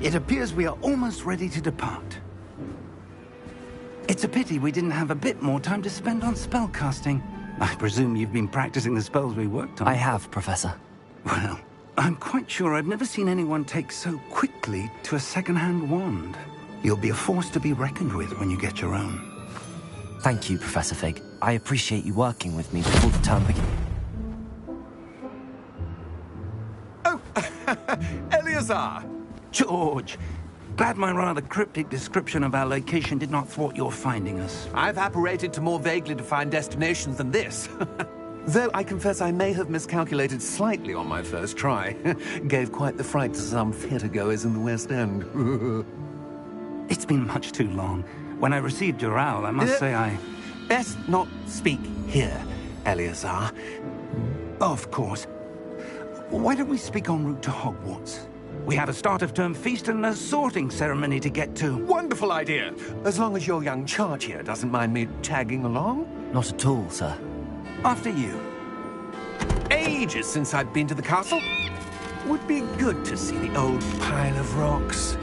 It appears we are almost ready to depart. It's a pity we didn't have a bit more time to spend on spellcasting. I presume you've been practicing the spells we worked on. I have, Professor. Well, I'm quite sure I've never seen anyone take so quickly to a second-hand wand. You'll be a force to be reckoned with when you get your own. Thank you, Professor Fig. I appreciate you working with me before the term begins. Oh, Eleazar! George! Glad my rather cryptic description of our location did not thwart your finding us. I've apparated to more vaguely defined destinations than this. Though I confess I may have miscalculated slightly on my first try. Gave quite the fright to some theatre-goers in the West End. It's been much too long. When I received your owl, I must say I... Best not speak here, Eleazar. Of course. Why don't we speak en route to Hogwarts? We have a start-of-term feast and a sorting ceremony to get to. Wonderful idea! As long as your young charge here doesn't mind me tagging along. Not at all, sir. After you. Ages since I've been to the castle. Would be good to see the old pile of rocks.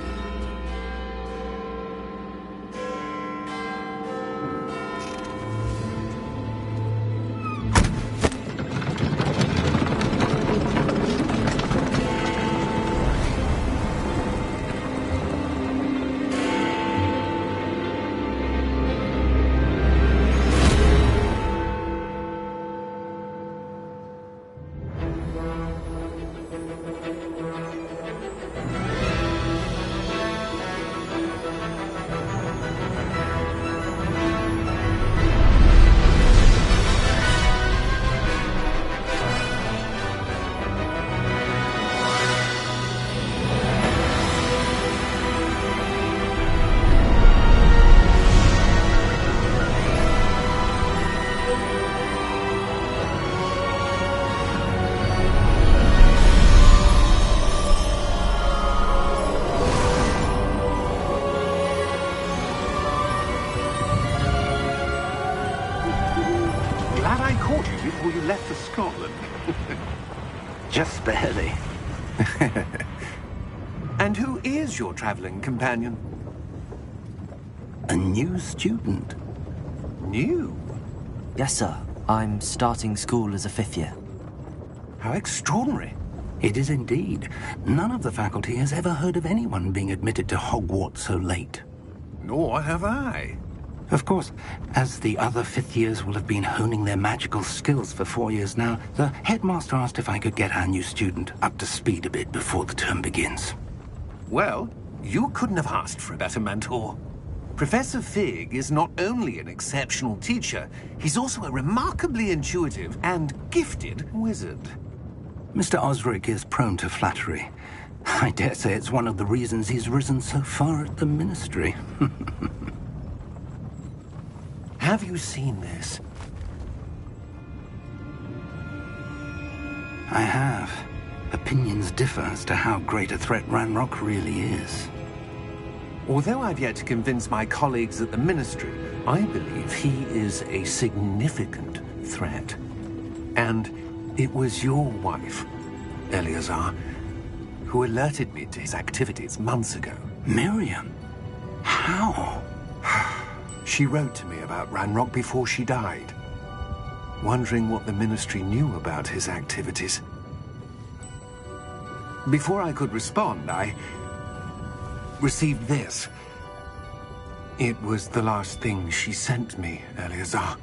Before you left for Scotland. Just barely. And who is your traveling companion? A new student. New? Yes, sir. I'm starting school as a 5th year. How extraordinary. It is indeed. None of the faculty has ever heard of anyone being admitted to Hogwarts so late. Nor have I. Of course, as the other 5th years will have been honing their magical skills for 4 years now, the headmaster asked if I could get our new student up to speed a bit before the term begins. Well, you couldn't have asked for a better mentor. Professor Fig is not only an exceptional teacher, he's also a remarkably intuitive and gifted wizard. Mr. Osric is prone to flattery. I dare say it's one of the reasons he's risen so far at the Ministry. Have you seen this? I have. Opinions differ as to how great a threat Ranrock really is. Although I've yet to convince my colleagues at the Ministry, I believe he is a significant threat. And it was your wife, Eleazar, who alerted me to his activities months ago. Miriam? How? She wrote to me about Ranrock before she died, wondering what the Ministry knew about his activities. Before I could respond, I received this. It was the last thing she sent me, Eleazar.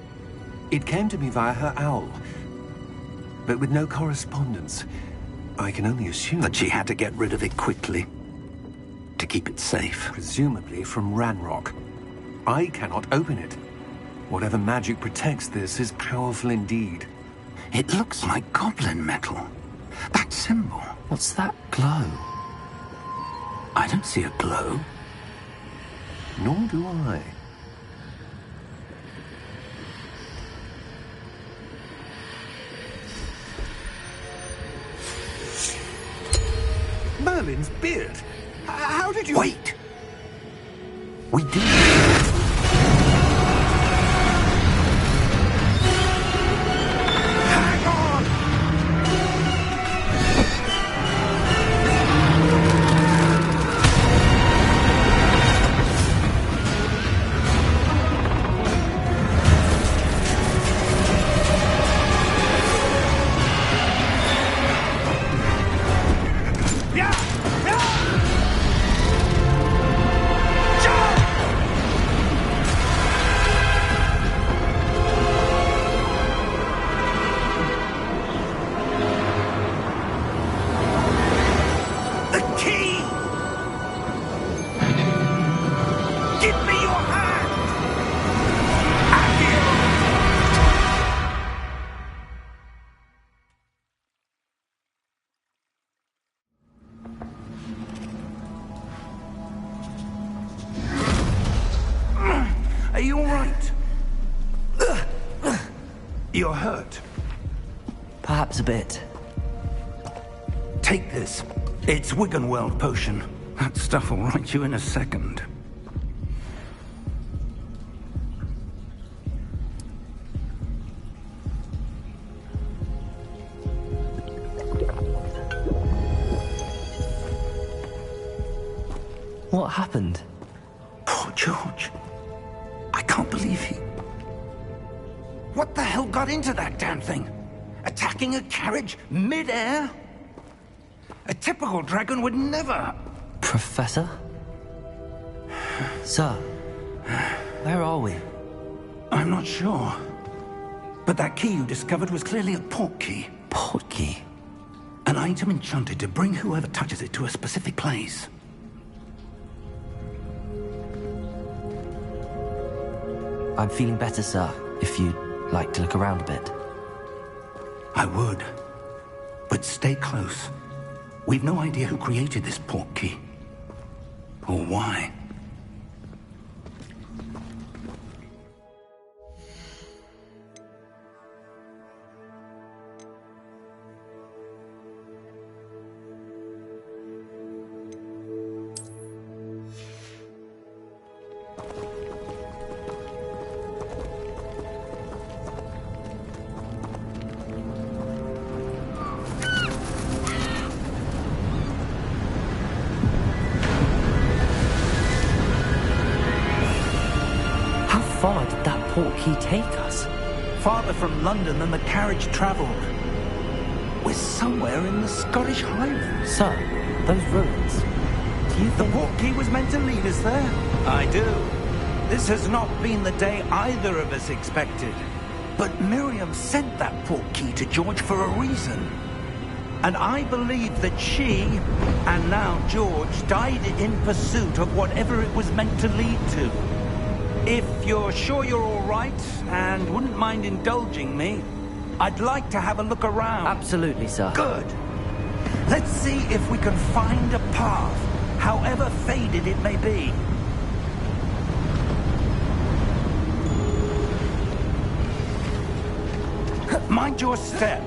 It came to me via her owl, but with no correspondence. I can only assume that she had to get rid of it quickly, to keep it safe. Presumably from Ranrock. I cannot open it. Whatever magic protects this is powerful indeed. It looks like goblin metal. That symbol. What's that glow? I don't see a glow. Nor do I. Merlin's beard. How did you... Wait! We did. Hang on! You're hurt. Perhaps a bit. Take this. It's Wiggenweld potion. That stuff will right you in a second. What happened? Poor George. I can't believe he... What the hell got into that damn thing? Attacking a carriage mid-air? A typical dragon would never... Professor? Sir, where are we? I'm not sure. But that key you discovered was clearly a port key. Port key? An item enchanted to bring whoever touches it to a specific place. I'm feeling better, sir, if you'd like to look around a bit. I would. But stay close. We've no idea who created this port key. Or why. How far did that port key take us? Farther from London than the carriage travelled. We're somewhere in the Scottish Highlands. Sir, those ruins. Do you The think... port key was meant to lead us there? I do. This has not been the day either of us expected. But Miriam sent that port key to George for a reason. And I believe that she, and now George, died in pursuit of whatever it was meant to lead to. If you're sure you're all right, and wouldn't mind indulging me, I'd like to have a look around. Absolutely, sir. Good. Let's see if we can find a path, however faded it may be. Mind your step.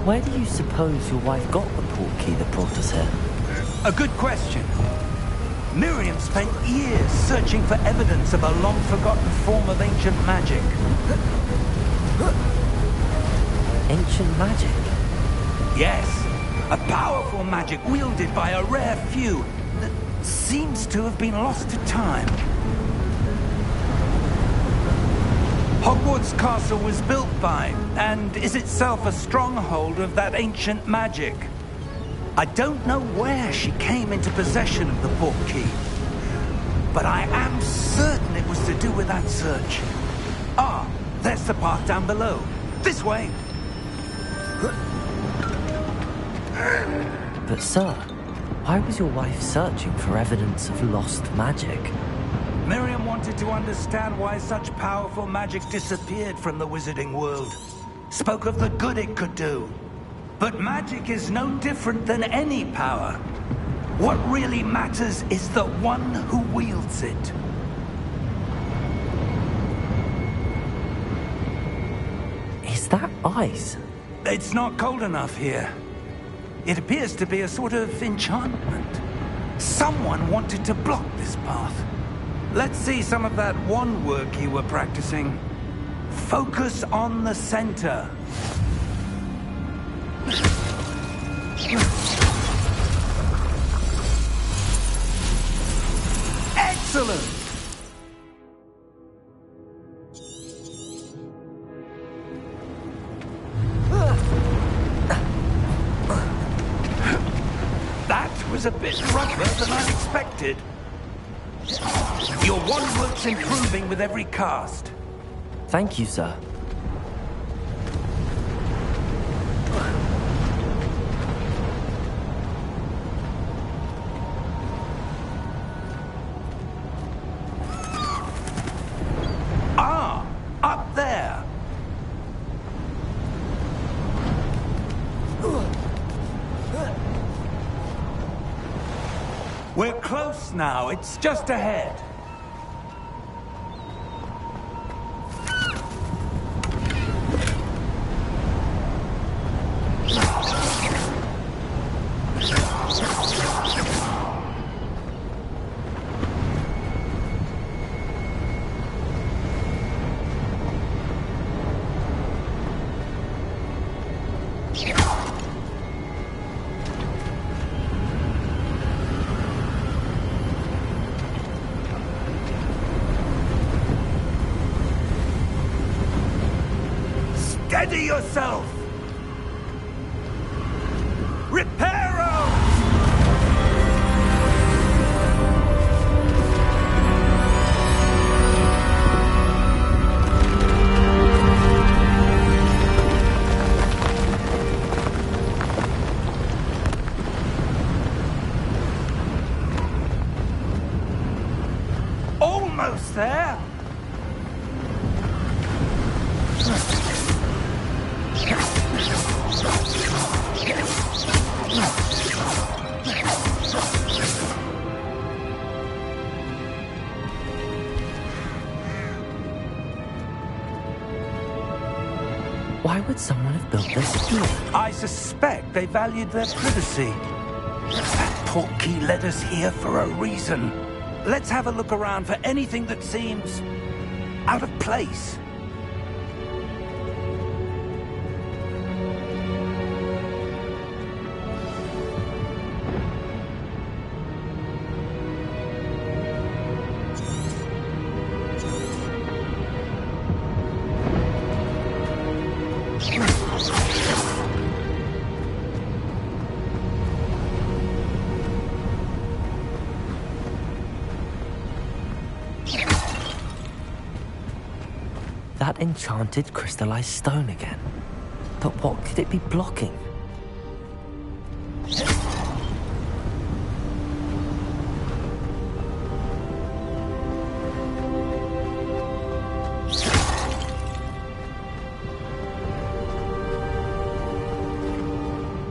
Where do you suppose your wife got the port key that brought us here? A good question. Miriam spent years searching for evidence of a long-forgotten form of ancient magic. Ancient magic? Yes, a powerful magic wielded by a rare few that seems to have been lost to time. Hogwarts Castle was built by, and is itself a stronghold of that ancient magic. I don't know where she came into possession of the port key, but I am certain it was to do with that search. Ah, there's the path down below. This way. But sir, why was your wife searching for evidence of lost magic? Miriam wanted to understand why such powerful magic disappeared from the wizarding world. Spoke of the good it could do. But magic is no different than any power. What really matters is the one who wields it. Is that ice? It's not cold enough here. It appears to be a sort of enchantment. Someone wanted to block this path. Let's see some of that wand work you were practicing. Focus on the center. Excellent! That was a bit rougher than I expected. Your wand work's improving with every cast. Thank you, sir. Ah, up there. We're close now. It's just ahead. Steady yourself! Reparo! Almost there! Why would someone have built this here? I suspect they valued their privacy. That portkey led us here for a reason. Let's have a look around for anything that seems out of place. That enchanted crystallized stone again. But what could it be blocking?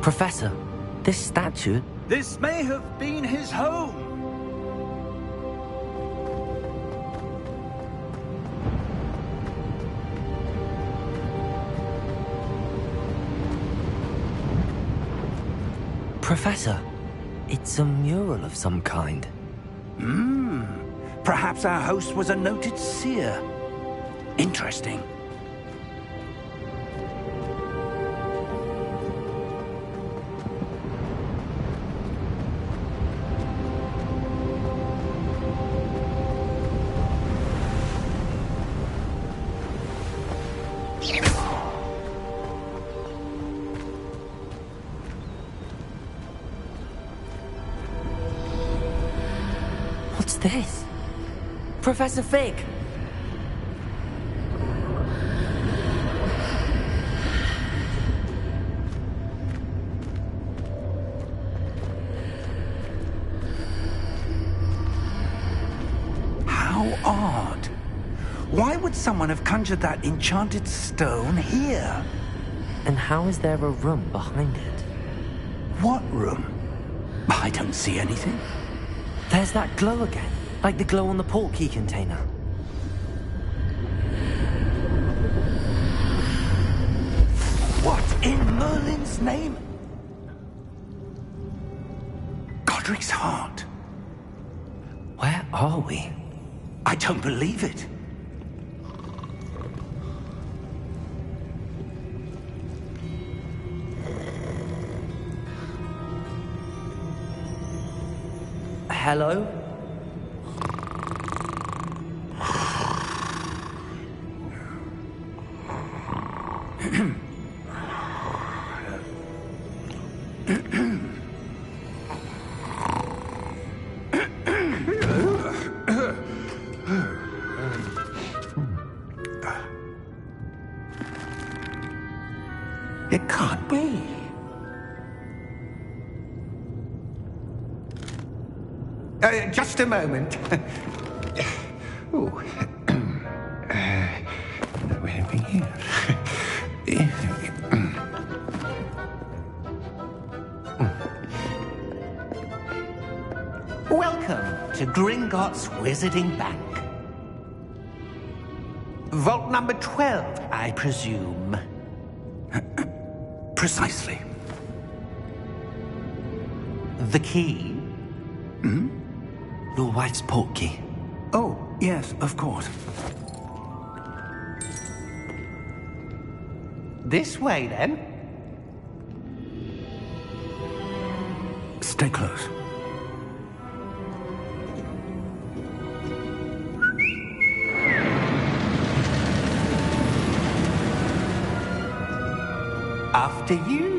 Professor, this statue... This may have been his home. Professor, it's a mural of some kind. Perhaps our host was a noted seer. Interesting. What's this? Professor Fig! How odd. Why would someone have conjured that enchanted stone here? And how is there a room behind it? What room? I don't see anything. There's that glow again, like the glow on the portkey container. What in Merlin's name? Godric's heart. Where are we? I don't believe it. Hello? It can't be. Just a moment. Oh. Anything here? Welcome to Gringotts Wizarding Bank. Vault number 12, I presume. Precisely. The key? Your wife's portkey. Oh, yes, of course. This way, then. Stay close. After you.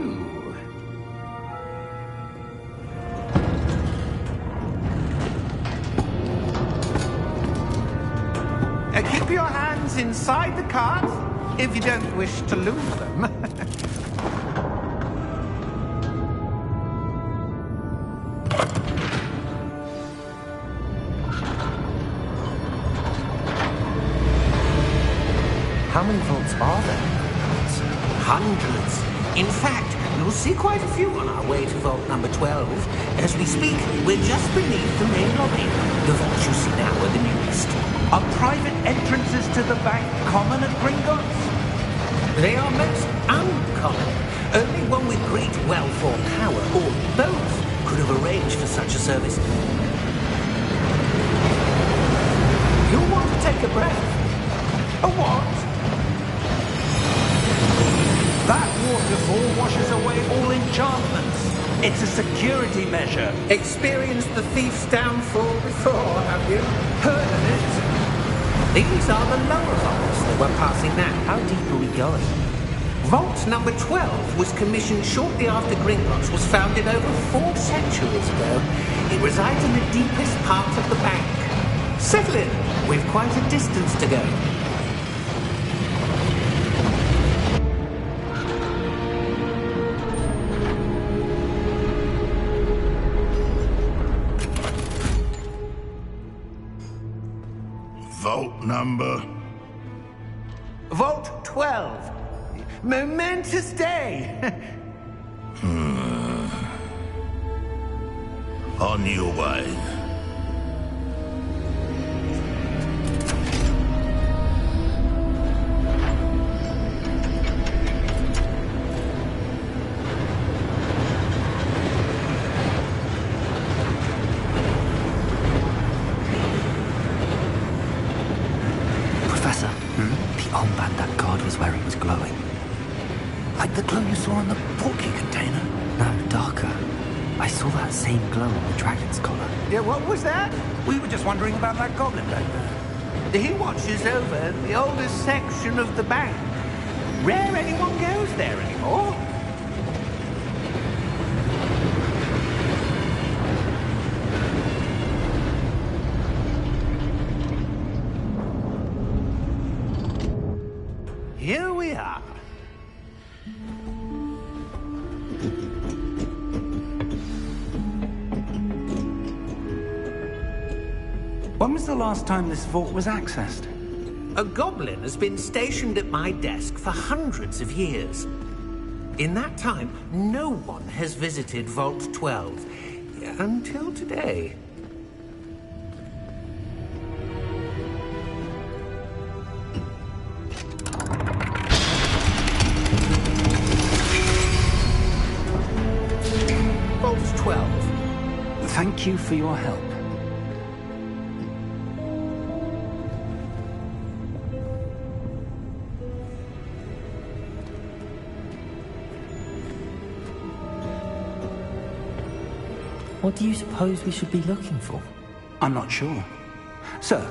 Keep your hands inside the cart if you don't wish to lose them. How many vaults are there? Hundreds. In fact, you'll see quite a few on our way to vault number 12. As we speak, we're just beneath the main lobby. The vaults you see now are the newest. Are private entrances to the bank common at Gringotts? They are most uncommon. Only one with great wealth or power, or both, could have arranged for such a service. You'll want to take a breath. A what? That waterfall washes away all enchantments. It's a security measure. Experienced the thief's downfall before, have you? Heard of it? These are the lower vaults that we're passing now. How deep are we going? Vault number 12 was commissioned shortly after Gringotts was founded over 4 centuries ago. It resides in the deepest part of the bank. Settle in. We've quite a distance to go. Vault number? Vault 12. Momentous day. On your way. Professor, the armband that guard was wearing was glowing. Like the glow you saw on the portkey container? No, darker. I saw that same glow on the dragon's collar. Yeah, what was that? We were just wondering about that goblin back there. He watches over the oldest section of the bank. Rare anyone goes there anymore. Here we are. When was the last time this vault was accessed? A goblin has been stationed at my desk for hundreds of years. In that time, no one has visited Vault 12. Until today. Vault 12. Thank you for your help. What do you suppose we should be looking for? I'm not sure. Sir,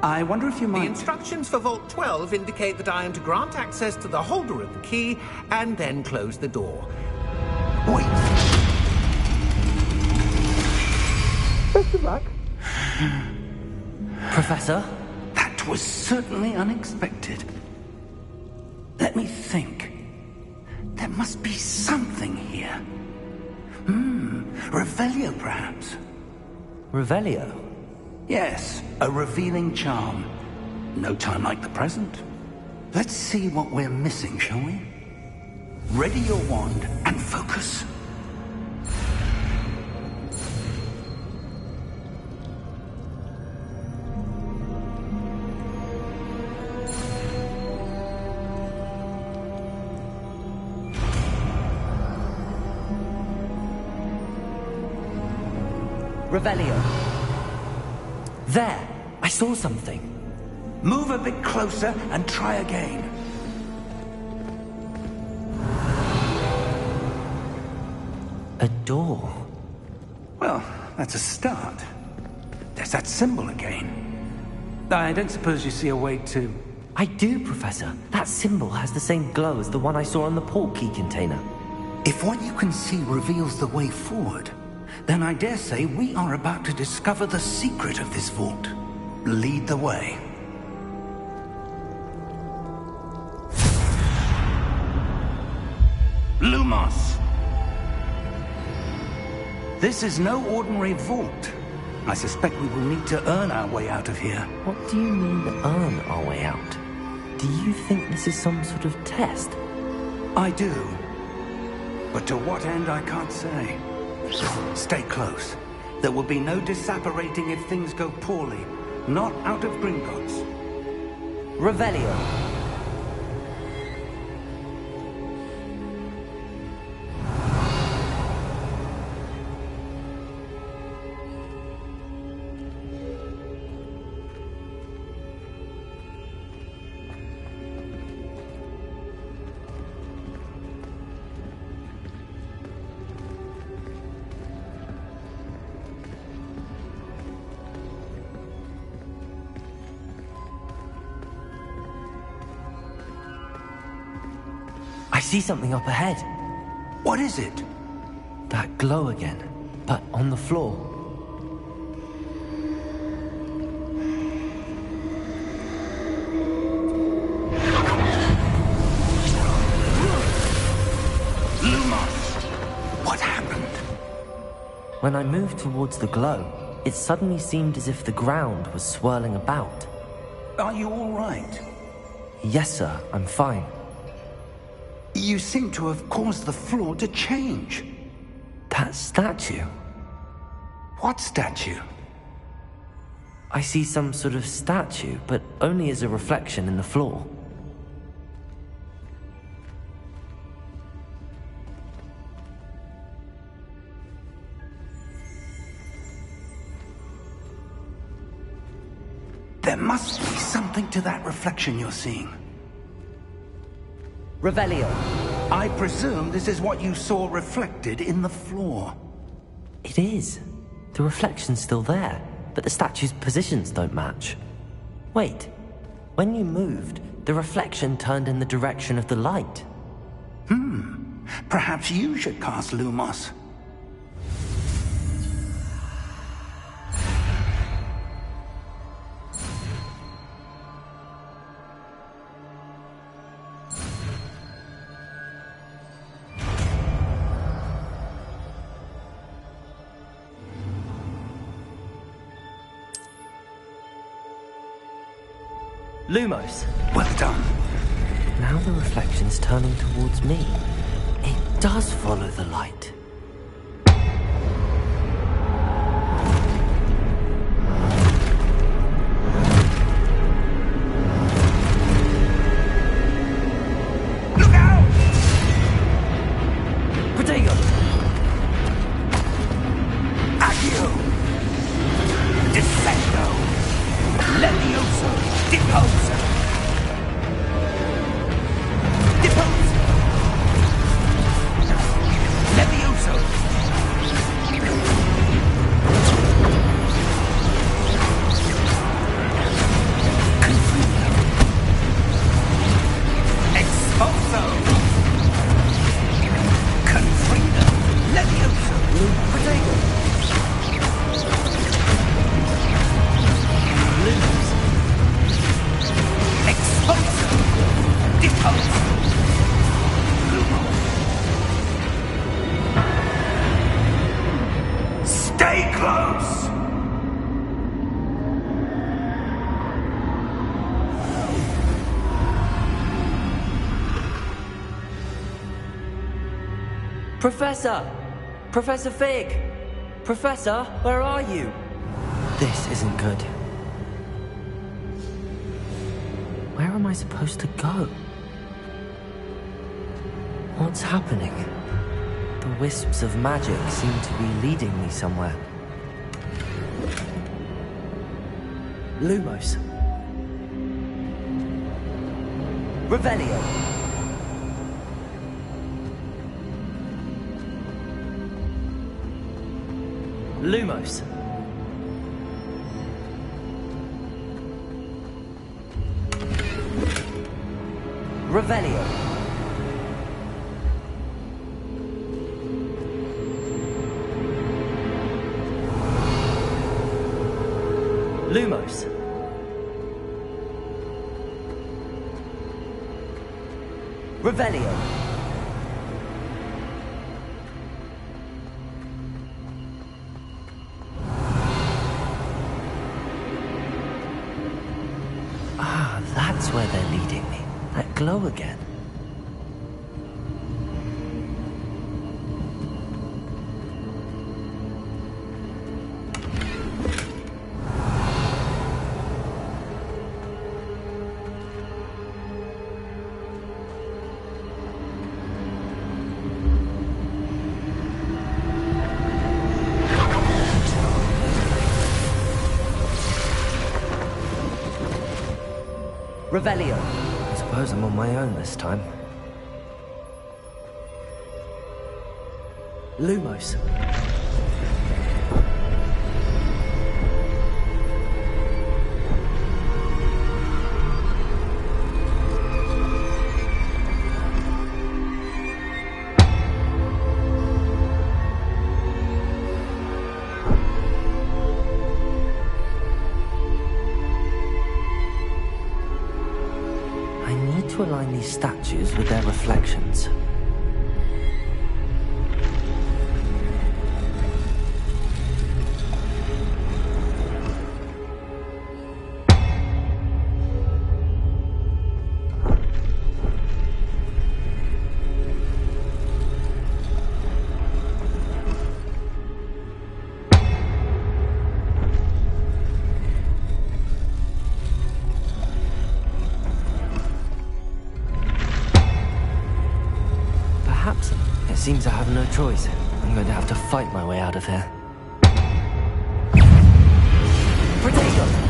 I wonder if you The might... instructions for Vault 12 indicate that I am to grant access to the holder of the key and then close the door. Wait. Best of luck. Professor? That was certainly unexpected. Let me think. There must be something here. Revelio, perhaps? Revelio? Yes, a revealing charm. No time like the present. Let's see what we're missing, shall we? Ready your wand and focus. Revelio. There! I saw something. Move a bit closer and try again. A door. Well, that's a start. There's that symbol again. I don't suppose you see a way to... I do, Professor. That symbol has the same glow as the one I saw on the portkey container. If what you can see reveals the way forward, then I dare say we are about to discover the secret of this vault. Lead the way. Lumos! This is no ordinary vault. I suspect we will need to earn our way out of here. What do you mean, earn our way out? Do you think this is some sort of test? I do. But to what end, I can't say. Stay close. There will be no disapparating if things go poorly. Not out of Gringotts. Revelio. I see something up ahead. What is it? That glow again, but on the floor. Lumos! What happened? When I moved towards the glow, it suddenly seemed as if the ground was swirling about. Are you all right? Yes, sir, I'm fine. You seem to have caused the floor to change. That statue? What statue? I see some sort of statue, but only as a reflection in the floor. There must be something to that reflection you're seeing. Revelio. I presume this is what you saw reflected in the floor. It is. The reflection's still there, but the statue's positions don't match. Wait. When you moved, the reflection turned in the direction of the light. Perhaps you should cast Lumos. Lumos. Well done. Now the reflection's turning towards me. It does follow the light. Look out! Protego! Accio! Defendo! Levioso! Deposa! Deposa! Levioso! Confuso! Expulso! Confrido! Levioso! Protego! Lumos! Expulso! Deposa! Lumos! Stay close! Professor! Professor Fig! Professor, where are you? This isn't good. Where am I supposed to go? What's happening? The wisps of magic seem to be leading me somewhere. Lumos. Revelio. Lumos. Revelio. Lumos. Revelio. Ah, that's where they're leading me. That glow again. Revelio. I suppose I'm on my own this time. Lumos. To align these statues with their reflections. Seems I have no choice. I'm going to have to fight my way out of here. Protego!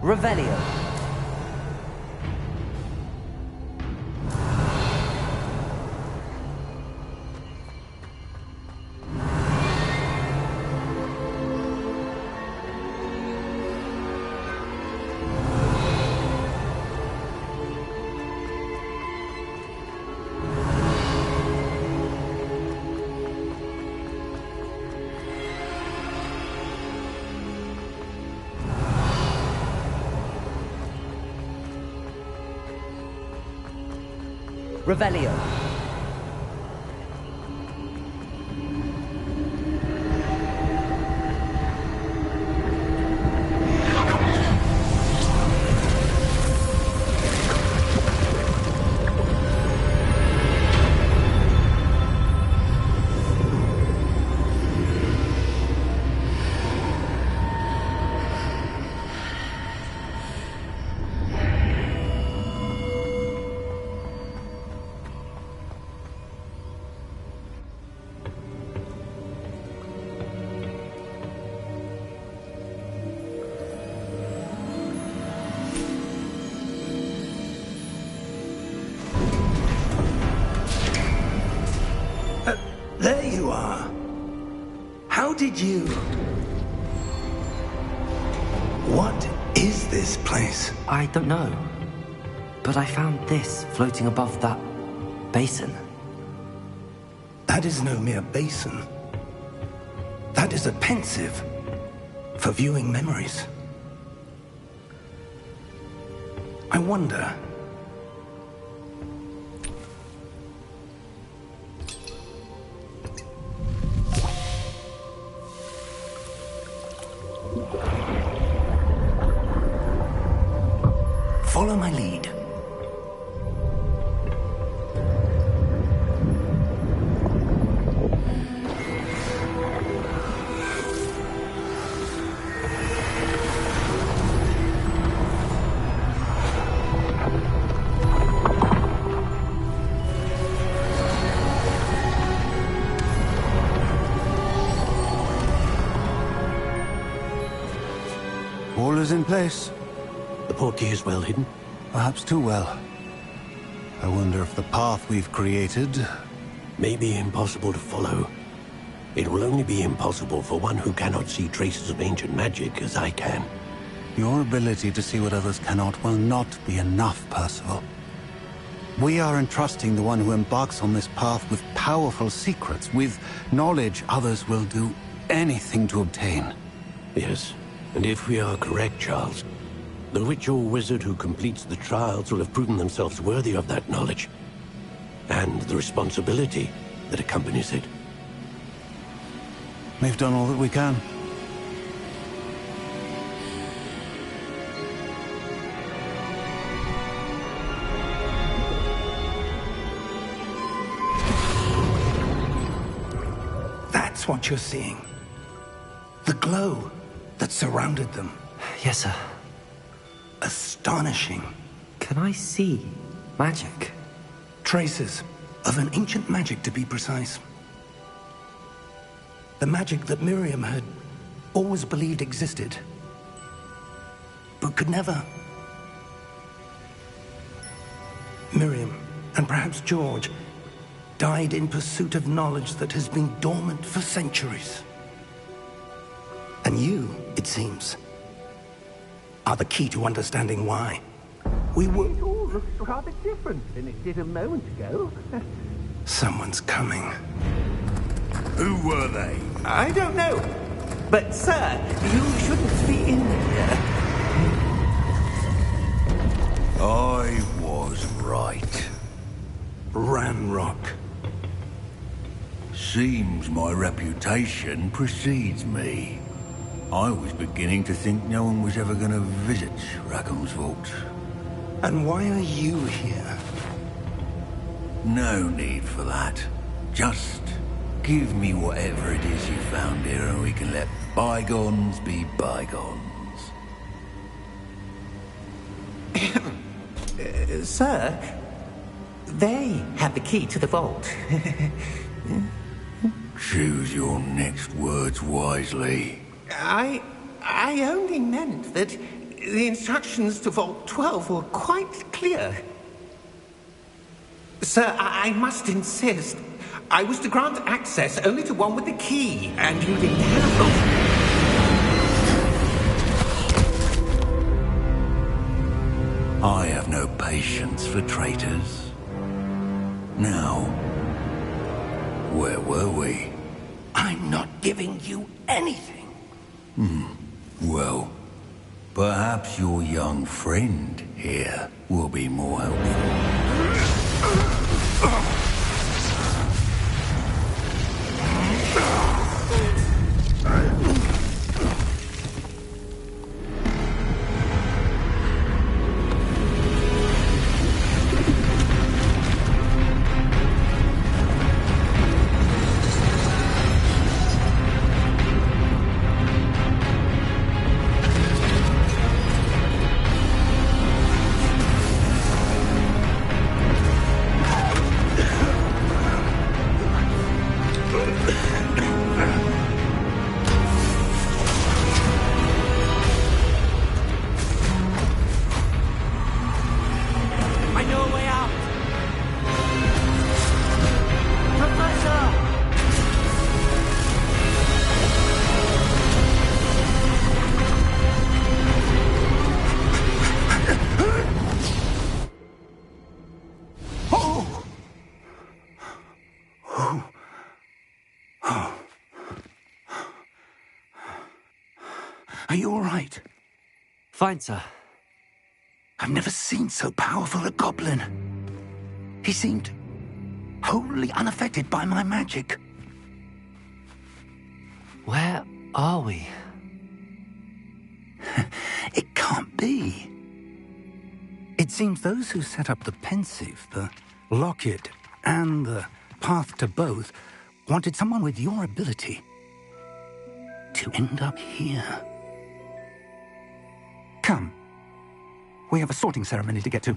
Revelio. Revelio. There you are. How did you... What is this place? I don't know. But I found this floating above that basin. That is no mere basin. That is a pensive for viewing memories. I wonder, Follow my lead. All is in place. The portkey is well hidden. Perhaps too well. I wonder if the path we've created... May be impossible to follow. It will only be impossible for one who cannot see traces of ancient magic as I can. Your ability to see what others cannot will not be enough, Percival. We are entrusting the one who embarks on this path with powerful secrets, with knowledge others will do anything to obtain. Yes, and if we are correct, Charles, the witch or wizard who completes the trials will have proven themselves worthy of that knowledge, and the responsibility that accompanies it. We've done all that we can. That's what you're seeing. The glow that surrounded them. Yes, sir. Astonishing. Can I see magic? Traces of an ancient magic, to be precise. The magic that Miriam had always believed existed, but could never. Miriam, and perhaps George, died in pursuit of knowledge that has been dormant for centuries. And you, it seems, are the key to understanding why. We were... It all looks rather different than it did a moment ago. Someone's coming. Who were they? I don't know. But, sir, you shouldn't be in here. I was right. Ranrock. Seems my reputation precedes me. I was beginning to think no one was ever going to visit Rackham's vault. And why are you here? No need for that. Just give me whatever it is you found here and we can let bygones be bygones. Sir, they have the key to the vault. Choose your next words wisely. I only meant that the instructions to Vault 12 were quite clear. Sir, I must insist. I was to grant access only to one with the key, and you didn't have them. I have no patience for traitors. Now, where were we? I'm not giving you anything. Well, perhaps your young friend here will be more helpful. Are you all right? Fine, sir. I've never seen so powerful a goblin. He seemed wholly unaffected by my magic. Where are we? It can't be. It seems those who set up the pensive, the locket, and the path to both wanted someone with your ability to end up here. Come. We have a sorting ceremony to get to.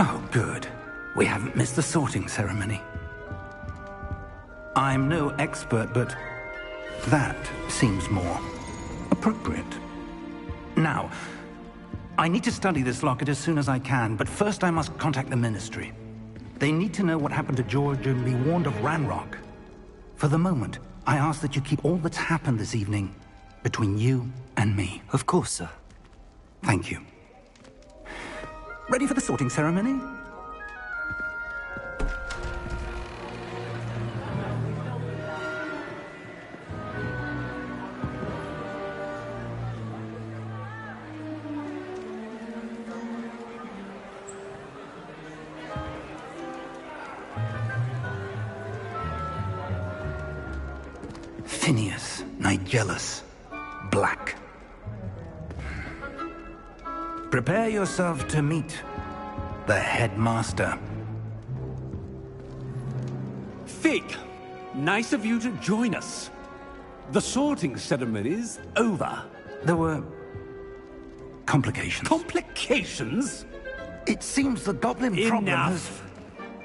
Oh, good. We haven't missed the sorting ceremony. I'm no expert, but that seems more appropriate. Now, I need to study this locket as soon as I can, but first I must contact the Ministry. They need to know what happened to George and be warned of Ranrock. For the moment, I ask that you keep all that's happened this evening between you and me. Of course, sir. Thank you. Ready for the sorting ceremony? Phineas, Nigellus, Black. Prepare yourself to meet the headmaster. Fig, nice of you to join us. The sorting ceremony's over. There were complications. Complications? It seems the goblin problem has... Enough.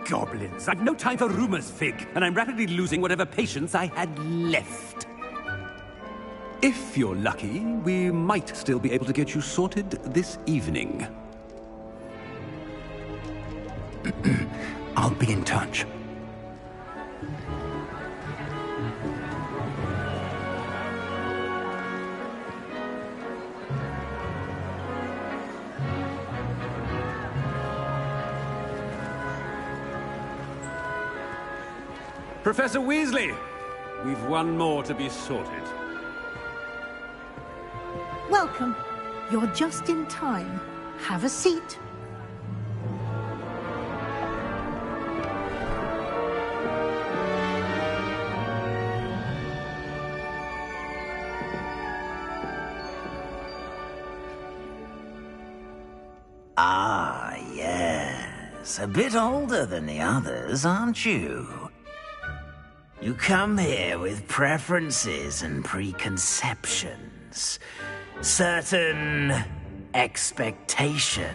Goblins. I've no time for rumors, Fig, and I'm rapidly losing whatever patience I had left. If you're lucky, we might still be able to get you sorted this evening. I'll be in touch. Professor Weasley, we've one more to be sorted. Welcome. You're just in time. Have a seat. Ah, yes. A bit older than the others, aren't you? You come here with preferences and preconceptions. Certain expectations.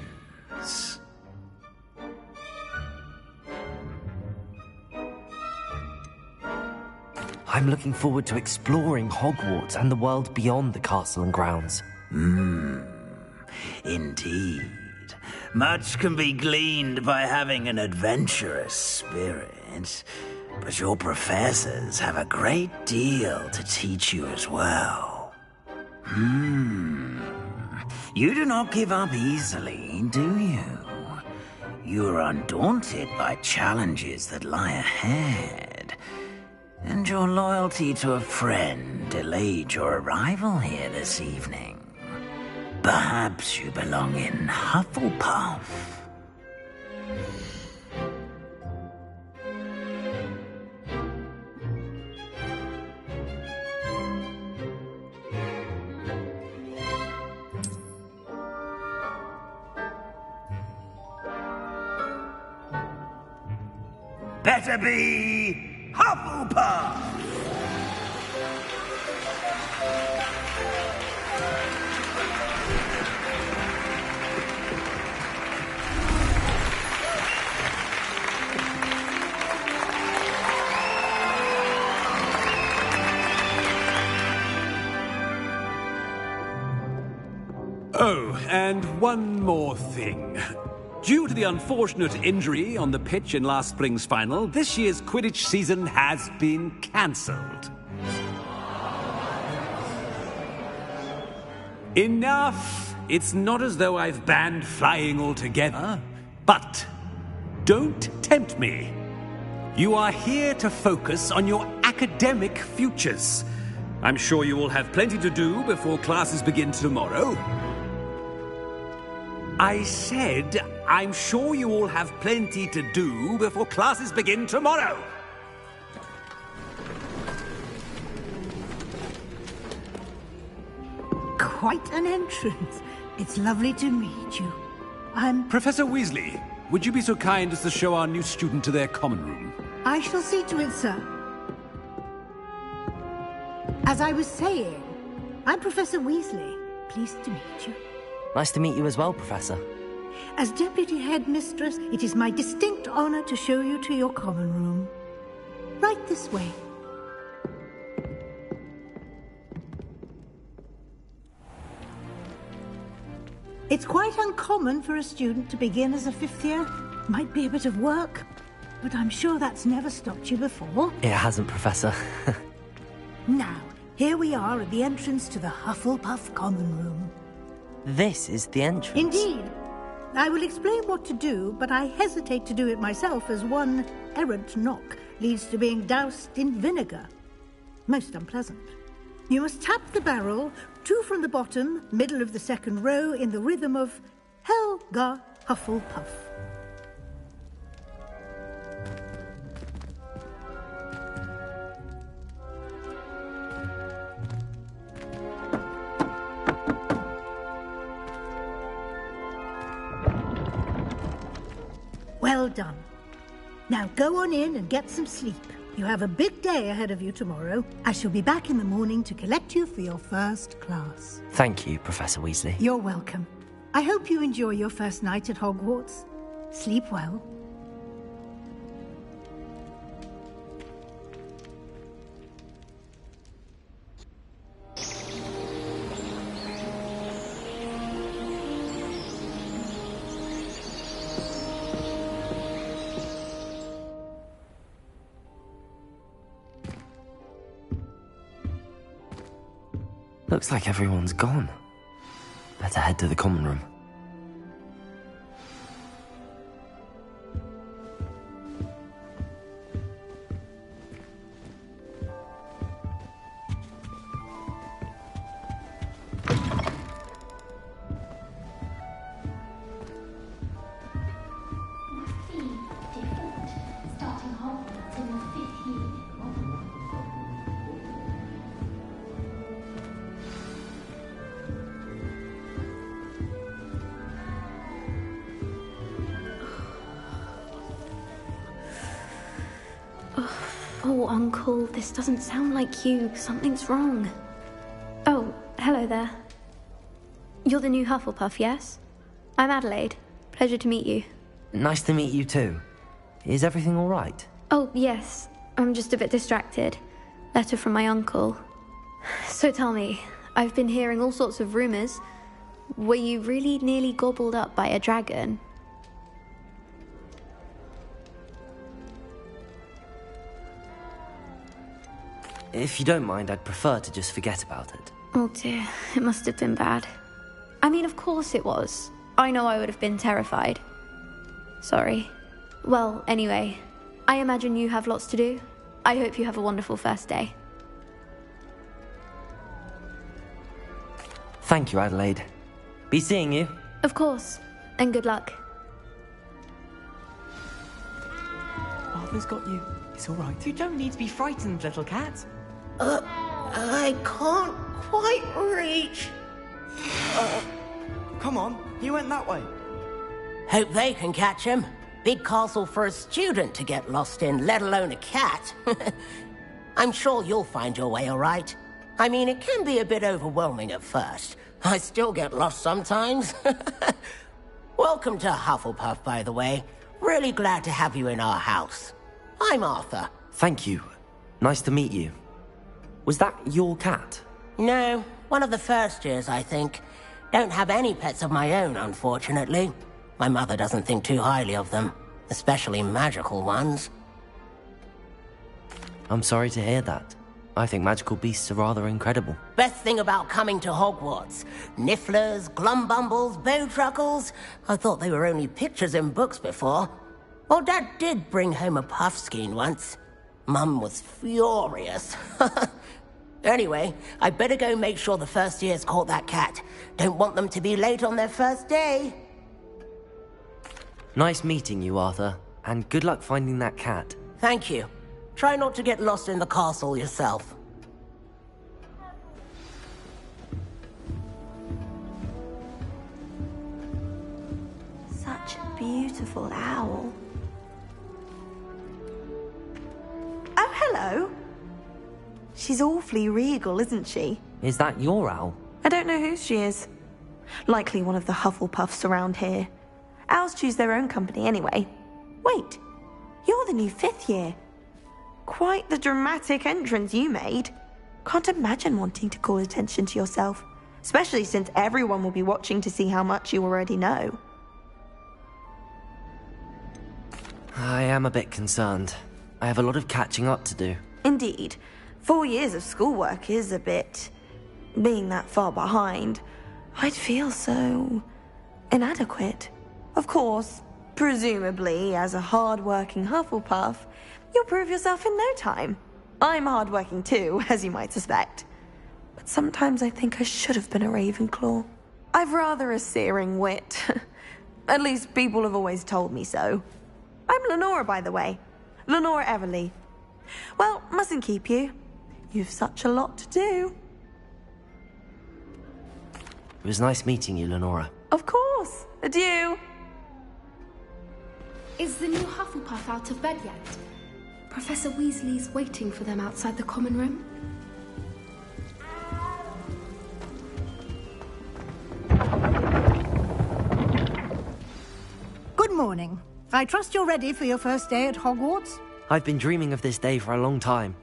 I'm looking forward to exploring Hogwarts and the world beyond the castle and grounds. Indeed. Much can be gleaned by having an adventurous spirit, but your professors have a great deal to teach you as well. You do not give up easily, do you? You are undaunted by challenges that lie ahead, and your loyalty to a friend delayed your arrival here this evening. Perhaps you belong in Hufflepuff. better be Hufflepuff! Oh, and one more thing. Due to the unfortunate injury on the pitch in last spring's final, this year's Quidditch season has been cancelled. Enough! It's not as though I've banned flying altogether. But don't tempt me. You are here to focus on your academic futures. I'm sure you will have plenty to do before classes begin tomorrow. I said, I'm sure you all have plenty to do before classes begin tomorrow. Quite an entrance. It's lovely to meet you. Professor Weasley, would you be so kind as to show our new student to their common room? I shall see to it, sir. As I was saying, I'm Professor Weasley. Pleased to meet you. Nice to meet you as well, Professor. As Deputy Headmistress, it is my distinct honor to show you to your common room. Right this way. It's quite uncommon for a student to begin as a fifth year. Might be a bit of work, but I'm sure that's never stopped you before. It hasn't, Professor. Now, here we are at the entrance to the Hufflepuff common room. This is the entrance. Indeed. I will explain what to do, but I hesitate to do it myself as one errant knock leads to being doused in vinegar. Most unpleasant. You must tap the barrel, 2 from the bottom, middle of the second row, in the rhythm of Helga Hufflepuff. Well done. Now go on in and get some sleep. You have a big day ahead of you tomorrow. I shall be back in the morning to collect you for your first class. Thank you, Professor Weasley. You're welcome. I hope you enjoy your first night at Hogwarts. Sleep well. Looks like everyone's gone. Better head to the common room. Oh, Uncle, this doesn't sound like you. Something's wrong. Oh, hello there. You're the new Hufflepuff, yes? I'm Adelaide. Pleasure to meet you. Nice to meet you too. Is everything all right? Oh, yes. I'm just a bit distracted. Letter from my uncle. So tell me, I've been hearing all sorts of rumors. Were you really nearly gobbled up by a dragon? If you don't mind, I'd prefer to just forget about it. Oh dear, it must have been bad. I mean, of course it was. I know I would have been terrified. Sorry. Well, anyway, I imagine you have lots to do. I hope you have a wonderful first day. Thank you, Adelaide. Be seeing you. Of course, and good luck. Arthur's got you. It's all right. You don't need to be frightened, little cat. I can't quite reach. Come on, he went that way. Hope they can catch him. Big castle for a student to get lost in, let alone a cat. I'm sure you'll find your way all right. I mean, it can be a bit overwhelming at first. I still get lost sometimes. Welcome to Hufflepuff, by the way. Really glad to have you in our house. I'm Arthur. Thank you. Nice to meet you. Was that your cat? No, one of the first years, I think. Don't have any pets of my own, unfortunately. My mother doesn't think too highly of them, especially magical ones. I'm sorry to hear that. I think magical beasts are rather incredible. Best thing about coming to Hogwarts. Nifflers, glumbumbles, bowtruckles. I thought they were only pictures in books before. Well, Dad did bring home a puffskein once. Mum was furious. Anyway, I better go make sure the first years caught that cat. Don't want them to be late on their first day. Nice meeting you, Arthur. And good luck finding that cat. Thank you. Try not to get lost in the castle yourself. Such a beautiful owl. Oh, hello. She's awfully regal, isn't she? Is that your owl? I don't know who she is. Likely one of the Hufflepuffs around here. Owls choose their own company anyway. Wait, you're the new 5th year. Quite the dramatic entrance you made. Can't imagine wanting to call attention to yourself, especially since everyone will be watching to see how much you already know. I am a bit concerned. I have a lot of catching up to do. Indeed. 4 years of schoolwork is a bit... being that far behind, I'd feel so... inadequate. Of course, presumably, as a hard-working Hufflepuff, you'll prove yourself in no time. I'm hard-working too, as you might suspect. But sometimes I think I should have been a Ravenclaw. I've rather a searing wit. At least people have always told me so. I'm Lenora, by the way. Lenora Everly. Well, mustn't keep you. You've such a lot to do. It was nice meeting you, Lenora. Of course. Adieu. Is the new Hufflepuff out of bed yet? Professor Weasley's waiting for them outside the common room. Good morning. I trust you're ready for your first day at Hogwarts? I've been dreaming of this day for a long time.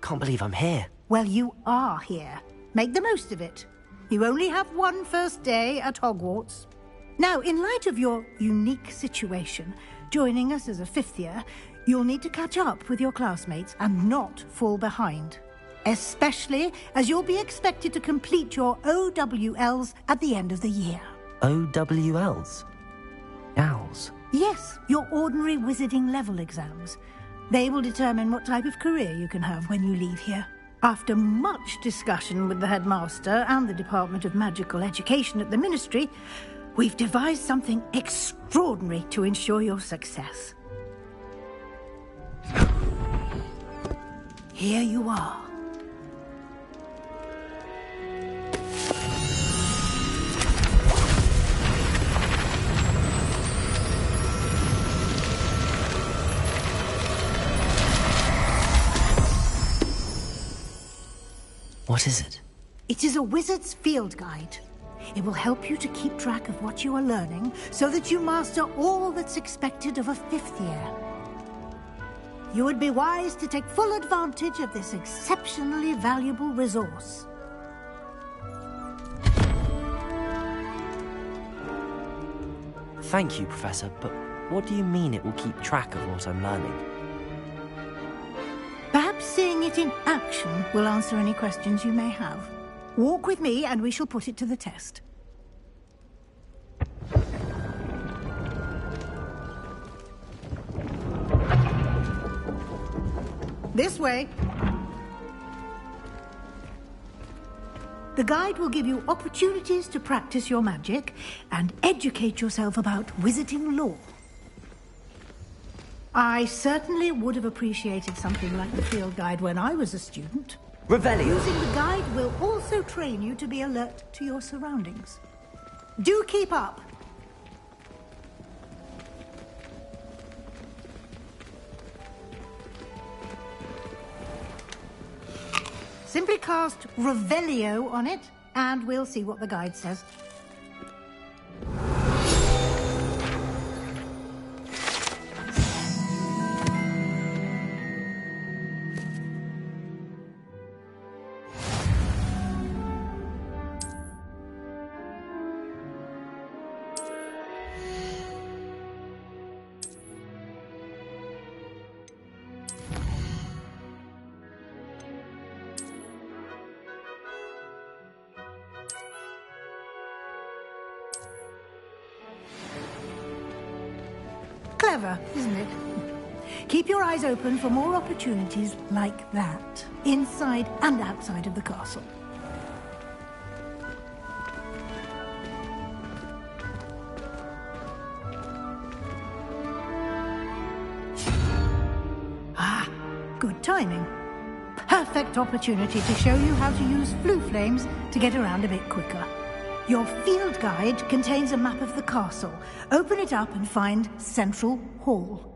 Can't believe I'm here. Well, you are here. Make the most of it. You only have one first day at Hogwarts. Now, in light of your unique situation, joining us as a 5th year, you'll need to catch up with your classmates and not fall behind. Especially as you'll be expected to complete your OWLs at the end of the year. OWLs? Owls? Yes, your ordinary wizarding level exams. They will determine what type of career you can have when you leave here. After much discussion with the headmaster and the Department of Magical Education at the Ministry, we've devised something extraordinary to ensure your success. Here you are. What is it? It is a wizard's field guide. It will help you to keep track of what you are learning so that you master all that's expected of a 5th year. You would be wise to take full advantage of this exceptionally valuable resource. Thank you, Professor, but what do you mean it will keep track of what I'm learning? Perhaps seeing it in action will answer any questions you may have. Walk with me and we shall put it to the test. This way. The guide will give you opportunities to practice your magic and educate yourself about wizarding lore. I certainly would have appreciated something like the field guide when I was a student. Revelio. Using the guide will also train you to be alert to your surroundings. Do keep up. Simply cast Revelio on it, and we'll see what the guide says. Clever, isn't it? Keep your eyes open for more opportunities like that, inside and outside of the castle. Ah, good timing. Perfect opportunity to show you how to use flue flames to get around a bit quicker. Your field guide contains a map of the castle. Open it up and find Central Hall.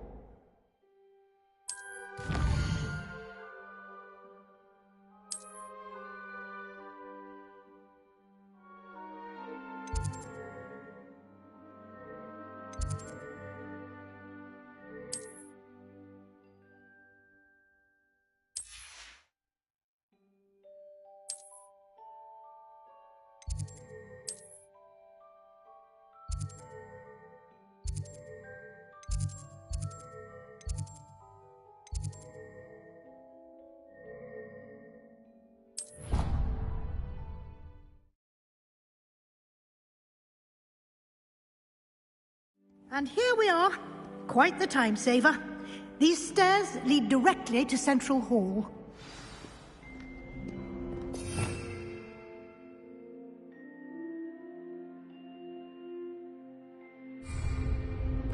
And here we are. Quite the time saver. These stairs lead directly to Central Hall.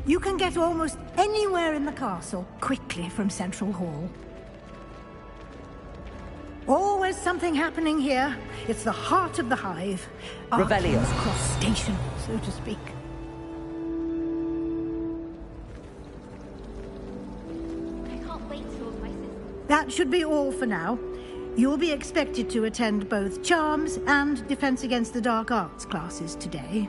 You can get almost anywhere in the castle quickly from Central Hall. Always something happening here. It's the heart of the hive. Revelio. Arthur's Cross Station, so to speak. That should be all for now. You'll be expected to attend both Charms and Defense Against the Dark Arts classes today.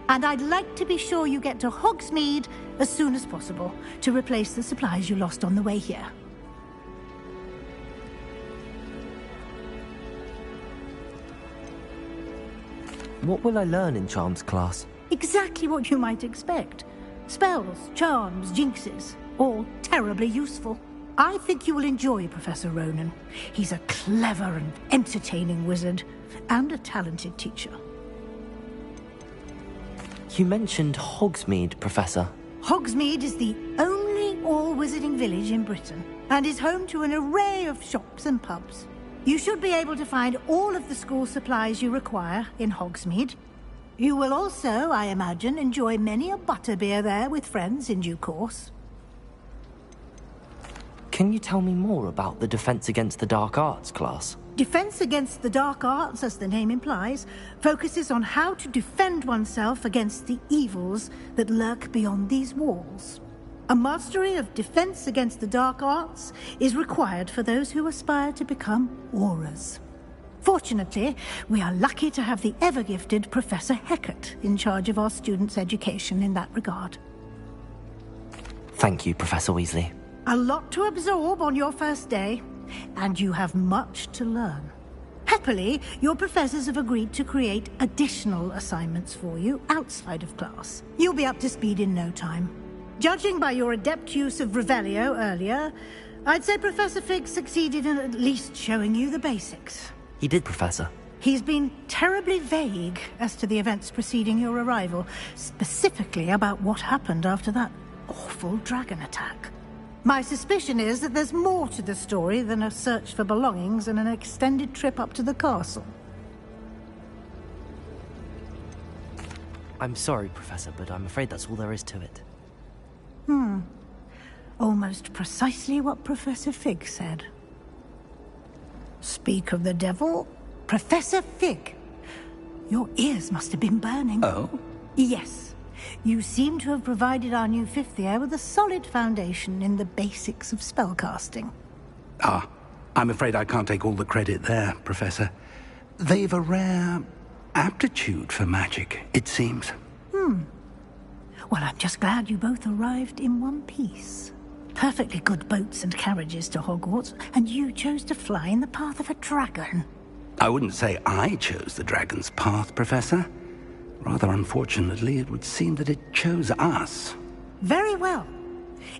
And I'd like to be sure you get to Hogsmeade as soon as possible to replace the supplies you lost on the way here. What will I learn in Charms class? Exactly what you might expect. Spells, charms, jinxes, all terribly useful. I think you will enjoy Professor Ronan. He's a clever and entertaining wizard, and a talented teacher. You mentioned Hogsmeade, Professor. Hogsmeade is the only all-wizarding village in Britain, and is home to an array of shops and pubs. You should be able to find all of the school supplies you require in Hogsmeade. You will also, I imagine, enjoy many a butterbeer there with friends in due course. Can you tell me more about the Defense Against the Dark Arts class? Defense Against the Dark Arts, as the name implies, focuses on how to defend oneself against the evils that lurk beyond these walls. A mastery of Defense Against the Dark Arts is required for those who aspire to become Aurors. Fortunately, we are lucky to have the ever-gifted Professor Hecat in charge of our students' education in that regard. Thank you, Professor Weasley. A lot to absorb on your first day, and you have much to learn. Happily, your professors have agreed to create additional assignments for you outside of class. You'll be up to speed in no time. Judging by your adept use of Revelio earlier, I'd say Professor Fig succeeded in at least showing you the basics. He did, Professor. He's been terribly vague as to the events preceding your arrival, specifically about what happened after that awful dragon attack. My suspicion is that there's more to the story than a search for belongings and an extended trip up to the castle. I'm sorry, Professor, but I'm afraid that's all there is to it. Almost precisely what Professor Fig said. Speak of the devil, Professor Fig. Your ears must have been burning. Oh? Yes. You seem to have provided our new fifth year with a solid foundation in the basics of spellcasting. Ah, I'm afraid I can't take all the credit there, Professor. They've a rare aptitude for magic, it seems. Well, I'm just glad you both arrived in one piece. Perfectly good boats and carriages to Hogwarts, and you chose to fly in the path of a dragon. I wouldn't say I chose the dragon's path, Professor. Rather unfortunately, it would seem that it chose us. Very well.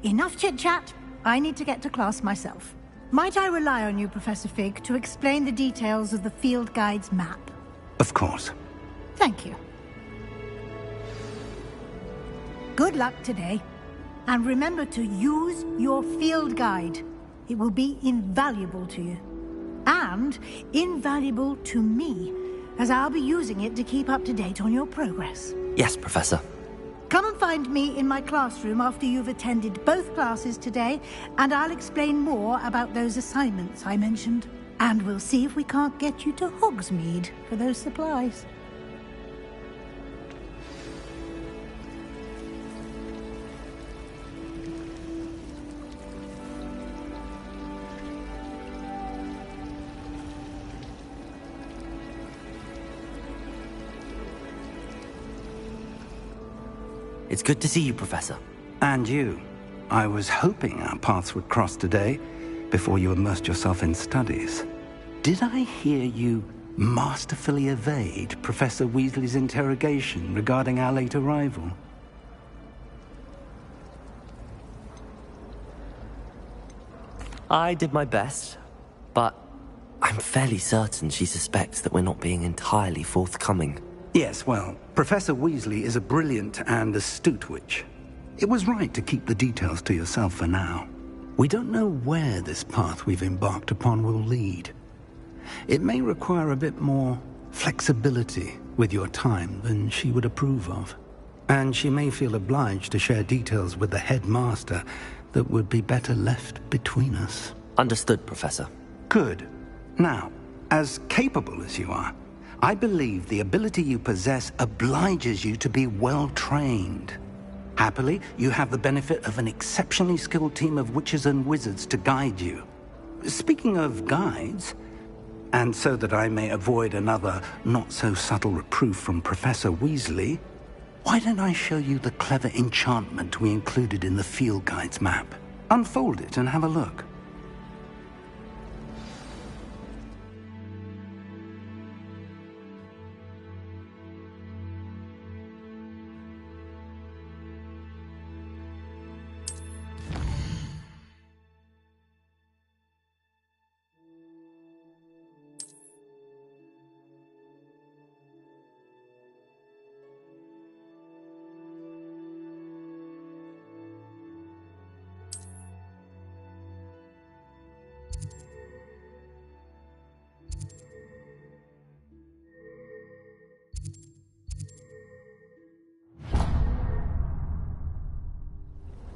Enough chit-chat. I need to get to class myself. Might I rely on you, Professor Fig, to explain the details of the field guide's map? Of course. Thank you. Good luck today. And remember to use your field guide. It will be invaluable to you. And invaluable to me, as I'll be using it to keep up to date on your progress. Yes, Professor. Come and find me in my classroom after you've attended both classes today, and I'll explain more about those assignments I mentioned. And we'll see if we can't get you to Hogsmeade for those supplies. It's good to see you, Professor. And you. I was hoping our paths would cross today, before you immersed yourself in studies. Did I hear you masterfully evade Professor Weasley's interrogation regarding our late arrival? I did my best, but I'm fairly certain she suspects that we're not being entirely forthcoming. Yes, well, Professor Weasley is a brilliant and astute witch. It was right to keep the details to yourself for now. We don't know where this path we've embarked upon will lead. It may require a bit more flexibility with your time than she would approve of. And she may feel obliged to share details with the headmaster that would be better left between us. Understood, Professor. Good. Now, as capable as you are, I believe the ability you possess obliges you to be well-trained. Happily, you have the benefit of an exceptionally skilled team of witches and wizards to guide you. Speaking of guides, and so that I may avoid another not-so-subtle reproof from Professor Weasley, why don't I show you the clever enchantment we included in the field guide's map? Unfold it and have a look.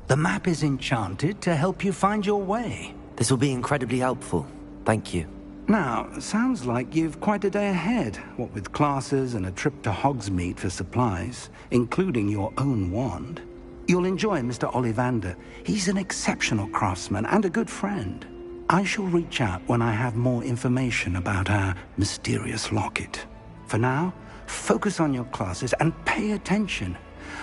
The map is enchanted to help you find your way. This will be incredibly helpful. Thank you. Now, sounds like you've quite a day ahead, what with classes and a trip to Hogsmeade for supplies, including your own wand. You'll enjoy Mr. Ollivander. He's an exceptional craftsman and a good friend. I shall reach out when I have more information about our mysterious locket. For now, focus on your classes and pay attention.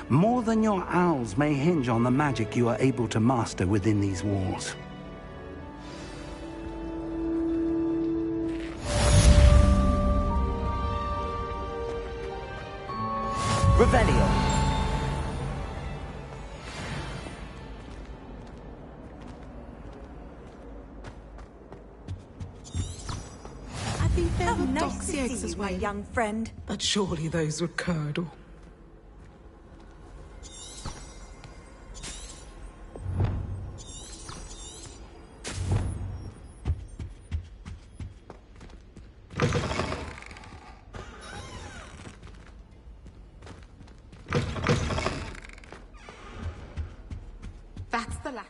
More than your owls may hinge on the magic you are able to master within these walls. Revelio. I think there were nice doxy to eggs see as you, well. my young friend. But surely those would curdle. That's the last.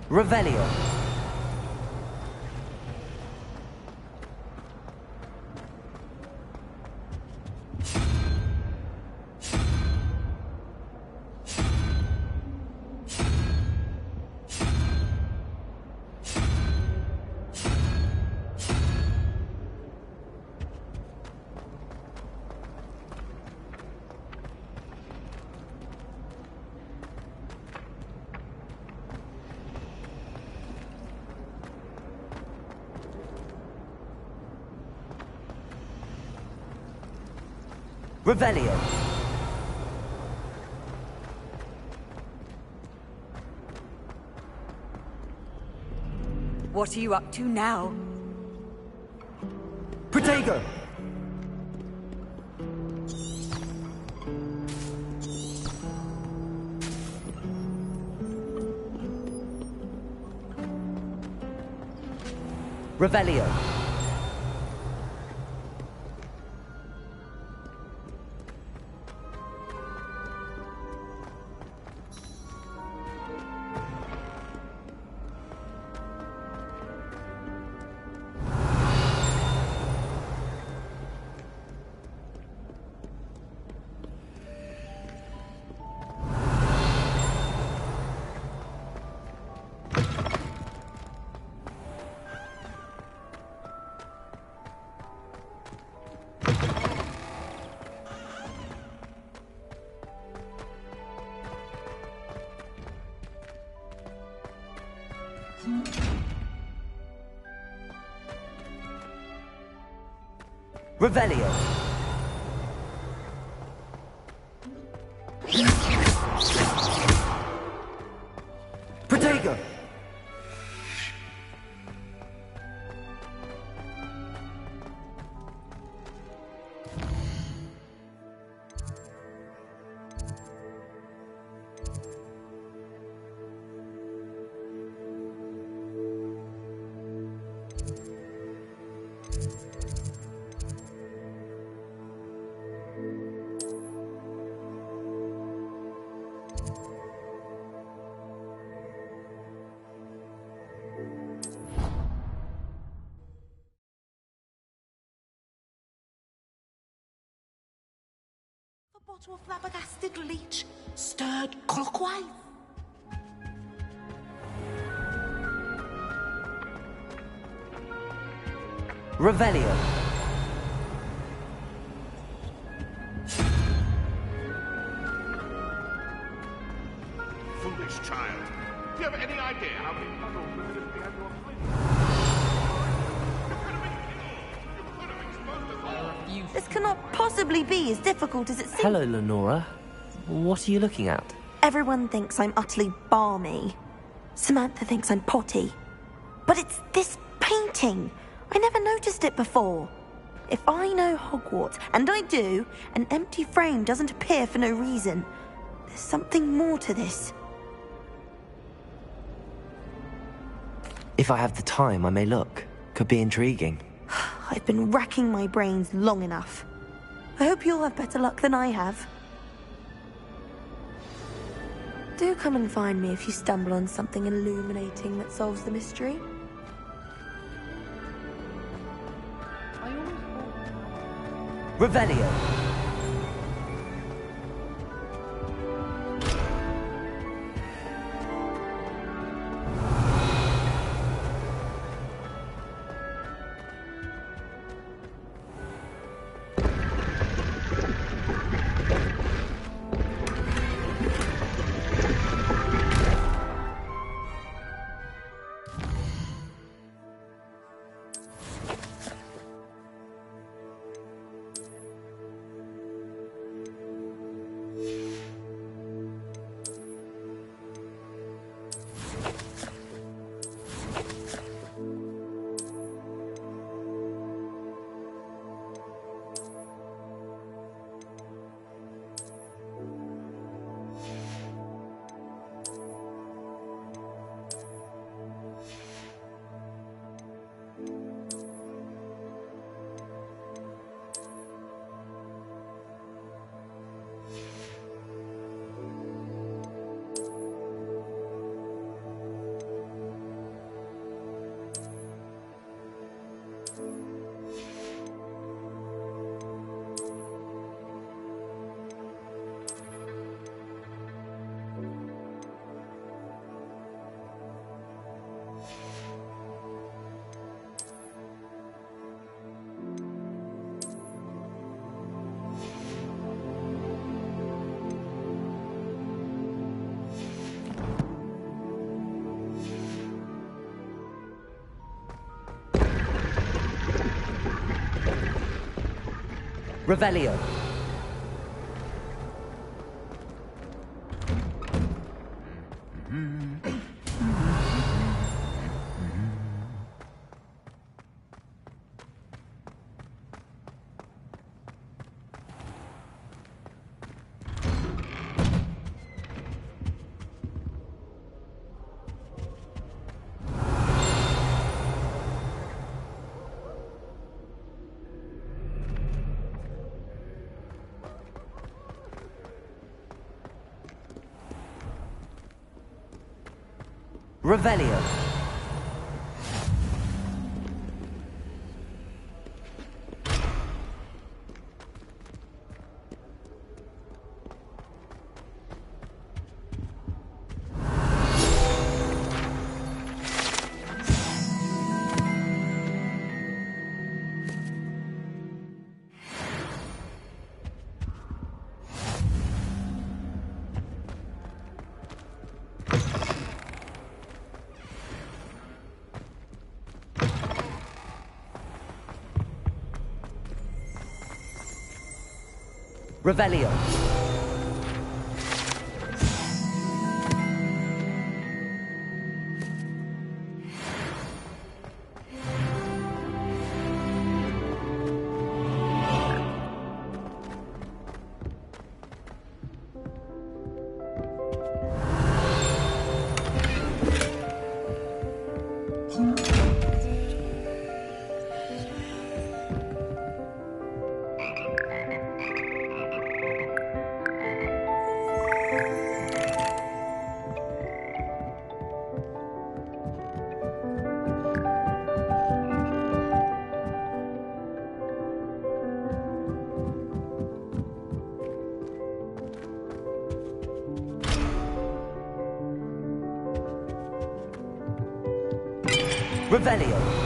Revelio. Revelio. What are you up to now? Protego! Revelio. Revelio. Protego. Bottle of flabbergasted leech, stirred clockwise. Revelio. Foolish child. Do you have any idea how many puzzles you could have been your This cannot possibly be as difficult as it seems. Hello, Lenora. What are you looking at? Everyone thinks I'm utterly balmy. Samantha thinks I'm potty. But it's this painting. I never noticed it before. If I know Hogwarts, and I do, an empty frame doesn't appear for no reason. There's something more to this. If I have the time, I may look. Could be intriguing. I've been racking my brains long enough. I hope you'll have better luck than I have. Do come and find me if you stumble on something illuminating that solves the mystery. Revelio. Revelio. Revelio. Revelio. Revelio.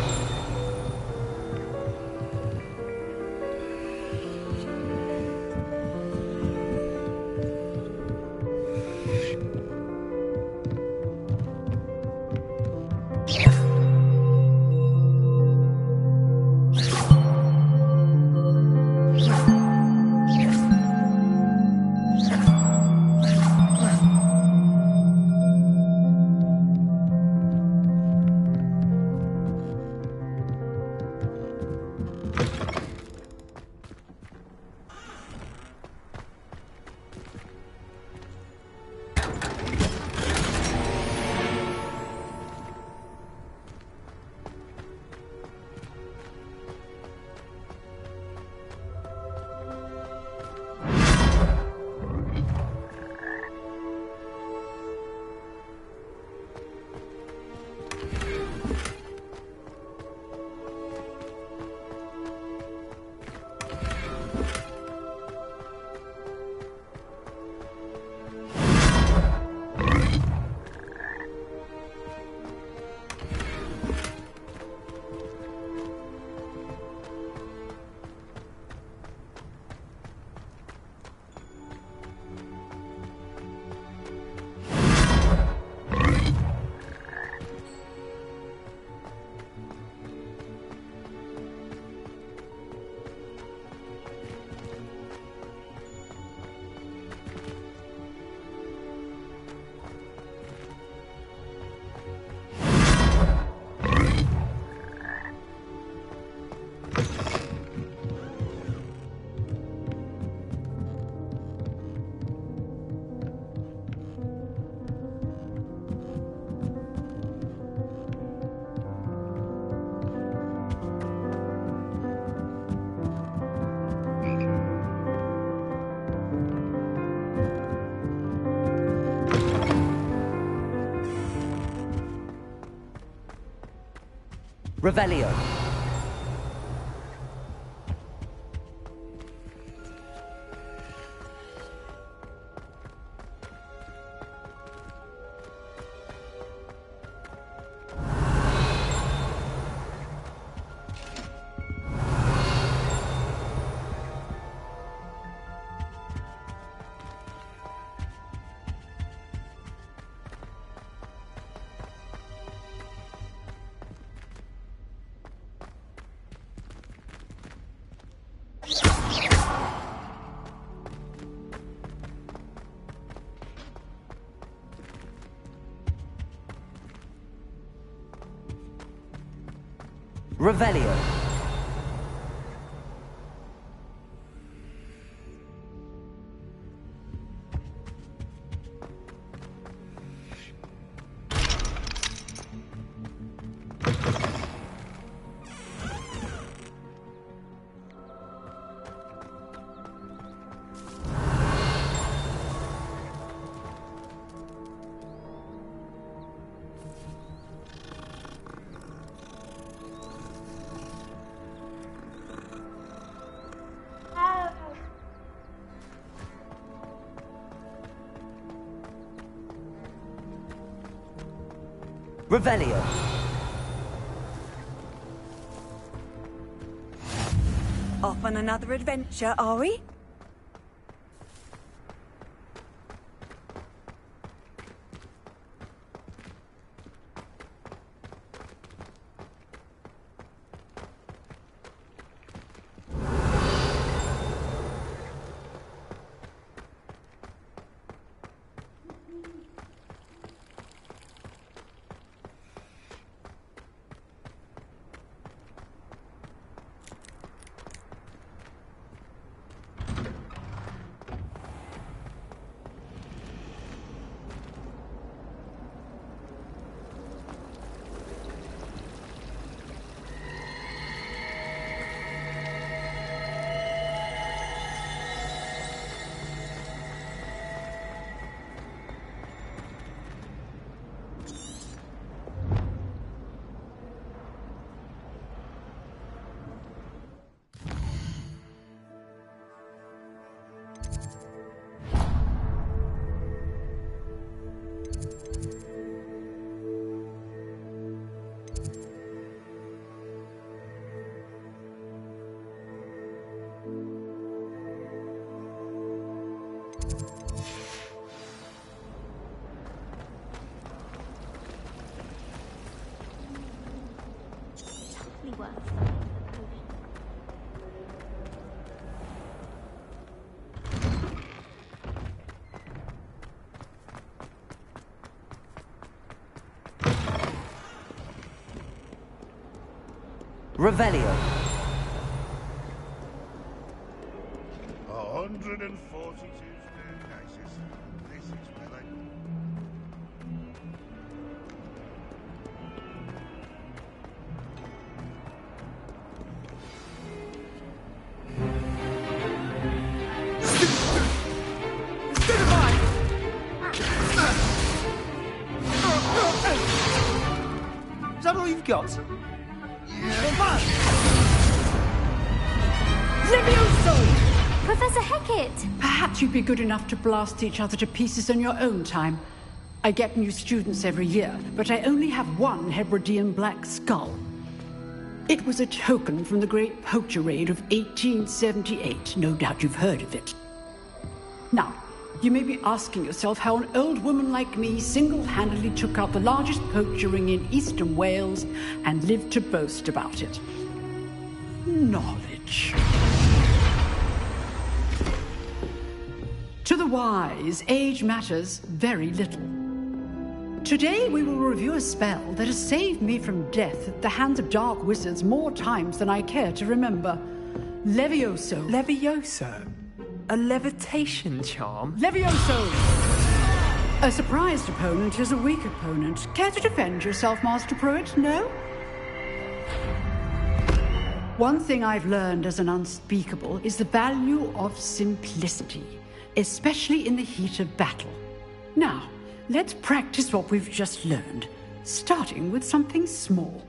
Revelio. Revelio. Revelio. Off on another adventure, are we? Revelio. 142 staircases. This is where they... Is that all you've got? Levioso! Professor Hecat! Perhaps you'd be good enough to blast each other to pieces in your own time. I get new students every year, but I only have one Hebridean black skull. It was a token from the Great Poacher Raid of 1878. No doubt you've heard of it. Now, you may be asking yourself how an old woman like me single-handedly took out the largest poacher ring in eastern Wales and lived to boast about it. Knowledge. To the wise, age matters very little. Today we will review a spell that has saved me from death at the hands of dark wizards more times than I care to remember. Levioso. Levioso? A levitation charm? Levioso! A surprised opponent is a weak opponent. Care to defend yourself, Master Pruitt? No? One thing I've learned as an unspeakable is the value of simplicity, especially in the heat of battle. Now, let's practice what we've just learned, starting with something small.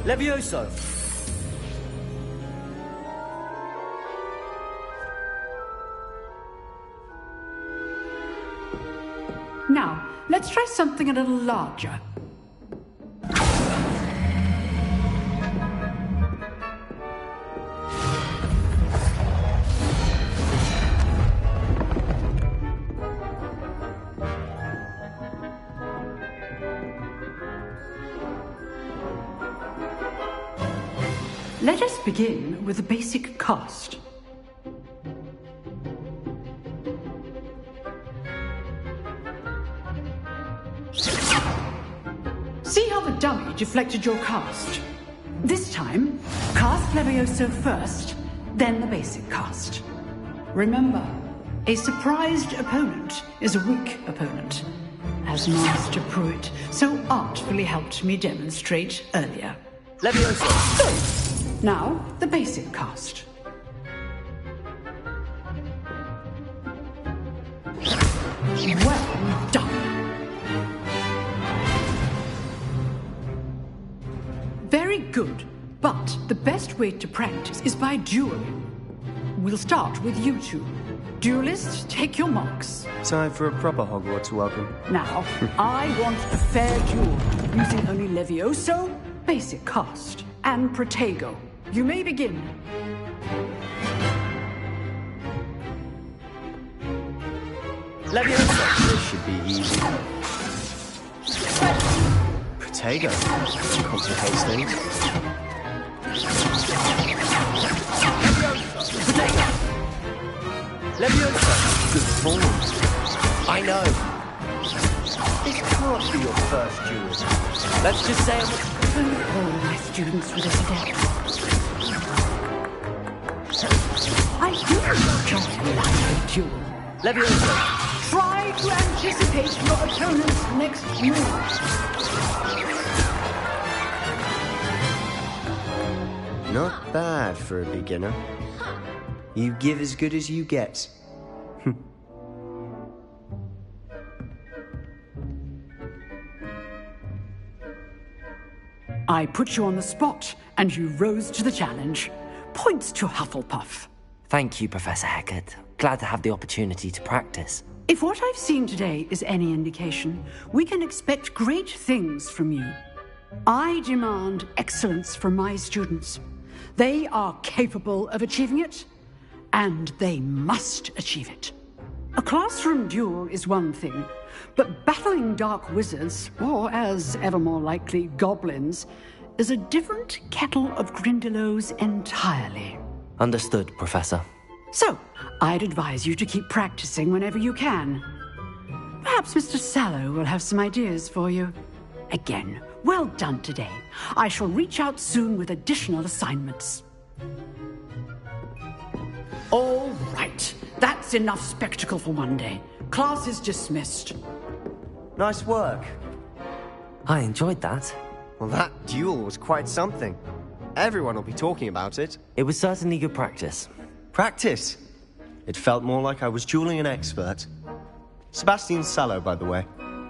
Levioso. Now, let's try something a little larger. Let us begin with the basic cast. See how the dummy deflected your cast? This time, cast Levioso first, then the basic cast. Remember, a surprised opponent is a weak opponent, as Master Pruitt so artfully helped me demonstrate earlier. Levioso! Now, the basic cast. Well done. Very good, but the best way to practice is by dueling. We'll start with you two. Duelists, take your marks. Time for a proper Hogwarts welcome. Now, I want a fair duel, using only Levioso, basic cast, and Protego. You may begin. Levioso! This should be easy. Protego. Complicates things. Levioso! Good form. I know. This can't be your first duel. Let's just say all my students for this adept. I do just like a duel. Levioso! Try to anticipate your opponent's next move. Not bad for a beginner. You give as good as you get. I put you on the spot, and you rose to the challenge. Points to Hufflepuff. Thank you, Professor Hecat. Glad to have the opportunity to practice. If what I've seen today is any indication, we can expect great things from you. I demand excellence from my students. They are capable of achieving it, and they must achieve it. A classroom duel is one thing, but battling dark wizards, or as ever more likely, goblins, is a different kettle of Grindylows entirely. Understood, Professor. So, I'd advise you to keep practicing whenever you can. Perhaps Mr. Sallow will have some ideas for you. Again, well done today. I shall reach out soon with additional assignments. All right. That's enough spectacle for one day. Class is dismissed. Nice work. I enjoyed that. Well, that duel was quite something. Everyone will be talking about it. It was certainly good practice. Practice? It felt more like I was dueling an expert. Sebastian Sallow, by the way.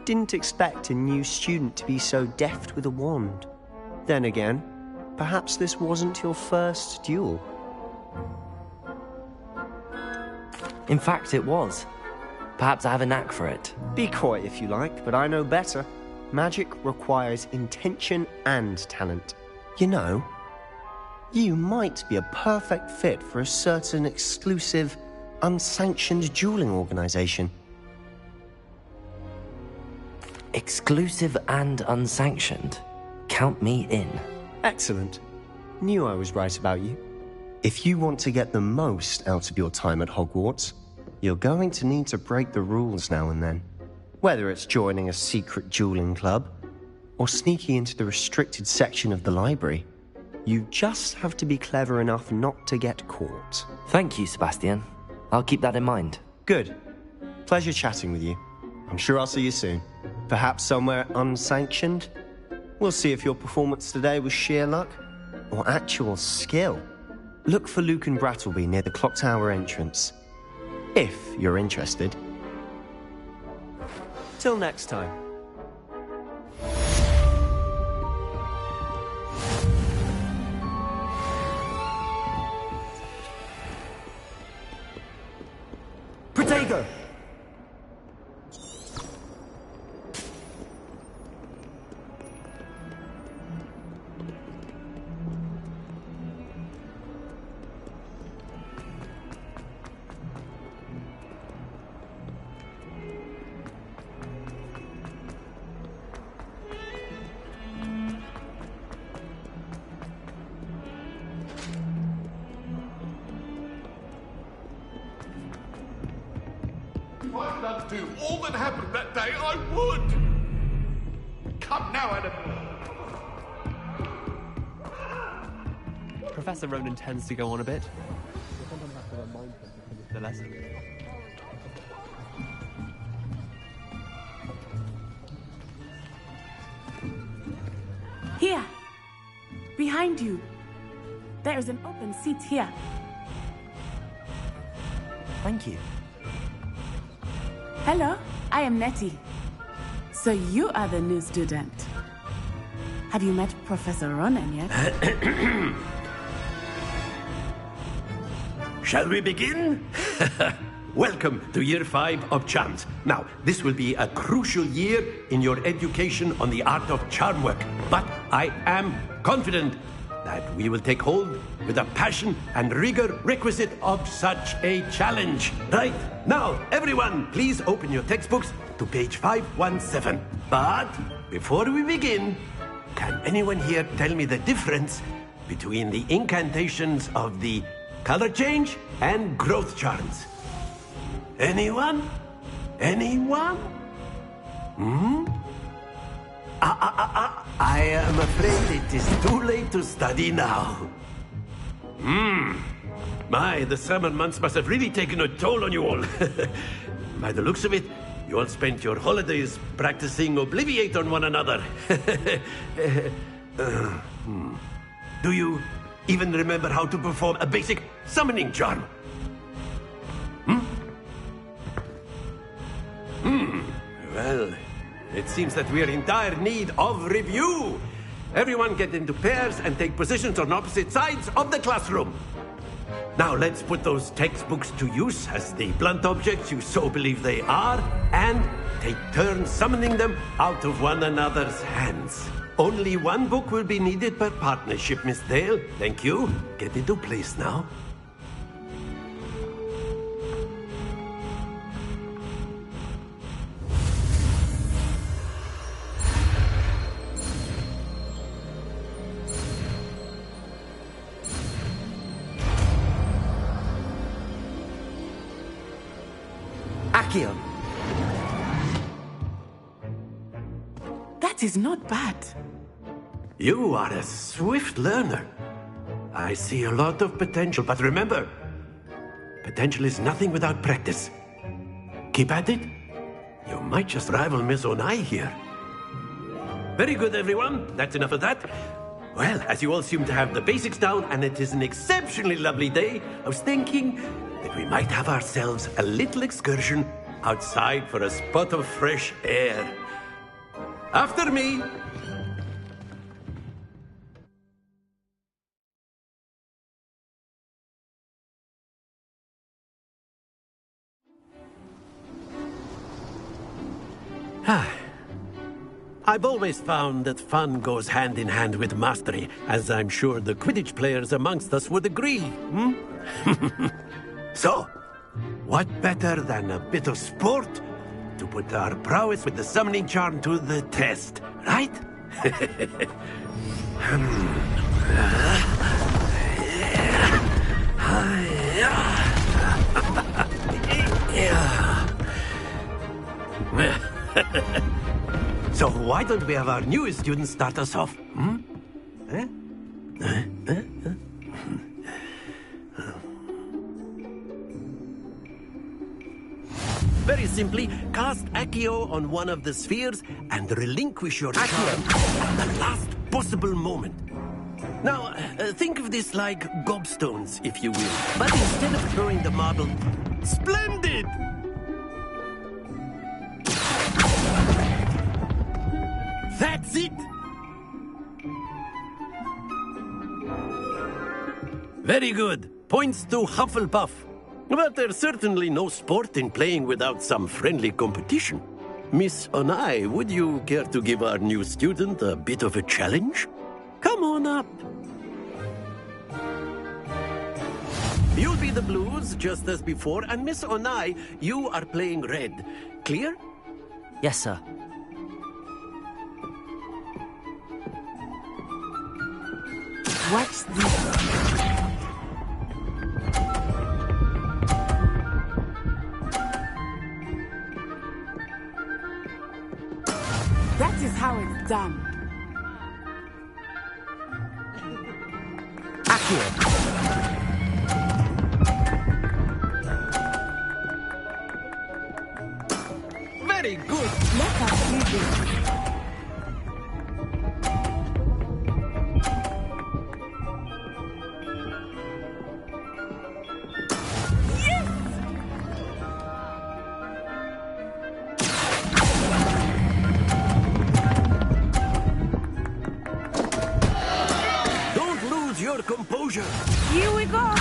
Didn't expect a new student to be so deft with a wand. Then again, perhaps this wasn't your first duel. In fact, it was. Perhaps I have a knack for it. Be coy if you like, but I know better. Magic requires intention and talent. You know, you might be a perfect fit for a certain exclusive, unsanctioned dueling organization. Exclusive and unsanctioned? Count me in. Excellent. Knew I was right about you. If you want to get the most out of your time at Hogwarts, you're going to need to break the rules now and then. Whether it's joining a secret dueling club, or sneaking into the restricted section of the library, you just have to be clever enough not to get caught. Thank you, Sebastian. I'll keep that in mind. Good. Pleasure chatting with you. I'm sure I'll see you soon. Perhaps somewhere unsanctioned? We'll see if your performance today was sheer luck, or actual skill. Look for Luke and Brattleby near the clock tower entrance. If you're interested. Till next time. Protego! If I could undo all that happened that day, I would! Come now, Annabelle. Professor Ronan tends to go on a bit. Sometimes I have to remind him to finish the lesson. Here! Behind you! There is an open seat here. Thank you. Hello, I am Nettie. So you are the new student. Have you met Professor Ronan yet? Shall we begin? Welcome to Year 5 of Charms. Now, this will be a crucial year in your education on the art of charm work. But I am confident that we will take hold with the passion and rigor requisite of such a challenge. Right, now, everyone, please open your textbooks to page 517. But before we begin, can anyone here tell me the difference between the incantations of the color change and growth charms? Anyone? Anyone? I am afraid it is too late to study now. My, the summer months must have really taken a toll on you all. By the looks of it, you all spent your holidays practicing Obliviate on one another. Do you even remember how to perform a basic summoning charm? Well, it seems that we are in dire need of review. Everyone get into pairs and take positions on opposite sides of the classroom. Now let's put those textbooks to use as the blunt objects you so believe they are, and take turns summoning them out of one another's hands. Only one book will be needed per partnership, Miss Dale. Thank you. Get into place now. Accio. That is not bad. You are a swift learner. I see a lot of potential, but remember, potential is nothing without practice. Keep at it. You might just rival Miss Onai here. Very good, everyone. That's enough of that. Well, as you all seem to have the basics down, and it is an exceptionally lovely day, I was thinking that we might have ourselves a little excursion outside for a spot of fresh air. After me. I've always found that fun goes hand in hand with mastery, as I'm sure the Quidditch players amongst us would agree. So, what better than a bit of sport to put our prowess with the summoning charm to the test, right? So why don't we have our newest student start us off? Very simply, cast Accio on one of the spheres and relinquish your charm at the last possible moment. Now, think of this like gobstones, if you will. But instead of throwing the marble... Splendid! That's it! Very good. Points to Hufflepuff. But there's certainly no sport in playing without some friendly competition. Miss Onai, would you care to give our new student a bit of a challenge? Come on up. You'll be the blues, just as before, and Miss Onai, you are playing red. Clear? Yes, sir. What's this? Very good. Let us see this. Don't lose your composure. Here we go.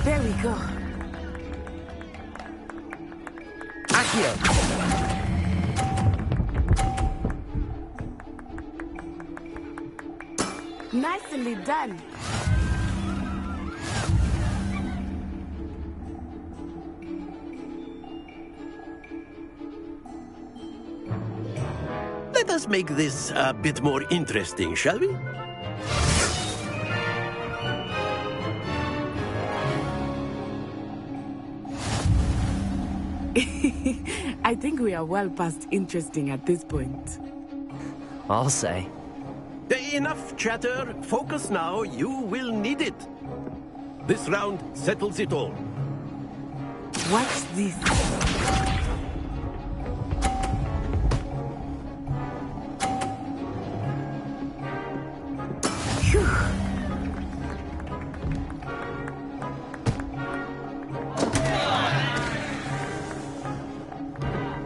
There we go. Accio! Nicely done. Let us make this a bit more interesting, shall we? I think we are well past interesting at this point. I'll say. Enough chatter. Focus now. You will need it. This round settles it all. Watch this. Phew.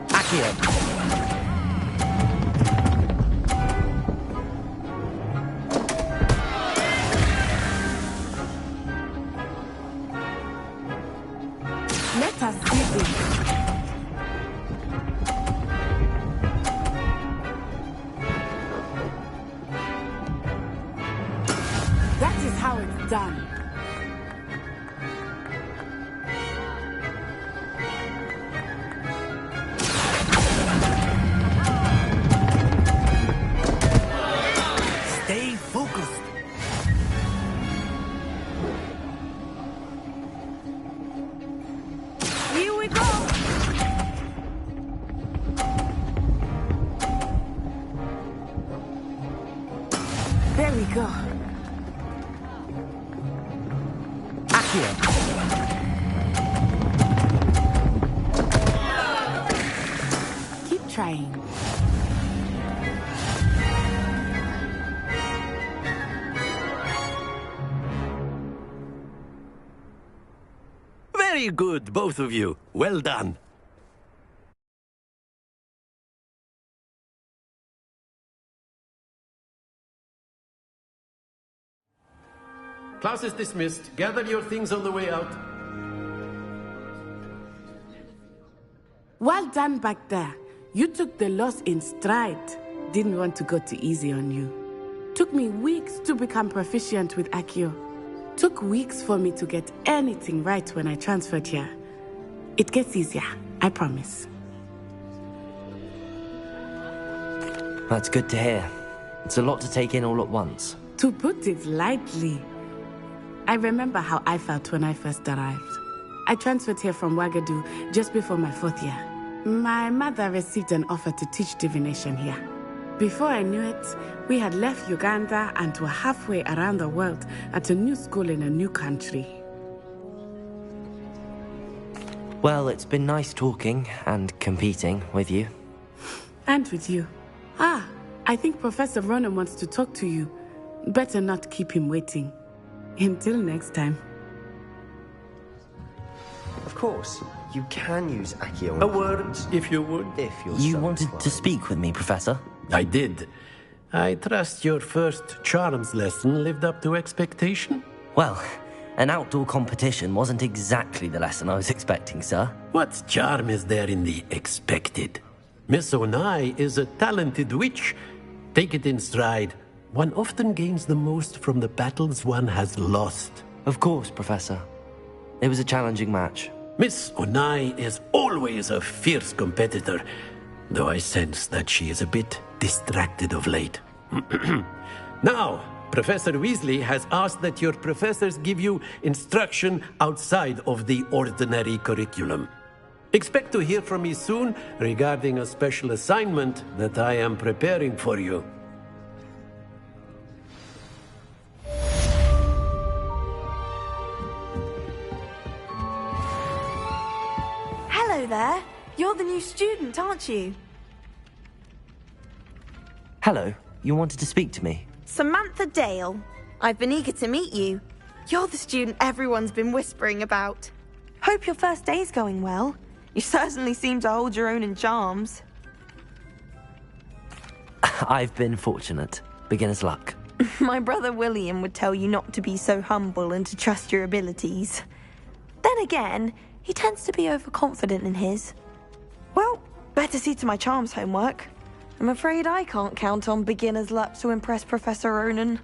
Accio! Let us see this. That is how it's done. Stay focused. Here we go. There we go. Accio! Keep trying. Very good, both of you. Well done. Class is dismissed. Gather your things on the way out. Well done back there. You took the loss in stride. Didn't want to go too easy on you. Took me weeks to become proficient with Accio. Took weeks for me to get anything right when I transferred here. It gets easier, I promise. That's good to hear. It's a lot to take in all at once. To put it lightly, I remember how I felt when I first arrived. I transferred here from Ouagadougou just before my 4th year. My mother received an offer to teach divination here. Before I knew it, we had left Uganda and were halfway around the world at a new school in a new country. Well, it's been nice talking and competing with you. And with you. Ah, I think Professor Ronan wants to talk to you. Better not keep him waiting. Until next time. Of course, you can use Accio. A word, if you would. If you're You so wanted inclined. to speak with me, Professor? I did. I trust your first charms lesson lived up to expectation? Well, an outdoor competition wasn't exactly the lesson I was expecting, sir. What charm is there in the expected? Miss Onai is a talented witch. Take it in stride. One often gains the most from the battles one has lost. Of course, Professor. It was a challenging match. Miss Onai is always a fierce competitor, though I sense that she is a bit distracted of late. Now, Professor Weasley has asked that your professors give you instruction outside of the ordinary curriculum. Expect to hear from me soon regarding a special assignment that I am preparing for you. Hello there. You're the new student, aren't you? Hello, you wanted to speak to me? Samantha Dale. I've been eager to meet you. You're the student everyone's been whispering about. Hope your first day's going well. You certainly seem to hold your own in charms. I've been fortunate. Beginner's luck. My brother William would tell you not to be so humble and to trust your abilities. Then again, he tends to be overconfident in his. Well, better see to my charms homework. I'm afraid I can't count on beginner's luck to impress Professor Ronan.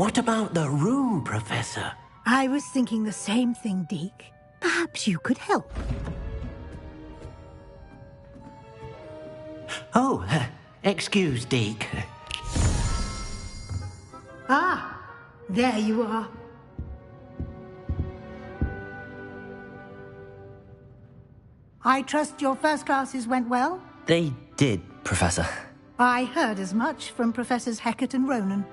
What about the room, Professor? I was thinking the same thing, Deke. Perhaps you could help. Oh, excuse, Deke. Ah, there you are. I trust your first classes went well? They did, Professor. I heard as much from Professors Hecat and Ronan.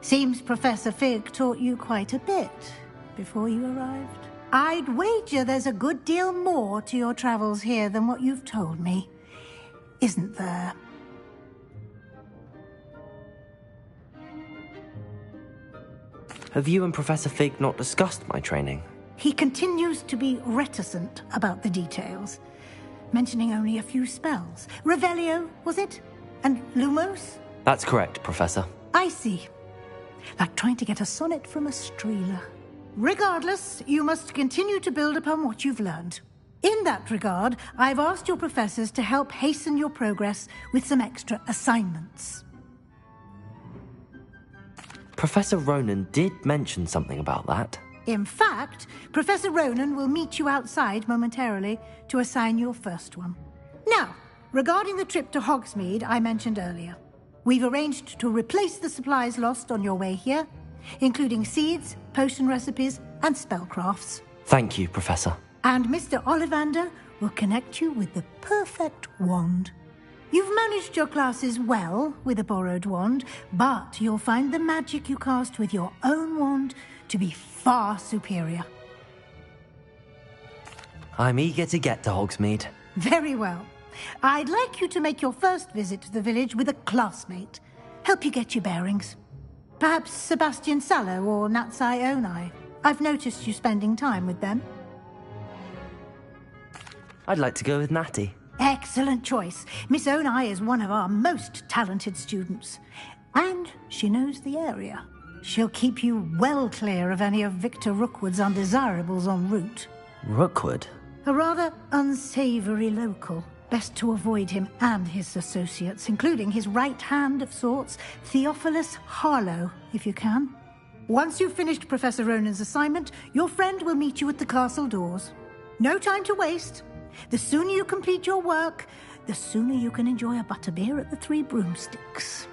Seems Professor Fig taught you quite a bit before you arrived. I'd wager there's a good deal more to your travels here than what you've told me. Isn't there? Have you and Professor Fig not discussed my training? He continues to be reticent about the details, mentioning only a few spells. Revelio, was it? And Lumos? That's correct, Professor. I see. Like trying to get a sonnet from a streeler. Regardless, you must continue to build upon what you've learned. In that regard, I've asked your professors to help hasten your progress with some extra assignments. Professor Ronan did mention something about that. In fact, Professor Ronan will meet you outside momentarily to assign your first one. Now, regarding the trip to Hogsmeade I mentioned earlier, we've arranged to replace the supplies lost on your way here, including seeds, potion recipes, and spellcrafts. Thank you, Professor. And Mr. Ollivander will connect you with the perfect wand. You've managed your classes well with a borrowed wand, but you'll find the magic you cast with your own wand to be far superior. I'm eager to get to Hogsmeade. Very well. I'd like you to make your first visit to the village with a classmate. Help you get your bearings. Perhaps Sebastian Sallow or Natsai Onai. I've noticed you spending time with them. I'd like to go with Natty. Excellent choice. Miss Onai is one of our most talented students. And she knows the area. She'll keep you well clear of any of Victor Rookwood's undesirables en route. Rookwood? A rather unsavory local. Best to avoid him and his associates, including his right hand of sorts, Theophilus Harlow, if you can. Once you've finished Professor Ronan's assignment, your friend will meet you at the castle doors. No time to waste. The sooner you complete your work, the sooner you can enjoy a butterbeer at the Three Broomsticks.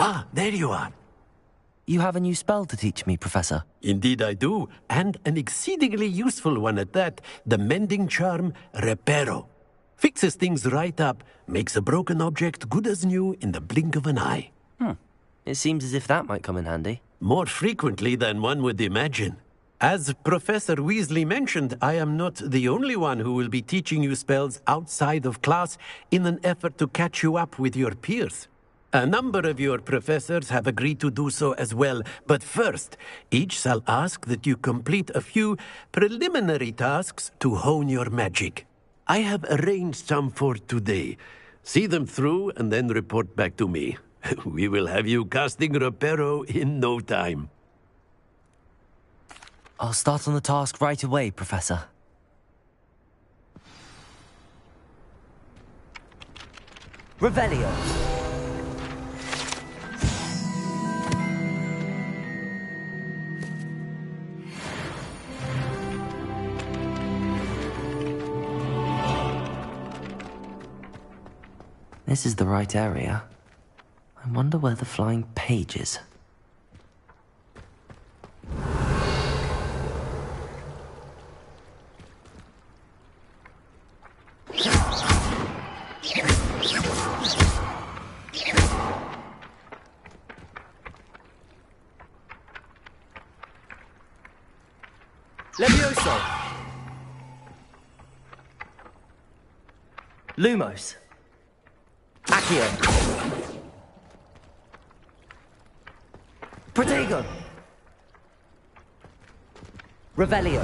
Ah, there you are. You have a new spell to teach me, Professor. Indeed I do, and an exceedingly useful one at that. The mending charm, Reparo. Fixes things right up, makes a broken object good as new in the blink of an eye. It seems as if that might come in handy. More frequently than one would imagine. As Professor Weasley mentioned, I am not the only one who will be teaching you spells outside of class in an effort to catch you up with your peers. A number of your professors have agreed to do so as well, but first, each shall ask that you complete a few preliminary tasks to hone your magic. I have arranged some for today. See them through and then report back to me. We will have you casting Reparo in no time. I'll start on the task right away, Professor. Revelio. This is the right area. I wonder where the flying page is. Levioso! Lumos! Accio! Protego! Revelio!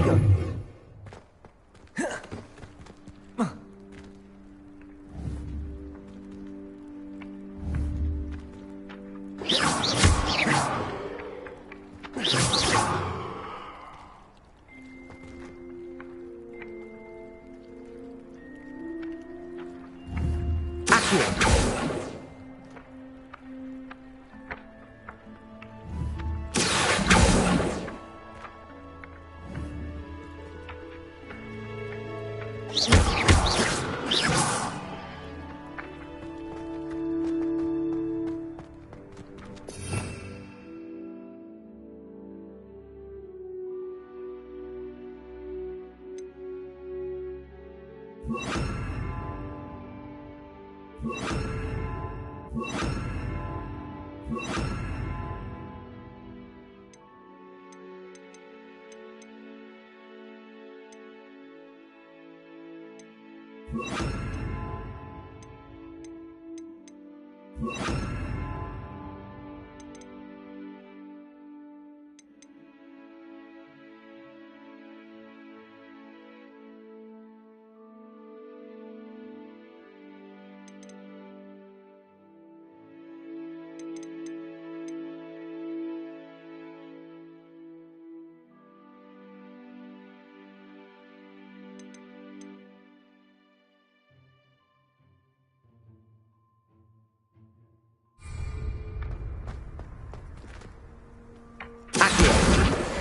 go.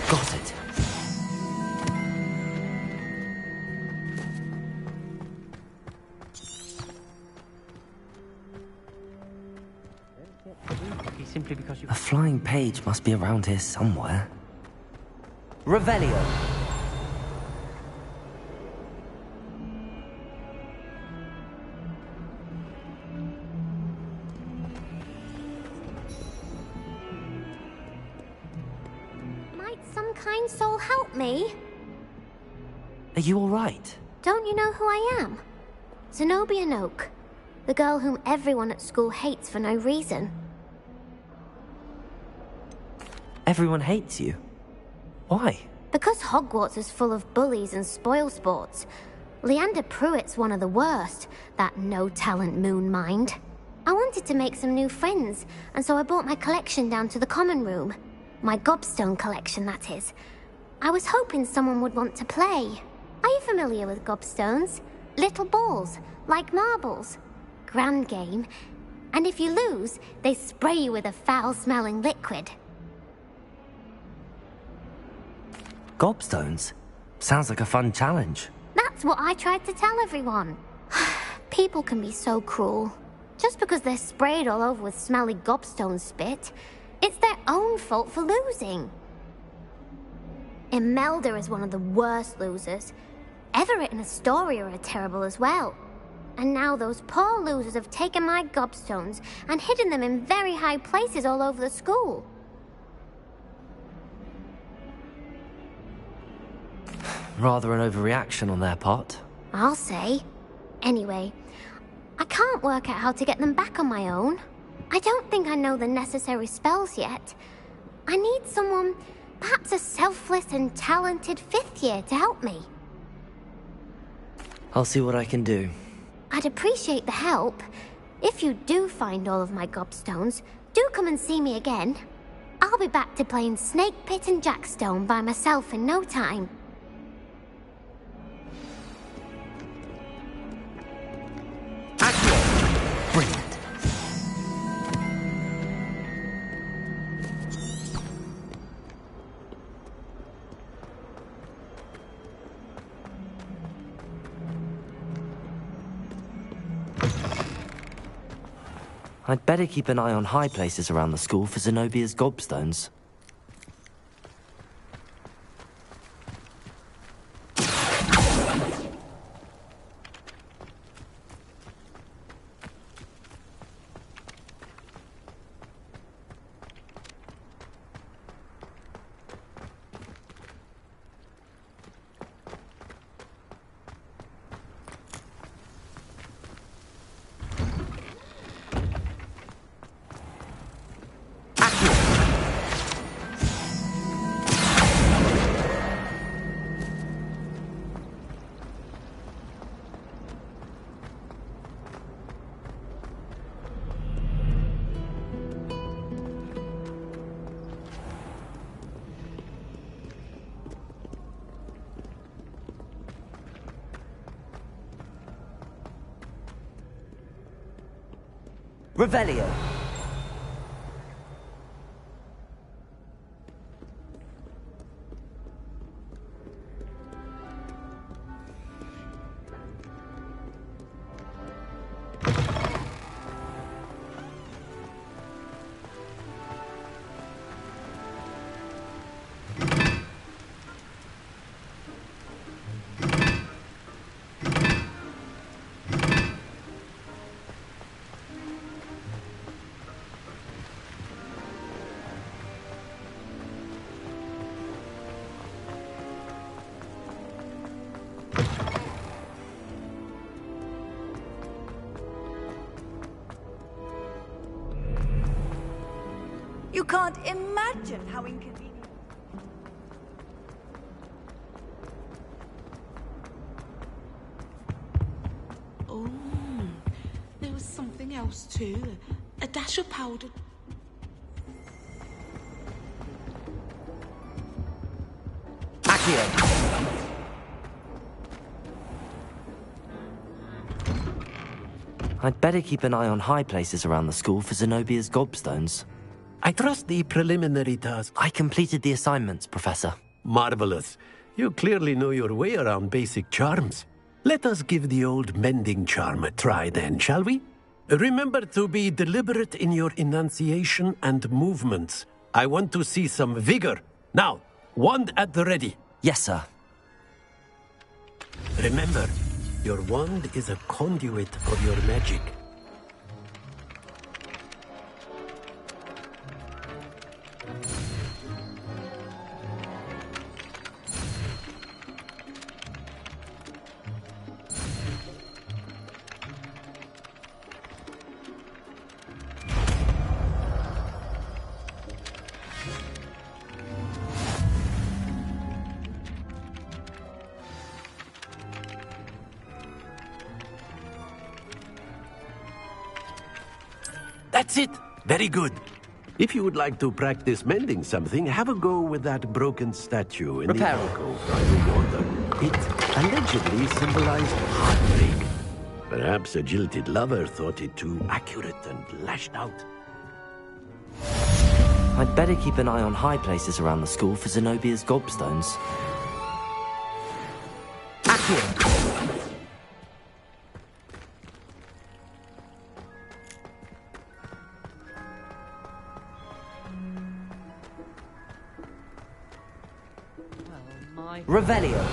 Got it. A flying page must be around here somewhere. Revelio. Might some kind soul help me? Are you all right? Don't you know who I am? Zenobia Noak, the girl whom everyone at school hates for no reason. Everyone hates you. Why? Because Hogwarts is full of bullies and spoilsports. Leander Pruitt's one of the worst, that no-talent moon mind. I wanted to make some new friends, and so I brought my collection down to the common room. My gobstone collection, that is. I was hoping someone would want to play. Are you familiar with gobstones? Little balls, like marbles. Grand game. And if you lose, they spray you with a foul-smelling liquid. Gobstones? Sounds like a fun challenge. That's what I tried to tell everyone. People can be so cruel. Just because they're sprayed all over with smelly gobstone spit, it's their own fault for losing. Imelda is one of the worst losers. Everett and Astoria are terrible as well. And now those poor losers have taken my gobstones and hidden them in very high places all over the school. Rather an overreaction on their part. I'll say. Anyway, I can't work out how to get them back on my own. I don't think I know the necessary spells yet. I need someone, perhaps a selfless and talented 5th year to help me. I'll see what I can do. I'd appreciate the help. If you do find all of my gobstones, do come and see me again. I'll be back to playing Snake Pit and Jackstone by myself in no time. Brilliant. I'd better keep an eye on high places around the school for Zenobia's gobstones. Revelio. You can't imagine how inconvenient. Oh, there was something else too. A dash of powder. Accio. I'd better keep an eye on high places around the school for Zenobia's gobstones. I trust the preliminary task. I completed the assignments, Professor. Marvelous. You clearly know your way around basic charms. Let us give the old mending charm a try then, shall we? Remember to be deliberate in your enunciation and movements. I want to see some vigor. Now, wand at the ready. Yes, sir. Remember, your wand is a conduit of your magic. That's it. Very good. If you would like to practice mending something, have a go with that broken statue in the alcove by the water. It allegedly symbolized heartbreak. Perhaps a jilted lover thought it too accurate and lashed out. I'd better keep an eye on high places around the school for Zenobia's gobstones. Accio. Revelio.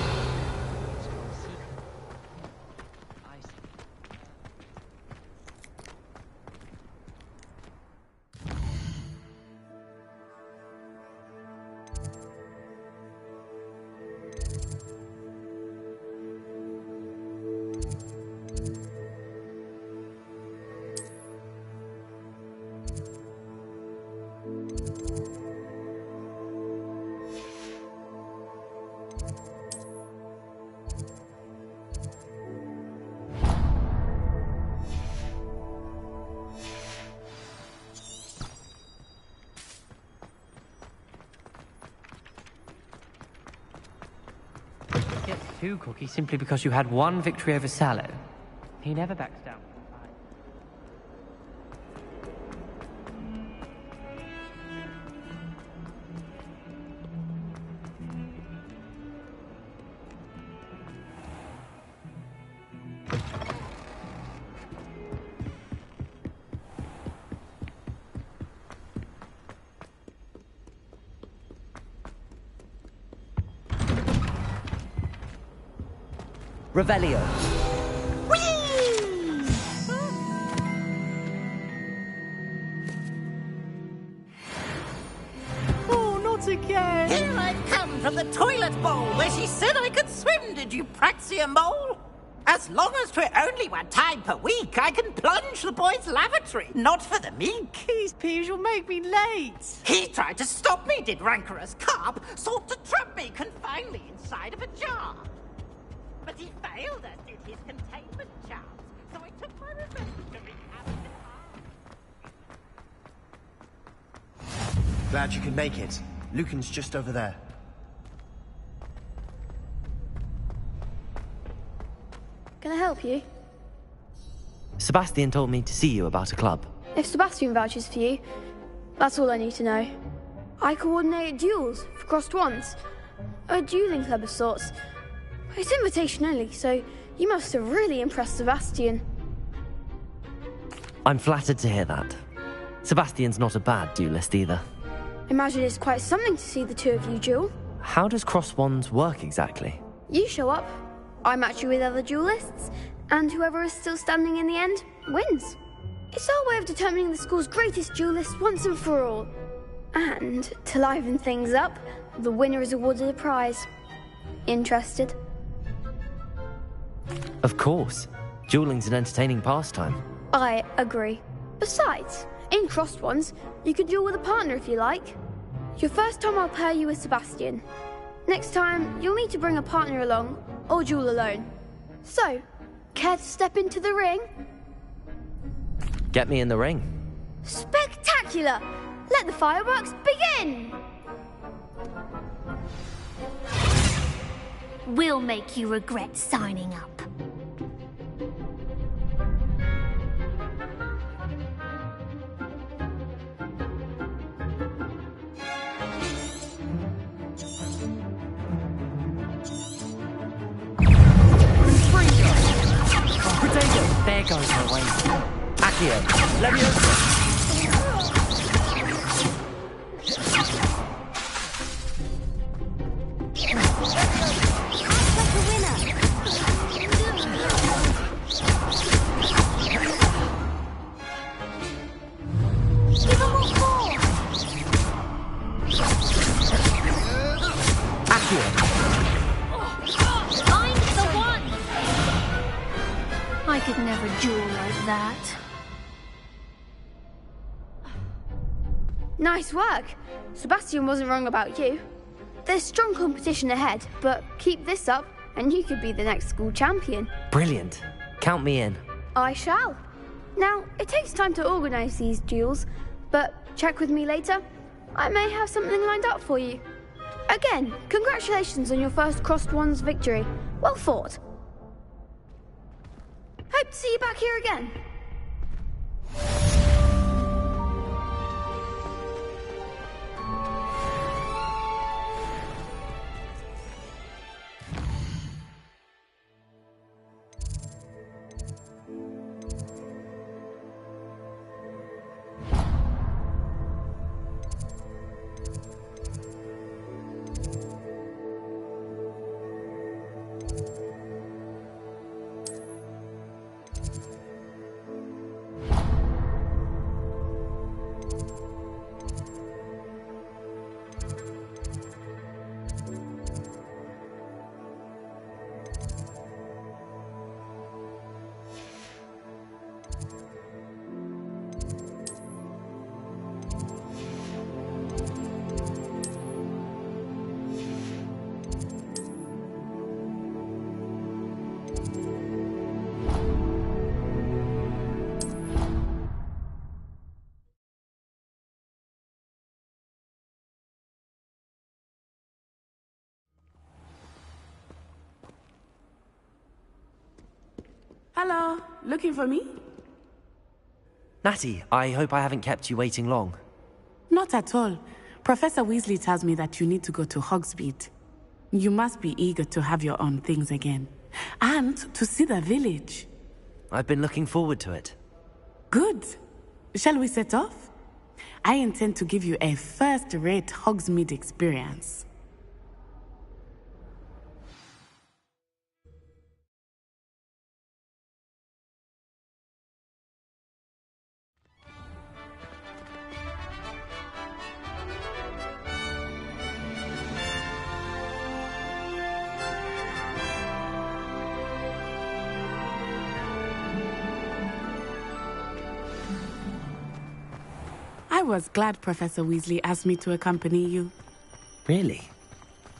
Two cookies simply because you had one victory over Sallow. He never backs down. Revelio. Oh, not again! Here I've come from the toilet bowl where she said I could swim, did you praxia mole? As long as 'twere only one time per week, I can plunge the boy's lavatory, not for the meek. These peas will make me late. He tried to stop me, did rancorous carp, sought to trap me, confine me inside of a jar. But he failed us in his containment charms, so I took my revenge to recapture Glad you could make it. Lucan's just over there. Can I help you? Sebastian told me to see you about a club. If Sebastian vouches for you, that's all I need to know. I coordinate duels for crossed wands. A dueling club of sorts. It's invitation only, so you must have really impressed Sebastian. I'm flattered to hear that. Sebastian's not a bad duelist either. Imagine it's quite something to see the two of you duel. How does cross wands work exactly? You show up, I match you with other duelists, and whoever is still standing in the end wins. It's our way of determining the school's greatest duelist once and for all. And to liven things up, the winner is awarded a prize. Interested? Of course. Dueling's an entertaining pastime. I agree. Besides, in crossed ones, you could duel with a partner if you like. Your first time I'll pair you with Sebastian. Next time, you'll need to bring a partner along, or duel alone. So, care to step into the ring? Get me in the ring. Spectacular! Let the fireworks begin! We'll make you regret signing up. Potato! There goes my way. Accio, Leviosa! I could never duel like that. Nice work. Sebastian wasn't wrong about you. There's strong competition ahead, but keep this up and you could be the next school champion. Brilliant. Count me in. I shall. Now, it takes time to organise these duels, but check with me later. I may have something lined up for you. Again, congratulations on your first crossed wands victory. Well fought. Hope to see you back here again. Hello, looking for me? Natty, I hope I haven't kept you waiting long. Not at all. Professor Weasley tells me that you need to go to Hogsmeade. You must be eager to have your own things again. And to see the village. I've been looking forward to it. Good. Shall we set off? I intend to give you a first-rate Hogsmeade experience. I was glad Professor Weasley asked me to accompany you. Really?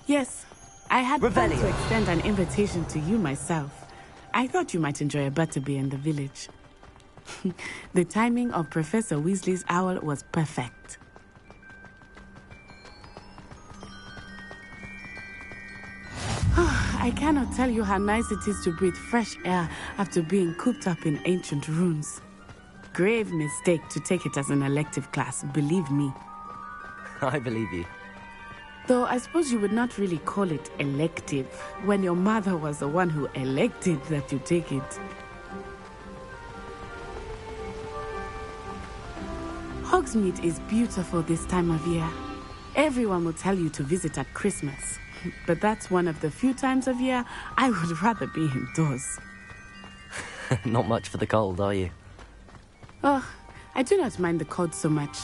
Yes. I had planned to extend an invitation to you myself. I thought you might enjoy a butterbeer in the village. The timing of Professor Weasley's owl was perfect. I cannot tell you how nice it is to breathe fresh air after being cooped up in ancient rooms. grave mistake to take it as an elective class, believe me. I believe you. Though I suppose you would not really call it elective when your mother was the one who elected that you take it. Hogsmeade is beautiful this time of year. Everyone will tell you to visit at Christmas, but that's one of the few times of year I would rather be indoors. Not much for the cold, are you? Oh, I do not mind the cold so much,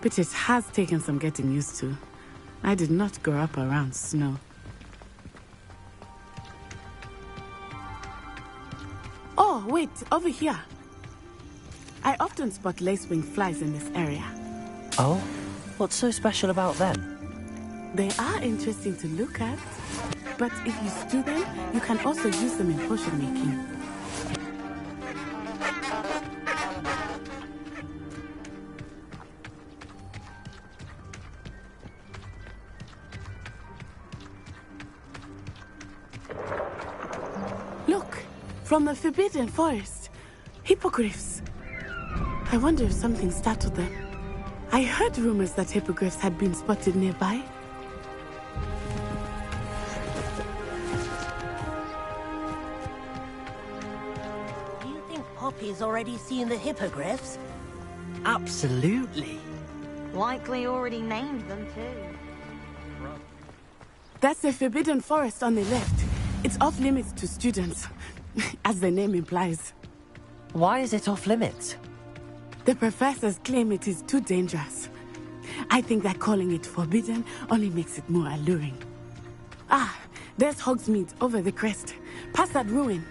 but it has taken some getting used to. I did not grow up around snow. Oh, wait, over here. I often spot lacewing flies in this area. Oh? What's so special about them? They are interesting to look at, but if you stew them, you can also use them in potion making. Look, from the Forbidden Forest, hippogriffs. I wonder if something startled them. I heard rumors that hippogriffs had been spotted nearby. Do you think Poppy's already seen the hippogriffs? Absolutely. Likely already named them too. That's the Forbidden Forest on the left. It's off limits to students, as the name implies. Why is it off limits? The professors claim it is too dangerous. I think that calling it forbidden only makes it more alluring. Ah, there's Hogsmeade over the crest. Past that ruin.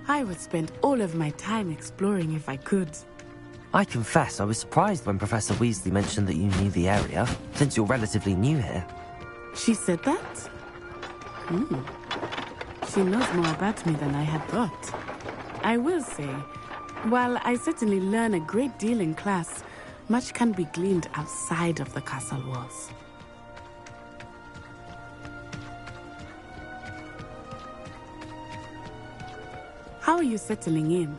I would spend all of my time exploring if I could. I confess I was surprised when Professor Weasley mentioned that you knew the area, since you're relatively new here. She said that? She knows more about me than I had thought. I will say, while I certainly learn a great deal in class, much can be gleaned outside of the castle walls. How are you settling in?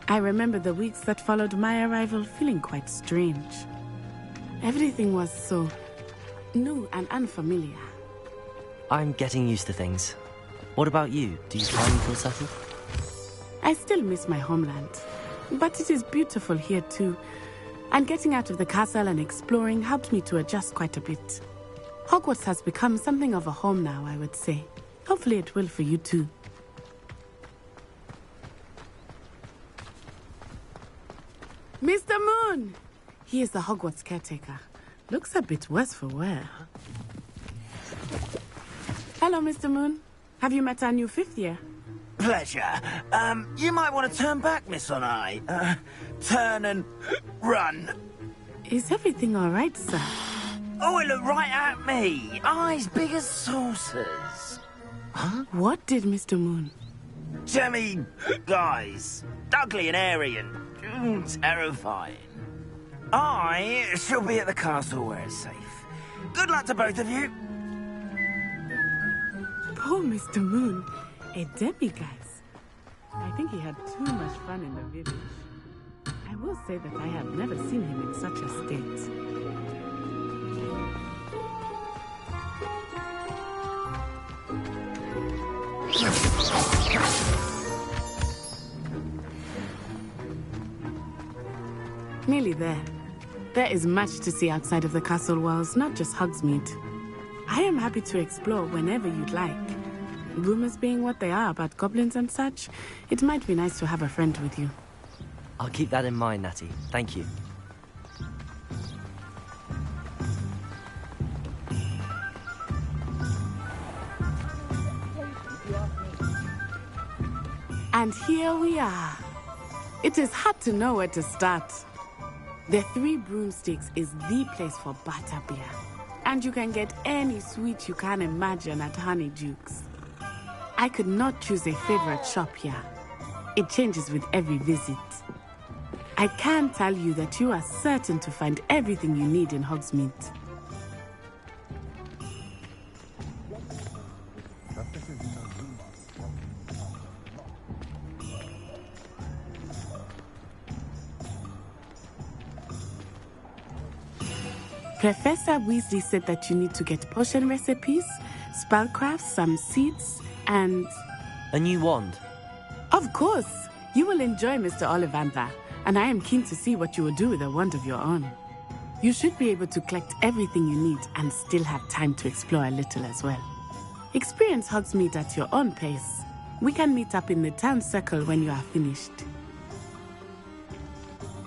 I remember the weeks that followed my arrival feeling quite strange. Everything was so new and unfamiliar. I'm getting used to things. What about you? Do you finally feel settled? I still miss my homeland, but it is beautiful here too. And getting out of the castle and exploring helped me to adjust quite a bit. Hogwarts has become something of a home now, I would say. Hopefully it will for you too. Mr. Moon! He is the Hogwarts caretaker. Looks a bit worse for wear. Hello, Mr. Moon. Have you met our new fifth year? Pleasure. You might want to turn back, Miss On-Eye. Turn and run. Is everything all right, sir? Oh, it looked right at me. Eyes big as saucers. Huh? What did Mr. Moon? Jemmy guys. Ugly and airy and terrifying. I shall be at the castle where it's safe. Good luck to both of you. Poor Mr. Moon. A demiguise. I think he had too much fun in the village. I will say that I have never seen him in such a state. Nearly there. There is much to see outside of the castle walls, not just Hogsmeade. I am happy to explore whenever you'd like. Rumors being what they are about goblins and such, it might be nice to have a friend with you. I'll keep that in mind, Natty. Thank you. And here we are. It is hard to know where to start. The Three Broomsticks is the place for butterbeer. And you can get any sweet you can imagine at Honeydukes. I could not choose a favorite shop here. It changes with every visit. I can tell you that you are certain to find everything you need in Hogsmeade. Professor Weasley said that you need to get potion recipes, spellcrafts, some seeds, and... A new wand? Of course! You will enjoy Mr. Ollivander, and I am keen to see what you will do with a wand of your own. You should be able to collect everything you need and still have time to explore a little as well. Experience Hogsmeade at your own pace. We can meet up in the town circle when you are finished.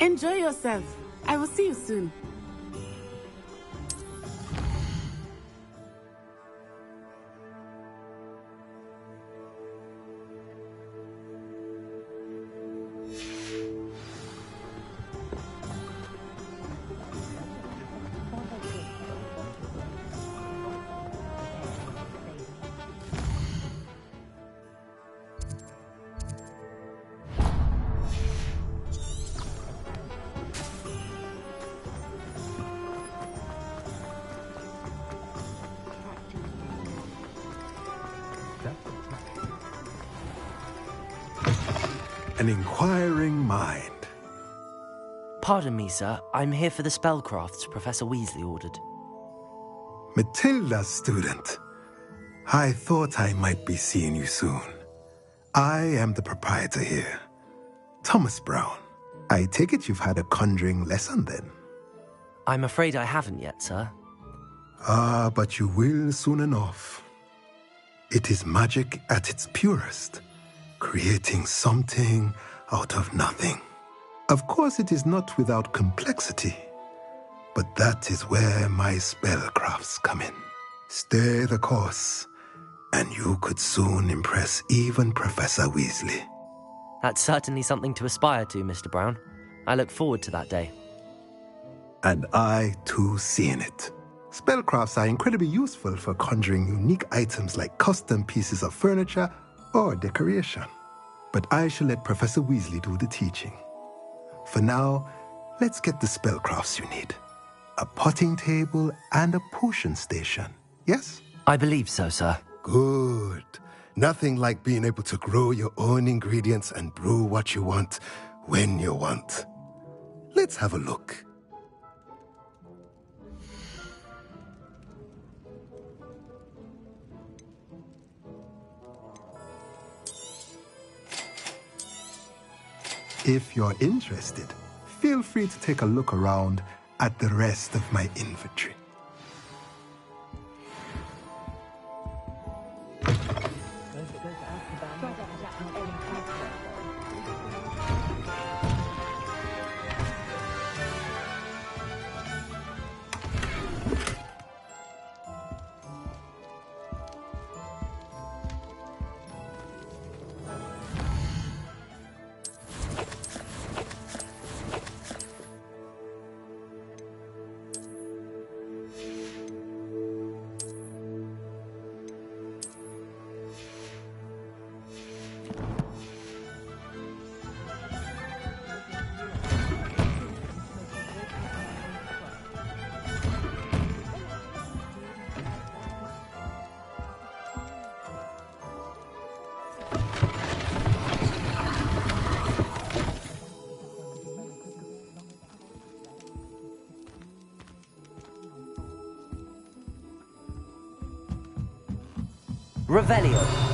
Enjoy yourself. I will see you soon. An inquiring mind. Pardon me, sir. I'm here for the spellcrafts Professor Weasley ordered. Matilda's student. I thought I might be seeing you soon. I am the proprietor here, Thomas Brown. I take it you've had a conjuring lesson then? I'm afraid I haven't yet, sir. Ah, but you will soon enough. It is magic at its purest, creating something out of nothing. Of course, it is not without complexity, but that is where my spellcrafts come in. Stay the course, and you could soon impress even Professor Weasley. That's certainly something to aspire to, Mr. Brown. I look forward to that day. And I, too, seeing it. Spellcrafts are incredibly useful for conjuring unique items like custom pieces of furniture or decoration. But I shall let Professor Weasley do the teaching. For now, let's get the spellcrafts you need. A potting table and a potion station, yes? I believe so, sir. Good. Nothing like being able to grow your own ingredients and brew what you want when you want. Let's have a look. If you're interested, feel free to take a look around at the rest of my inventory. Revelio.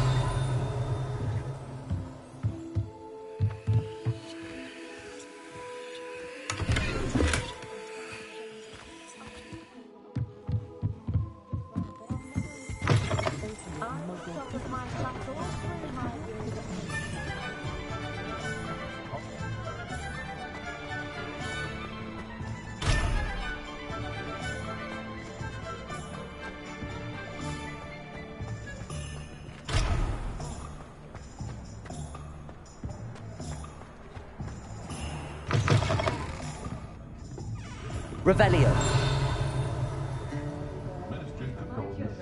Revelio.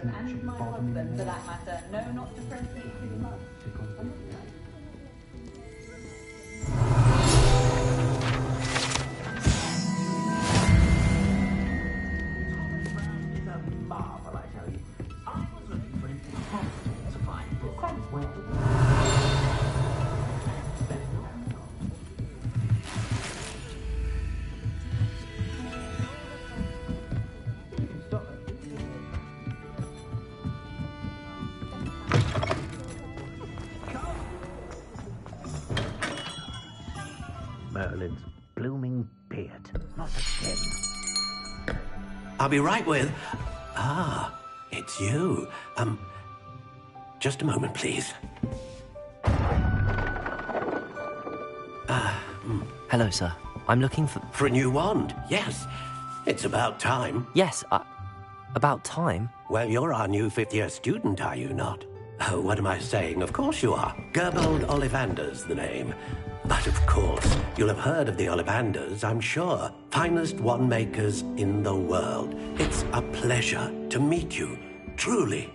And my husband, for that matter. No, not to proceed too much. Merlin's blooming beard. Not again. I'll be right with... Ah, it's you. Just a moment, please. Hello, sir. I'm looking for... For a new wand, yes. It's about time. Yes, about time? Well, you're our new fifth-year student, are you not? Oh, what am I saying? Of course you are. Gerbold Ollivander's the name. But of course, you'll have heard of the Ollivanders, I'm sure. Finest wand makers in the world. It's a pleasure to meet you, truly.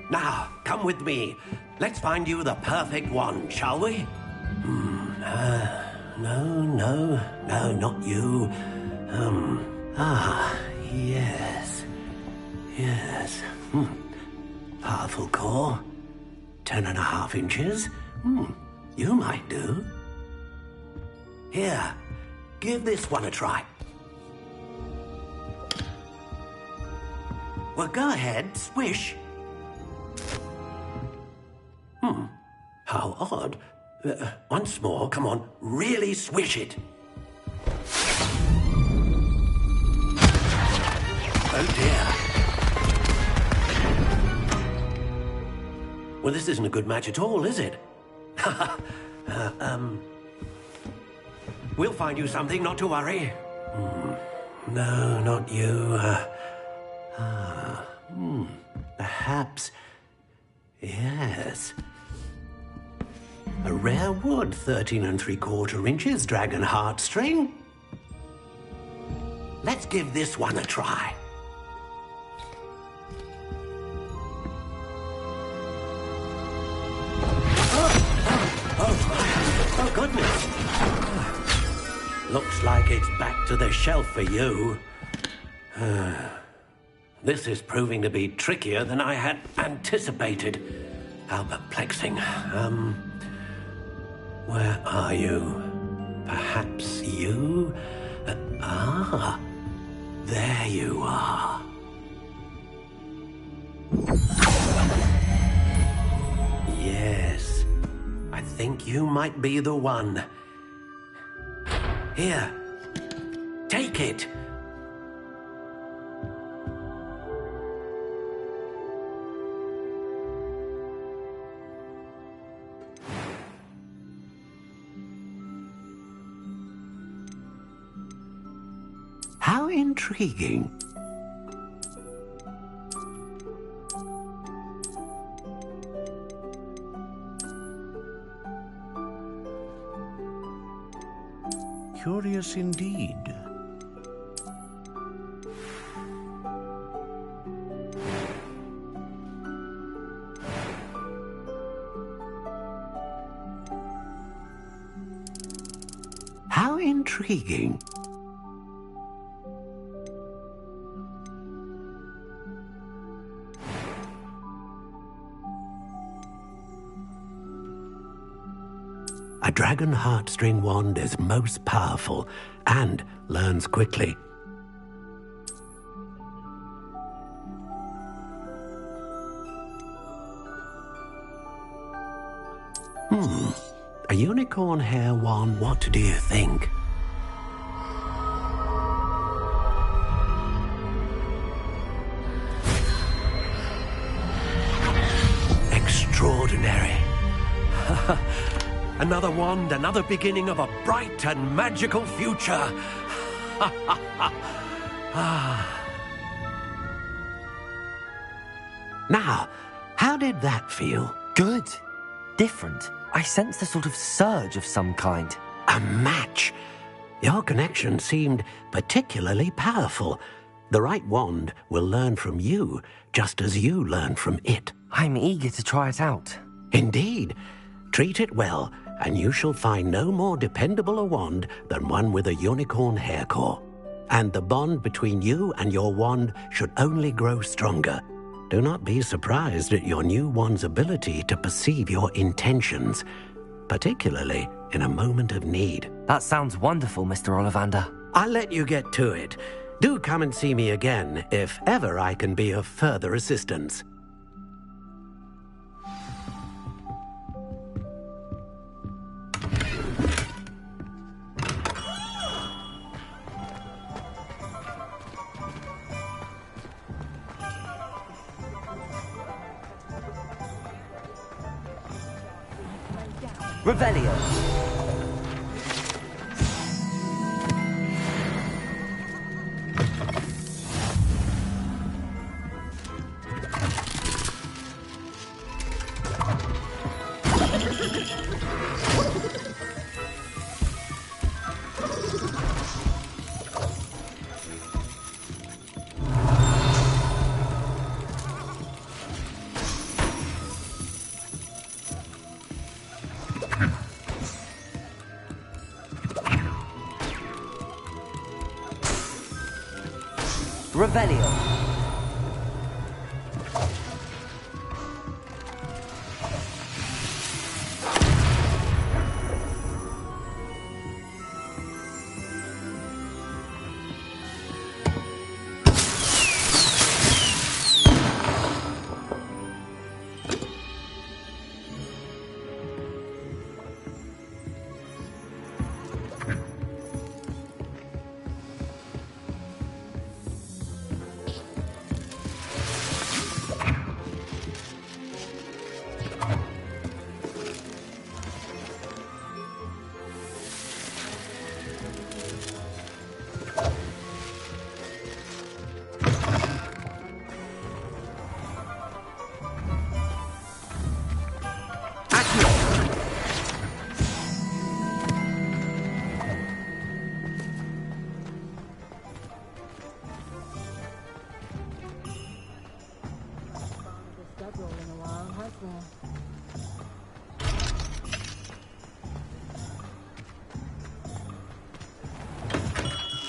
Now, come with me. Let's find you the perfect wand, shall we? No, not you. Yes. Powerful core. 10.5 inches. You might do. Here, give this one a try. Well, go ahead, swish. How odd. Once more, come on, really swish it. Oh dear. Well, this isn't a good match at all, is it? We'll find you something, not to worry. No, not you. Perhaps... Yes. A rare wood, 13 3/4 inches, dragon heartstring. Let's give this one a try. Oh, goodness. Looks like it's back to the shelf for you. This is proving to be trickier than I had anticipated. How perplexing. Where are you? Perhaps you? There you are. Yes, I think you might be the one. Here, take it. How intriguing. Curious indeed. How intriguing. A dragon heartstring wand is most powerful and learns quickly. A unicorn hair wand, what do you think? Extraordinary. Another wand, another beginning of a bright and magical future. Now, how did that feel? Good. Different. I sensed a sort of surge of some kind. A match. Your connection seemed particularly powerful. The right wand will learn from you, just as you learn from it. I'm eager to try it out. Indeed. Treat it well, and you shall find no more dependable a wand than one with a unicorn hair core. And the bond between you and your wand should only grow stronger. Do not be surprised at your new wand's ability to perceive your intentions, particularly in a moment of need. That sounds wonderful, Mr. Ollivander. I'll let you get to it. Do come and see me again if ever I can be of further assistance. Revelio. Revelio.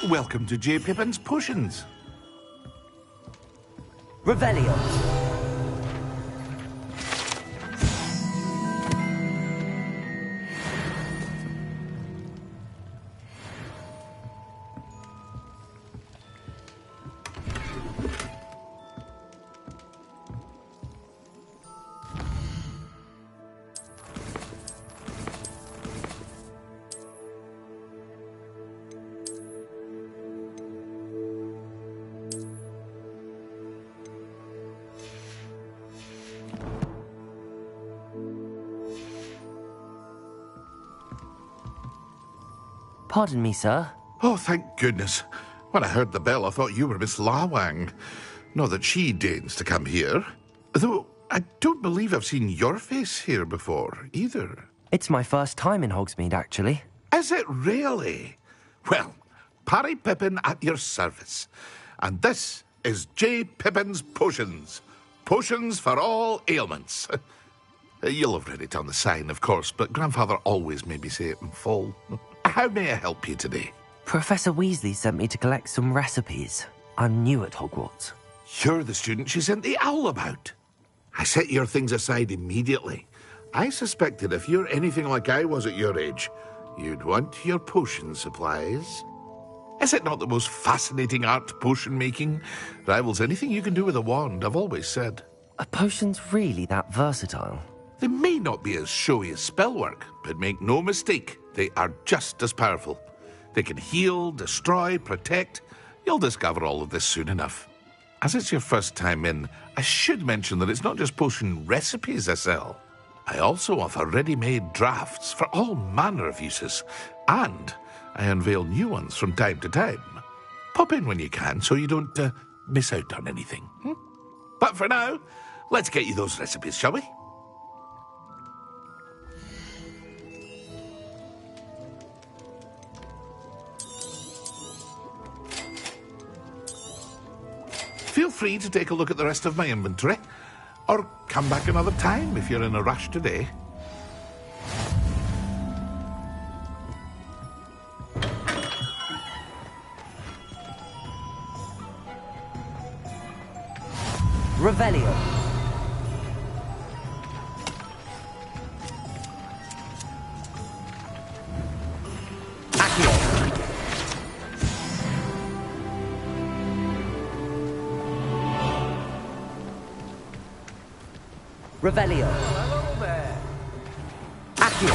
Welcome to J. Pippin's Potions. Revelio. Pardon me, sir. Oh, thank goodness. When I heard the bell, I thought you were Miss Lawang. Not that she deigns to come here. Though, I don't believe I've seen your face here before, either. It's my first time in Hogsmeade, actually. Is it really? Well, Parry Pippin at your service. And this is J. Pippin's Potions. Potions for all ailments. You'll have read it on the sign, of course, but Grandfather always made me say it in full. How may I help you today? Professor Weasley sent me to collect some recipes. I'm new at Hogwarts. You're the student she sent the owl about. I set your things aside immediately. I suspected if you're anything like I was at your age, you'd want your potion supplies. Is it not the most fascinating art, potion making? Rivals anything you can do with a wand, I've always said. Are potions really that versatile? They may not be as showy as spellwork, but make no mistake, they are just as powerful. They can heal, destroy, protect. You'll discover all of this soon enough. As it's your first time in, I should mention that it's not just potion recipes I sell. I also offer ready-made drafts for all manner of uses, and I unveil new ones from time to time. Pop in when you can so you don't miss out on anything. But for now, let's get you those recipes, shall we? Feel free to take a look at the rest of my inventory, or come back another time if you're in a rush today. Revelio. Accio. Revelio. Hello there. Accio.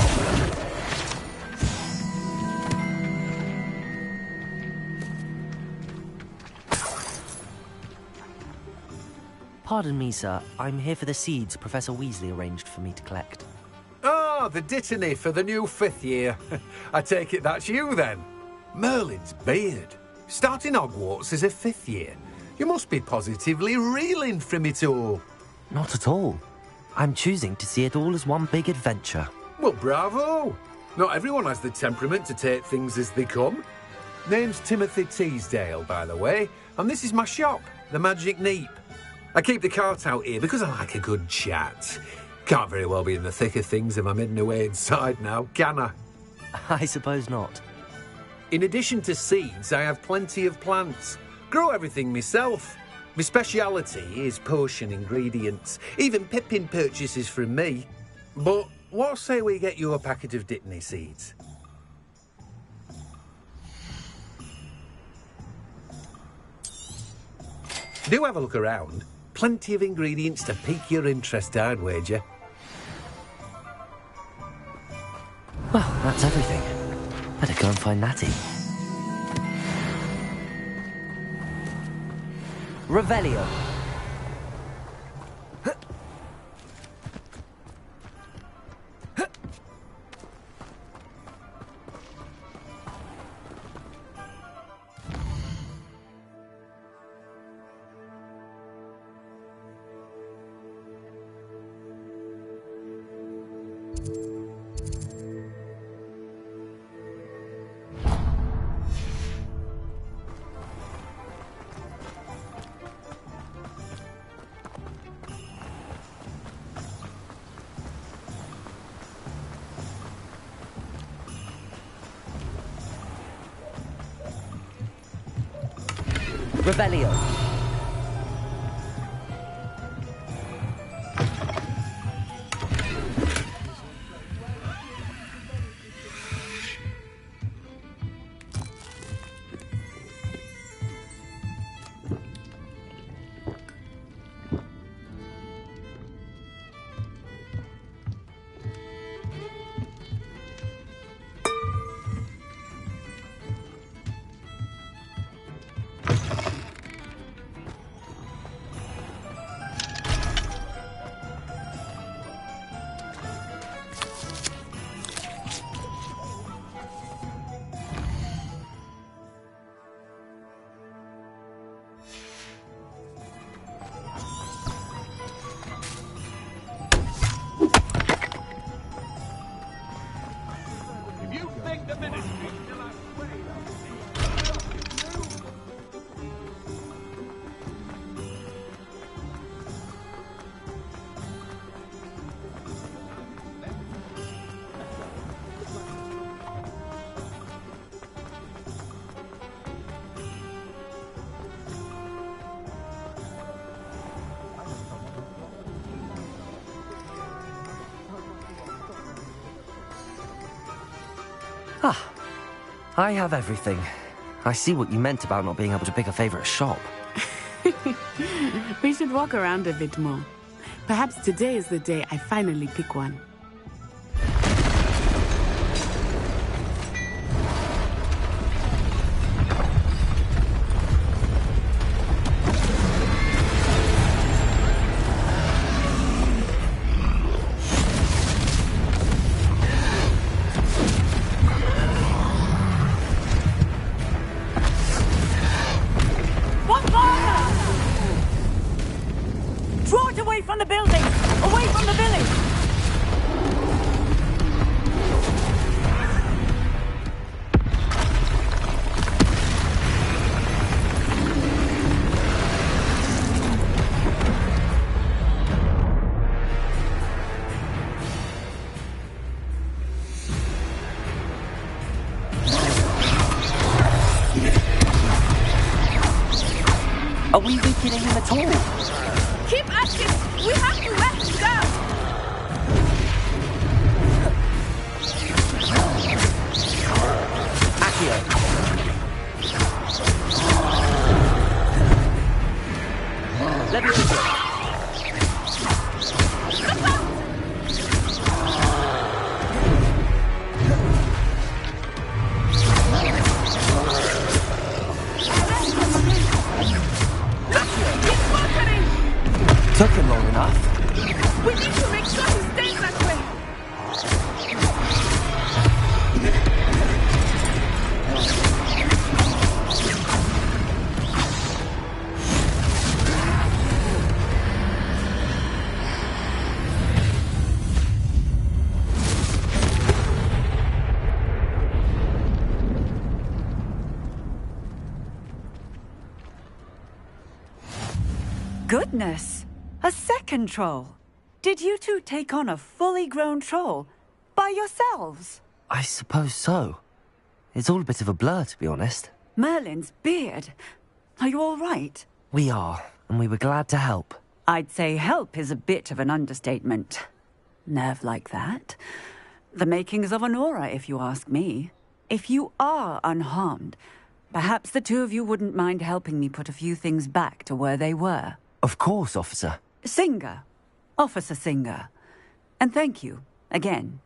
Pardon me, sir. I'm here for the seeds Professor Weasley arranged for me to collect. Ah, Ah, the dittany for the new 5th year. I take it that's you, then. Merlin's beard. Starting Hogwarts as a 5th year. You must be positively reeling from it all. Not at all. I'm choosing to see it all as one big adventure. Well, bravo! Not everyone has the temperament to take things as they come. Name's Timothy Teasdale, by the way, and this is my shop, the Magic Neep. I keep the cart out here because I like a good chat. Can't very well be in the thick of things if I'm hidden away inside now, can I? I suppose not. In addition to seeds, I have plenty of plants. Grow everything myself. My speciality is potion ingredients. Even Pippin purchases from me. But what say we get you a packet of dittany seeds? Do have a look around. Plenty of ingredients to pique your interest, I'd wager. Well, that's everything. Better go and find Natty. Revelio. Revelio. Ah, I have everything. I see what you meant about not being able to pick a favourite shop. We should walk around a bit more. Perhaps today is the day I finally pick one. Are we weakening him at all? Keep asking. We have to let him go. Accio. Levioso. Took him long enough. We need to make sure he stays that way. Goodness! A second troll! Did you two take on a fully grown troll? By yourselves? I suppose so. It's all a bit of a blur, to be honest. Merlin's beard. Are you all right? We are, and we were glad to help. I'd say help is a bit of an understatement. Nerve like that. The makings of an aura, if you ask me. If you are unharmed, perhaps the two of you wouldn't mind helping me put a few things back to where they were. Of course, officer. Singer. Officer Singer. And thank you, again.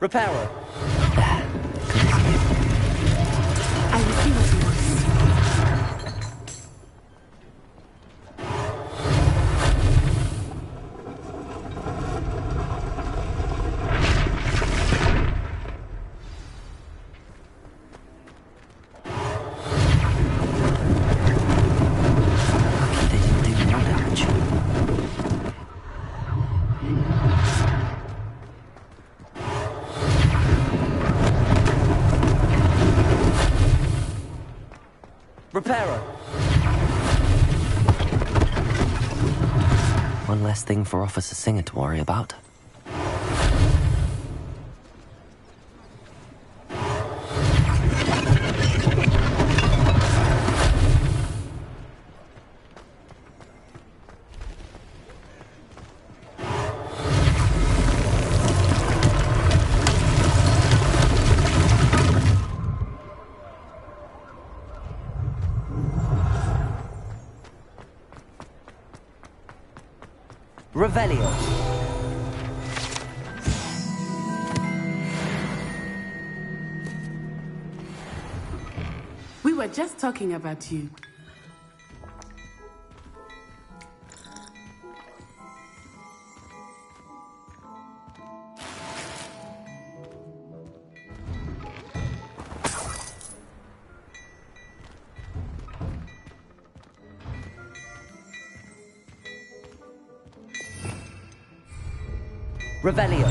Reparo. I will see what he wants. Lucky they didn't do more damage. Reparo. One less thing for Officer Singer to worry about. Revelio. We were just talking about you. Revelio.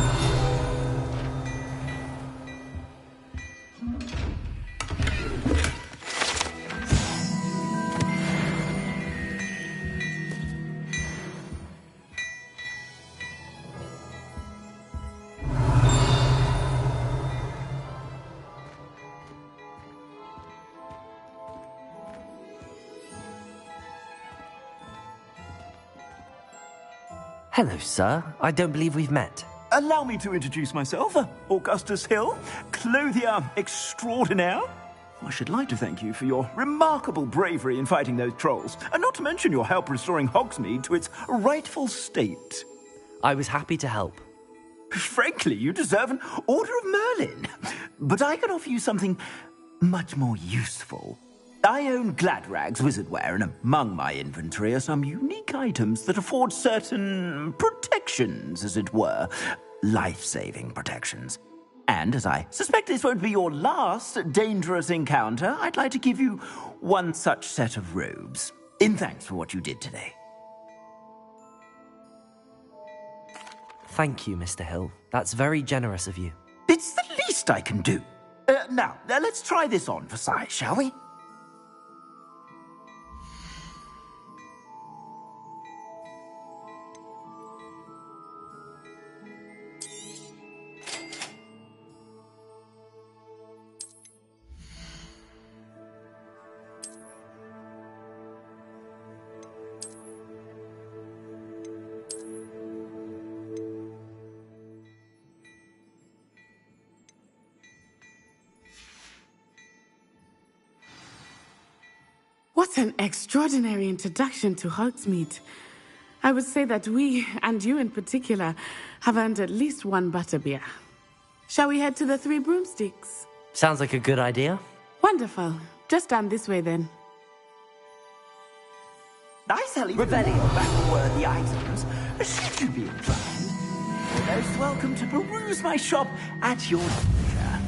Hello, sir. I don't believe we've met. Allow me to introduce myself, Augustus Hill, clothier extraordinaire. I should like to thank you for your remarkable bravery in fighting those trolls, and not to mention your help restoring Hogsmeade to its rightful state. I was happy to help. Frankly, you deserve an Order of Merlin. But I can offer you something much more useful. I own Gladrag's wizardware, and among my inventory are some unique items that afford certain protections, as it were. Life-saving protections. And as I suspect this won't be your last dangerous encounter, I'd like to give you one such set of robes, in thanks for what you did today. Thank you, Mr. Hill. That's very generous of you. It's the least I can do. Now, let's try this on for size, shall we? What an extraordinary introduction to Hogsmeade. I would say that we, and you in particular, have earned at least one butterbeer. Shall we head to the Three Broomsticks? Sounds like a good idea. Wonderful. Just down this way then. I sell even more battle-worthy items, should you be inclined. You're most welcome to peruse my shop at your leisure.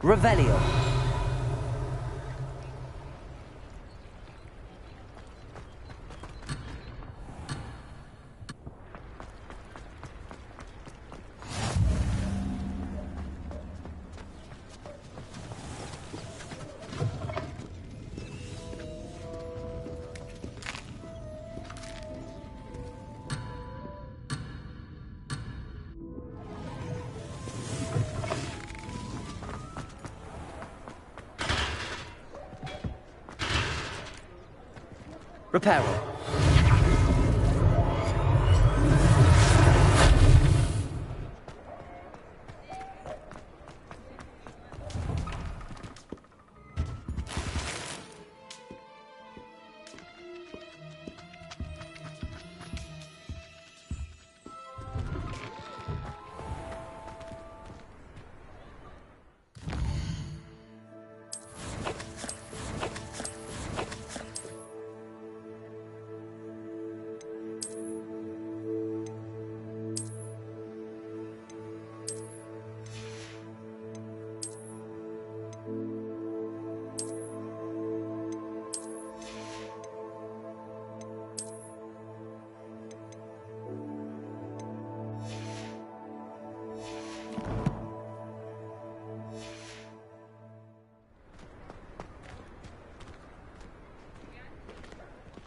Revelio. Reparo.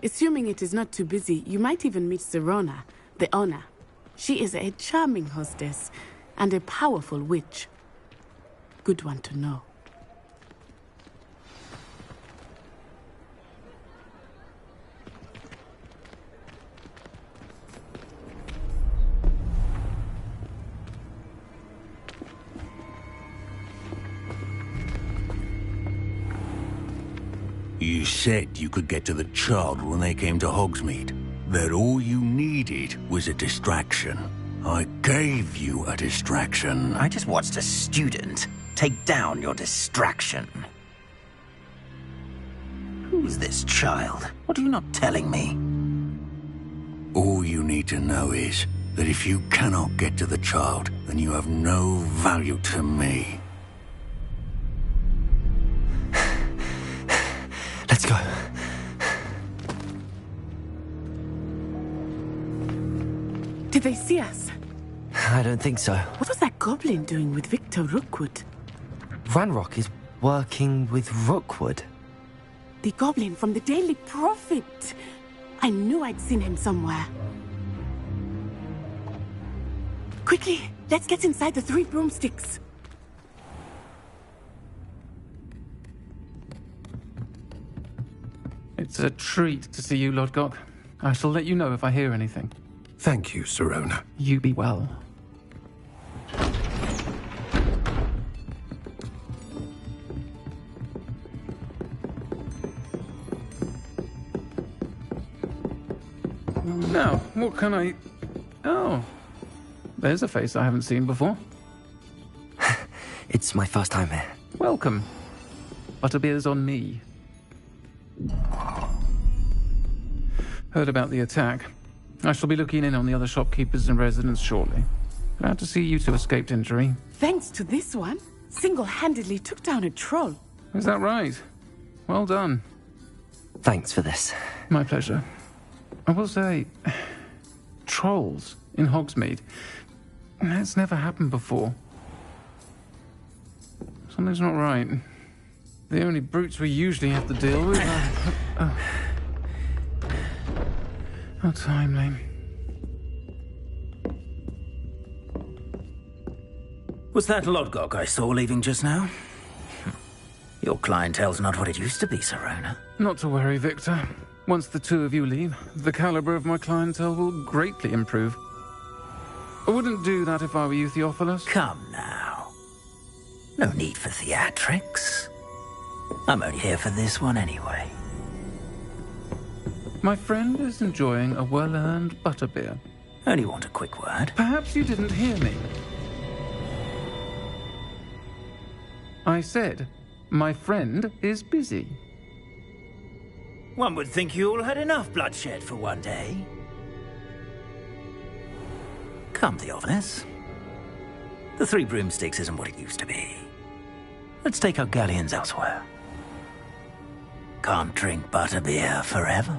Assuming it is not too busy, you might even meet Serona, the owner. She is a charming hostess and a powerful witch. Good one to know. You said you could get to the child when they came to Hogsmeade. That all you needed was a distraction. I gave you a distraction. I just watched a student take down your distraction. Who's this child? What are you not telling me? All you need to know is that if you cannot get to the child, then you have no value to me. Let's go. Did they see us? I don't think so. What was that goblin doing with Victor Rookwood? Ranrock is working with Rookwood. The goblin from the Daily Prophet. I knew I'd seen him somewhere. Quickly, let's get inside the 3 broomsticks. It's a treat to see you, Lodgok. I shall let you know if I hear anything. Thank you, Serona. You be well. Now, what can I... Oh, there's a face I haven't seen before. It's my first time here. Welcome. Butterbeer's on me. Heard about the attack. I shall be looking in on the other shopkeepers and residents shortly. Glad to see you two escaped injury. Thanks to this one, single-handedly took down a troll. Is that right? Well done. Thanks for this. My pleasure. I will say, trolls in Hogsmeade. That's never happened before. Something's not right. The only brutes we usually have to deal with are... How timely. Was that Lodgok I saw leaving just now? Your clientele's not what it used to be, Serona. Not to worry, Victor. Once the two of you leave, the caliber of my clientele will greatly improve. I wouldn't do that if I were you, Theophilus. Come now. No need for theatrics. I'm only here for this one anyway. My friend is enjoying a well-earned butterbeer. Only want a quick word. Perhaps you didn't hear me. I said, my friend is busy. One would think you all had enough bloodshed for one day. Come, Theophilus. The Three Broomsticks isn't what it used to be. Let's take our galleons elsewhere. Can't drink butterbeer forever.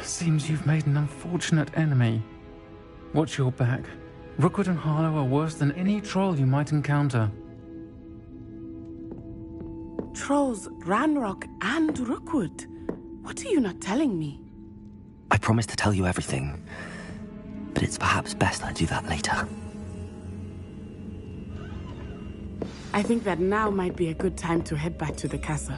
Seems you've made an unfortunate enemy. Watch your back. Rookwood and Harlow are worse than any troll you might encounter. Trolls, Ranrock, and Rookwood. What are you not telling me? I promised to tell you everything, but it's perhaps best I do that later. I think that now might be a good time to head back to the castle.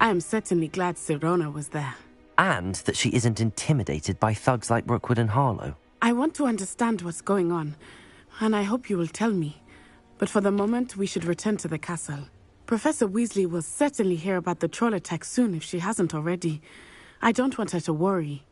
I am certainly glad Sirona was there. And that she isn't intimidated by thugs like Rookwood and Harlow. I want to understand what's going on, and I hope you will tell me. But for the moment, we should return to the castle. Professor Weasley will certainly hear about the troll attack soon if she hasn't already. I don't want her to worry.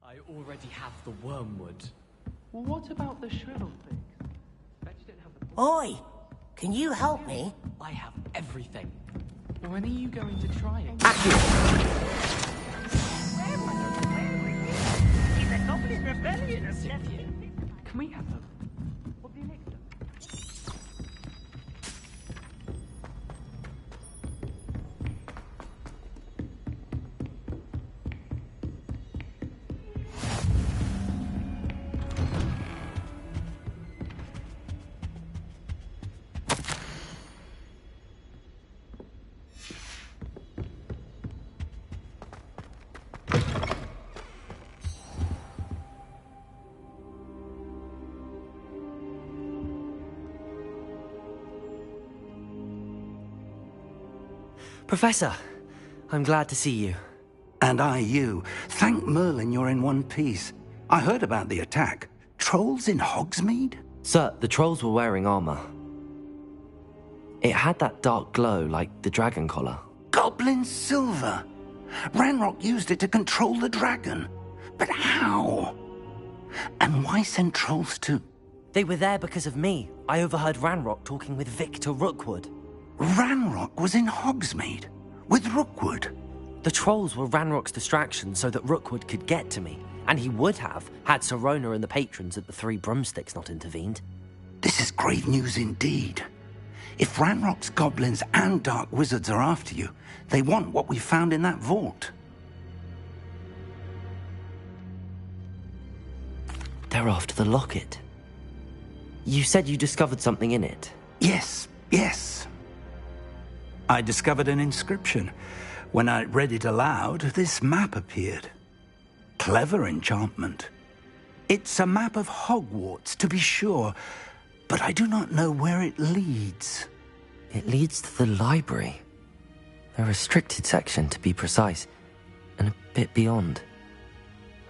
I already have the wormwood. What about the shriveled things? Bet you don't have the... Oi! Can you help me? I have everything. When are you going to try it? He's a goblin rebellion, Can we have them? What do you make them? Professor, I'm glad to see you. And I you. Thank Merlin you're in one piece. I heard about the attack. Trolls in Hogsmeade? Sir, the trolls were wearing armor. It had that dark glow like the dragon collar. Goblin silver. Ranrock used it to control the dragon. But how? And why send trolls to... They were there because of me. I overheard Ranrock talking with Victor Rookwood. Ranrock was in Hogsmeade? With Rookwood? The trolls were Ranrock's distraction so that Rookwood could get to me, and he would have had Sirona and the patrons at the Three Broomsticks not intervened. This is grave news indeed. If Ranrock's goblins and dark wizards are after you, they want what we found in that vault. They're after the locket. You said you discovered something in it. Yes. I discovered an inscription. When I read it aloud, this map appeared. Clever enchantment. It's a map of Hogwarts, to be sure, but I do not know where it leads. It leads to the library. A restricted section, to be precise, and a bit beyond.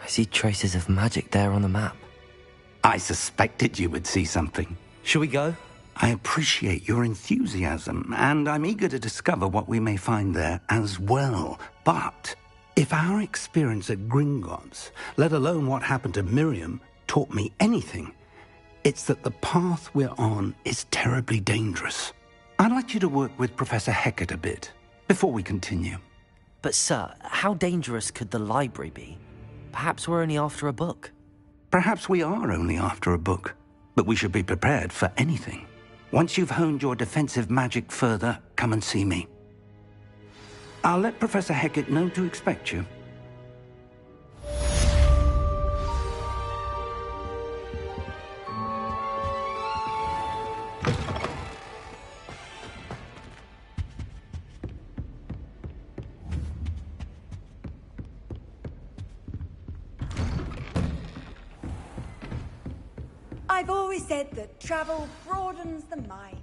I see traces of magic there on the map. I suspected you would see something. Shall we go? I appreciate your enthusiasm, and I'm eager to discover what we may find there as well. But if our experience at Gringotts, let alone what happened to Miriam, taught me anything, it's that the path we're on is terribly dangerous. I'd like you to work with Professor Hecat a bit, before we continue. But sir, how dangerous could the library be? Perhaps we're only after a book. Perhaps we are only after a book, but we should be prepared for anything. Once you've honed your defensive magic further, come and see me. I'll let Professor Hecat know to expect you. I've always said that travel broadens the mind.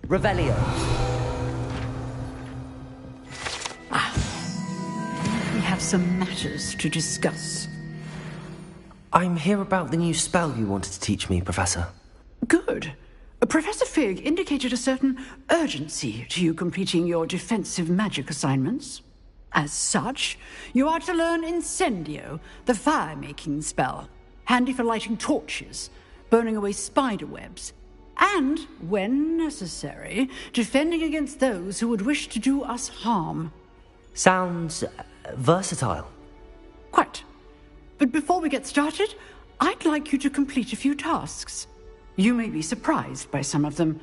Revelio. We have some matters to discuss. I'm here about the new spell you wanted to teach me, Professor. Good. Professor Fig indicated a certain urgency to you completing your defensive magic assignments. As such, you are to learn Incendio, the fire-making spell, handy for lighting torches, burning away spider webs, and, when necessary, defending against those who would wish to do us harm. Sounds versatile. Quite. But before we get started, I'd like you to complete a few tasks. You may be surprised by some of them.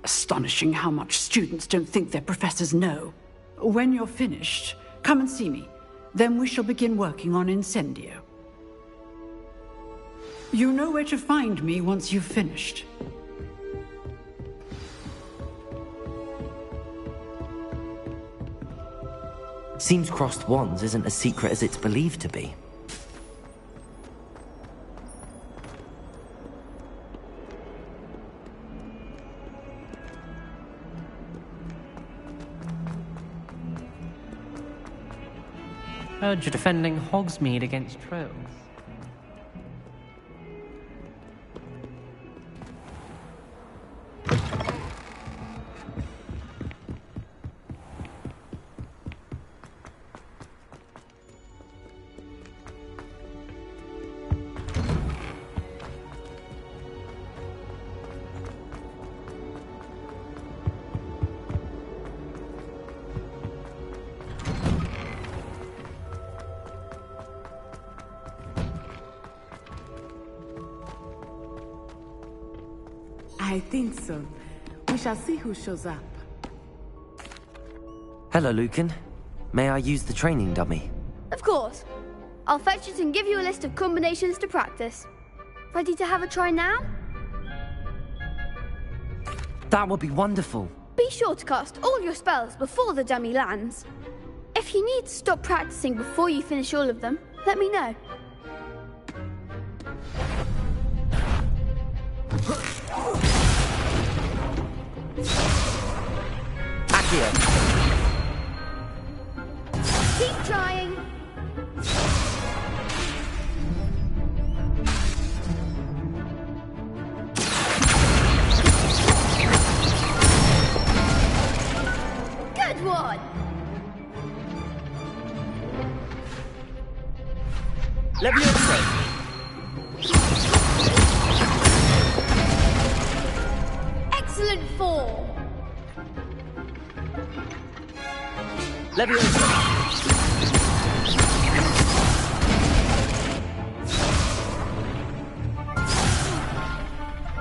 Astonishing how much students don't think their professors know. When you're finished, come and see me. Then we shall begin working on Incendio. You know where to find me once you've finished. Seems crossed wands isn't as secret as it's believed to be. Heard you're defending Hogsmeade against trolls. I think so. We shall see who shows up. Hello, Lucan. May I use the training dummy? Of course. I'll fetch it and give you a list of combinations to practice. Ready to have a try now? That would be wonderful. Be sure to cast all your spells before the dummy lands. If you need to stop practicing before you finish all of them, let me know. Accio. Keep trying. Good one. Levioso. Excellent form. Levioso.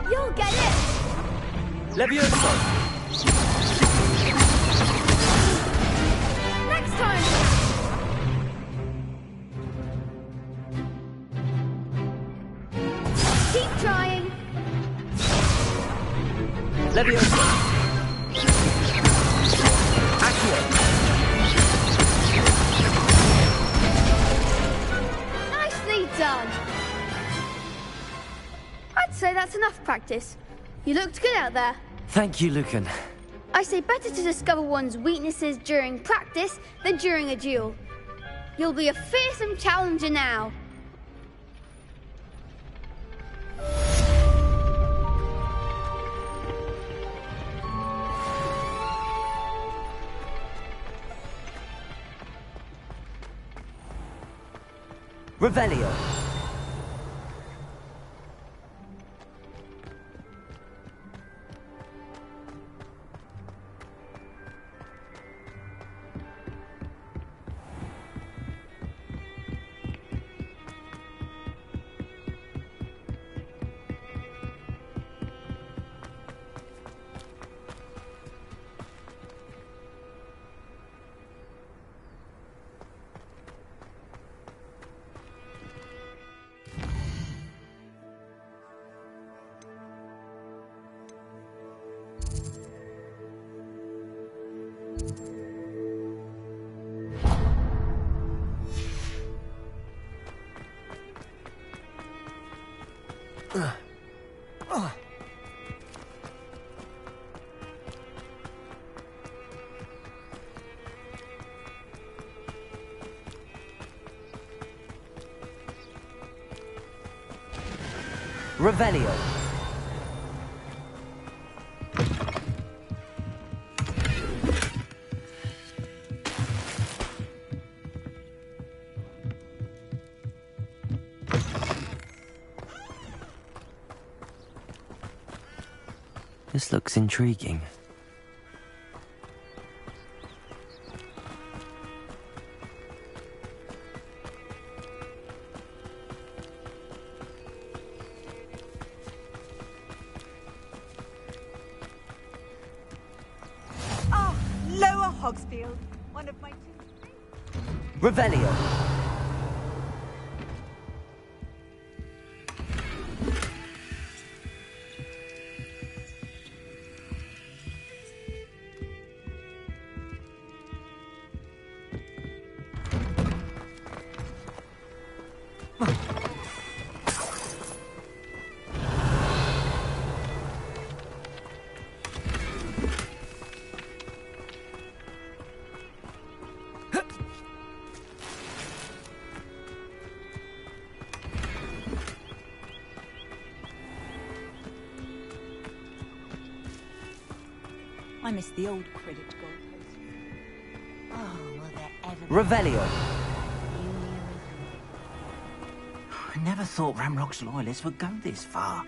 You'll get it. Levioso. Next time. Keep trying. Levioso. Accio. Nicely done. I'd say that's enough practice. You looked good out there. Thank you, Lucan. I say better to discover one's weaknesses during practice than during a duel. You'll be a fearsome challenger now. Revelio. Revelio. This looks intriguing. Ah, Lower Hogsfield. One of my two. Revelio. I miss the old Quidditch goalpost. Oh, will there ever be... Revelio. I never thought Ramrock's loyalists would go this far.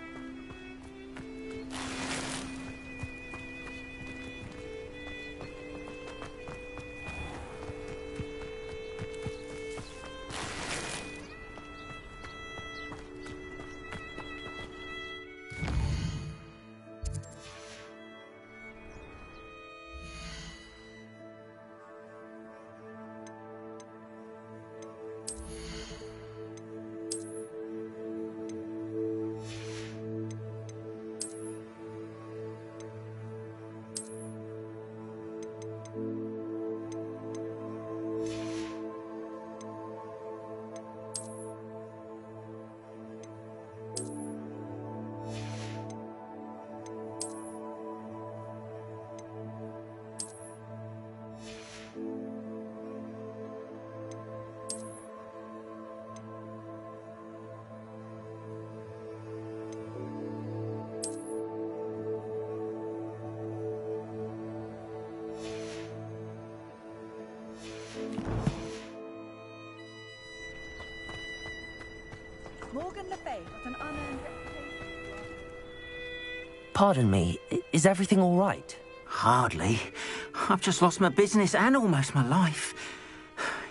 Morgan Le Fay got an unearned reputation. Pardon me, is everything all right? Hardly. I've just lost my business and almost my life.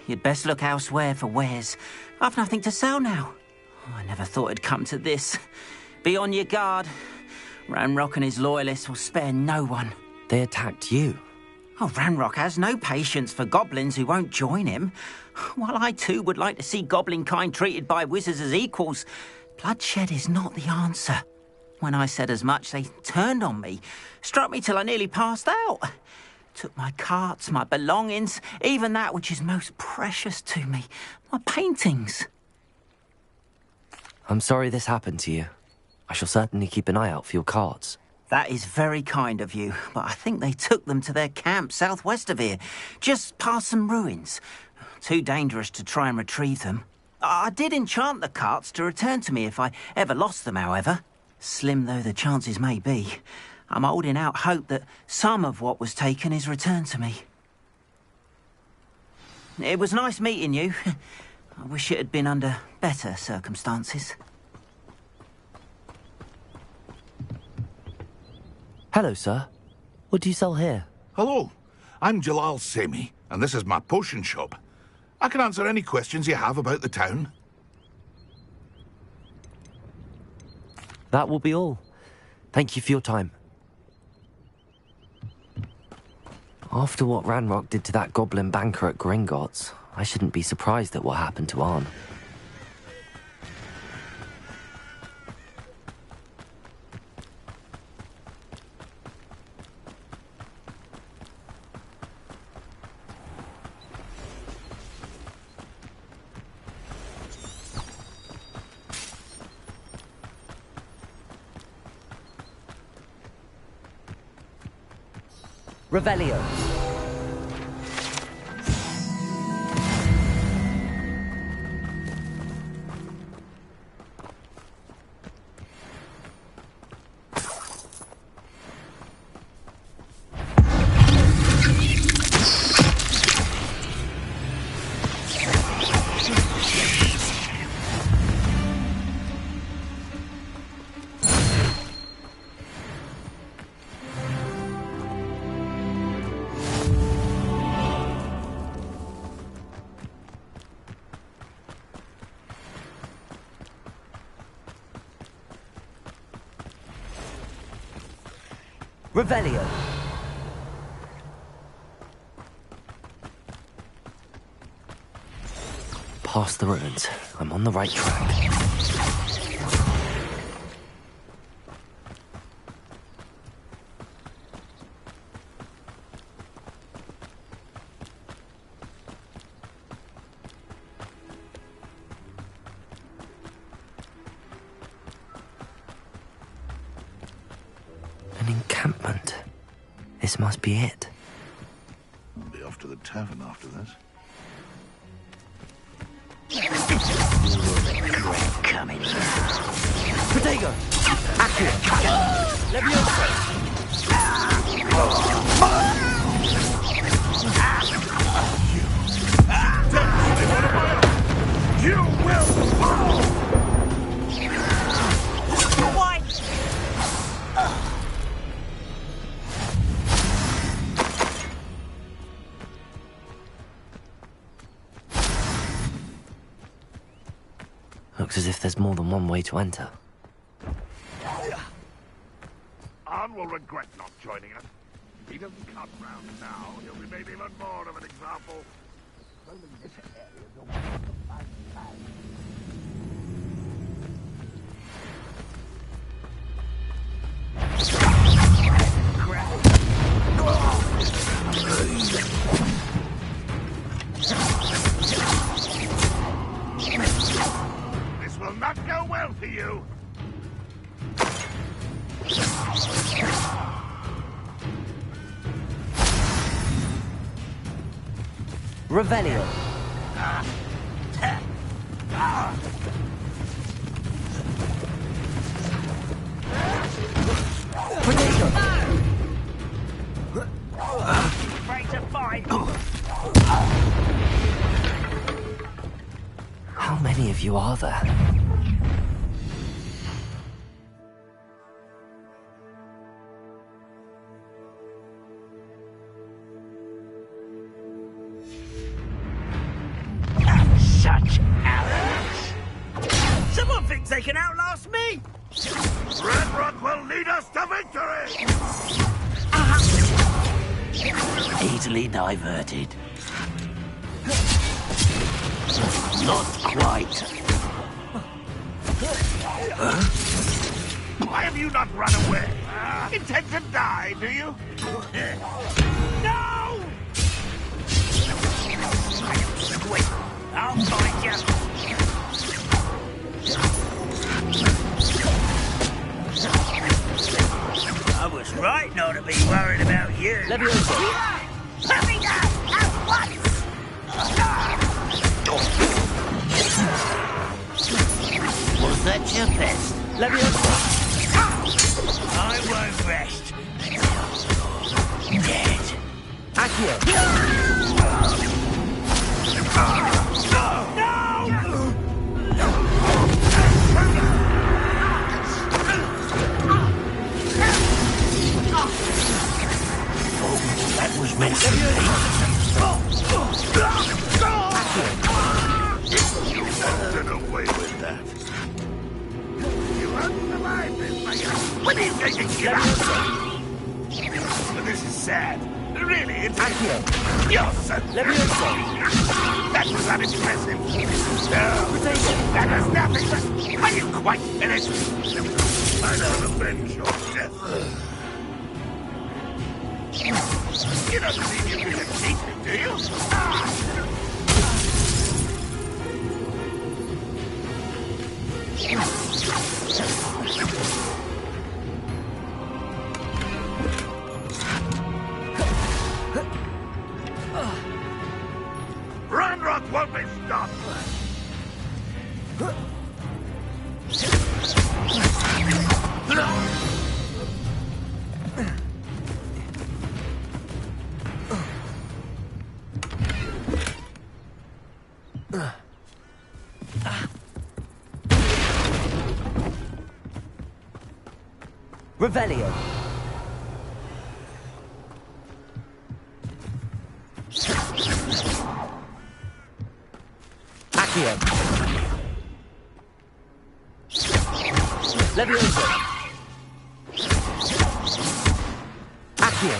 You'd best look elsewhere for wares. I've nothing to sell now. I never thought it'd come to this. Be on your guard. Ranrock and his loyalists will spare no one. They attacked you? Oh, Ranrock has no patience for goblins who won't join him. While I too would like to see goblin kind treated by wizards as equals, bloodshed is not the answer. When I said as much, they turned on me, struck me till I nearly passed out. Took my carts, my belongings, even that which is most precious to me, my paintings. I'm sorry this happened to you. I shall certainly keep an eye out for your carts. That is very kind of you, but I think they took them to their camp southwest of here, just past some ruins. Too dangerous to try and retrieve them. I did enchant the carts to return to me if I ever lost them, however. Slim though the chances may be, I'm holding out hope that some of what was taken is returned to me. It was nice meeting you. I wish it had been under better circumstances. Hello, sir. What do you sell here? Hello, I'm Jalal Semi, and this is my potion shop. I can answer any questions you have about the town. That will be all. Thank you for your time. After what Ranrock did to that goblin banker at Gringotts, I shouldn't be surprised at what happened to Arn. Revelio. Revelio. Past the ruins. I'm on the right track. An encampment. This must be it. I'll be off to the tavern after this. Coming. Protego! Accio! Levioso! You will fall! Why? Looks as if there's more than one way to enter. Arn will regret not joining us. If he doesn't come round now, he'll be made even more of an example. Only this area don't want to fight back. This will not go well for you. Revelio. Afraid to fight. How many of you are there? Such arrogance! Someone thinks they can outlast me! Red Rock will lead us to victory! Easily diverted. Not quite. Why have you not run away? Intend to die, do you? No! Wait, I'll find you. I was right not to be worried about you. Leviosa! Let me down at once! Was that your best? Leviosa! I won't rest until you're dead. Accio! That was meant to be. You get away with that. You haven't survived this, my guy. When are you going to give up? This is sad. Really, it's... You're so... That was unimpressive. No, that was nothing but... Are you quite finished? I don't avenge your death. You don't think you're going to cheat me, do you? Ranrock won't be stopped! Revelio! Accio! Leviosa! Accio!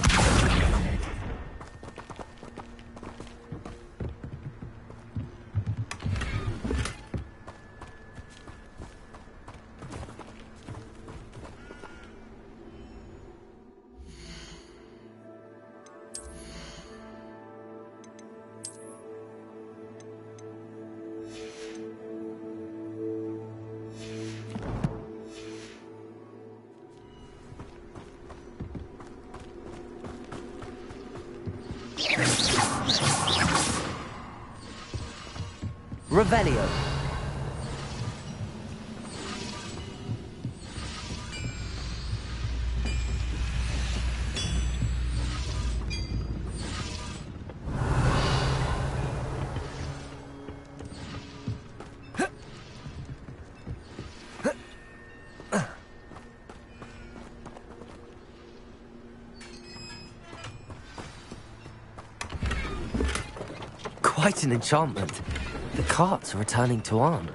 Revelio. Quite an enchantment. The carts are returning to Arn.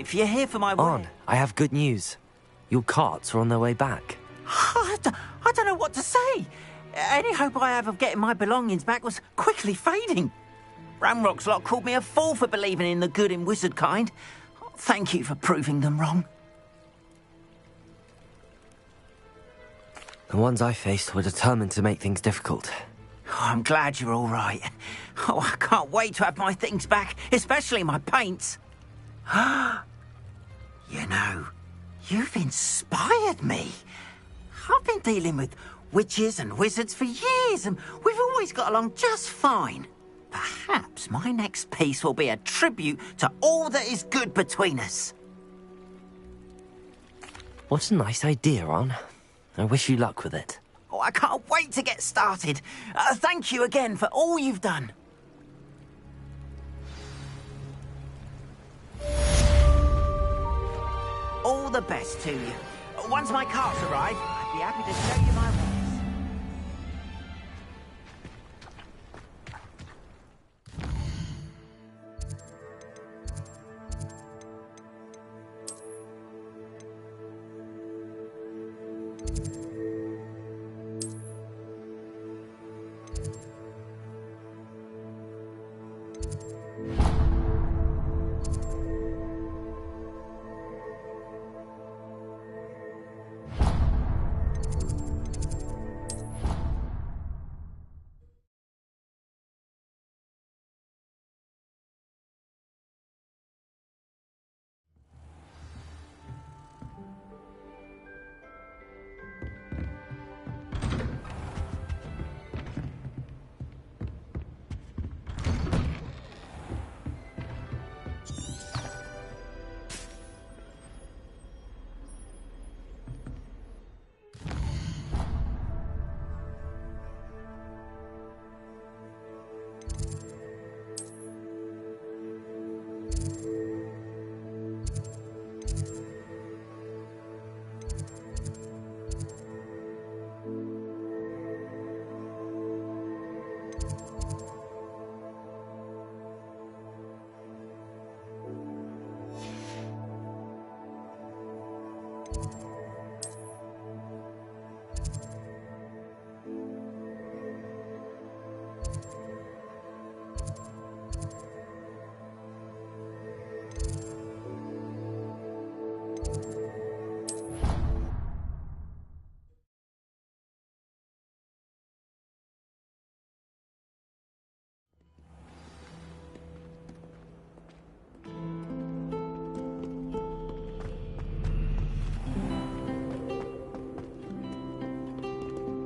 If you're here for my... On, I have good news. Your carts are on their way back. I don't know what to say. Any hope I have of getting my belongings back was quickly fading. Ramrock's lot called me a fool for believing in the good in wizard kind. Thank you for proving them wrong. The ones I faced were determined to make things difficult. Oh, I'm glad you're all right. Oh, I can't wait to have my things back, especially my paints. You know, you've inspired me. I've been dealing with witches and wizards for years, and we've always got along just fine. Perhaps my next piece will be a tribute to all that is good between us. What a nice idea, Ron. I wish you luck with it. Oh, I can't wait to get started. Thank you again for all you've done. All the best to you. Once my carts arrive, I'd be happy to show you my wares.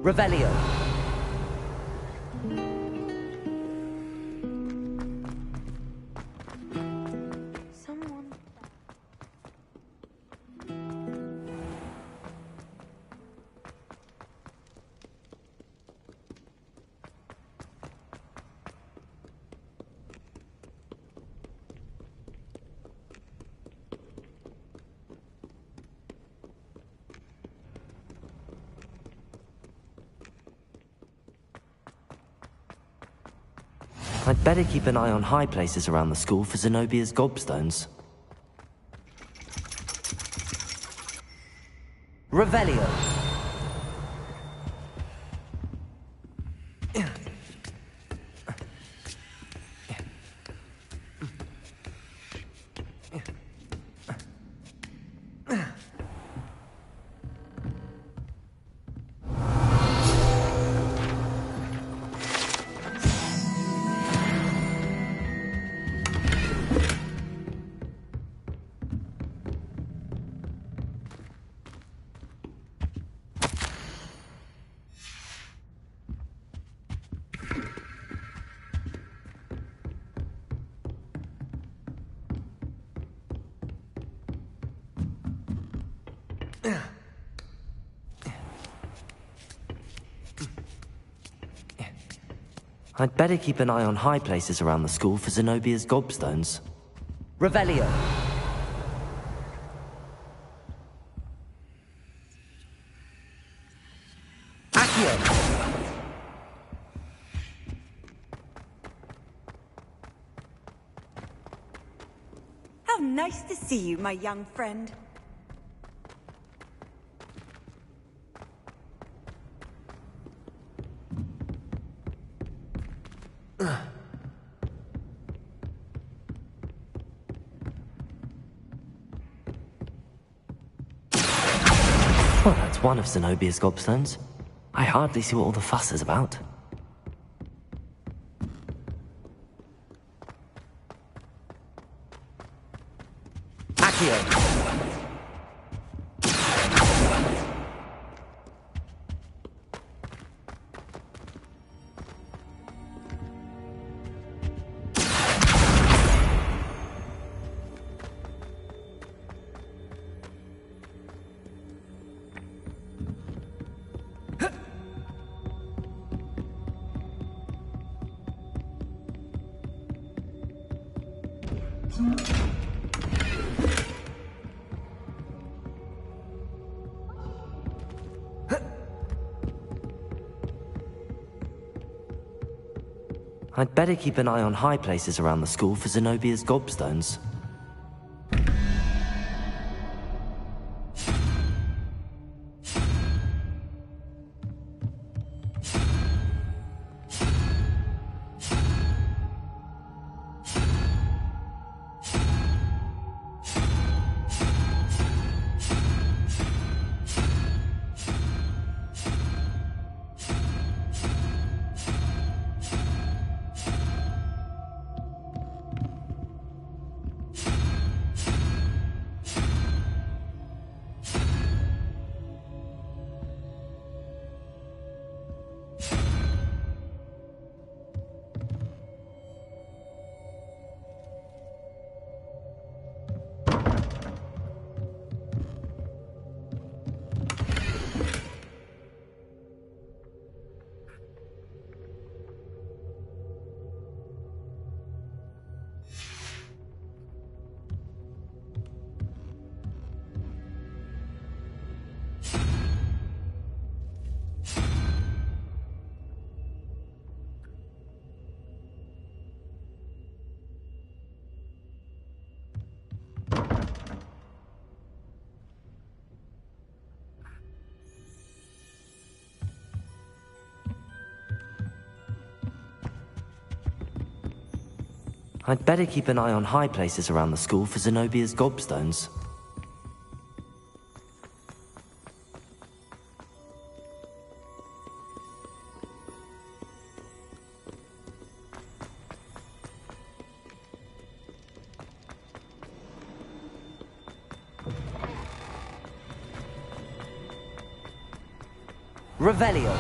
Revelio. I'd better keep an eye on high places around the school for Zenobia's gobstones. Revelio. I'd better keep an eye on high places around the school for Zenobia's gobstones. Revelio. How Nice to see you, my young friend. Well, that's one of Zenobia's gobstones. I hardly see what all the fuss is about. Accio! I'd better keep an eye on high places around the school for Zenobia's gobstones. I'd better keep an eye on high places around the school for Zenobia's gobstones. Revelio.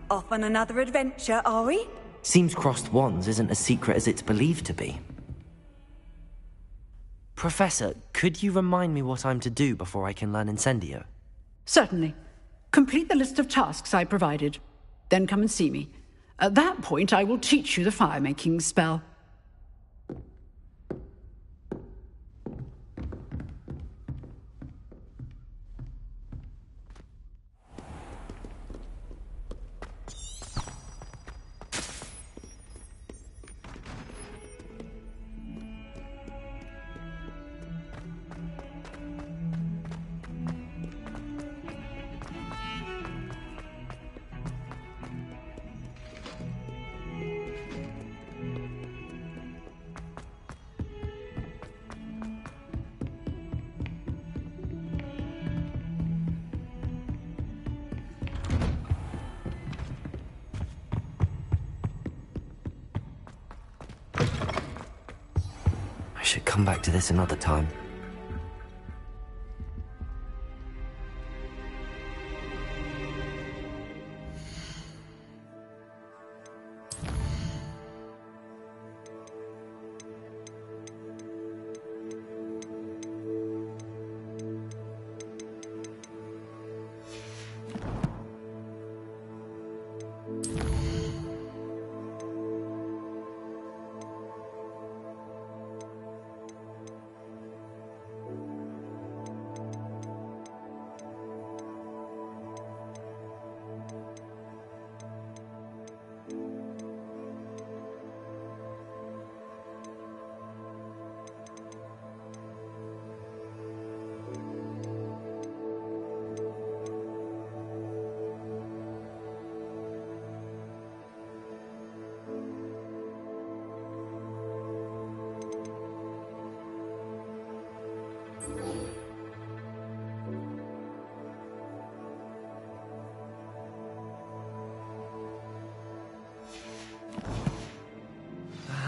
Off on another adventure, are we? Seems crossed wands isn't as secret as it's believed to be. Professor, could you remind me what I'm to do before I can learn Incendio? Certainly. Complete the list of tasks I provided. Then come and see me. At that point, I will teach you the fire-making spell. I should come back to this another time.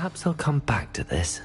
Perhaps I'll come back to this.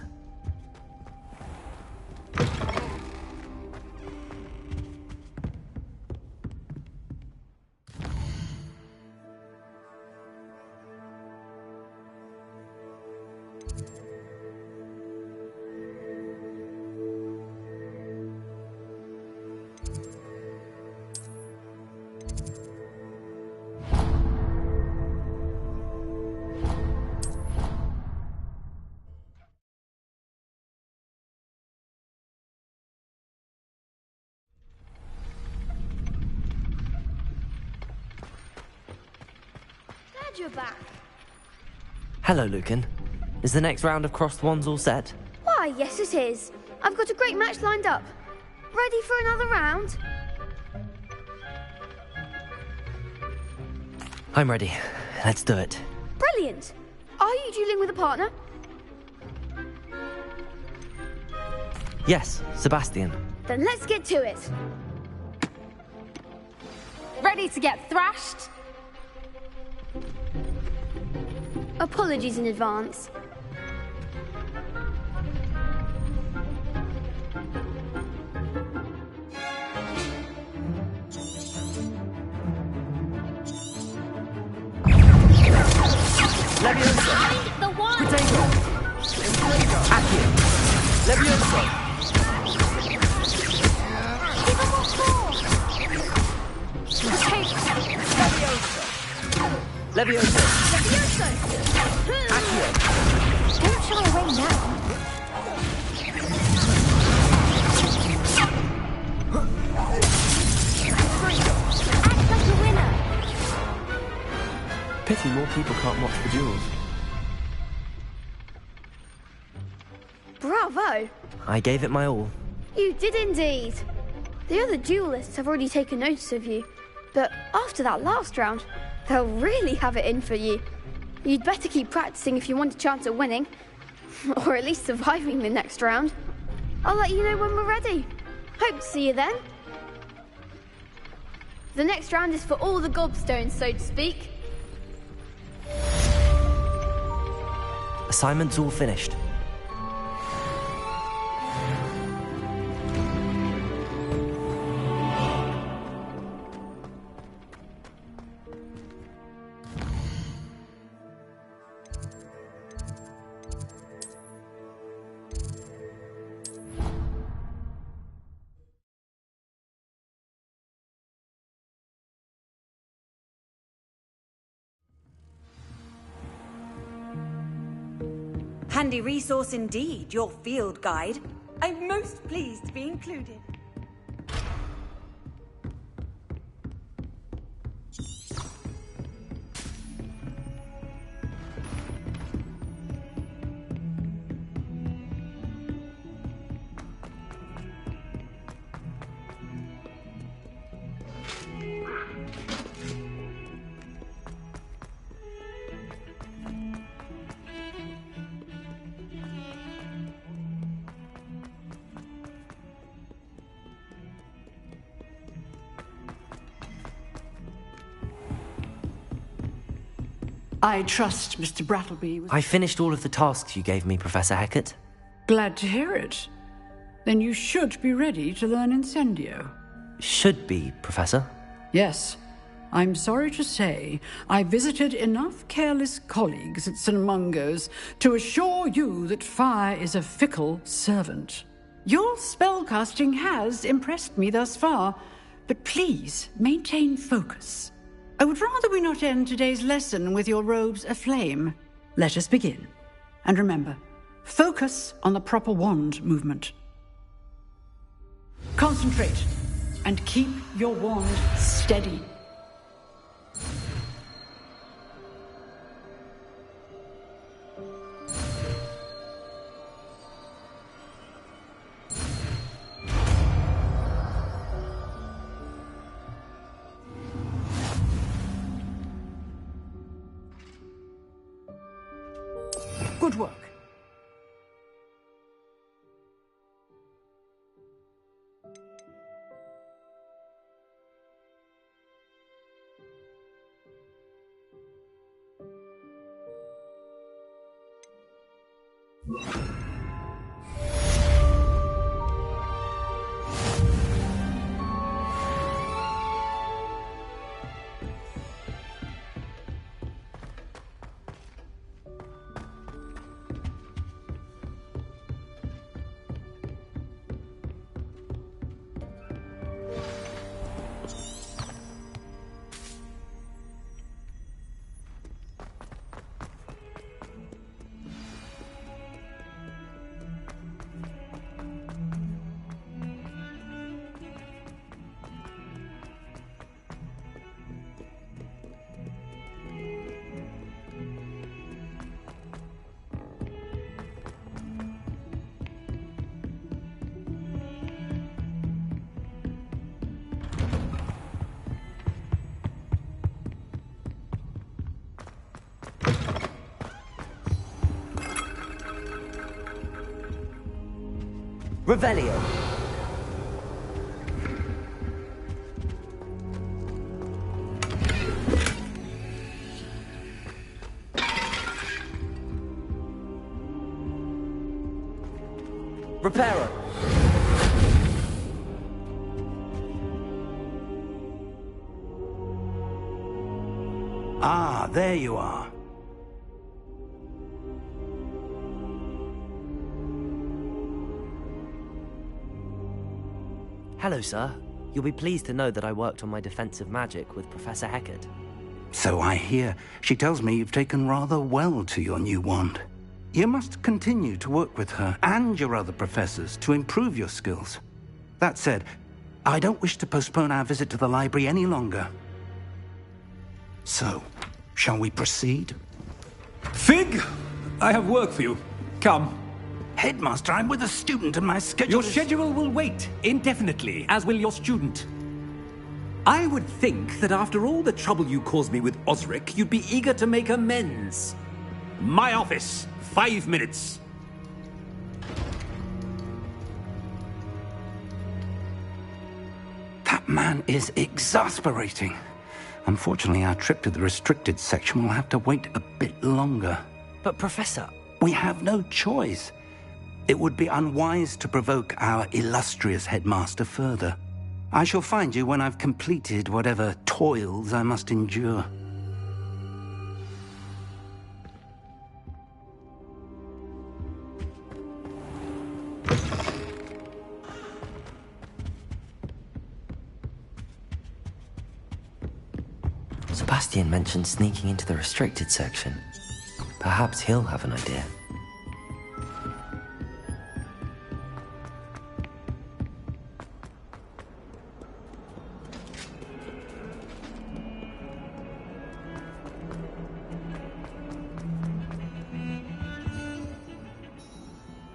Glad you're back. Hello, Lucan. Is the next round of Crossed Wands all set? Why, yes it is. I've got a great match lined up. Ready for another round? I'm ready. Let's do it. Brilliant. Are you dueling with a partner? Yes, Sebastian. Then let's get to it. Ready to get thrashed? Apologies in advance. Leviosa! Find the one! Potato! Accio! Leviosa! Give him what for! Potato! Leviosa! Leviosa! Leviosa! Accio! Don't shy away now. Act like a winner. Pity more people can't watch the duels. Bravo! I gave it my all. You did indeed. The other duelists have already taken notice of you, but after that last round, they'll really have it in for you. You'd better keep practicing if you want a chance at winning, or at least surviving the next round. I'll let you know when we're ready. Hope to see you then. The next round is for all the gobstones, so to speak. Assignment's all finished. Handy resource indeed, your field guide. I'm most pleased to be included. I trust Mr. Brattleby was... I finished all of the tasks you gave me, Professor Hecat. Glad to hear it. Then you should be ready to learn Incendio. Should be, Professor. Yes. I'm sorry to say, I visited enough careless colleagues at St. Mungo's to assure you that fire is a fickle servant. Your spellcasting has impressed me thus far, but please maintain focus. I would rather we not end today's lesson with your robes aflame. Let us begin. And remember, focus on the proper wand movement. Concentrate, and keep your wand steady. Good work. Revelio. Reparo. Ah, there you are. Hello, sir. You'll be pleased to know that I worked on my defensive magic with Professor Heckard. So I hear. She tells me you've taken rather well to your new wand. You must continue to work with her and your other professors to improve your skills. That said, I don't wish to postpone our visit to the library any longer. So, shall we proceed? Fig! I have work for you. Come. Headmaster, I'm with a student and my schedule Your schedule will wait indefinitely, as will your student. I would think that after all the trouble you caused me with Osric, you'd be eager to make amends. My office, 5 minutes. That man is exasperating. Unfortunately, our trip to the restricted section will have to wait a bit longer. But, Professor... We have no choice. It would be unwise to provoke our illustrious headmaster further. I shall find you when I've completed whatever toils I must endure. Sebastian mentioned sneaking into the restricted section. Perhaps he'll have an idea.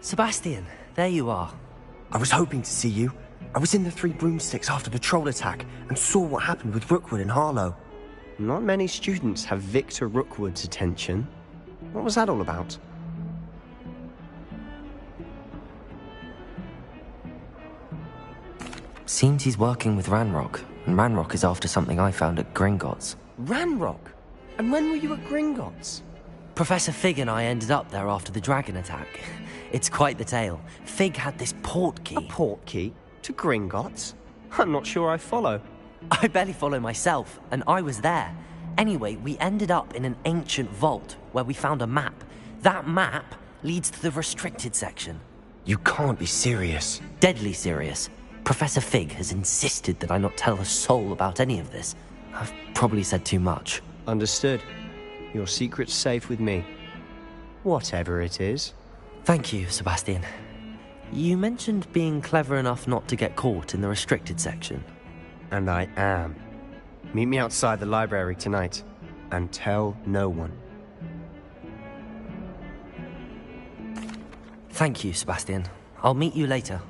Sebastian, there you are. I was hoping to see you. I was in the Three Broomsticks after the troll attack and saw what happened with Rookwood and Harlow. Not many students have Victor Rookwood's attention. What was that all about? Seems he's working with Ranrock, and Ranrock is after something I found at Gringotts. Ranrock? And when were you at Gringotts? Professor Fig and I ended up there after the dragon attack. It's quite the tale. Fig had this port key. A port key? To Gringotts? I'm not sure I follow. I barely follow myself, and I was there. Anyway, we ended up in an ancient vault where we found a map. That map leads to the restricted section. You can't be serious. Deadly serious. Professor Fig has insisted that I not tell a soul about any of this. I've probably said too much. Understood. Your secret's safe with me. Whatever it is. Thank you, Sebastian. You mentioned being clever enough not to get caught in the restricted section. And I am. Meet me outside the library tonight, and tell no one. Thank you, Sebastian. I'll meet you later.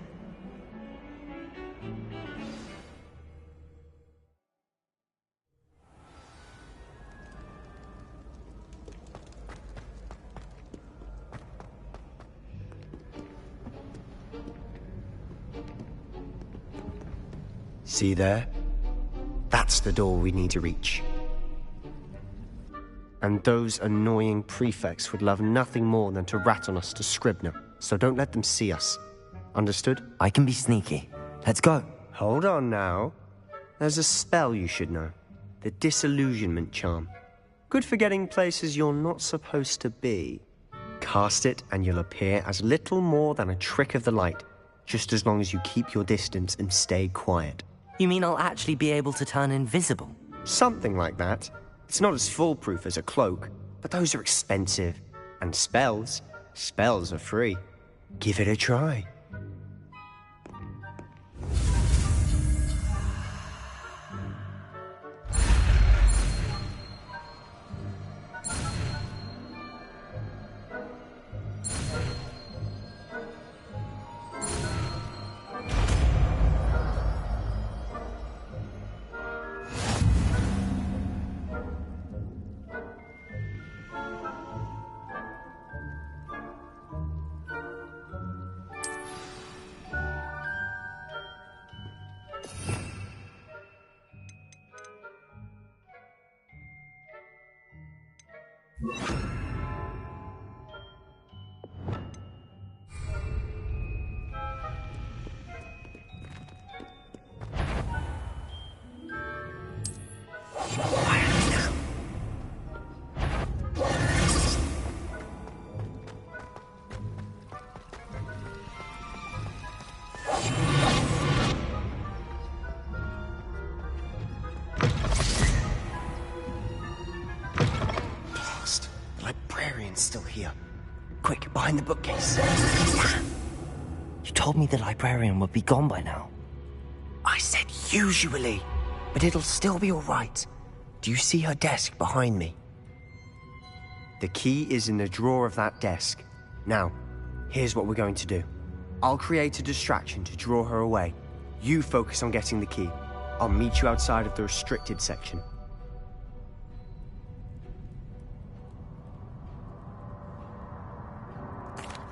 See there? That's the door we need to reach. And those annoying prefects would love nothing more than to rat on us to Scribner, so don't let them see us. Understood? I can be sneaky. Let's go. Hold on now. There's a spell you should know. The Disillusionment Charm. Good for getting places you're not supposed to be. Cast it and you'll appear as little more than a trick of the light, just as long as you keep your distance and stay quiet. You mean I'll actually be able to turn invisible? Something like that. It's not as foolproof as a cloak, but those are expensive. And spells are free. Give it a try. Still here. Quick, behind the bookcase. You told me the librarian would be gone by now. I said usually, but it'll still be all right. Do you see her desk behind me? The key is in the drawer of that desk. Now, here's what we're going to do. I'll create a distraction to draw her away. You focus on getting the key. I'll meet you outside of the restricted section.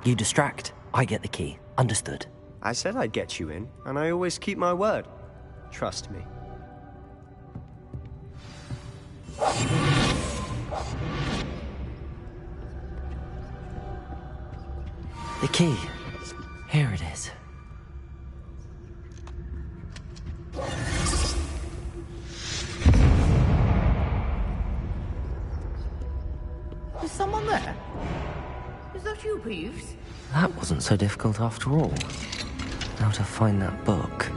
You distract, I get the key. Understood. I said I'd get you in, and I always keep my word. Trust me. The key. Here it is. Is someone there? Is that you, Peeves? That wasn't so difficult after all. Now to find that book.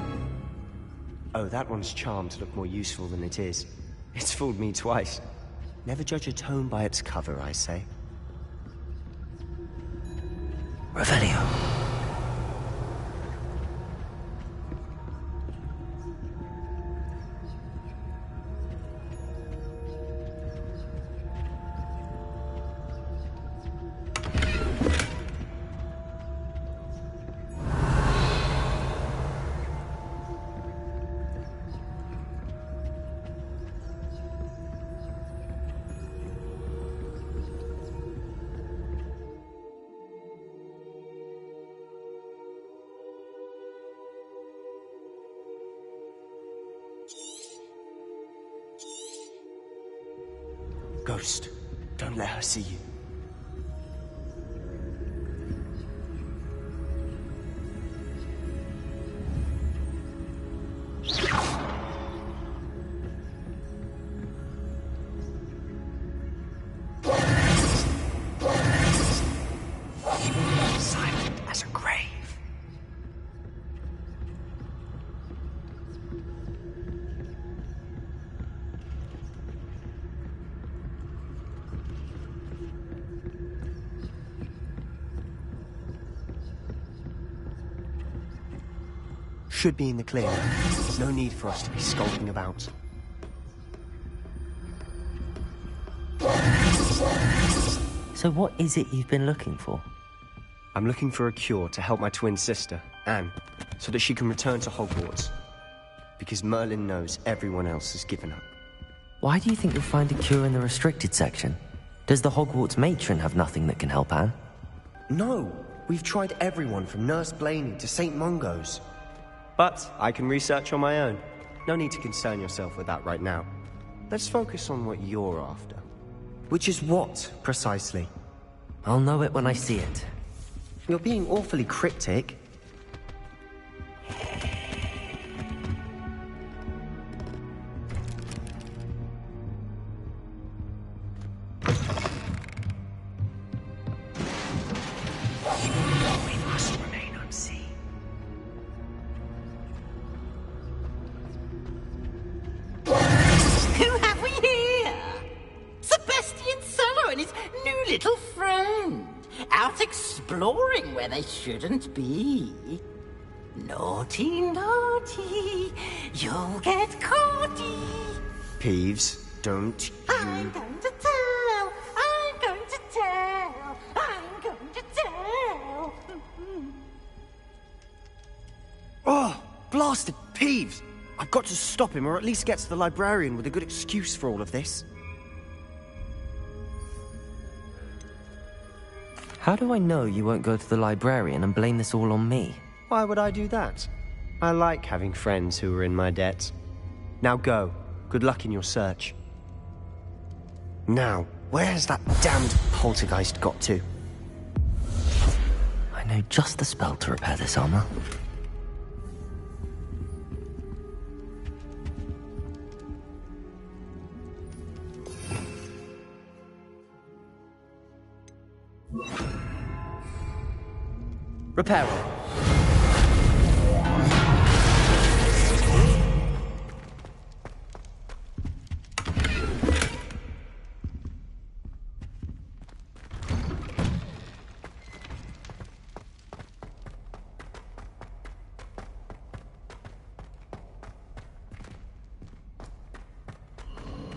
Oh, that one's charmed to look more useful than it is. It's fooled me twice. Never judge a tome by its cover, I say. Revelio. Ghost, don't let her see you. Silent as a grave. Should be in the clear. No need for us to be skulking about. So what is it you've been looking for? I'm looking for a cure to help my twin sister, Anne, so that she can return to Hogwarts. Because Merlin knows everyone else has given up. Why do you think you'll find a cure in the restricted section? Does the Hogwarts matron have nothing that can help Anne? No! We've tried everyone from Nurse Blaney to St. Mungo's. But I can research on my own. No need to concern yourself with that right now. Let's focus on what you're after. Which is what, precisely? I'll know it when I see it. You're being awfully cryptic. We must remain unseen. Who have we here? Sebastian Cello and his new little friend. Out exploring where they shouldn't be. Naughty, naughty. You'll get caughty. Peeves, don't you... I'm going to tell. I'm going to tell. I'm going to tell. Oh, blasted Peeves! I've got to stop him, or at least get to the librarian with a good excuse for all of this. How do I know you won't go to the librarian and blame this all on me? Why would I do that? I like having friends who are in my debt. Now go. Good luck in your search. Now, where's that damned poltergeist got to? I know just the spell to repair this armor. Repair it.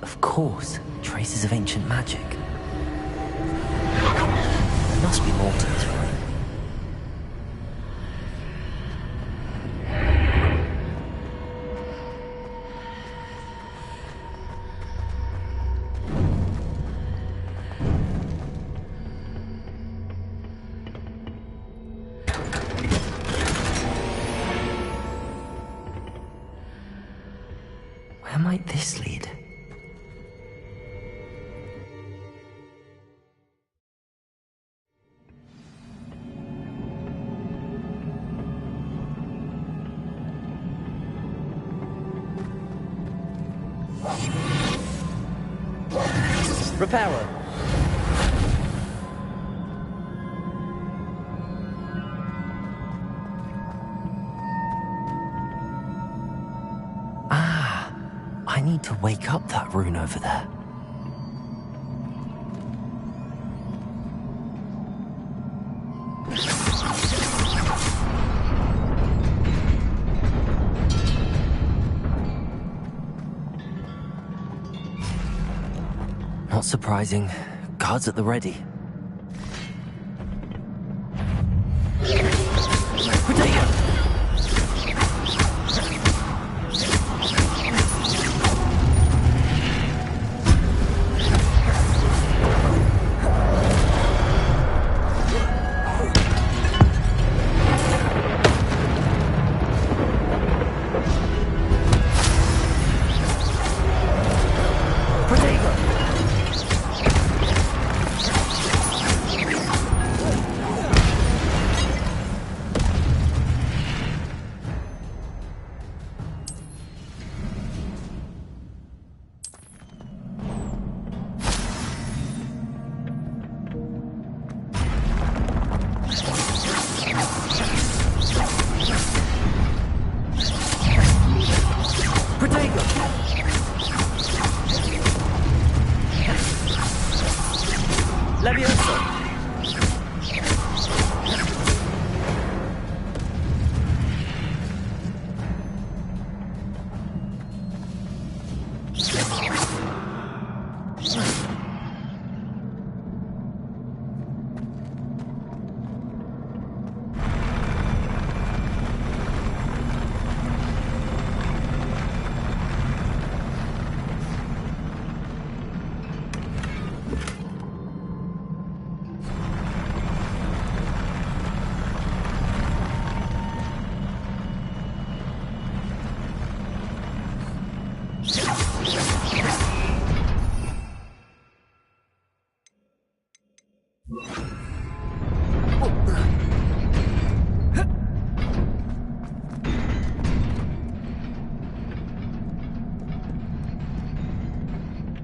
Of course, traces of ancient magic. There must be more to this room. Where might this lead? Repairer. I need to wake up that rune over there. Not surprising. Guards at the ready.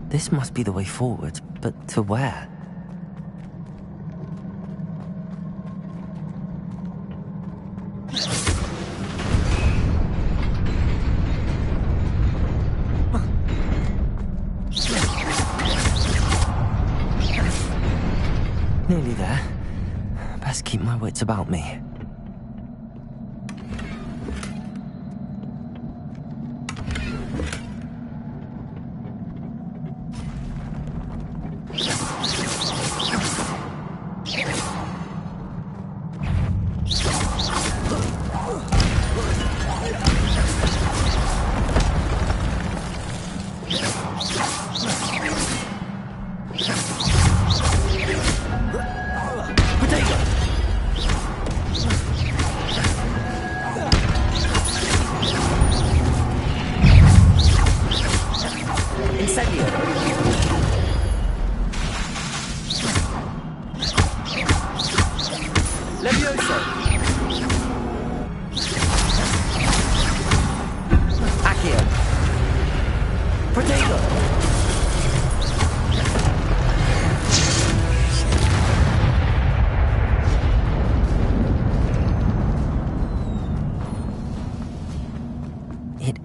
This must be the way forward, but to where? Nearly there. Best keep my wits about me.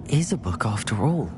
Is a book after all.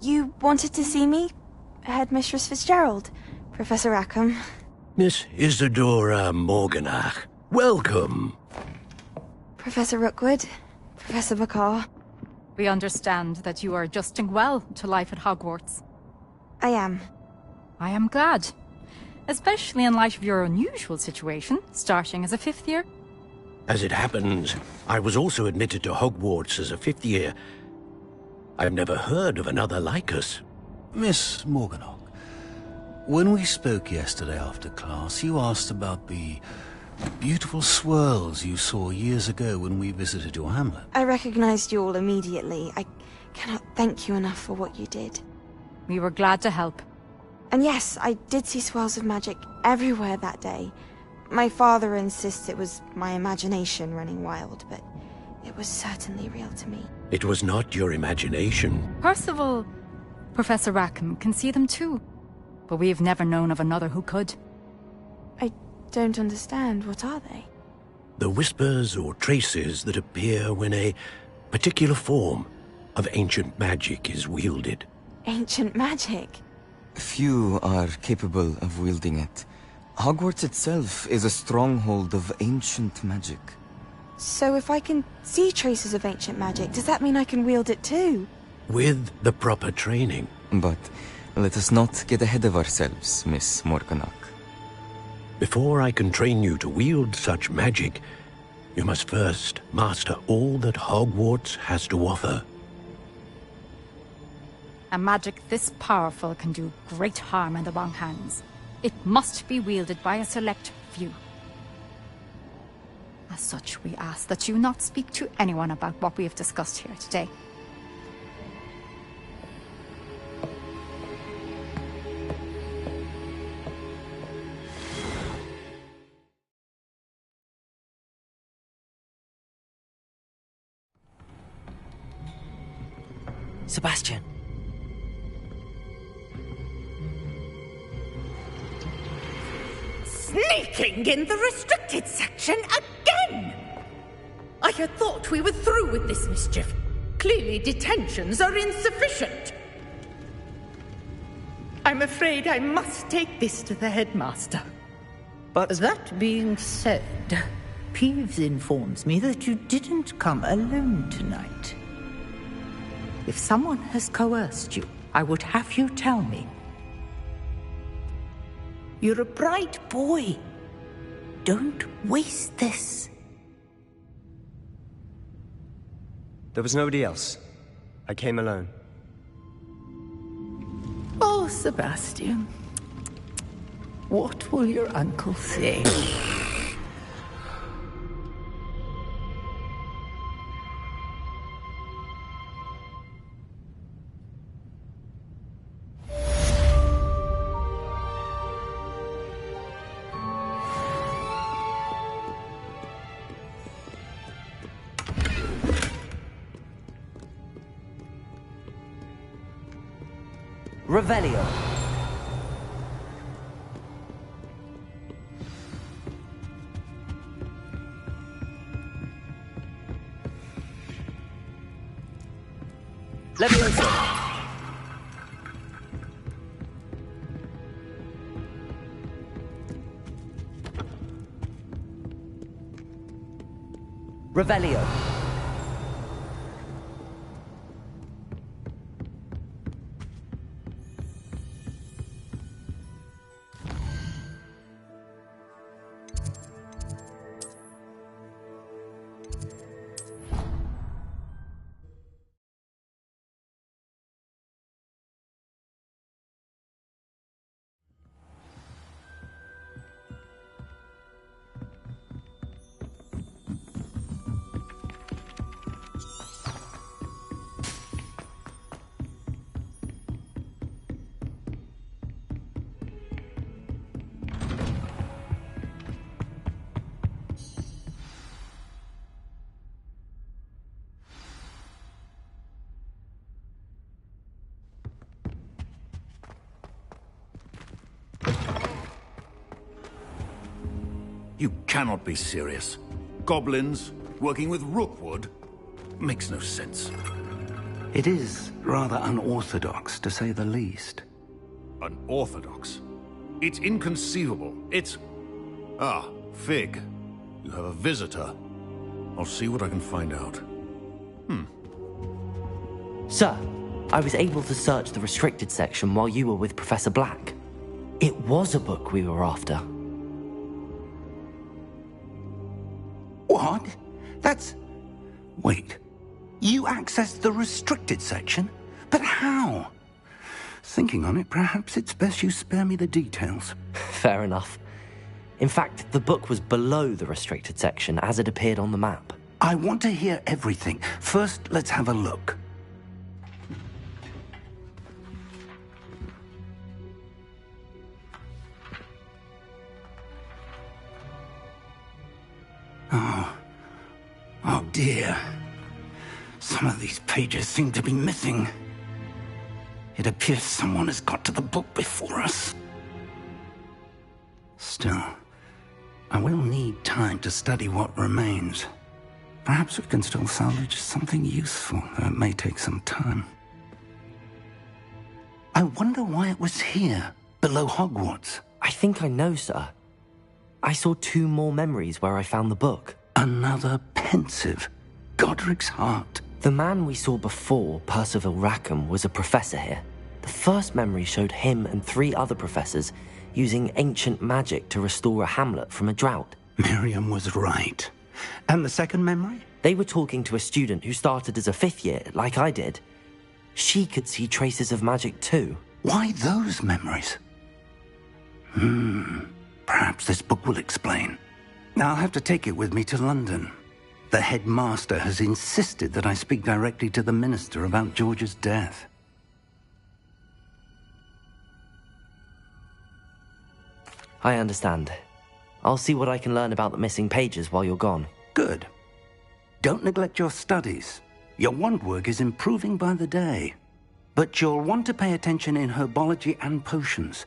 You wanted to see me? Headmistress Fitzgerald? Professor Rackham? Miss Isadora Morganach, welcome. Professor Rookwood? Professor Bakar? We understand that you are adjusting well to life at Hogwarts. I am. I am glad. Especially in light of your unusual situation, starting as a 5th year. As it happens, I was also admitted to Hogwarts as a 5th year. I've never heard of another like us. Miss Morganach, when we spoke yesterday after class, you asked about the beautiful swirls you saw years ago when we visited your hamlet. I recognized you all immediately. I cannot thank you enough for what you did. We were glad to help. And yes, I did see swirls of magic everywhere that day. My father insists it was my imagination running wild, but it was certainly real to me. It was not your imagination. Percival, Professor Rackham can see them too. But we have never known of another who could. I don't understand. What are they? The whispers or traces that appear when a particular form, of ancient magic is wielded. Ancient magic? Few are capable of wielding it. Hogwarts itself is a stronghold of ancient magic. So if I can see traces of ancient magic, does that mean I can wield it too? With the proper training. But let us not get ahead of ourselves, Miss Morganach. Before I can train you to wield such magic, you must first master all that Hogwarts has to offer. A magic this powerful can do great harm in the wrong hands. It must be wielded by a select few. As such, we ask that you not speak to anyone about what we have discussed here today. Sebastian. Sneaking in the restricted section again! I had thought we were through with this mischief. Clearly detentions are insufficient. I'm afraid I must take this to the headmaster. But that being said, Peeves informs me that you didn't come alone tonight. If someone has coerced you, I would have you tell me. You're a bright boy. Don't waste this. There was nobody else. I came alone. Oh, Sebastian. What will your uncle say? Revelio. Levioso. Revelio. You cannot be serious. Goblins working with Rookwood? Makes no sense. It is rather unorthodox, to say the least. Unorthodox? It's inconceivable. It's... Ah, Fig. You have a visitor. I'll see what I can find out. Sir, I was able to search the restricted section while you were with Professor Black. It was a book we were after. What? That's... Wait. You accessed the restricted section? But how? Thinking on it, perhaps it's best you spare me the details. Fair enough. In fact, the book was below the restricted section as it appeared on the map. I want to hear everything. First, let's have a look. Oh dear. Some of these pages seem to be missing. It appears someone has got to the book before us. Still, I will need time to study what remains. Perhaps we can still salvage something useful, though it may take some time. I wonder why it was here, below Hogwarts. I think I know, sir. I saw 2 more memories where I found the book. Another pensive. Godric's heart. The man we saw before, Percival Rackham, was a professor here. The first memory showed him and 3 other professors using ancient magic to restore a hamlet from a drought. Miriam was right. And the second memory? They were talking to a student who started as a 5th year, like I did. She could see traces of magic too. Why those memories? Perhaps this book will explain. I'll have to take it with me to London. The headmaster has insisted that I speak directly to the minister about George's death. I understand. I'll see what I can learn about the missing pages while you're gone. Good. Don't neglect your studies. Your wand work is improving by the day. But you'll want to pay attention in herbology and potions.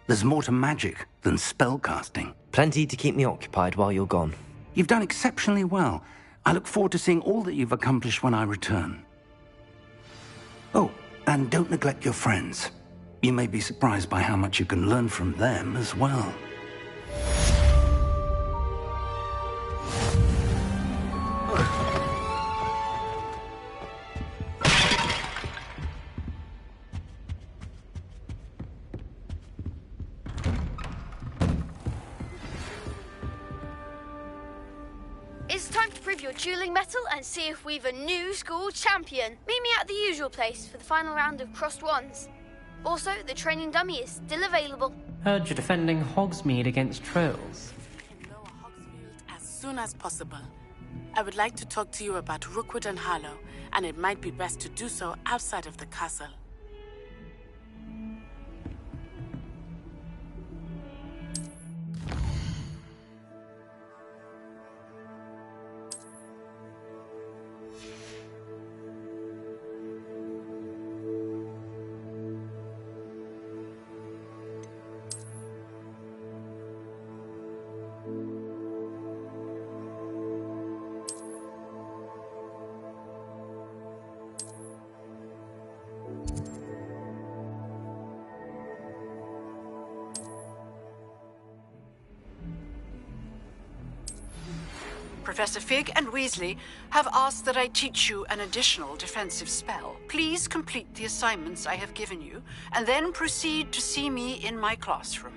There's more to magic than spellcasting. Plenty to keep me occupied while you're gone. You've done exceptionally well. I look forward to seeing all that you've accomplished when I return. Oh, and don't neglect your friends. You may be surprised by how much you can learn from them as well. It's time to prove your dueling mettle and see if we've a new school champion. Meet me at the usual place for the final round of crossed wands. Also, the training dummy is still available. Heard you're defending Hogsmeade against trolls. As soon as possible. I would like to talk to you about Rookwood and Harlow, and it might be best to do so outside of the castle. Professor Fig and Weasley have asked that I teach you an additional defensive spell. Please complete the assignments I have given you, and then proceed to see me in my classroom.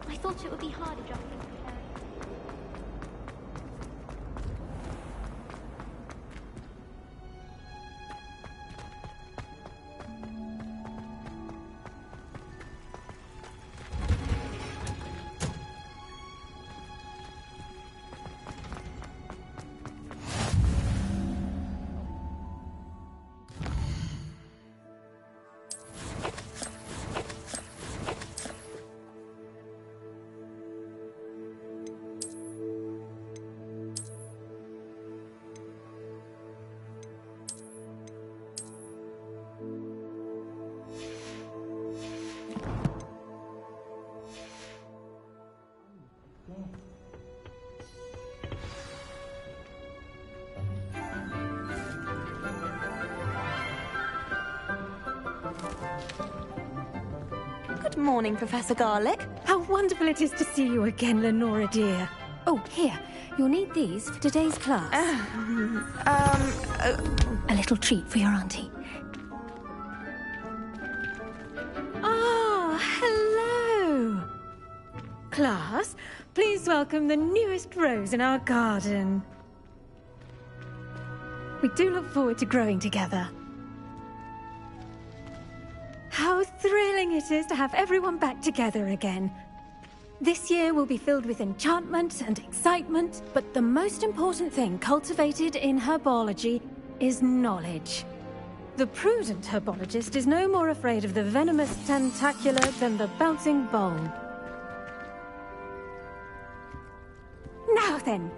I thought it would be harder jumping from fairy. Good morning, Professor Garlick. How wonderful it is to see you again, Lenora dear. Oh, here. You'll need these for today's class. A little treat for your auntie. Ah, hello. Class, please welcome the newest rose in our garden. We do look forward to growing together. How thrilling it is to have everyone back together again. This year will be filled with enchantment and excitement, but the most important thing cultivated in herbology is knowledge. The prudent herbologist is no more afraid of the venomous tentacular than the bouncing bulb. Now then,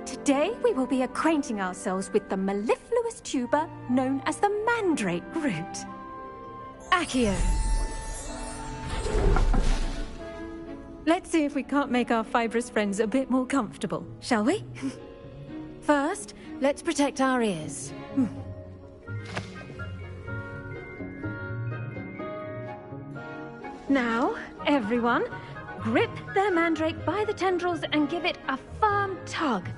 today we will be acquainting ourselves with the mellifluous tuber known as the mandrake root. Accio. Let's see if we can't make our fibrous friends a bit more comfortable, shall we? First, let's protect our ears. Now, everyone, grip their mandrake by the tendrils and give it a firm tug.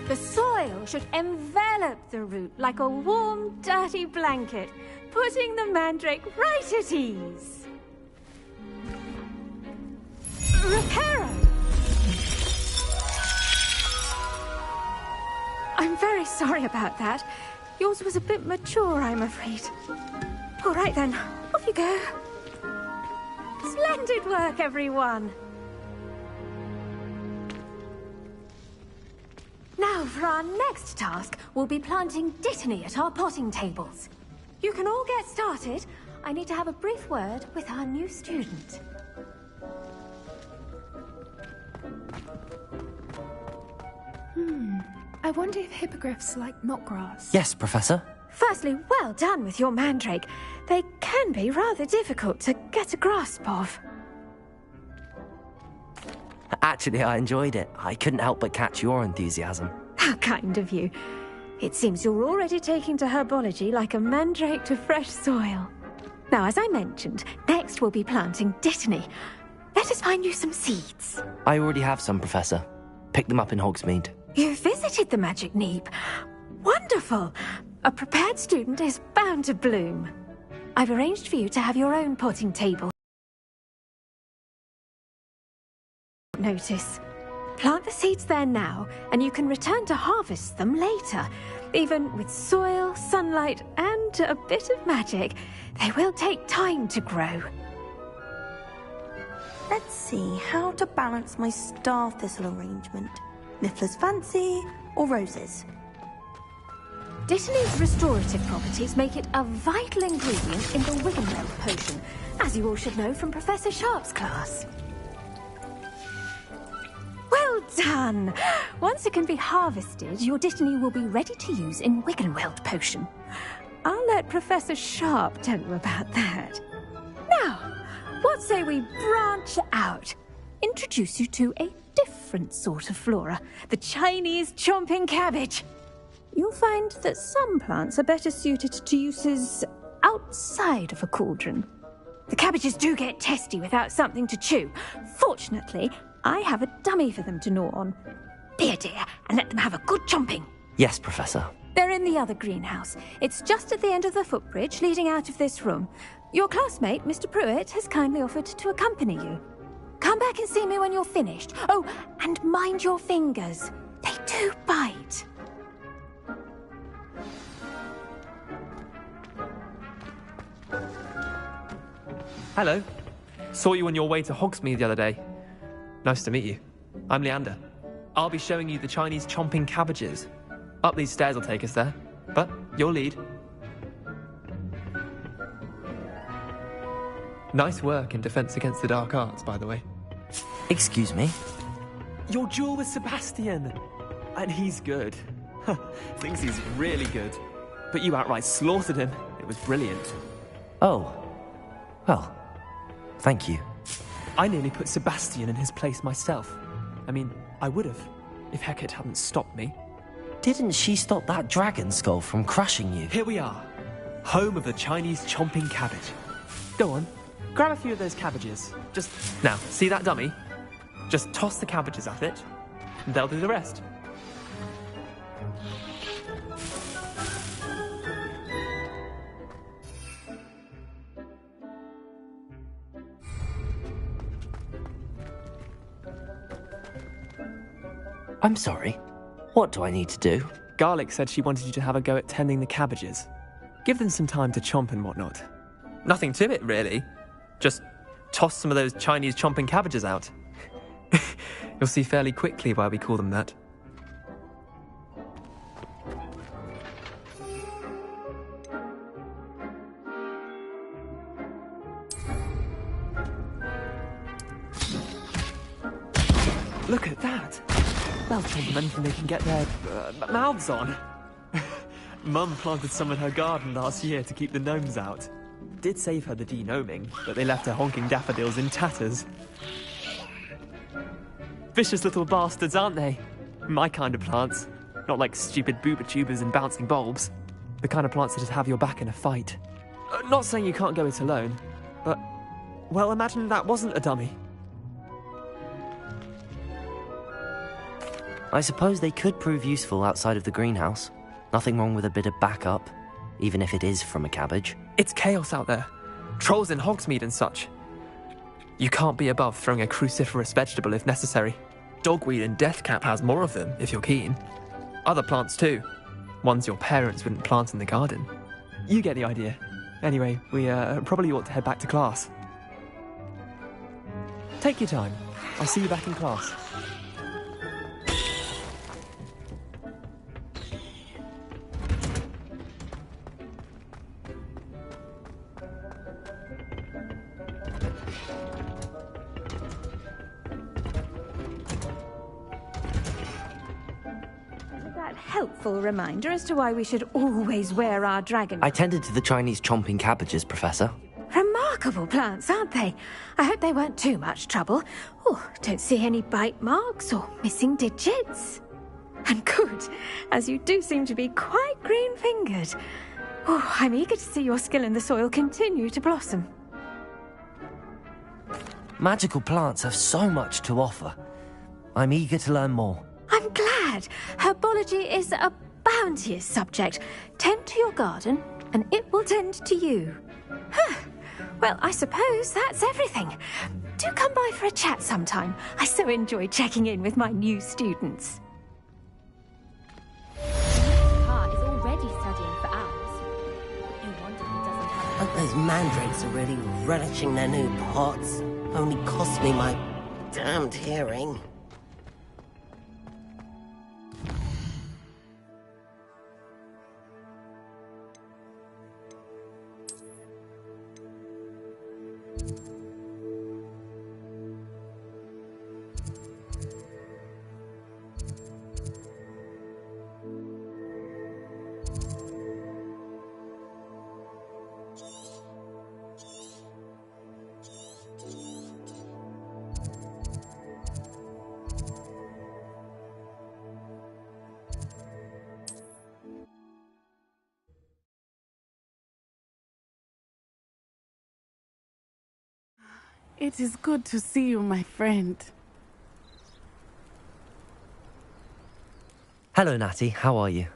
The soil should envelop the root like a warm, dirty blanket, putting the mandrake right at ease. Reparo! I'm very sorry about that. Yours was a bit mature, I'm afraid. All right then, off you go. Splendid work, everyone. Now, for our next task, we'll be planting Dittany at our potting tables. You can all get started. I need to have a brief word with our new student. I wonder if hippogriffs like knotgrass. Yes, Professor. Firstly, well done with your mandrake. They can be rather difficult to get a grasp of. Actually, I enjoyed it. I couldn't help but catch your enthusiasm. How kind of you. It seems you're already taking to herbology like a mandrake to fresh soil. Now, as I mentioned, next we'll be planting Dittany. Let us find you some seeds. I already have some, Professor. Pick them up in Hogsmeade. You visited the Magic Neep. Wonderful. A prepared student is bound to bloom. I've arranged for you to have your own potting table. Notice. Plant the seeds there now, and you can return to harvest them later. Even with soil, sunlight, and a bit of magic, they will take time to grow. Let's see how to balance my star thistle arrangement. Niffler's fancy or roses? Dittany's restorative properties make it a vital ingredient in the Wiggenweld potion, as you all should know from Professor Sharp's class. Well done! Once it can be harvested, your Dittany will be ready to use in Wiggenweld potion. I'll let Professor Sharp tell you about that. Now, what say we branch out? Introduce you to a different sort of flora, the Chinese chomping cabbage. You'll find that some plants are better suited to uses outside of a cauldron. The cabbages do get testy without something to chew. Fortunately, I have a dummy for them to gnaw on. Be a dear and let them have a good chomping. Yes, Professor. They're in the other greenhouse. It's just at the end of the footbridge leading out of this room. Your classmate, Mr. Pruitt, has kindly offered to accompany you. Come back and see me when you're finished. Oh, and mind your fingers. They do bite. Hello. Saw you on your way to Hogsmeade the other day. Nice to meet you. I'm Leander. I'll be showing you the Chinese chomping cabbages. Up these stairs will take us there, but you'll lead. Nice work in Defense Against the Dark Arts, by the way. Excuse me? Your duel with Sebastian! And he's good. Thinks he's really good. But you outright slaughtered him. It was brilliant. Oh. Well, thank you. I nearly put Sebastian in his place myself. I mean, I would have, if Hecate hadn't stopped me. Didn't she stop that dragon skull from crushing you? Here we are, home of the Chinese chomping cabbage. Go on, grab a few of those cabbages. Just, now, see that dummy? Just toss the cabbages at it, and they'll do the rest. I'm sorry. What do I need to do? Garlic said she wanted you to have a go at tending the cabbages. Give them some time to chomp and whatnot. Nothing to it, really. Just toss some of those Chinese chomping cabbages out. You'll see fairly quickly why we call them that. Look at that! They'll chomp anything they can get their mouths on. Mum planted some in her garden last year to keep the gnomes out. Did save her the de-gnoming, but they left her honking daffodils in tatters. Vicious little bastards, aren't they? My kind of plants. Not like stupid booba tubers and bouncing bulbs. The kind of plants that just have your back in a fight. Not saying you can't go it alone, but... well, imagine that wasn't a dummy. I suppose they could prove useful outside of the greenhouse. Nothing wrong with a bit of backup, even if it is from a cabbage. It's chaos out there. Trolls in Hogsmeade and such. You can't be above throwing a cruciferous vegetable if necessary. Dogweed and deathcap has more of them, if you're keen. Other plants too. Ones your parents wouldn't plant in the garden. You get the idea. Anyway, we probably ought to head back to class. Take your time. I'll see you back in class. Helpful reminder as to why we should always wear our dragon. I tended to the Chinese chomping cabbages, Professor. Remarkable plants, aren't they? I hope they weren't too much trouble. Oh, don't see any bite marks or missing digits. And good, as you do seem to be quite green-fingered. Oh, I'm eager to see your skill in the soil continue to blossom. Magical plants have so much to offer. I'm eager to learn more. I'm glad. Herbology is a bounteous subject. Tend to your garden, and it will tend to you. Well, I suppose that's everything. Do come by for a chat sometime. I so enjoy checking in with my new students. Pa is already studying for hours. No wonder he doesn't have... Hope those mandrakes are really relishing their new pots. Only cost me my damned hearing. It is good to see you, my friend. Hello, Natty. How are you?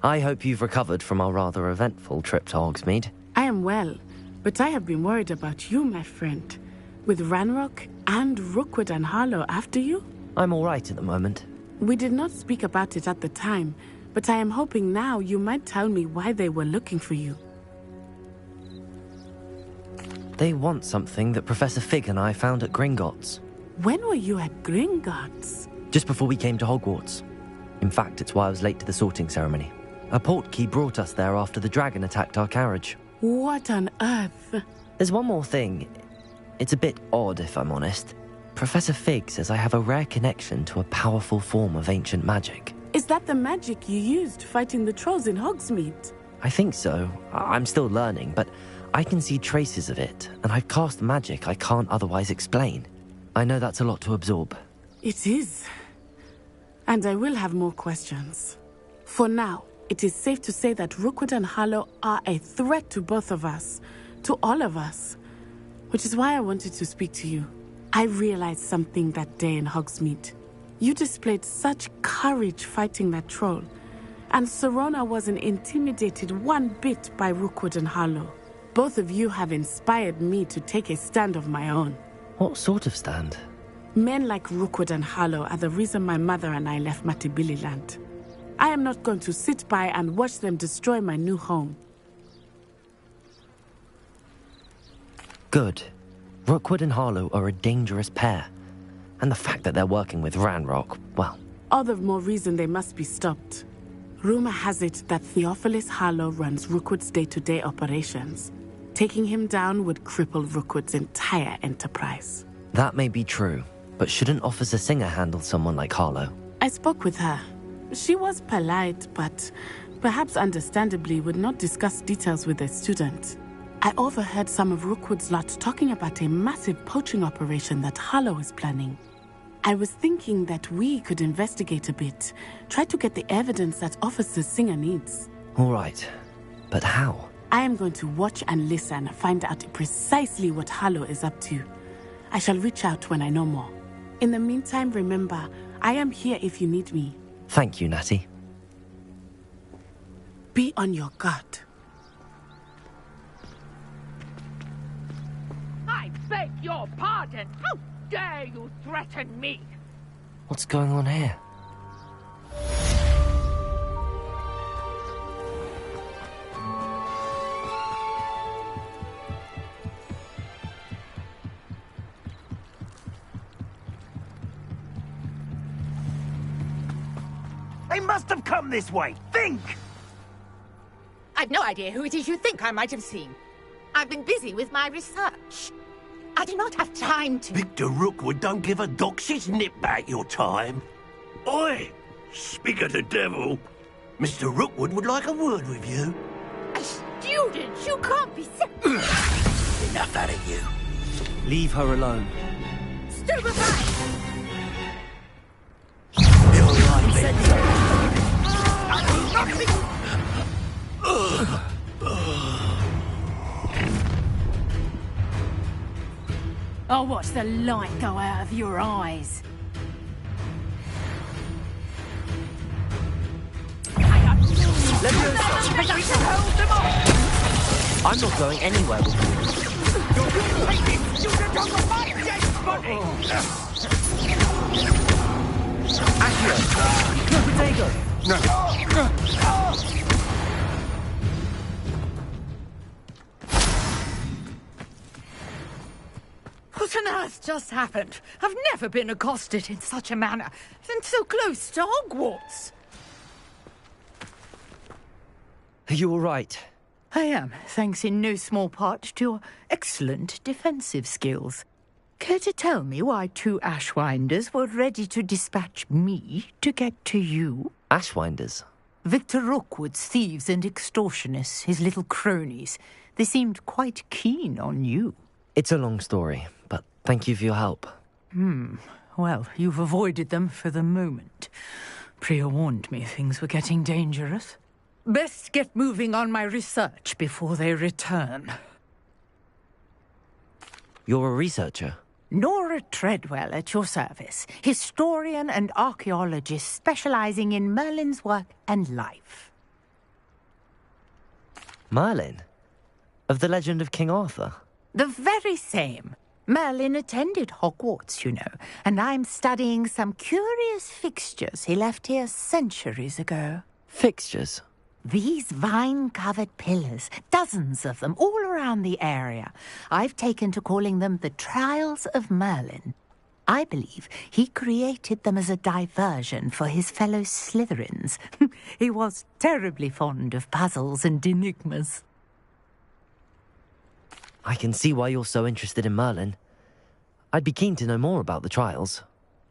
I hope you've recovered from our rather eventful trip to Hogsmeade. I am well, but I have been worried about you, my friend. With Ranrock and Rookwood and Harlow after you? I'm all right at the moment. We did not speak about it at the time, but I am hoping now you might tell me why they were looking for you. They want something that Professor Fig and I found at Gringotts. When were you at Gringotts? Just before we came to Hogwarts. In fact, it's why I was late to the sorting ceremony. A portkey brought us there after the dragon attacked our carriage. What on earth? There's one more thing. It's a bit odd, if I'm honest. Professor Fig says I have a rare connection to a powerful form of ancient magic. Is that the magic you used fighting the trolls in Hogsmeade? I think so. I'm still learning, but I can see traces of it, and I've cast magic I can't otherwise explain. I know that's a lot to absorb. It is. And I will have more questions. For now, it is safe to say that Rookwood and Harlow are a threat to both of us, to all of us. Which is why I wanted to speak to you. I realized something that day in Hogsmeade. You displayed such courage fighting that troll, and Serona wasn't intimidated one bit by Rookwood and Harlow. Both of you have inspired me to take a stand of my own. What sort of stand? Men like Rookwood and Harlow are the reason my mother and I left Matibili-land. I am not going to sit by and watch them destroy my new home. Good. Rookwood and Harlow are a dangerous pair. And the fact that they're working with Ranrock, well... All the more reason they must be stopped. Rumor has it that Theophilus Harlow runs Rookwood's day-to-day operations. Taking him down would cripple Rookwood's entire enterprise. That may be true, but shouldn't Officer Singer handle someone like Harlow? I spoke with her. She was polite, but perhaps understandably would not discuss details with a student. I overheard some of Rookwood's lot talking about a massive poaching operation that Harlow is planning. I was thinking that we could investigate a bit, try to get the evidence that Officer Singer needs. All right, but how? I am going to watch and listen, find out precisely what Harlow is up to. I shall reach out when I know more. In the meantime, remember, I am here if you need me. Thank you, Natty. Be on your guard. I beg your pardon. How dare you threaten me? What's going on here? They must have come this way. Think! I've no idea who it is you think I might have seen. I've been busy with my research. I do not have time to... Victor Rookwood don't give a doxy's nip back your time. Oi! Speak of the devil. Mr. Rookwood would like a word with you. A student? You can't be... Enough out of you. Leave her alone. Stupefy! I'll watch the light go out of your eyes. I'm not going anywhere with you. Potato! What on earth just happened? I've never been accosted in such a manner, and so close to Hogwarts. Are you all right? I am, thanks in no small part to your excellent defensive skills. Care to tell me why two Ashwinders were ready to dispatch me to get to you? Ashwinders? Victor Rookwood's thieves and extortionists, his little cronies. They seemed quite keen on you. It's a long story, but thank you for your help. Well, you've avoided them for the moment. Priya warned me things were getting dangerous. Best get moving on my research before they return. You're a researcher? Nora Treadwell at your service. Historian and archaeologist specializing in Merlin's work and life. Merlin? Of the legend of King Arthur? The very same. Merlin attended Hogwarts, you know, and I'm studying some curious fixtures he left here centuries ago. Fixtures? These vine-covered pillars, dozens of them, all around the area. I've taken to calling them the Trials of Merlin. I believe he created them as a diversion for his fellow Slytherins. He was terribly fond of puzzles and enigmas. I can see why you're so interested in Merlin. I'd be keen to know more about the trials.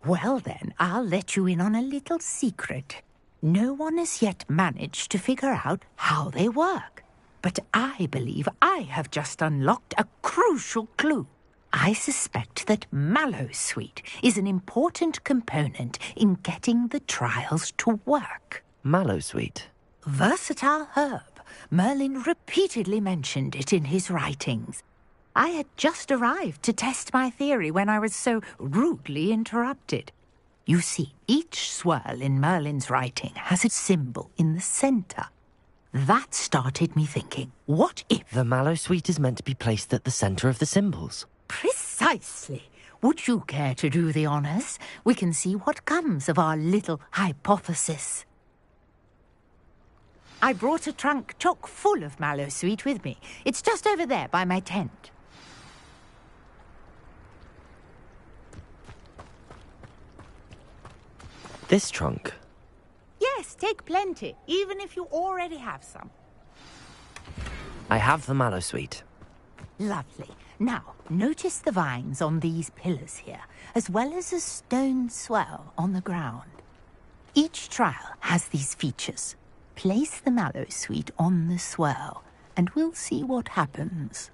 Well then, I'll let you in on a little secret. No one has yet managed to figure out how they work. but I believe I have just unlocked a crucial clue. I suspect that mallowsweet is an important component in getting the trials to work. Mallowsweet? Versatile herb. Merlin repeatedly mentioned it in his writings. I had just arrived to test my theory when I was so rudely interrupted. You see, each swirl in Merlin's writing has a symbol in the center. That started me thinking, what if... The mallowsweet is meant to be placed at the center of the symbols. Precisely. Would you care to do the honors? We can see what comes of our little hypothesis. I brought a trunk chock full of mallowsweet with me. It's just over there by my tent. This trunk? Yes, take plenty, even if you already have some. I have the mallowsweet. Lovely. Now, notice the vines on these pillars here, as well as a stone swell on the ground. Each trial has these features. Place the mallowsweet on the swell, and we'll see what happens.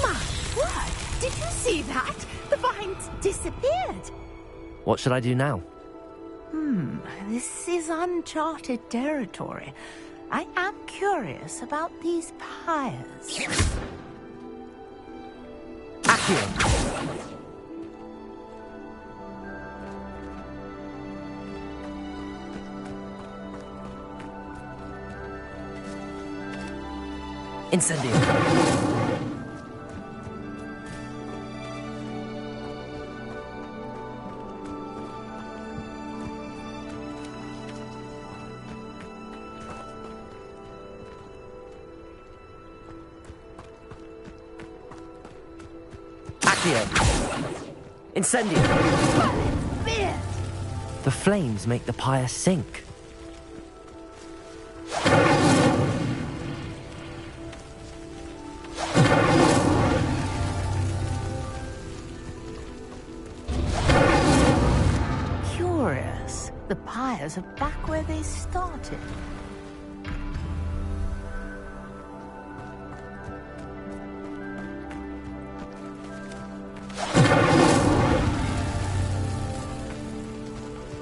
My word! Did you see that? The vines disappeared. What should I do now? This is uncharted territory. I am curious about these pyres. Accio! Incendio! Incendio! The flames make the pyre sink. Curious. The pyres are back where they started.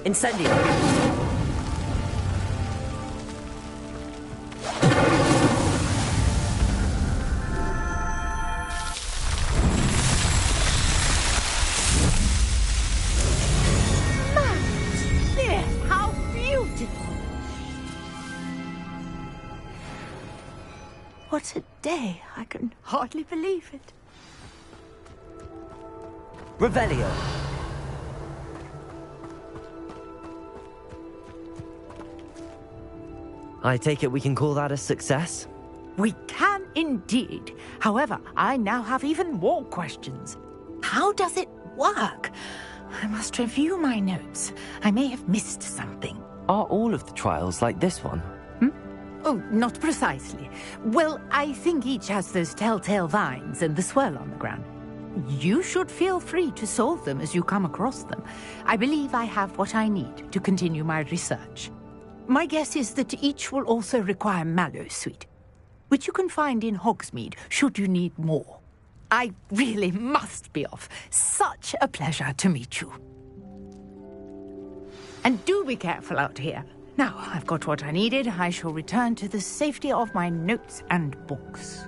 Incendio! How beautiful! What a day! I can hardly believe it. Revelio! I take it we can call that a success? We can indeed. However, I now have even more questions. How does it work? I must review my notes. I may have missed something. Are all of the trials like this one? Oh, not precisely. Well, I think each has those telltale vines and the swirl on the ground. You should feel free to solve them as you come across them. I believe I have what I need to continue my research. My guess is that each will also require mallowsweet, which you can find in Hogsmeade should you need more. I really must be off. Such a pleasure to meet you. And do be careful out here. Now I've got what I needed, I shall return to the safety of my notes and books.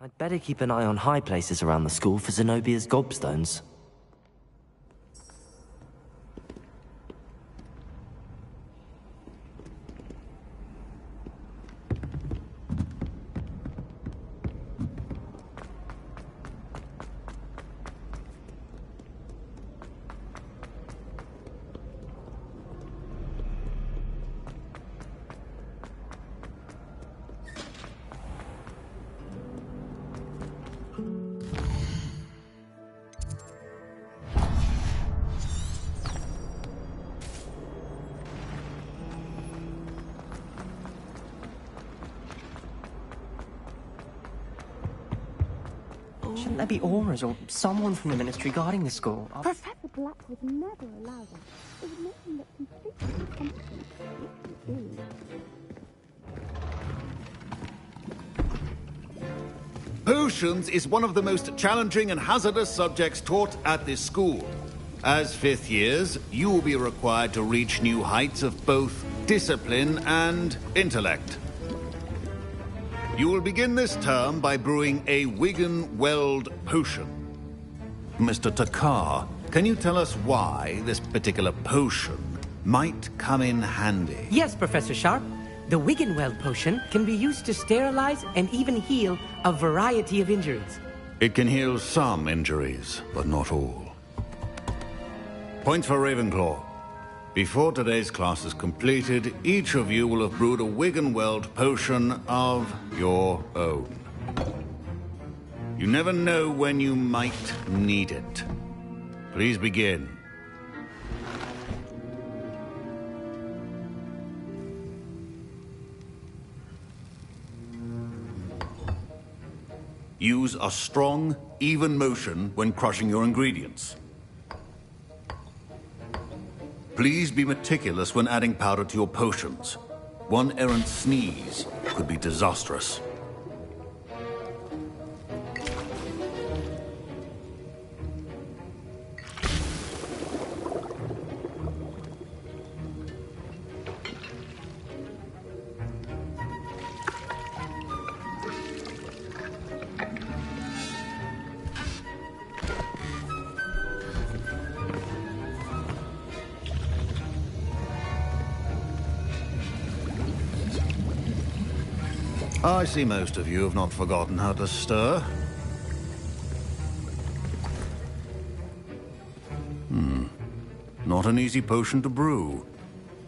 I'd better keep an eye on high places around the school for Zenobia's gobstones. Shouldn't there be auras or someone from the ministry guarding the school? Professor Black would never allow them. It would make him look completely incompetent. Potions is one of the most challenging and hazardous subjects taught at this school. As fifth years, you will be required to reach new heights of both discipline and intellect. You will begin this term by brewing a Wiggenweld potion. Mr. Takar, can you tell us why this particular potion might come in handy? Yes, Professor Sharp. The Wiggenweld potion can be used to sterilize and even heal a variety of injuries. It can heal some injuries, but not all. Point for Ravenclaw. Before today's class is completed, each of you will have brewed a Wiggenweld potion of your own. You never know when you might need it. Please begin. Use a strong, even motion when crushing your ingredients. Please be meticulous when adding powder to your potions. One errant sneeze could be disastrous. I see most of you have not forgotten how to stir. Not an easy potion to brew.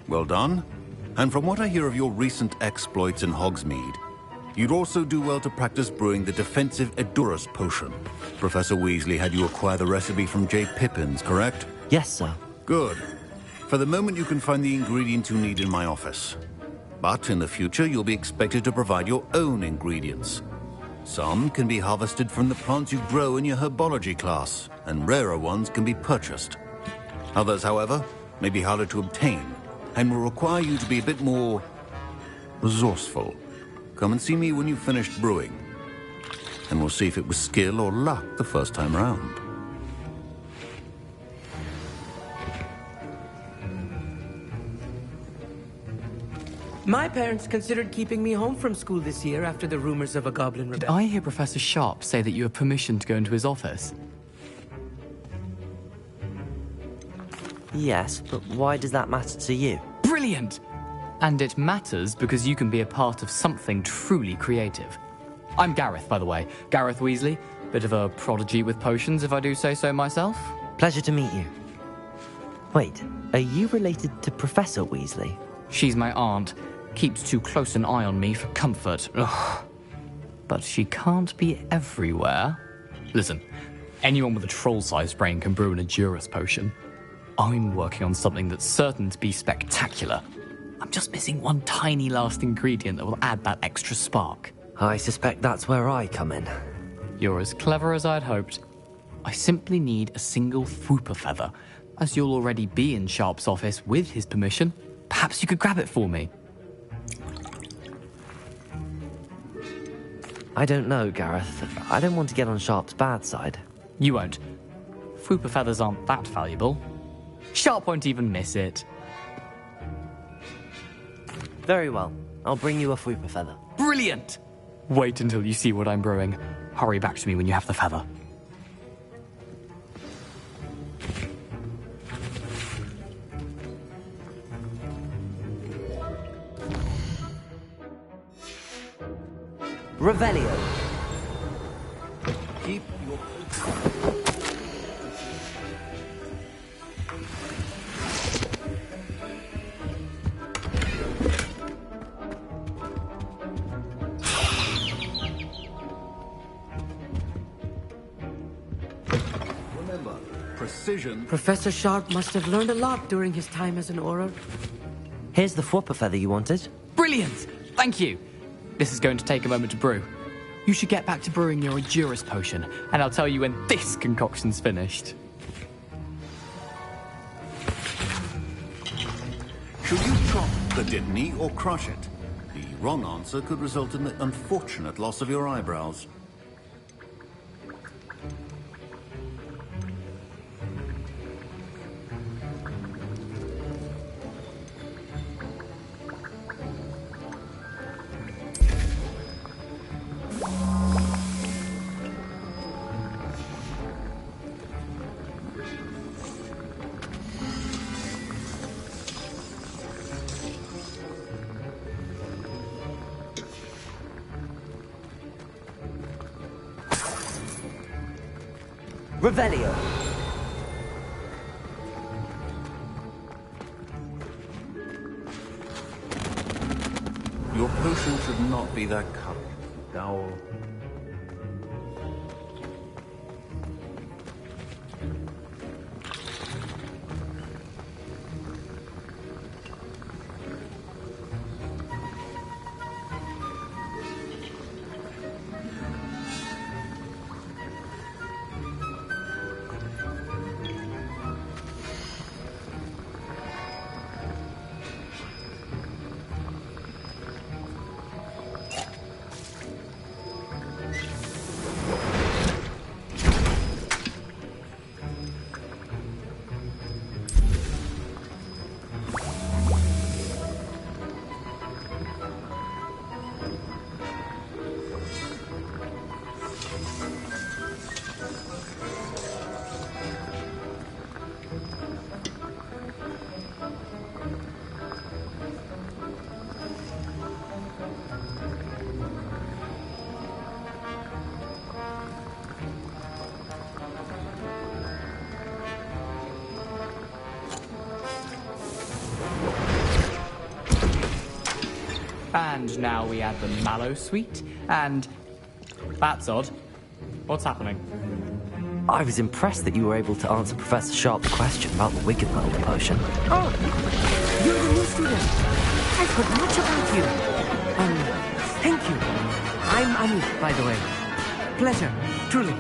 Well done. And from what I hear of your recent exploits in Hogsmeade, you'd also do well to practice brewing the defensive Edurus potion. Professor Weasley had you acquire the recipe from J. Pippins, correct? Yes, sir. Good. For the moment, you can find the ingredients you need in my office. But in the future, you'll be expected to provide your own ingredients. Some can be harvested from the plants you grow in your herbology class, and rarer ones can be purchased. Others, however, may be harder to obtain, and will require you to be a bit more resourceful. Come and see me when you've finished brewing, and we'll see if it was skill or luck the first time round. My parents considered keeping me home from school this year after the rumors of a goblin rebellion. Did I hear Professor Sharp say that you have permission to go into his office? Yes, but why does that matter to you? Brilliant! And it matters because you can be a part of something truly creative. I'm Gareth, by the way. Gareth Weasley. Bit of a prodigy with potions, if I do say so myself. Pleasure to meet you. Wait, are you related to Professor Weasley? She's my aunt. Keeps too close an eye on me for comfort. Ugh. But she can't be everywhere. Listen, anyone with a troll-sized brain can brew an Edurus potion. I'm working on something that's certain to be spectacular. I'm just missing one tiny last ingredient that will add that extra spark. I suspect that's where I come in. You're as clever as I'd hoped. I simply need a single Fwooper feather. As you'll already be in Sharp's office with his permission, perhaps you could grab it for me. I don't know, Gareth. I don't want to get on Sharp's bad side. You won't. Fwooper feathers aren't that valuable. Sharp won't even miss it. Very well. I'll bring you a Fwooper feather. Brilliant! Wait until you see what I'm brewing. Hurry back to me when you have the feather. Revelio. Keep your... Remember, precision... Professor Sharp must have learned a lot during his time as an Auror. Here's the Fwooper feather you wanted. Brilliant! Thank you. This is going to take a moment to brew. You should get back to brewing your Endurance potion, and I'll tell you when this concoction's finished. Should you chop the Dittany or crush it? The wrong answer could result in the unfortunate loss of your eyebrows. Revelio. Your potion should not be that color. Dowel. And now we add the mallow sweet, and... That's odd. What's happening? I was impressed that you were able to answer Professor Sharp's question about the Wiggenweld potion. Oh, you're the new student. I've heard much about you. Thank you. I'm Ani, by the way. Pleasure, truly.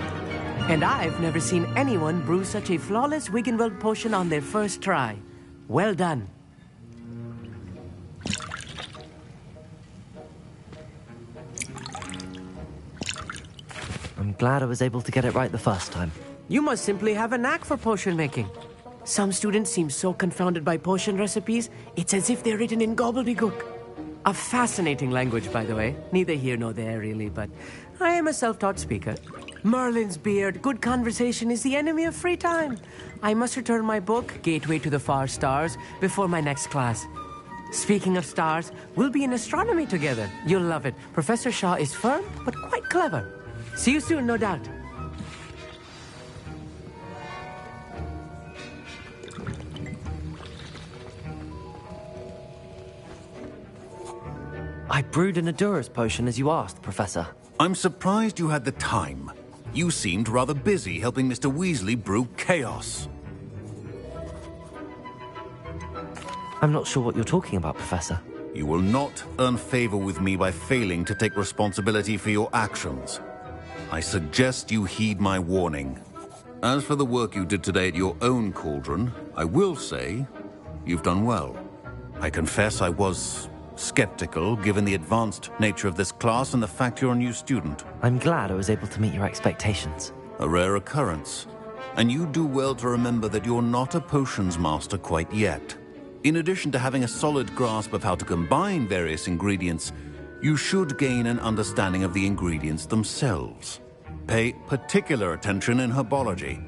And I've never seen anyone brew such a flawless Wiggenweld potion on their first try. Well done. I'm glad I was able to get it right the first time. You must simply have a knack for potion making. Some students seem so confounded by potion recipes, it's as if they're written in gobbledygook. A fascinating language, by the way. Neither here nor there, really, but I am a self-taught speaker. Merlin's beard, good conversation is the enemy of free time. I must return my book, Gateway to the Far Stars, before my next class. Speaking of stars, we'll be in astronomy together. You'll love it. Professor Shaw is firm, but quite clever. See you soon, no doubt. I brewed an Endurance potion as you asked, Professor. I'm surprised you had the time. You seemed rather busy helping Mr. Weasley brew chaos. I'm not sure what you're talking about, Professor. You will not earn favor with me by failing to take responsibility for your actions. I suggest you heed my warning. As for the work you did today at your own cauldron, I will say you've done well. I confess I was skeptical, given the advanced nature of this class and the fact you're a new student. I'm glad I was able to meet your expectations. A rare occurrence. And you do well to remember that you're not a potions master quite yet. In addition to having a solid grasp of how to combine various ingredients, you should gain an understanding of the ingredients themselves. Pay particular attention in herbology.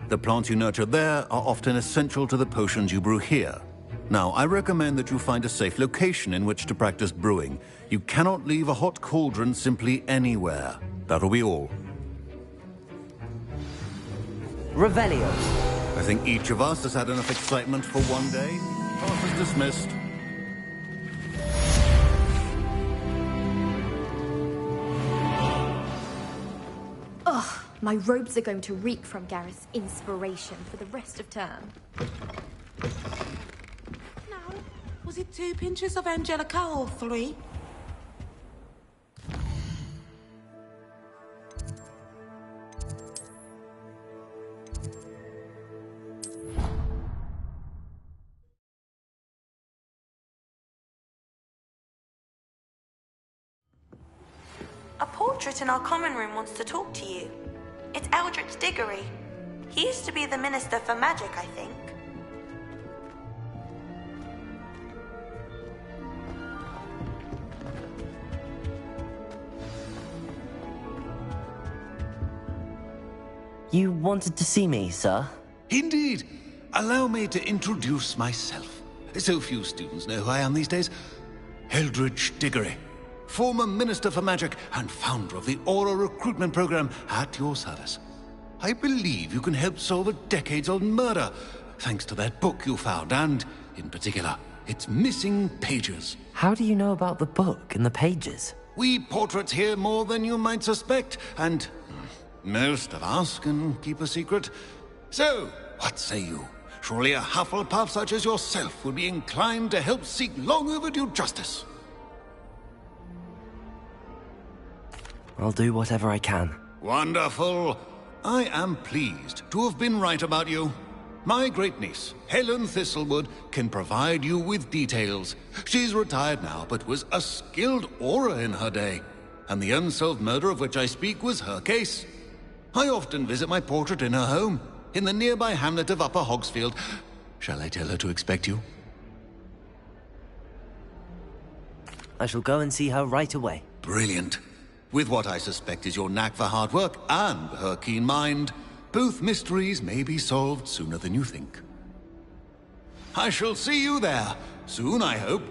The plants you nurture there are often essential to the potions you brew here. Now, I recommend that you find a safe location in which to practice brewing. You cannot leave a hot cauldron simply anywhere. That'll be all. Revelio. I think each of us has had enough excitement for one day. Class is dismissed. Ugh, my robes are going to reek from Gareth's inspiration for the rest of term. Was it 2 pinches of Angelica or 3? portrait in our common room wants to talk to you. It's Eldritch Diggory. He used to be the Minister for Magic, I think. You wanted to see me, sir? Indeed. Allow me to introduce myself. So few students know who I am these days. Eldritch Diggory, former Minister for Magic and founder of the Aura recruitment program at your service. I believe you can help solve a decades-old murder, thanks to that book you found, and, in particular, its missing pages. How do you know about the book and the pages? We portraits here more than you might suspect, and most of us can keep a secret. So, what say you? Surely a Hufflepuff such as yourself would be inclined to help seek long overdue justice. I'll do whatever I can. Wonderful. I am pleased to have been right about you. My great-niece, Helen Thistlewood, can provide you with details. She's retired now, but was a skilled aura in her day. And the unsolved murder of which I speak was her case. I often visit my portrait in her home, in the nearby hamlet of Upper Hogsfield. Shall I tell her to expect you? I shall go and see her right away. Brilliant. With what I suspect is your knack for hard work and her keen mind, both mysteries may be solved sooner than you think. I shall see you there, soon I hope.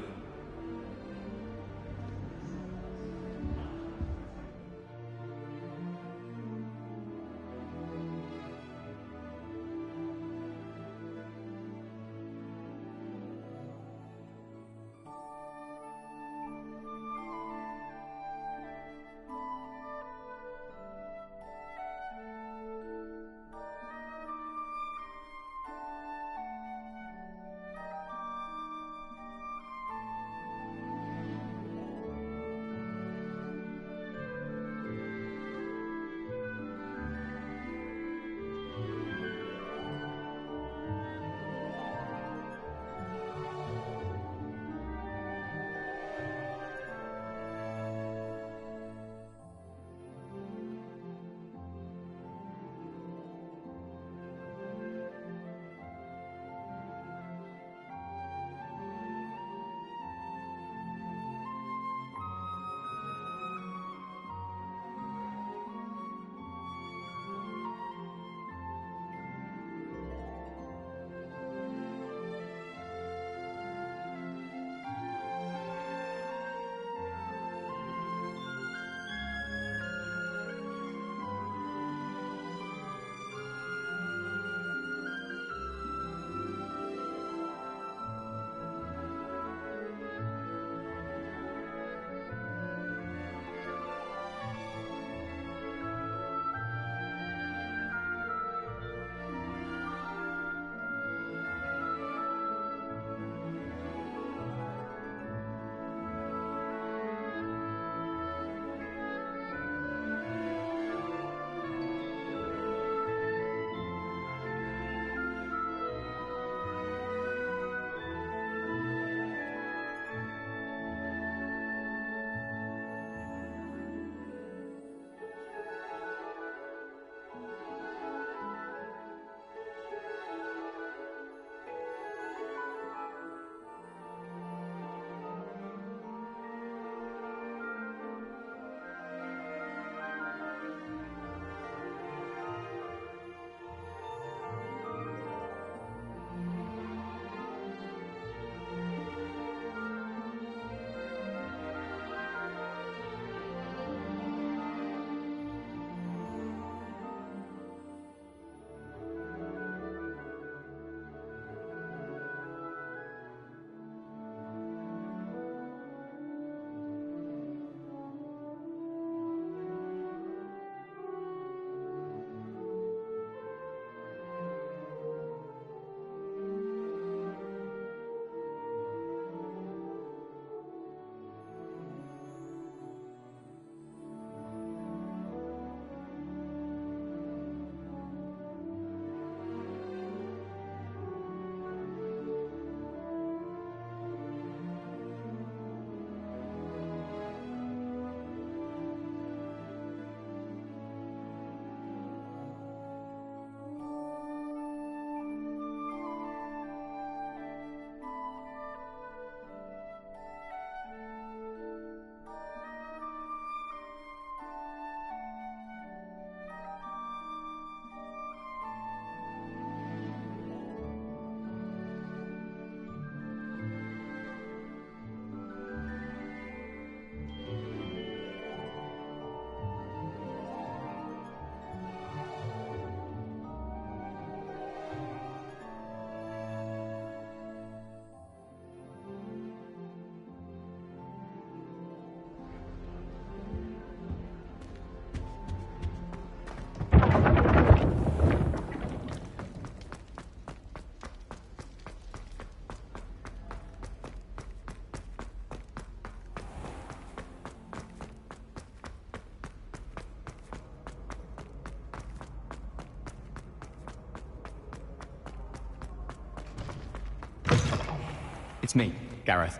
It's me, Gareth.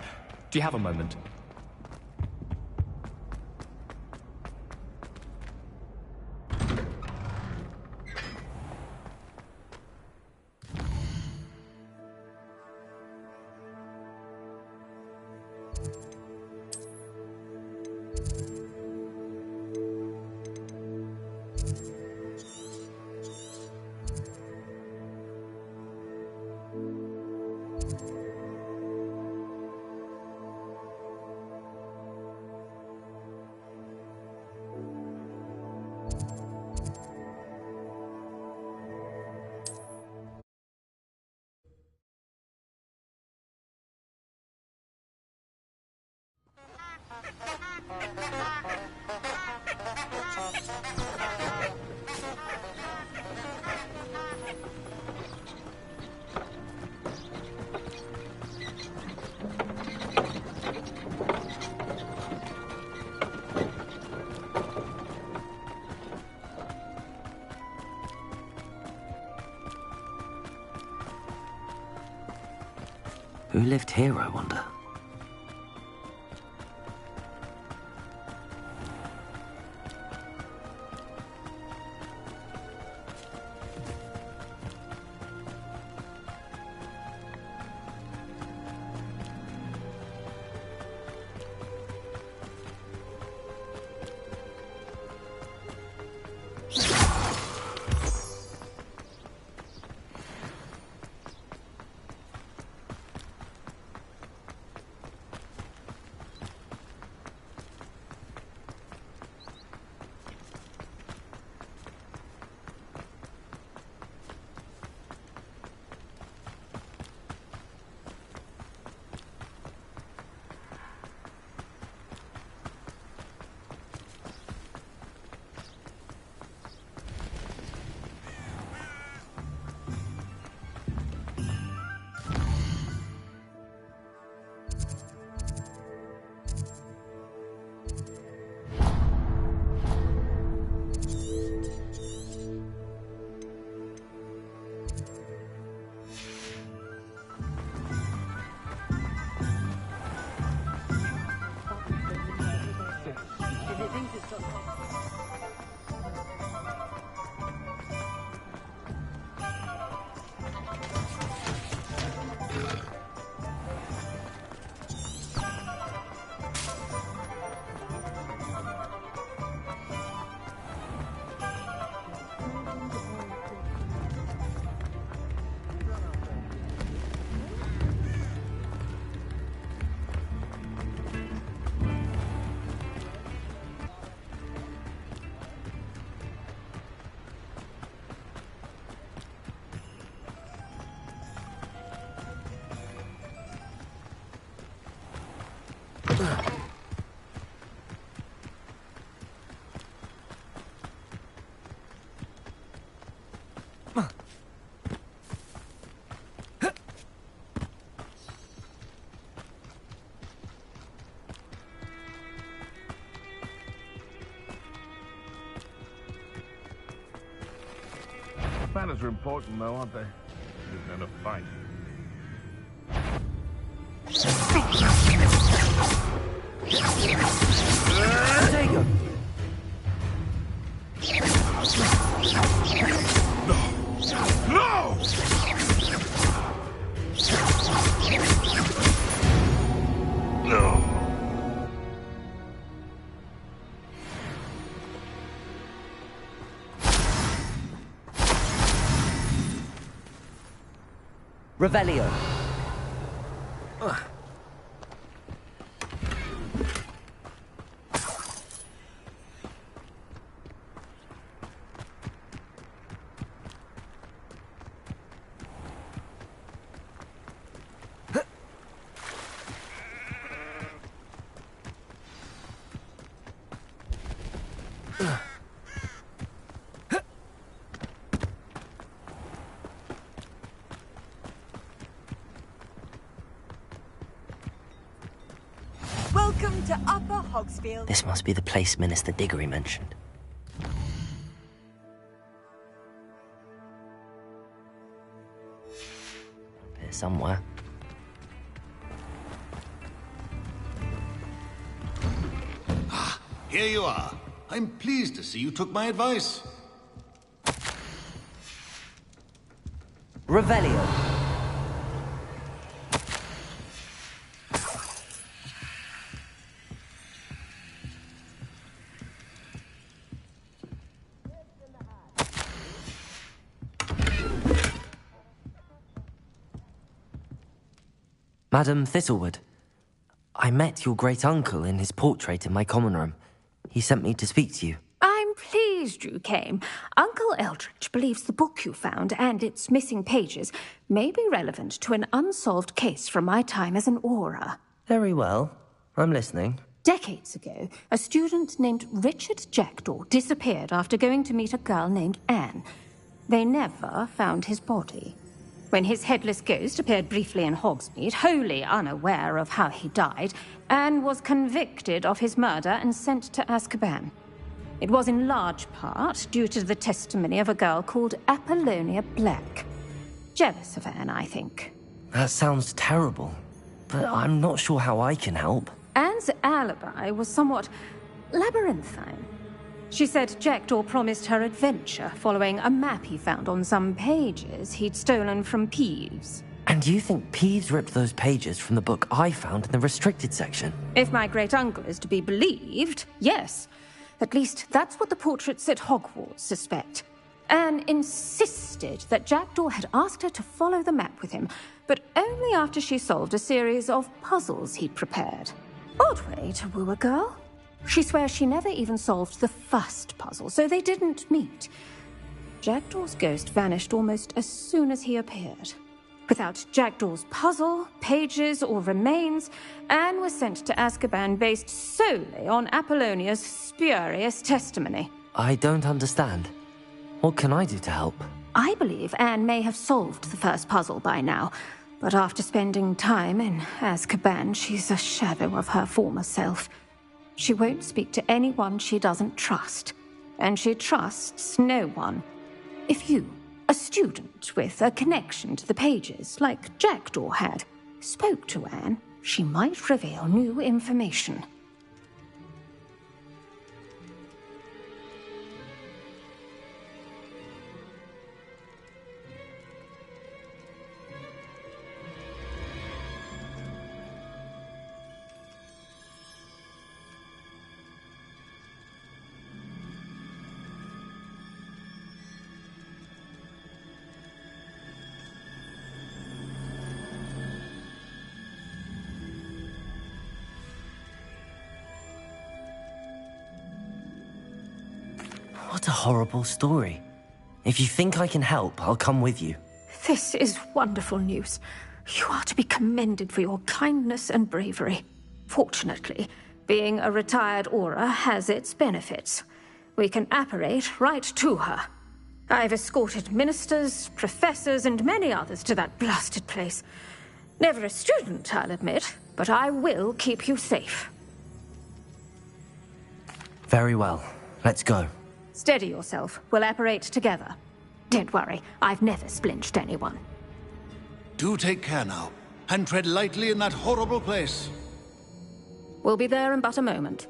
Do you have a moment? Who lived here, I wonder? Manners are important, though, aren't they? You're gonna fight. Diego! No! No! Revelio. Welcome to Upper Hogsfield. This must be the place Minister Diggory mentioned. Here somewhere. here you are. I'm pleased to see you took my advice. Revelio. Madam Thistlewood, I met your great-uncle in his portrait in my common room. He sent me to speak to you. I'm pleased you came. Uncle Eldritch believes the book you found and its missing pages may be relevant to an unsolved case from my time as an Auror. Very well. I'm listening. Decades ago, a student named Richard Jackdaw disappeared after going to meet a girl named Anne. They never found his body. When his headless ghost appeared briefly in Hogsmeade, wholly unaware of how he died, Anne was convicted of his murder and sent to Azkaban. It was in large part due to the testimony of a girl called Apollonia Black. Jealous of Anne, I think. That sounds terrible, but I'm not sure how I can help. Anne's alibi was somewhat labyrinthine. She said Jackdaw promised her adventure following a map he found on some pages he'd stolen from Peeves. And you think Peeves ripped those pages from the book I found in the restricted section? If my great-uncle is to be believed, yes. At least that's what the portraits at Hogwarts suspect. Anne insisted that Jackdaw had asked her to follow the map with him, but only after she solved a series of puzzles he'd prepared. Odd way to woo a girl. She swears she never even solved the first puzzle, so they didn't meet. Jackdaw's ghost vanished almost as soon as he appeared. Without Jackdaw's puzzle, pages, or remains, Anne was sent to Azkaban based solely on Apollonia's spurious testimony. I don't understand. What can I do to help? I believe Anne may have solved the first puzzle by now, but after spending time in Azkaban, she's a shadow of her former self. She won't speak to anyone she doesn't trust, and she trusts no one. If you, a student with a connection to the pages, like Jackdaw had, spoke to Anne, she might reveal new information. What a horrible story. If you think I can help, I'll come with you. This is wonderful news. You are to be commended for your kindness and bravery. Fortunately, being a retired Auror has its benefits. We can apparate right to her. I've escorted ministers, professors, and many others to that blasted place. Never a student, I'll admit, but I will keep you safe. Very well. Let's go. Steady yourself. We'll apparate together. Don't worry, I've never splinched anyone. Do take care now, and tread lightly in that horrible place. We'll be there in but a moment.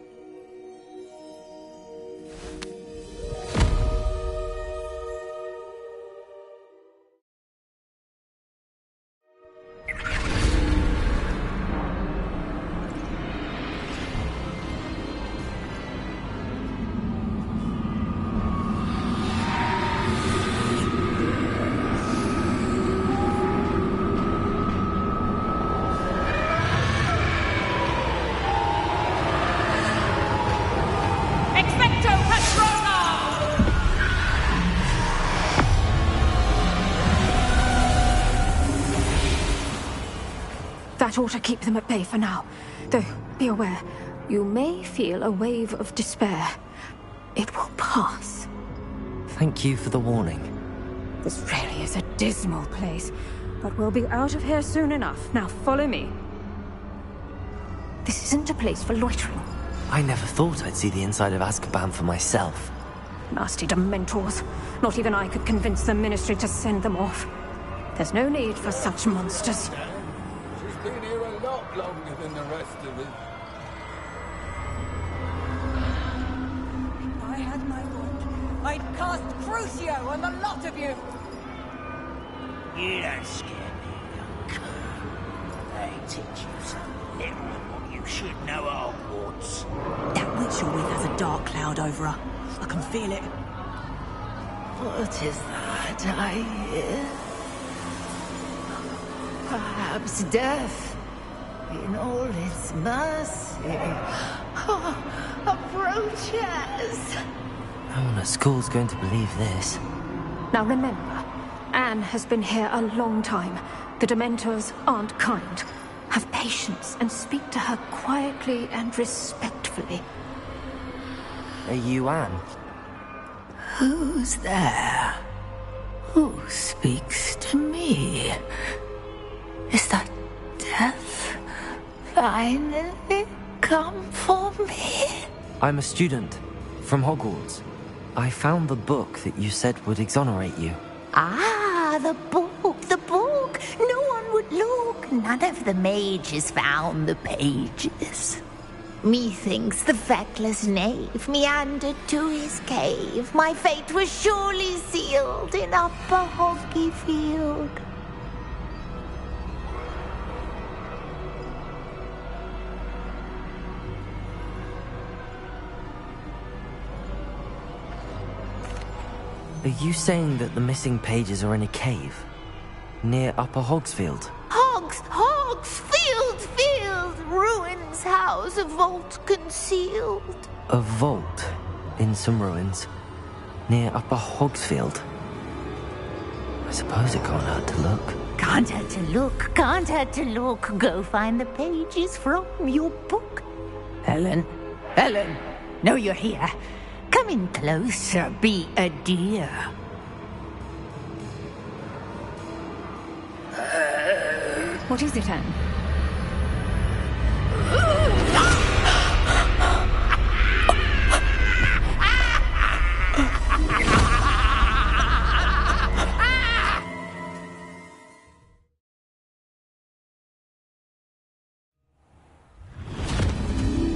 That ought to keep them at bay for now. Though, be aware, you may feel a wave of despair. It will pass. Thank you for the warning. This really is a dismal place, but we'll be out of here soon enough. Now follow me. This isn't a place for loitering. I never thought I'd see the inside of Azkaban for myself. Nasty Dementors. Not even I could convince the Ministry to send them off. There's no need for such monsters. She's been here a lot longer than the rest of us. I'd cast Crucio on the lot of you! You don't scare me, young cur. They teach you so little of what you should know at Hogwarts. That witch always has a dark cloud over her. I can feel it. What is that I hear? Perhaps death, in all its mercy, approaches. No one at school's going to believe this. Now remember, Anne has been here a long time. The Dementors aren't kind. Have patience and speak to her quietly and respectfully. Are you Anne? Who's there? Who speaks to me? Is that death finally come for me? I'm a student from Hogwarts. I found the book that you said would exonerate you. Ah, the book, the book. No one would look. None of the mages found the pages. Methinks the feckless knave meandered to his cave. My fate was surely sealed in Upper Hoggyfield. Are you saying that the missing pages are in a cave? Near Upper Hogsfield? Field, ruins house, a vault concealed. A vault in some ruins near Upper Hogsfield. I suppose it can't hurt to look. Can't hurt to look. Go find the pages from your book. Helen, know you're here. Come in closer, be a dear. What is it, Anne?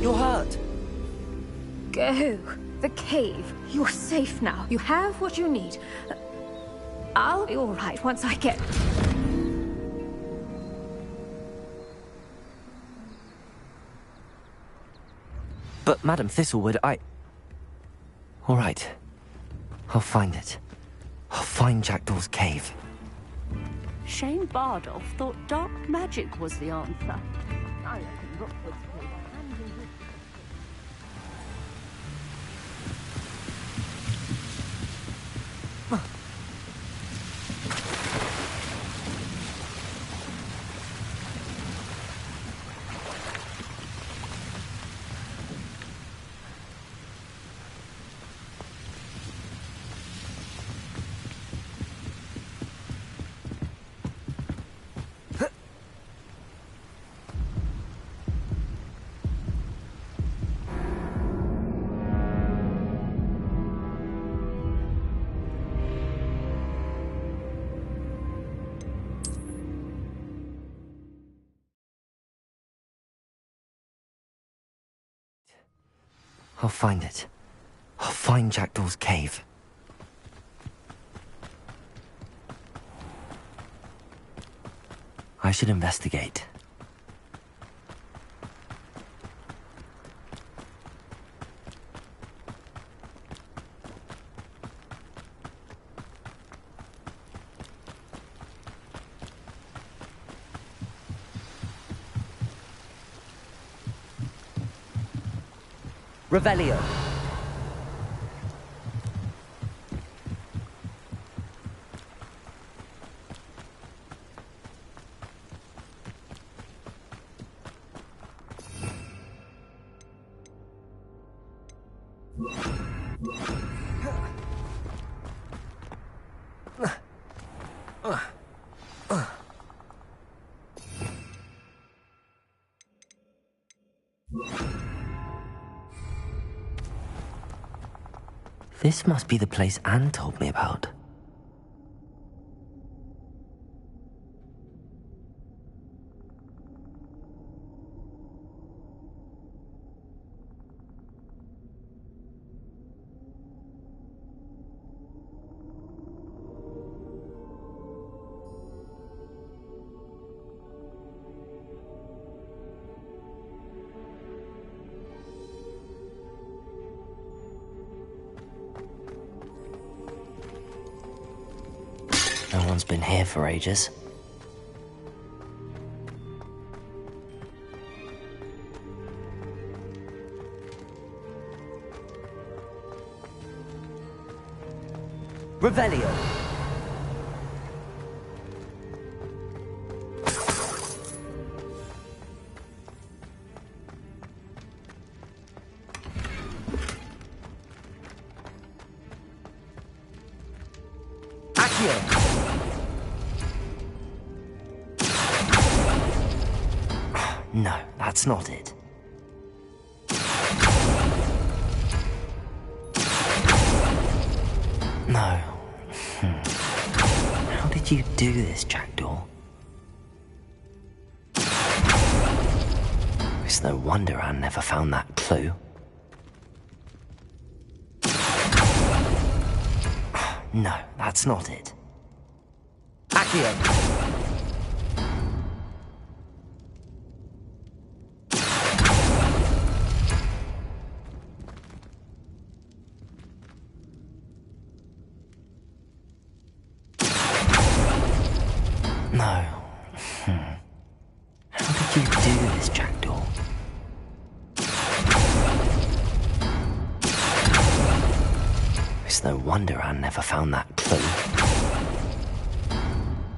You're hurt. Go. The cave. You're safe now. You have what you need. I'll be all right once I get... But Madam Thistlewood, all right. I'll find it. I'll find Jackdaw's cave. Shane Bardolph thought dark magic was the answer. I reckon Rookwood's played a hand in this. I'll find it. I'll find Jackdaw's cave. I should investigate. Revelio. This must be the place Anne told me about. No one's been here for ages. Revelio! No, that's not it. No. How did you do this, Jackdaw? It's no wonder Anne never found that clue. No, that's not it. Accio! No. How did you do this, Jackdaw? It's no wonder Anne never found that clue.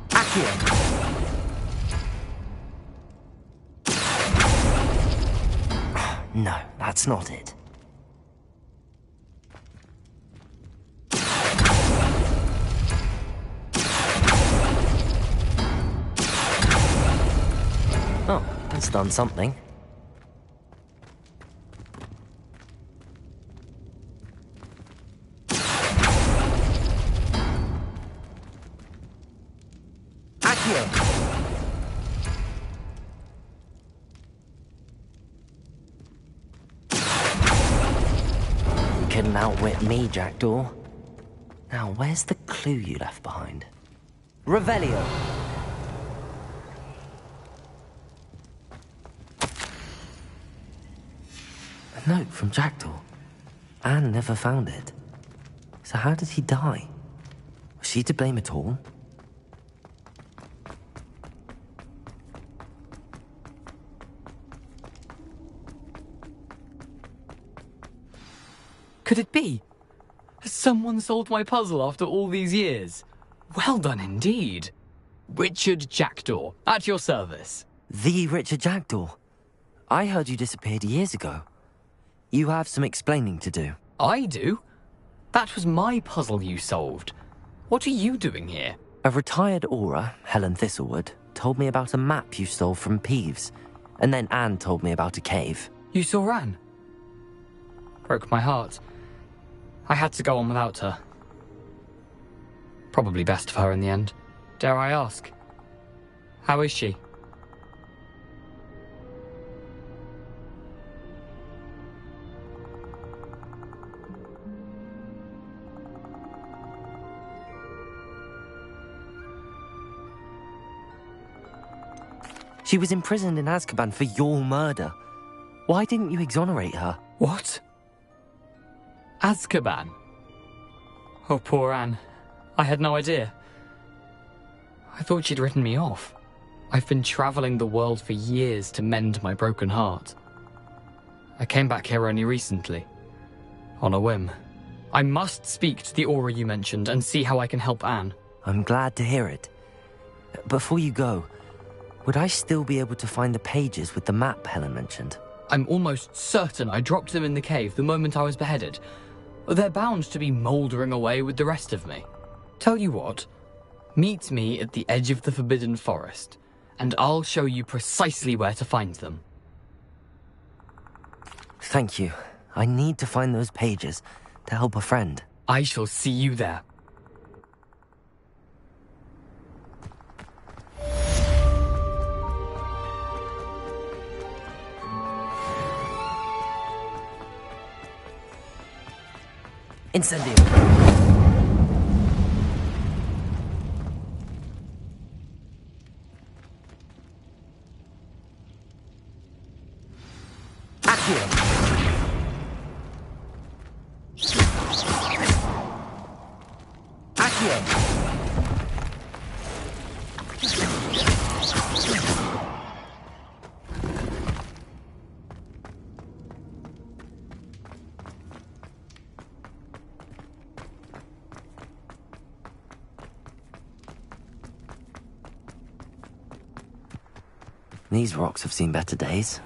Accio! No, that's not it. Oh, that's done something. Accio! You couldn't outwit me, Jackdaw. Now, where's the clue you left behind? Revelio! A note from Jackdaw. Anne never found it. So how did he die? Was she to blame at all? Could it be? Has someone solved my puzzle after all these years? Well done indeed. Richard Jackdaw, at your service. The Richard Jackdaw? I heard you disappeared years ago. You have some explaining to do. I do? That was my puzzle you solved. What are you doing here? A retired Aura, Helen Thistlewood, told me about a map you stole from Peeves. And then Anne told me about a cave. You saw Anne? Broke my heart. I had to go on without her. Probably best for her in the end. Dare I ask? How is she? She was imprisoned in Azkaban for your murder. Why didn't you exonerate her? What? Azkaban? Oh, poor Anne. I had no idea. I thought she'd written me off. I've been traveling the world for years to mend my broken heart. I came back here only recently. On a whim. I must speak to the Aura you mentioned and see how I can help Anne. I'm glad to hear it. Before you go, would I still be able to find the pages with the map Helen mentioned? I'm almost certain I dropped them in the cave the moment I was beheaded. They're bound to be mouldering away with the rest of me. Tell you what, meet me at the edge of the Forbidden Forest, and I'll show you precisely where to find them. Thank you. I need to find those pages to help a friend. I shall see you there. Incendio. Accio. Accio. These rocks have seen better days.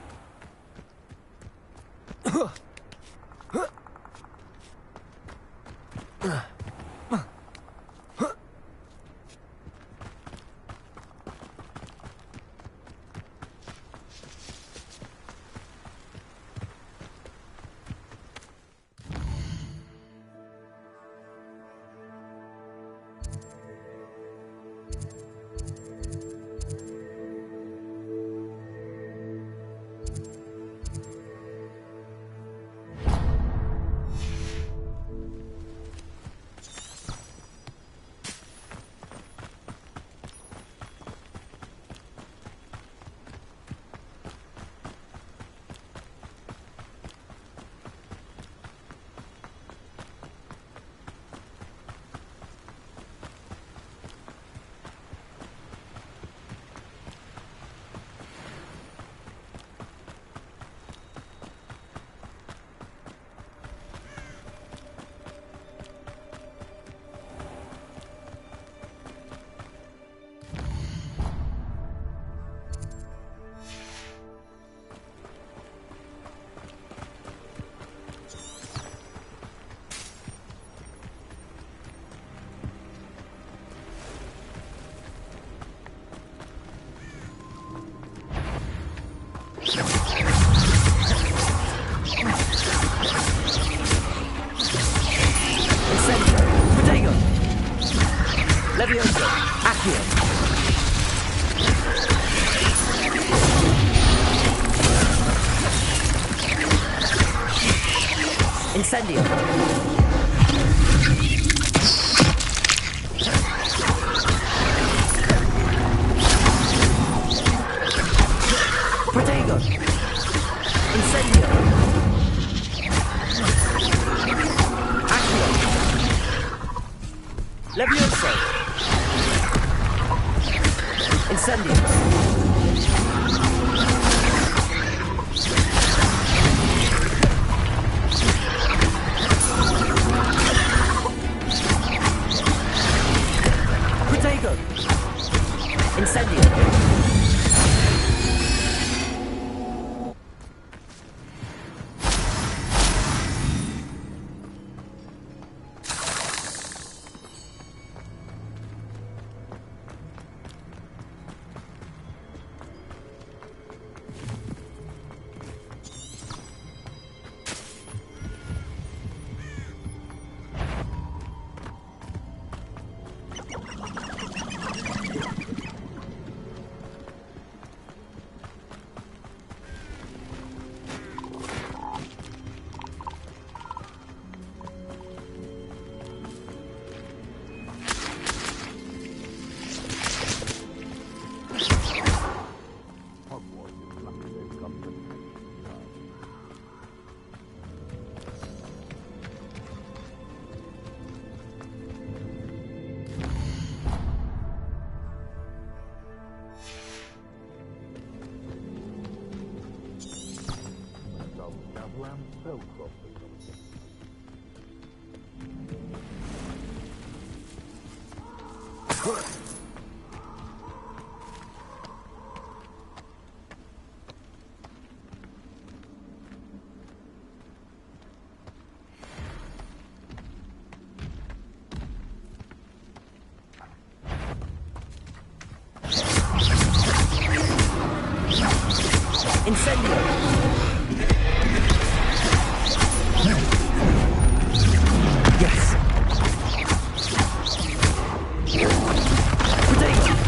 Incendio. Protego. Incendio. Accio. Levioso. Incendio. Incendio. Incendio. Yes. Protego.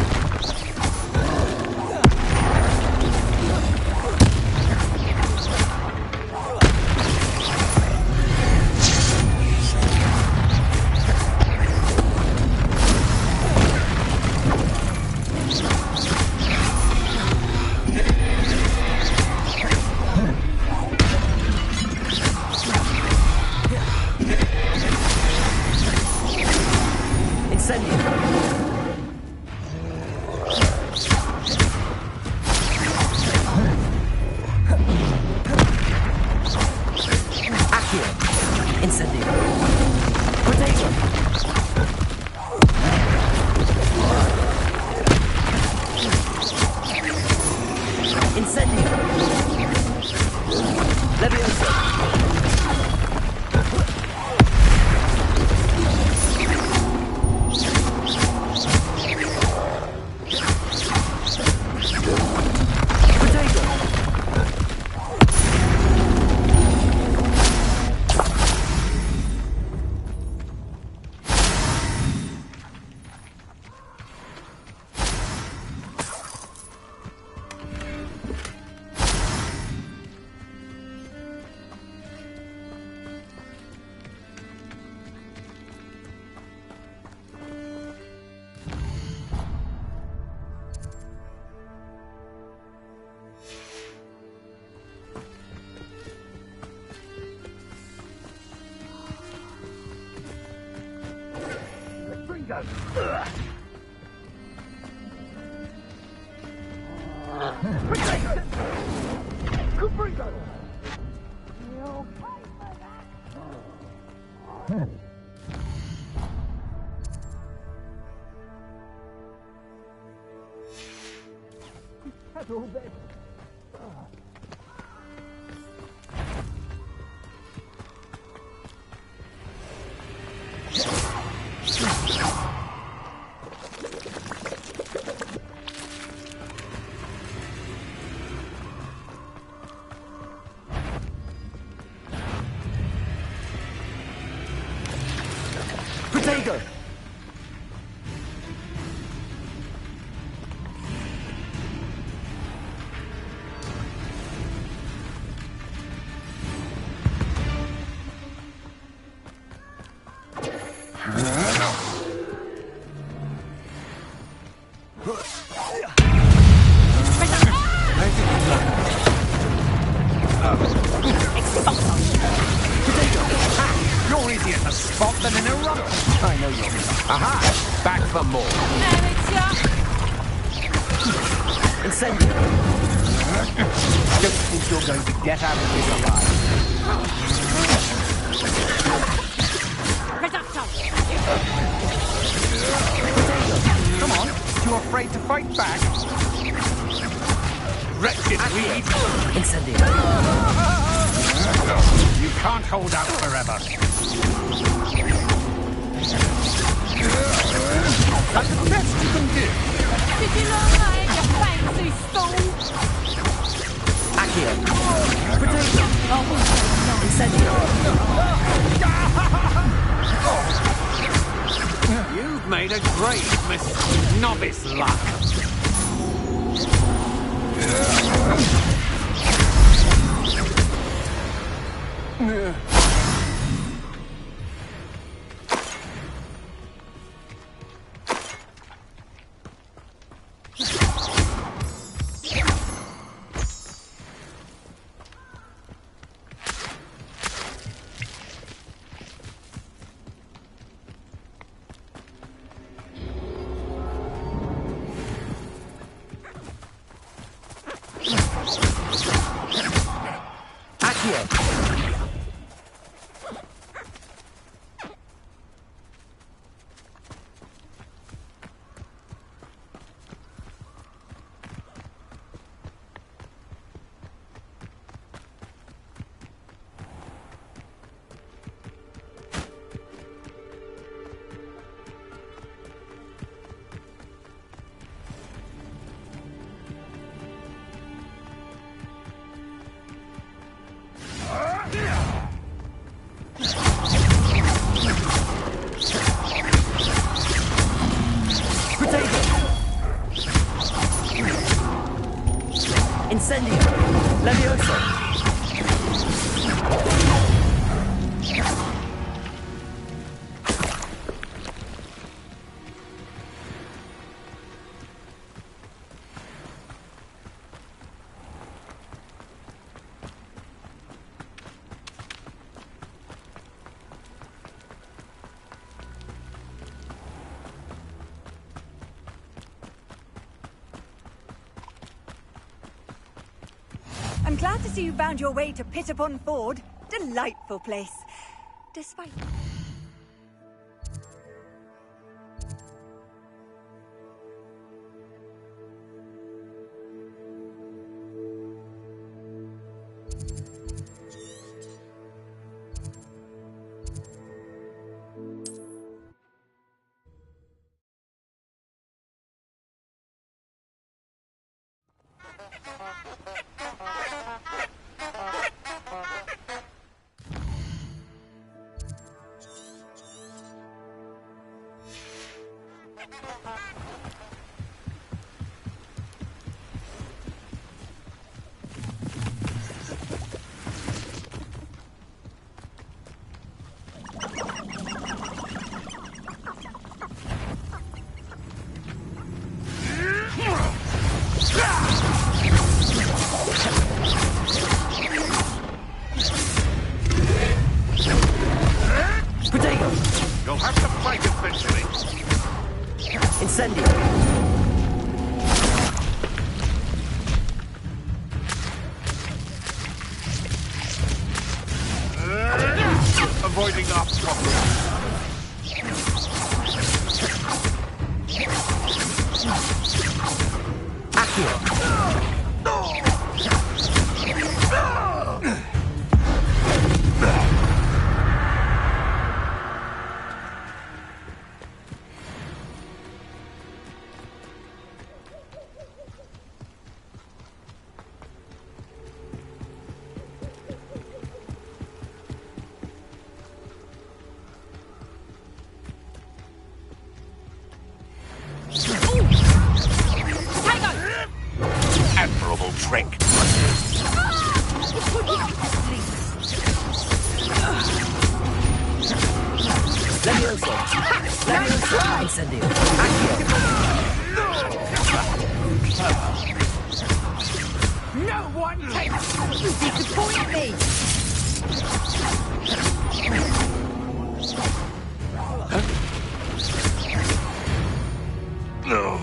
Protego! Protego! Cubrigo! You'll pay for that! Pedal bit. Protego! You're easier to spot than an eruption. I know you're... Aha! Back for more. Incendio! Don't think you're going to get out of this alive. Come on, you afraid to fight back? Wretched weed! Incendio! You can't hold out forever. That's the best you can do. Did you learn that in your fancy school? Accio! Protego! Incendio! You've made a grave, Miss Novice Luck. Incendio! Levioso! I'm glad to see you found your way to Pittapon Ford. Delightful place. Despite... You'll have to fight eventually. trick. Levioso. Levioso. Incendio. No one takes disappoint me. No.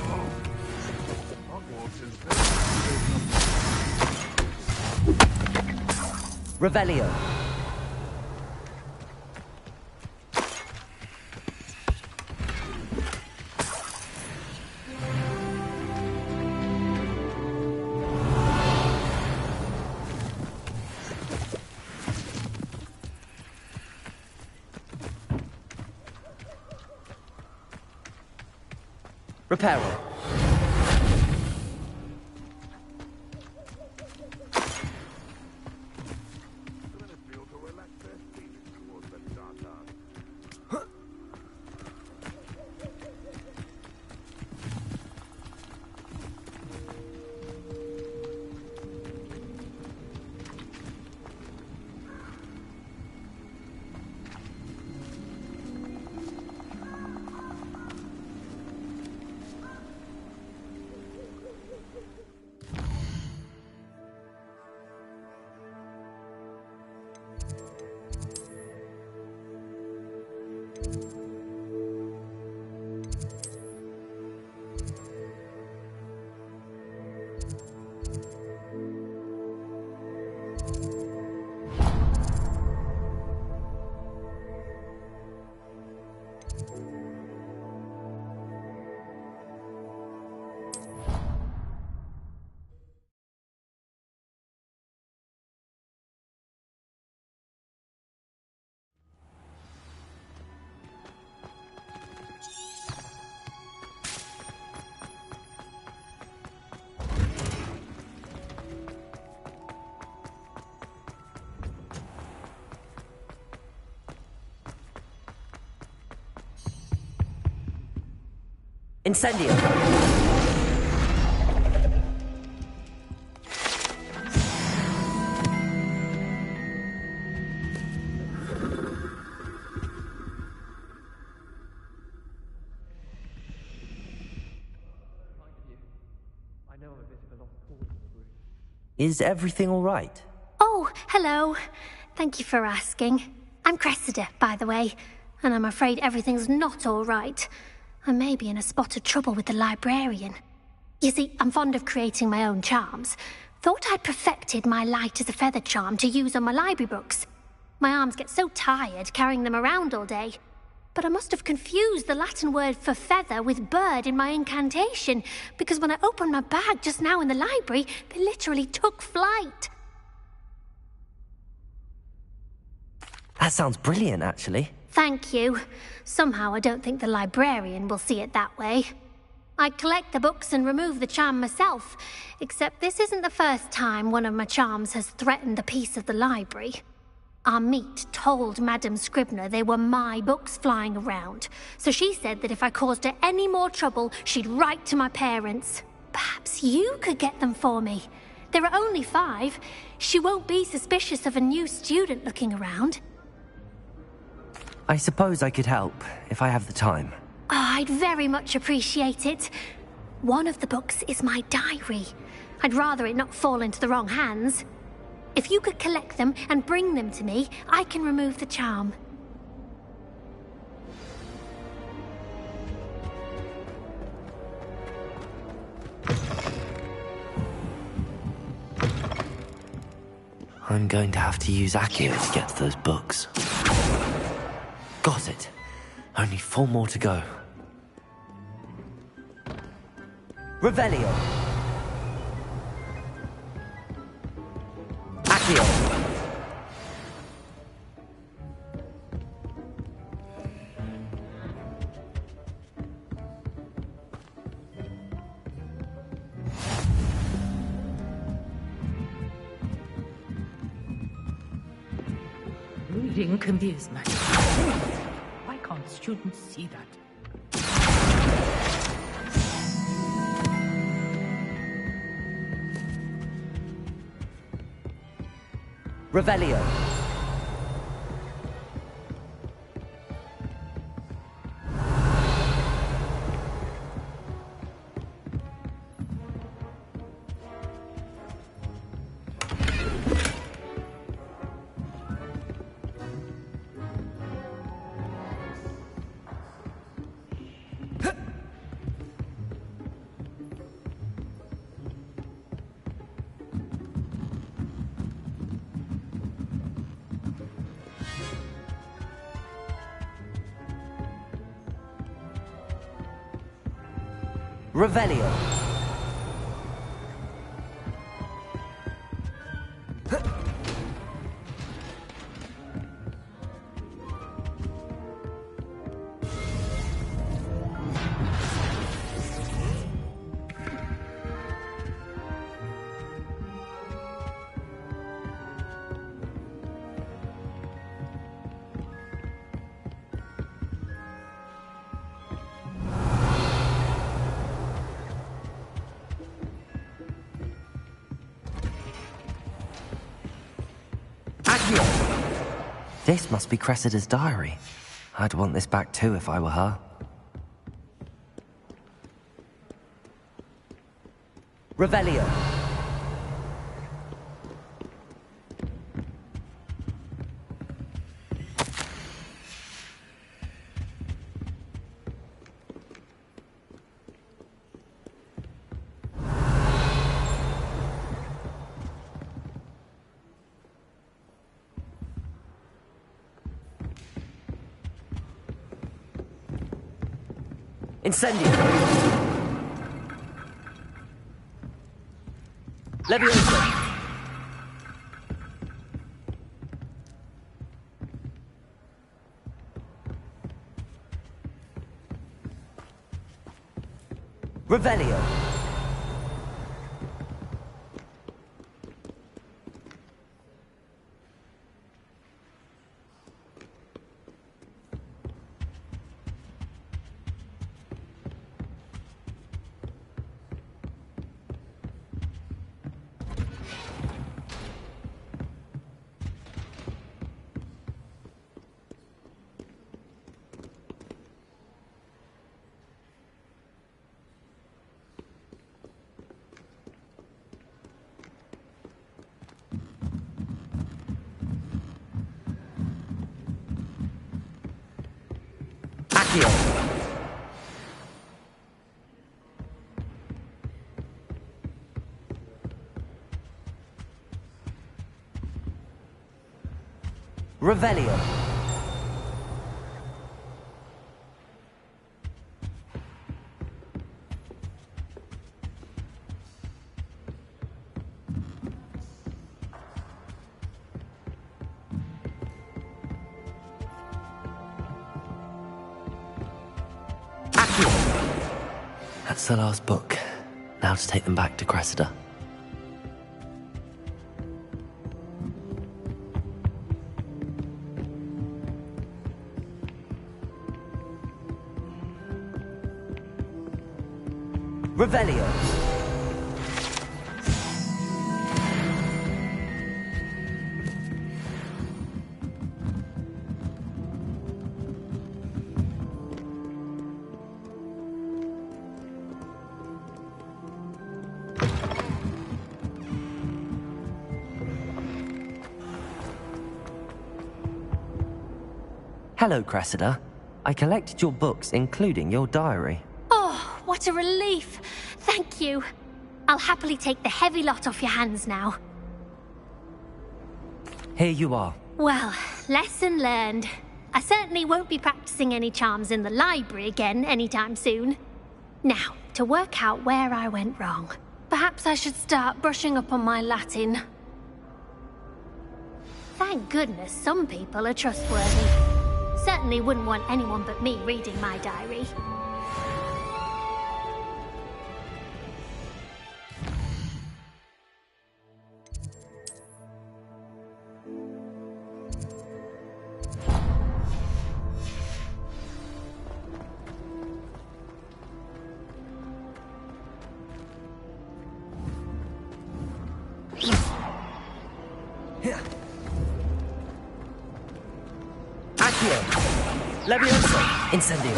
Revelio. Reparo. Incendio. Is everything all right? Oh, hello. Thank you for asking. I'm Cressida, by the way, and I'm afraid everything's not all right. I may be in a spot of trouble with the librarian. You see, I'm fond of creating my own charms. Thought I'd perfected my light as a feather charm to use on my library books. My arms get so tired carrying them around all day. But I must have confused the Latin word for feather with bird in my incantation, because when I opened my bag just now in the library, they literally took flight. That sounds brilliant, actually. Thank you. Somehow I don't think the librarian will see it that way. I collect the books and remove the charm myself, except this isn't the first time one of my charms has threatened a piece of the library. Our meet told Madame Scribner they were my books flying around, so she said that if I caused her any more trouble, she'd write to my parents. Perhaps you could get them for me. There are only 5. She won't be suspicious of a new student looking around. I suppose I could help, if I have the time. Oh, I'd very much appreciate it. One of the books is my diary. I'd rather it not fall into the wrong hands. If you could collect them and bring them to me, I can remove the charm. I'm going to have to use Accio to get to those books. Got it. Only 4 more to go. Revelio. Accio. Reading can be as much. Why can't students see that? Revelio. Revelio. This must be Cressida's diary. I'd want this back too if I were her. Revelio. Incendio. Levioso. Revelio. Revelio. That's the last book. Now to take them back to Cressida. Revelio. Hello, Cressida. I collected your books, including your diary. Oh, what a relief. Thank you. I'll happily take the heavy lot off your hands now. Here you are. Well, lesson learned. I certainly won't be practicing any charms in the library again anytime soon. Now, to work out where I went wrong. Perhaps I should start brushing up on my Latin. Thank goodness some people are trustworthy. Certainly wouldn't want anyone but me reading my diary. Levioso! Incendio!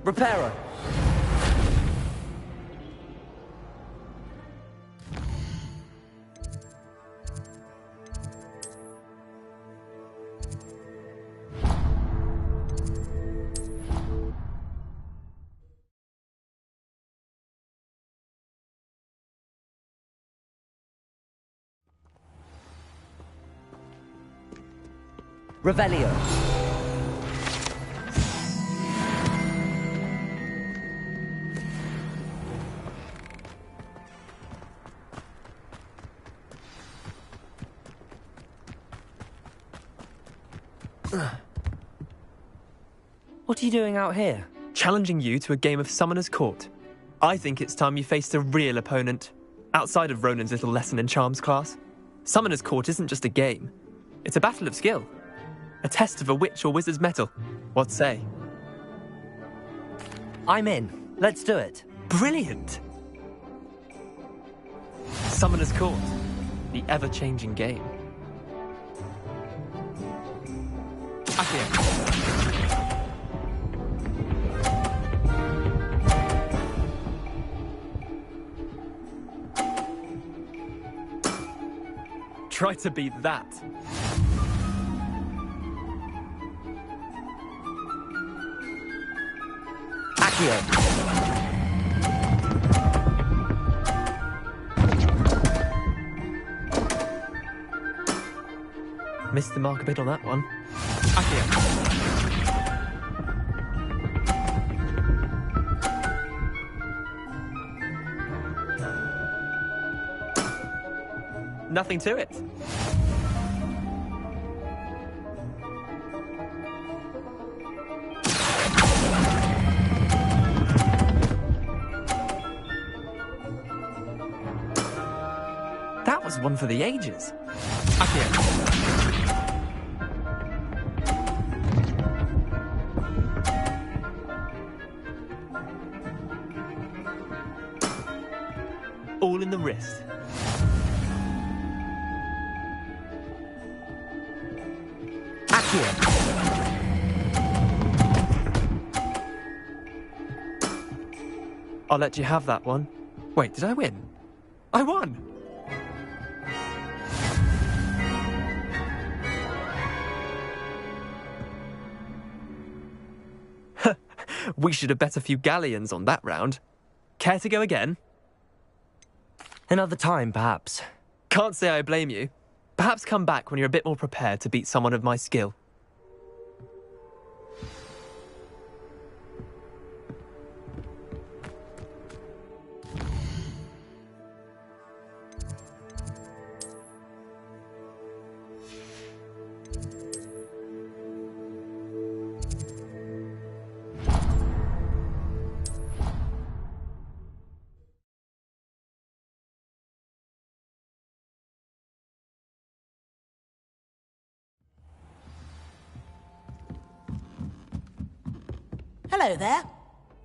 Reparo! Revelio. What are you doing out here? Challenging you to a game of Summoner's Court. I think it's time you faced a real opponent, outside of Ronan's little lesson in charms class. Summoner's Court isn't just a game. It's a battle of skill. A test of a witch or wizard's mettle. What say? I'm in. Let's do it. Brilliant! Summoner's Court. The ever-changing game. Accio. Try to beat that. Accio. Missed the mark a bit on that one. Accio. Nothing to it. That was one for the ages. Accio. All in the wrist. I'll let you have that one. Wait, did I win? I won! We should have bet a few galleons on that round. Care to go again? Another time, perhaps. Can't say I blame you. Perhaps come back when you're a bit more prepared to beat someone of my skill. Hello there.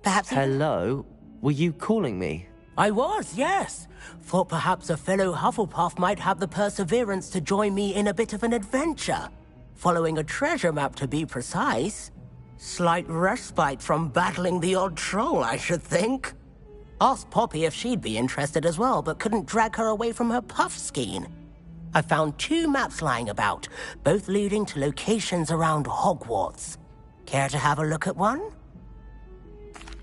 Perhaps... Hello? Were you calling me? I was, yes. Thought perhaps a fellow Hufflepuff might have the perseverance to join me in a bit of an adventure. Following a treasure map, to be precise. Slight respite from battling the odd troll, I should think. Asked Poppy if she'd be interested as well, but couldn't drag her away from her puff skein. I found 2 maps lying about, both leading to locations around Hogwarts. Care to have a look at one?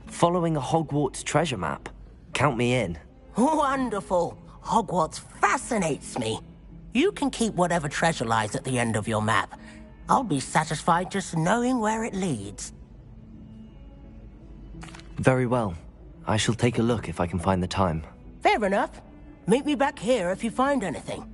Following a Hogwarts treasure map. Count me in. Wonderful. Hogwarts fascinates me. You can keep whatever treasure lies at the end of your map. I'll be satisfied just knowing where it leads. Very well. I shall take a look if I can find the time. Fair enough. Meet me back here if you find anything.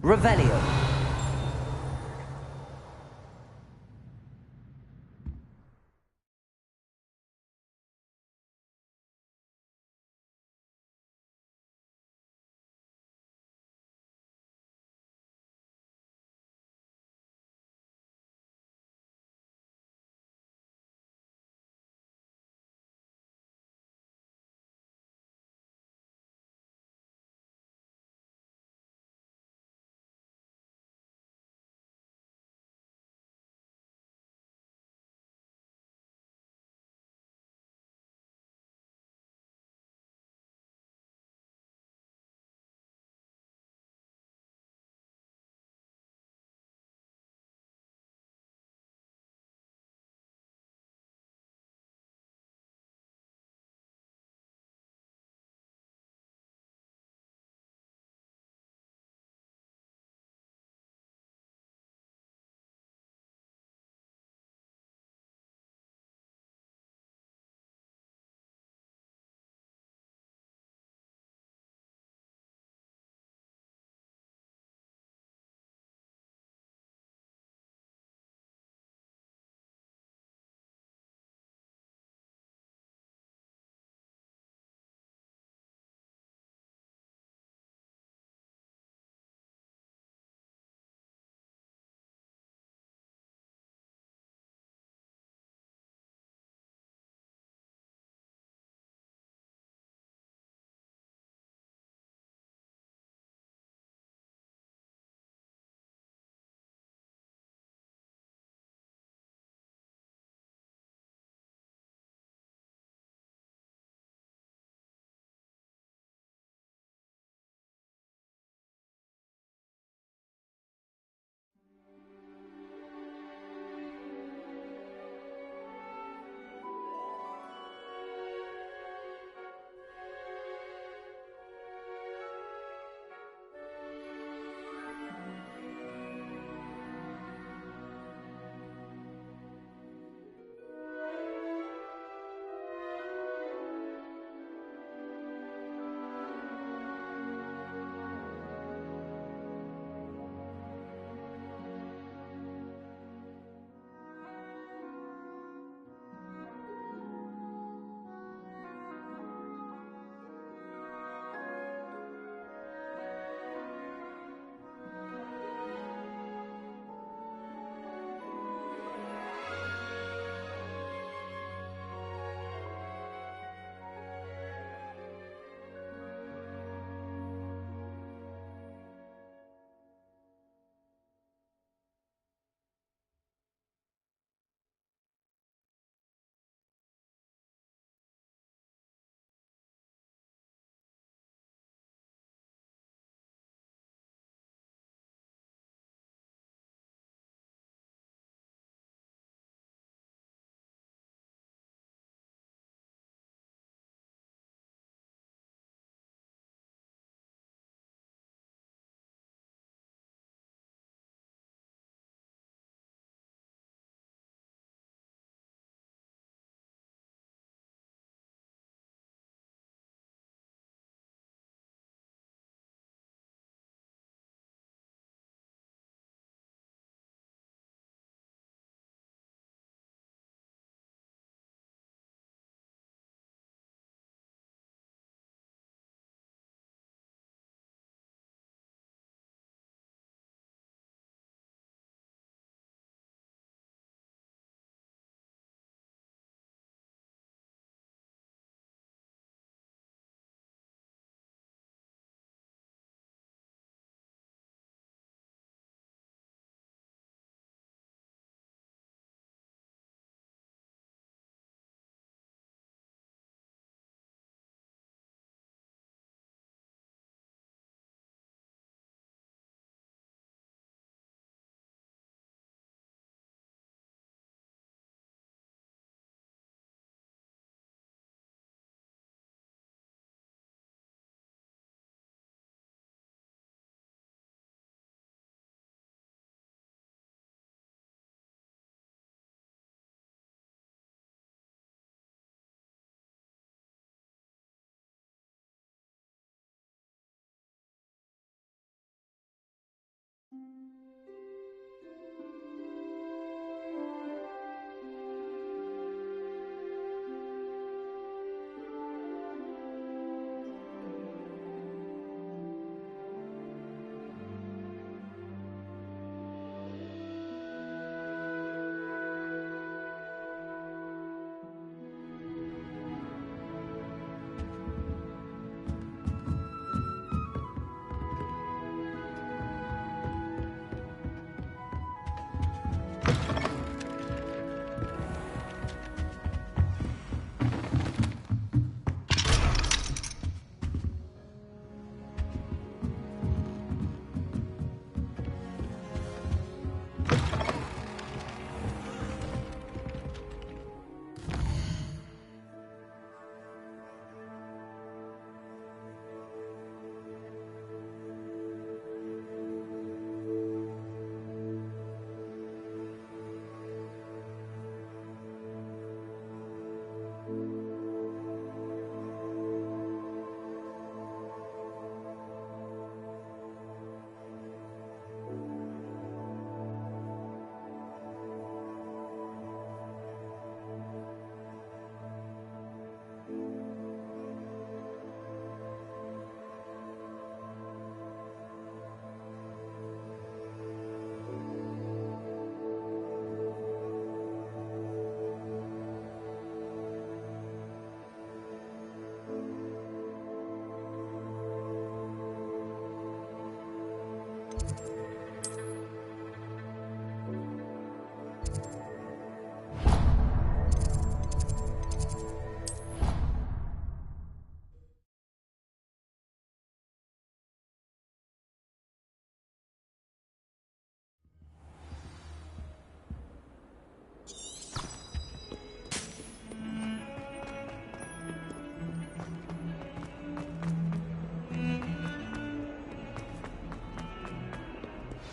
Revelio.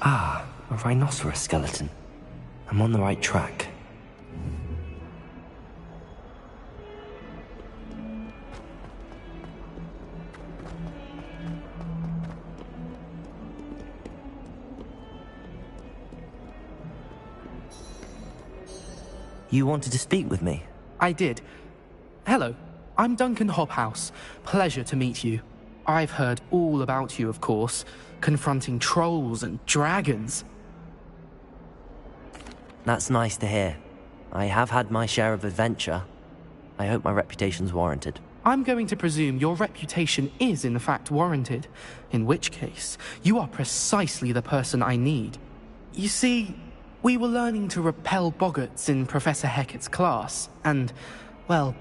Ah, a rhinoceros skeleton. I'm on the right track. You wanted to speak with me? I did. Hello, I'm Duncan Hobhouse. Pleasure to meet you. I've heard all about you, of course, confronting trolls and dragons. That's nice to hear. I have had my share of adventure. I hope my reputation's warranted. I'm going to presume your reputation is in fact warranted, in which case, you are precisely the person I need. You see, we were learning to repel boggarts in Professor Hecat's class, and, well,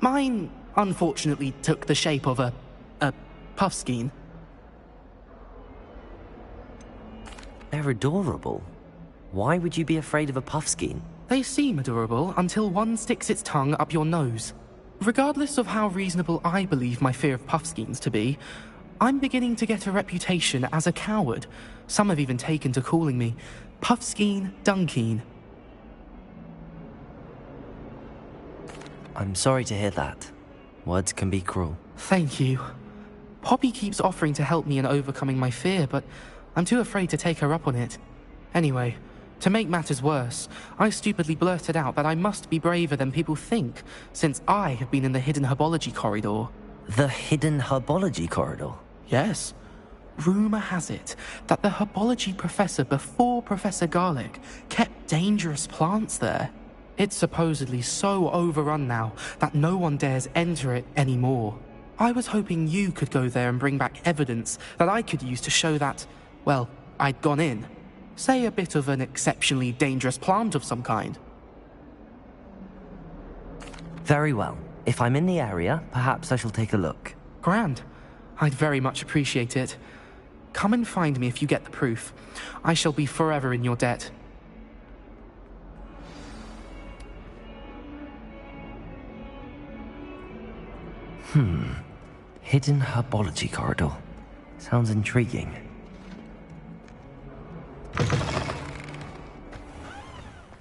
mine unfortunately took the shape of a puffskein. They're adorable. Why would you be afraid of a puffskein? They seem adorable until one sticks its tongue up your nose. Regardless of how reasonable I believe my fear of puffskeins to be, I'm beginning to get a reputation as a coward. Some have even taken to calling me Puffskein Dunkeen. I'm sorry to hear that. Words can be cruel. Thank you. Poppy keeps offering to help me in overcoming my fear, but I'm too afraid to take her up on it. Anyway, to make matters worse, I stupidly blurted out that I must be braver than people think, since I have been in the hidden herbology corridor. The hidden herbology corridor? Yes. Rumour has it that the herbology professor before Professor Garlic kept dangerous plants there. It's supposedly so overrun now that no one dares enter it anymore. I was hoping you could go there and bring back evidence that I could use to show that, well, I'd gone in. Say a bit of an exceptionally dangerous plant of some kind. Very well. If I'm in the area, perhaps I shall take a look. Grand. I'd very much appreciate it. Come and find me if you get the proof. I shall be forever in your debt. Hidden herbology corridor. Sounds intriguing.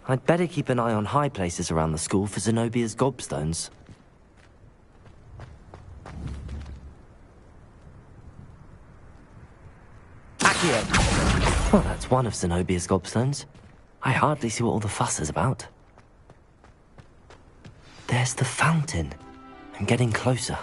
I'd better keep an eye on high places around the school for Zenobia's gobstones. Accio! Well, that's one of Zenobia's gobstones. I hardly see what all the fuss is about. There's the fountain. I'm getting closer.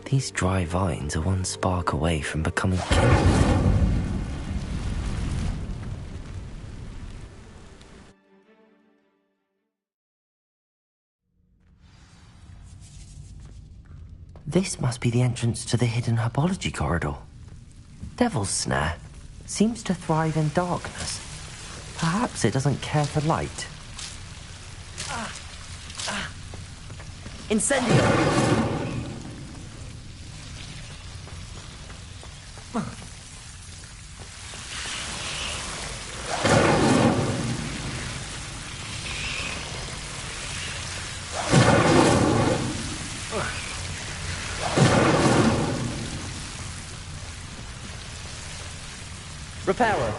These dry vines are one spark away from becoming kindled. This must be the entrance to the hidden herbology corridor. Devil's Snare seems to thrive in darkness. Perhaps it doesn't care for light. Incendio! Repairer.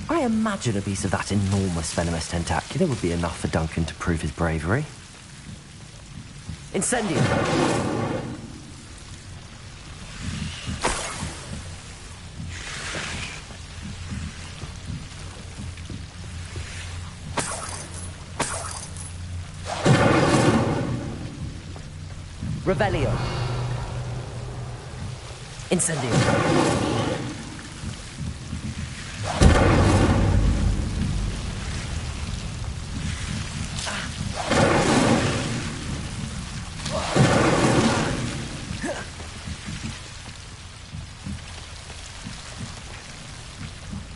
I imagine a piece of that enormous venomous tentacula would be enough for Duncan to prove his bravery. Incendio! Revelio. Incendio.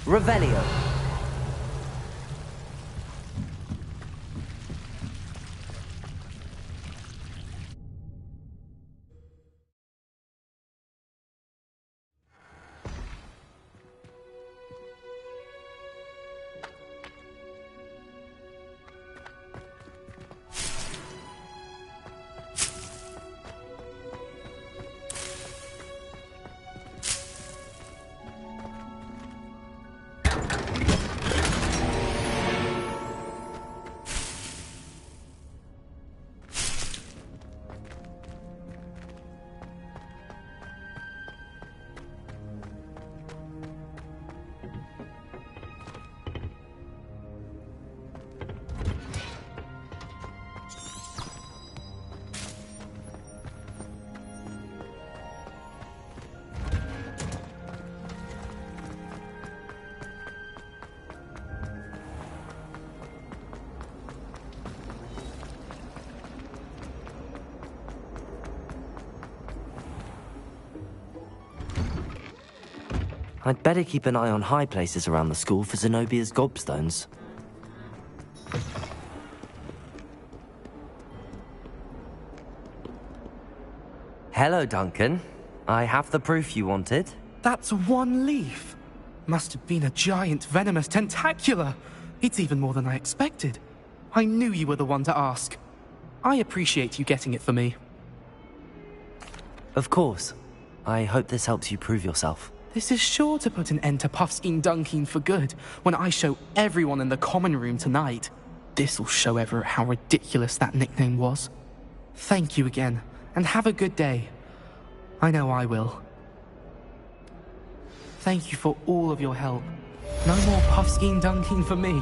Revelio. I'd better keep an eye on high places around the school for Zenobia's gobstones. Hello, Duncan. I have the proof you wanted. That's one leaf. Must have been a giant venomous tentacula. It's even more than I expected. I knew you were the one to ask. I appreciate you getting it for me. Of course. I hope this helps you prove yourself. This is sure to put an end to Puffskein Dunkin for good when I show everyone in the common room tonight. This'll show Everett how ridiculous that nickname was. Thank you again, and have a good day. I know I will. Thank you for all of your help. No more Puffskein Dunkin for me.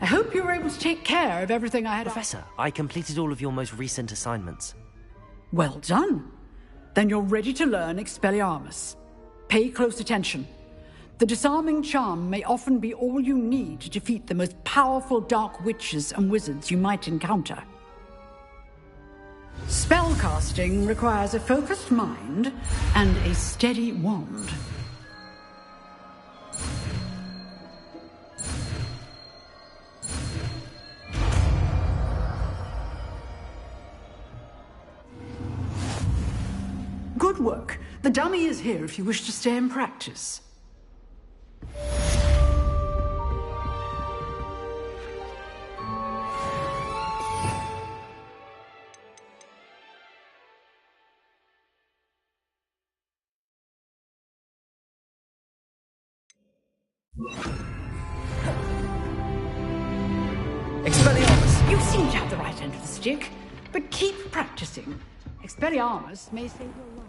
I hope you were able to take care of everything I had. Professor, I completed all of your most recent assignments. Well done. Then you're ready to learn Expelliarmus. Pay close attention. The disarming charm may often be all you need to defeat the most powerful dark witches and wizards you might encounter. Spellcasting requires a focused mind and a steady wand. Good work. The dummy is here if you wish to stay and practice. Expelliarmus! You seem to have the right end of the stick, but keep practicing. Expelliarmus may save your life.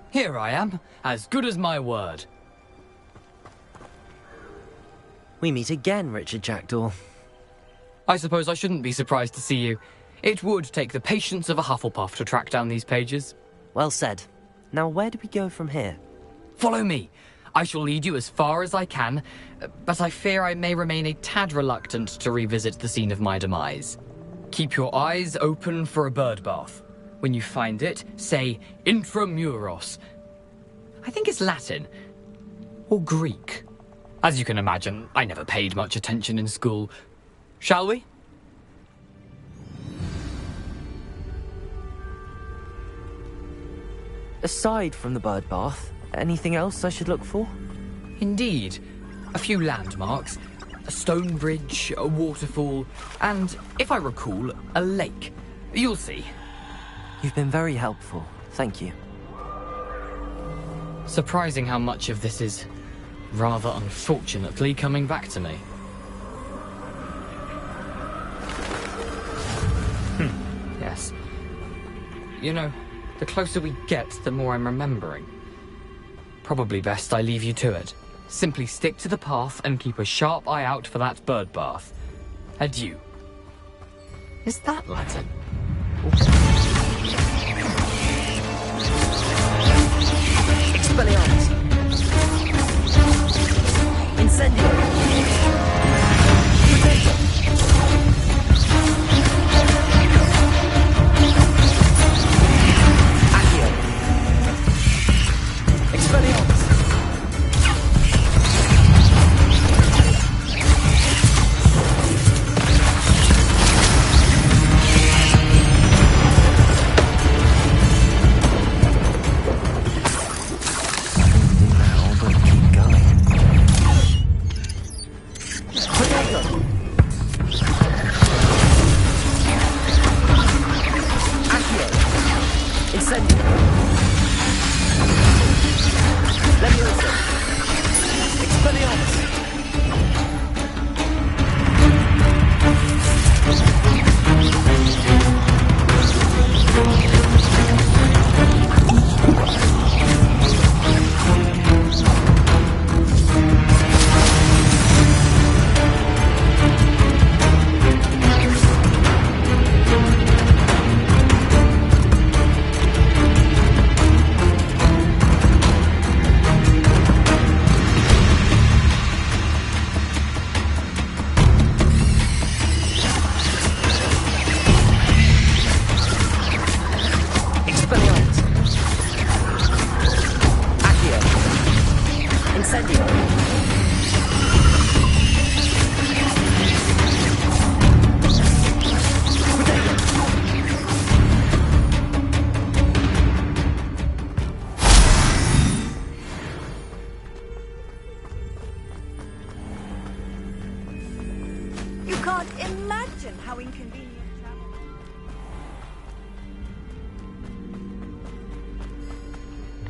Here I am, as good as my word. We meet again, Richard Jackdaw. I suppose I shouldn't be surprised to see you. It would take the patience of a Hufflepuff to track down these pages. Well said. Now where do we go from here? Follow me. I shall lead you as far as I can, but I fear I may remain a tad reluctant to revisit the scene of my demise. Keep your eyes open for a bird bath. When you find it, say intramuros. I think it's Latin. Or Greek. As you can imagine, I never paid much attention in school. Shall we? Aside from the bird bath, anything else I should look for? Indeed. A few landmarks. A stone bridge, a waterfall, and, if I recall, a lake. You'll see. You've been very helpful. Thank you. Surprising how much of this is, rather unfortunately, coming back to me. Yes. You know, the closer we get, the more I'm remembering. Probably best I leave you to it. Simply stick to the path and keep a sharp eye out for that bird bath. Adieu. Is that Latin? Expelliarmus! Incendio! Potato! Accio! Expelliarmus!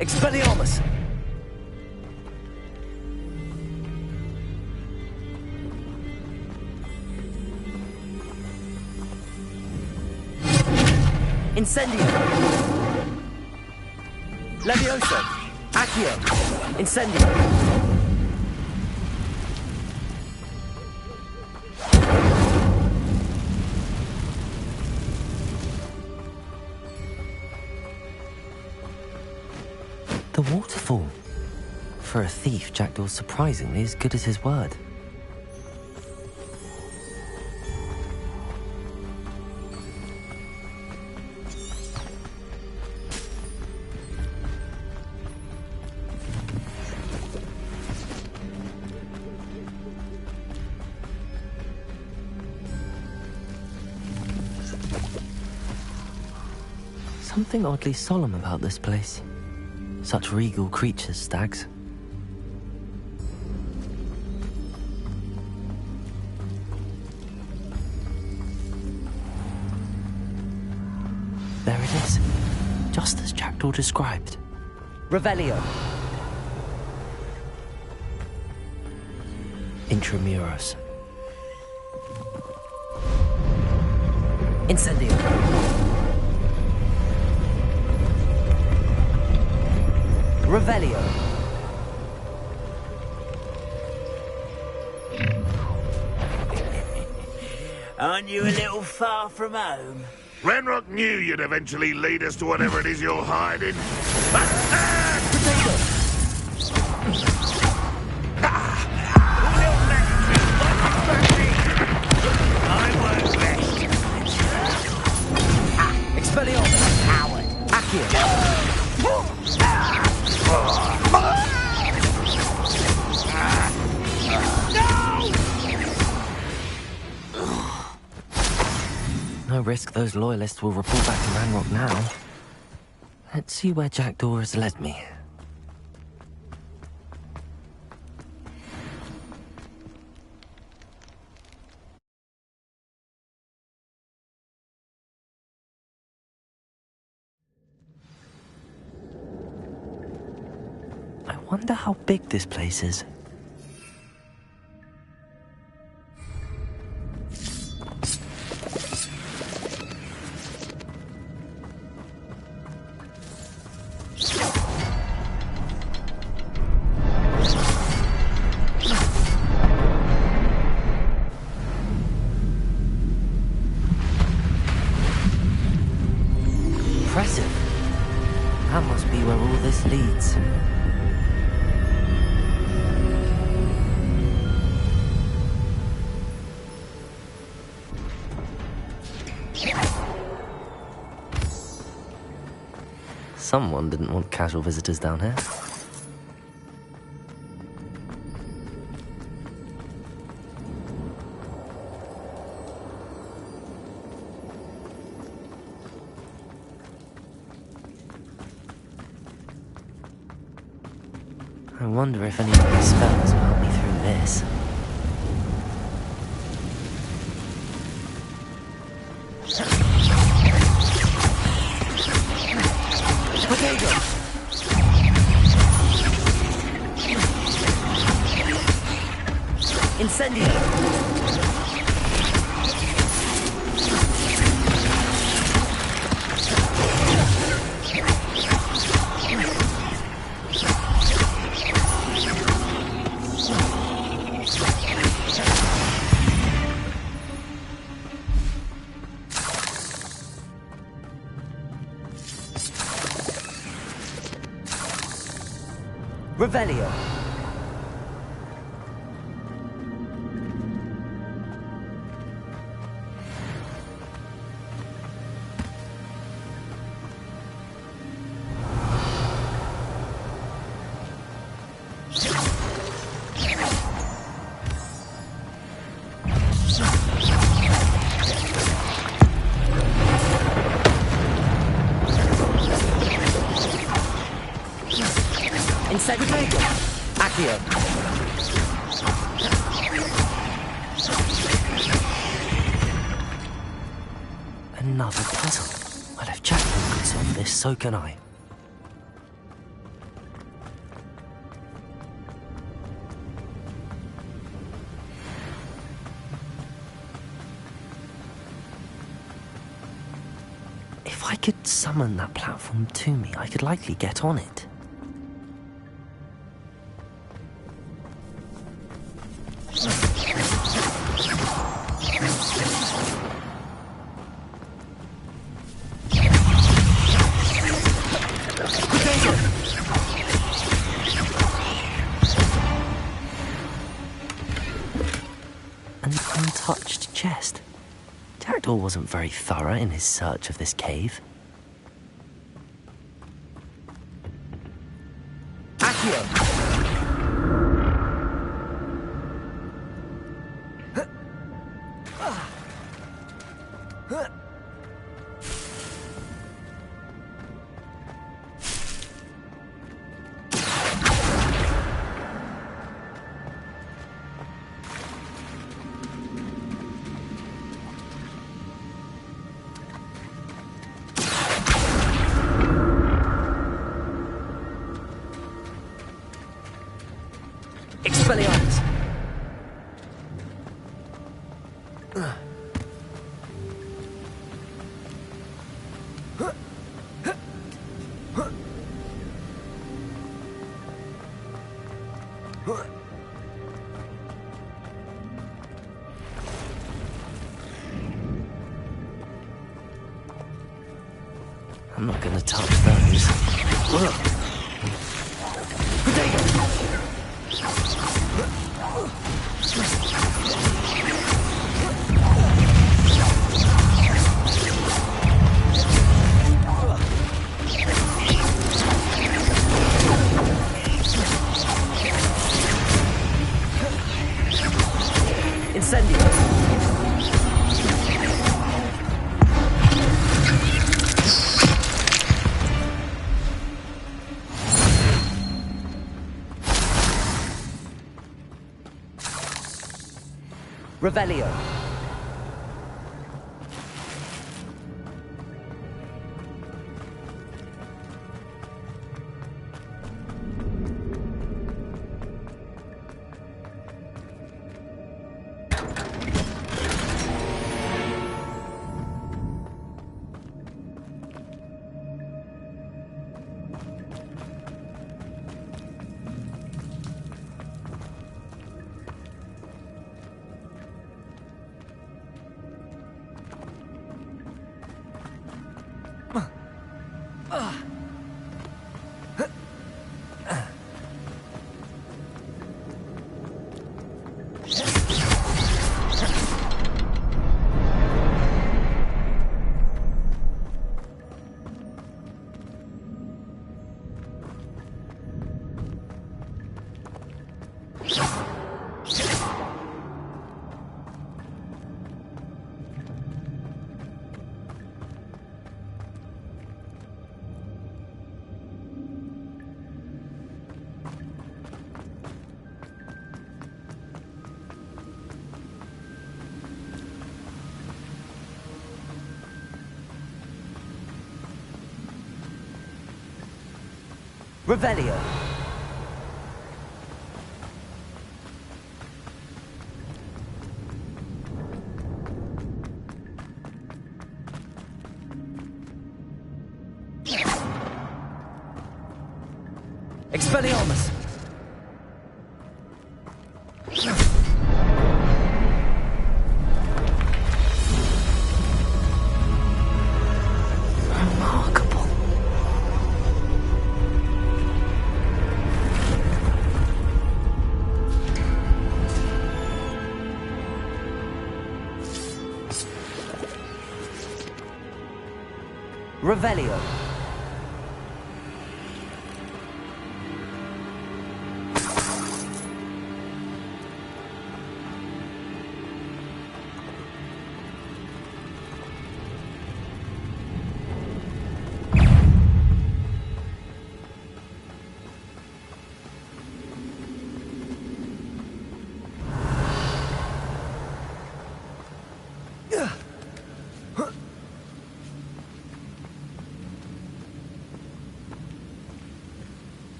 Expelliarmus! Incendio! Levioso! Accio! Incendio! the waterfall. For a thief, Jackdaw's surprisingly as good as his word. Something oddly solemn about this place. Such regal creatures, stags. There it is, just as Jackdaw described. Revelio. Intramuros. Incendio. Revelio. Aren't you a little far from home? Renrock knew you'd eventually lead us to whatever it is you're hiding. Expelliarmus. Coward. Accio. No risk those loyalists will report back to Ranrock now. Let's see where Jackdaw has led me. I wonder how big this place is. Impressive. That must be where all this leads. Someone didn't want casual visitors down here. I wonder if any of my spells will help me through this. Incendio. Revelio. Incendio. Accio. Another puzzle. Well, if Jackdaw could solve this, so can I. If I could summon that platform to me, I could likely get on it. untouched chest. Jackdaw wasn't very thorough in his search of this cave. Accio! Expelliarmus! I'm not gonna touch those. Revelio. Revelio. Expelliarmus. Remarkable. Revelio.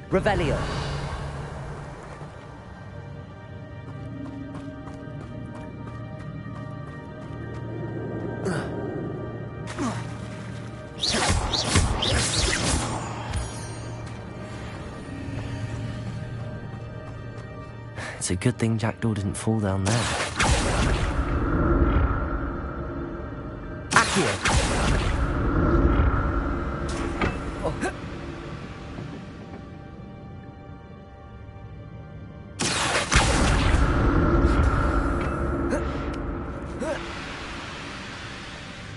Revelio. It's a good thing Jackdaw didn't fall down there. Accio.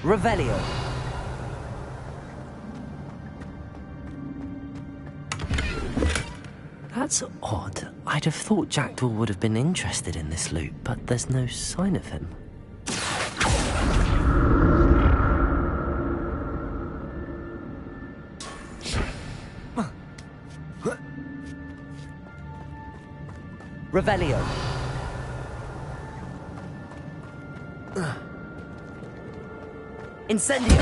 Revelio. That's odd. I'd have thought Jackdaw would have been interested in this loot, but there's no sign of him. Revelio. Incendio.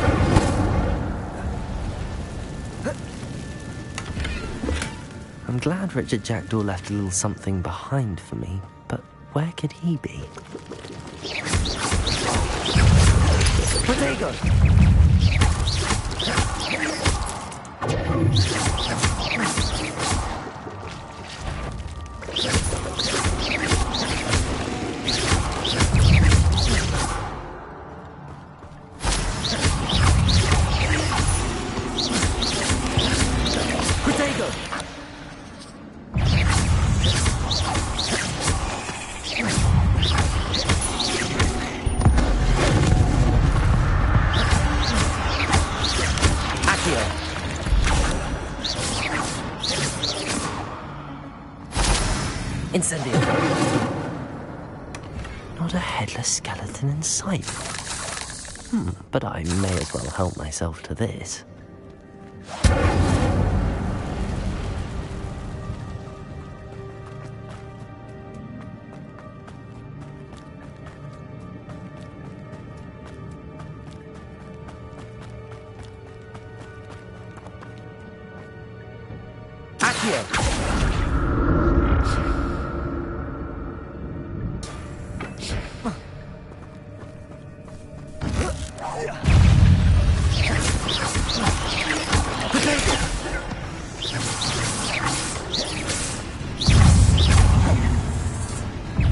I'm glad Richard Jackdaw left a little something behind for me, but where could he be? Protego! Incendio. Not a headless skeleton in sight. But I may as well help myself to this. Accio.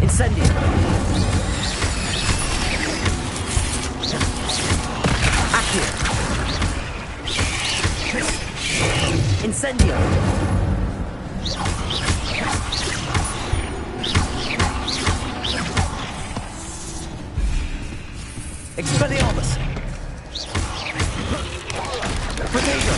Incendio. Accio. Incendio. Expelliarmus. Protego.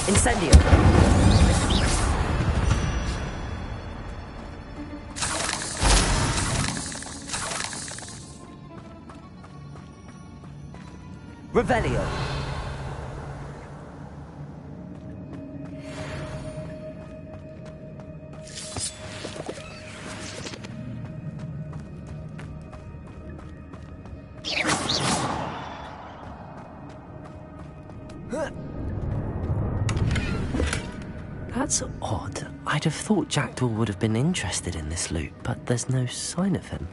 Incendio. Revelio. That's odd. I'd have thought Jackdaw would have been interested in this loot, but there's no sign of him.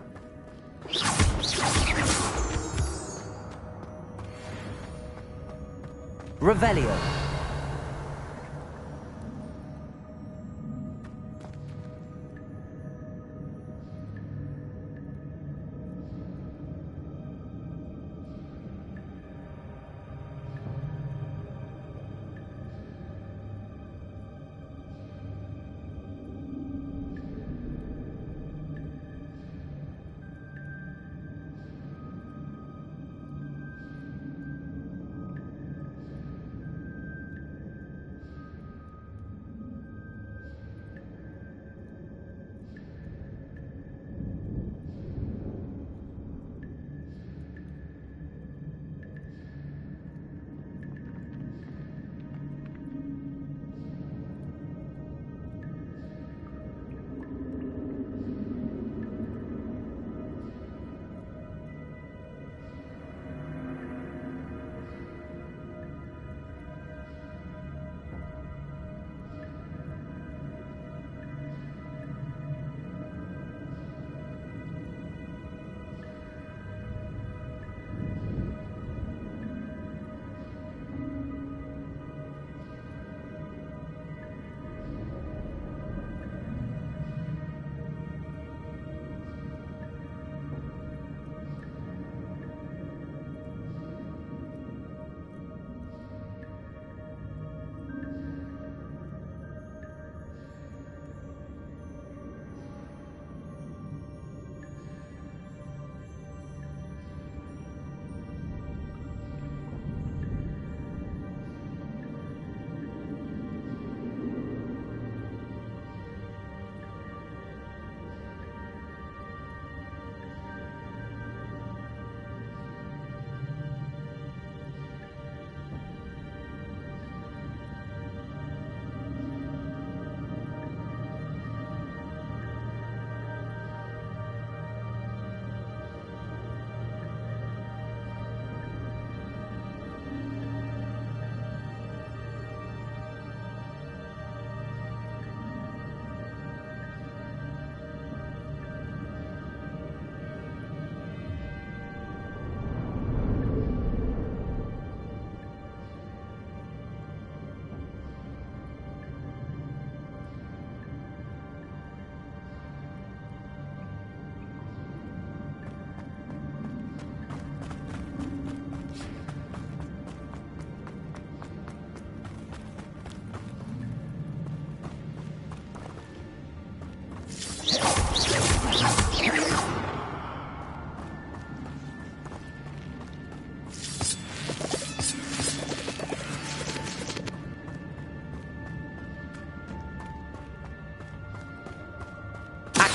Revelio.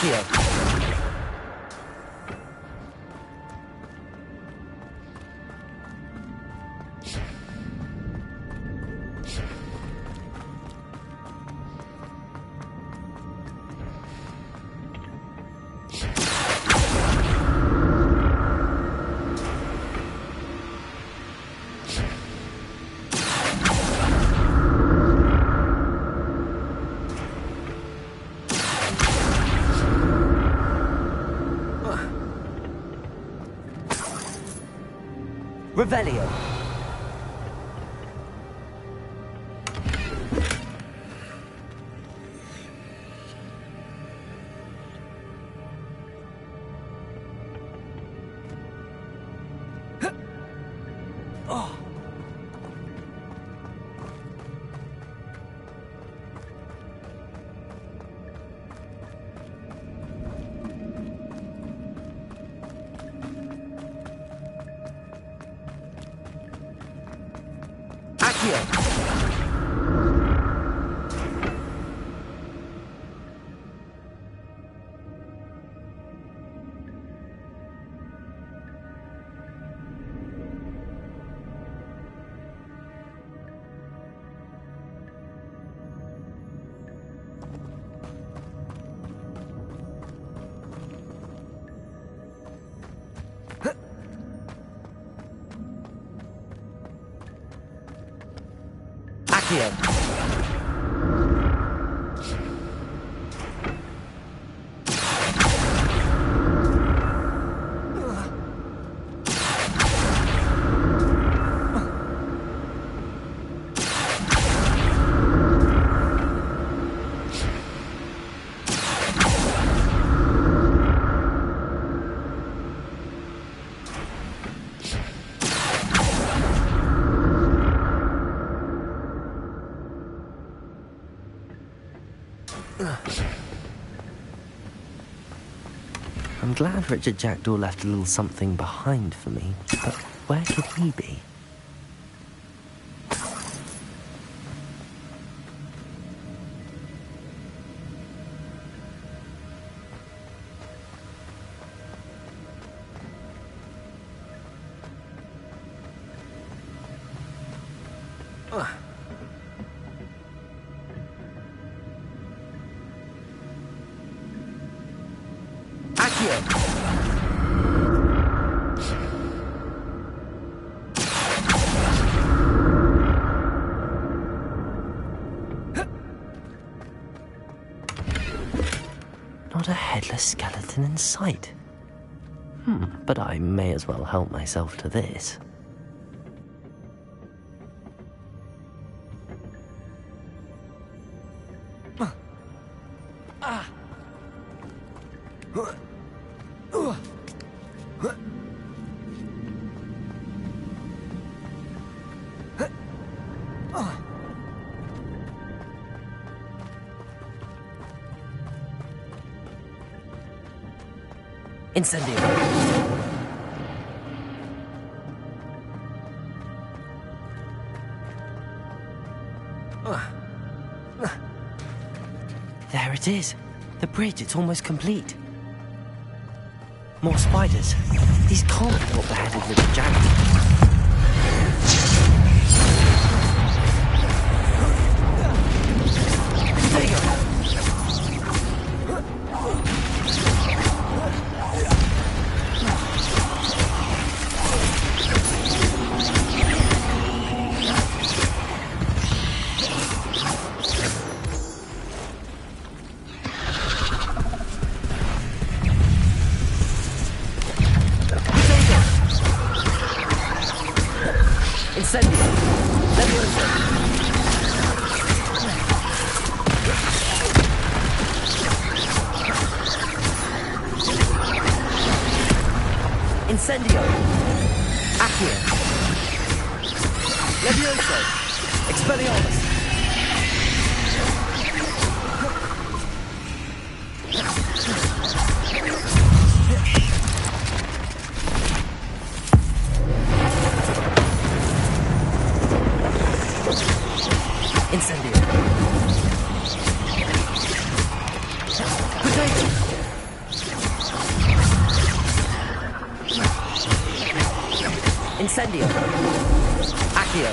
Accio! Revelio. I'm glad Richard Jackdaw left a little something behind for me, but where could he be? Not a headless skeleton in sight. But I may as well help myself to this. Incendio. There it is. The bridge, it's almost complete. More spiders. These can't be what the headed Richard Jackdaw. Incendio! Accio! Levioso! Expelliarmus! Incendio! Potato! Incendio. Accio.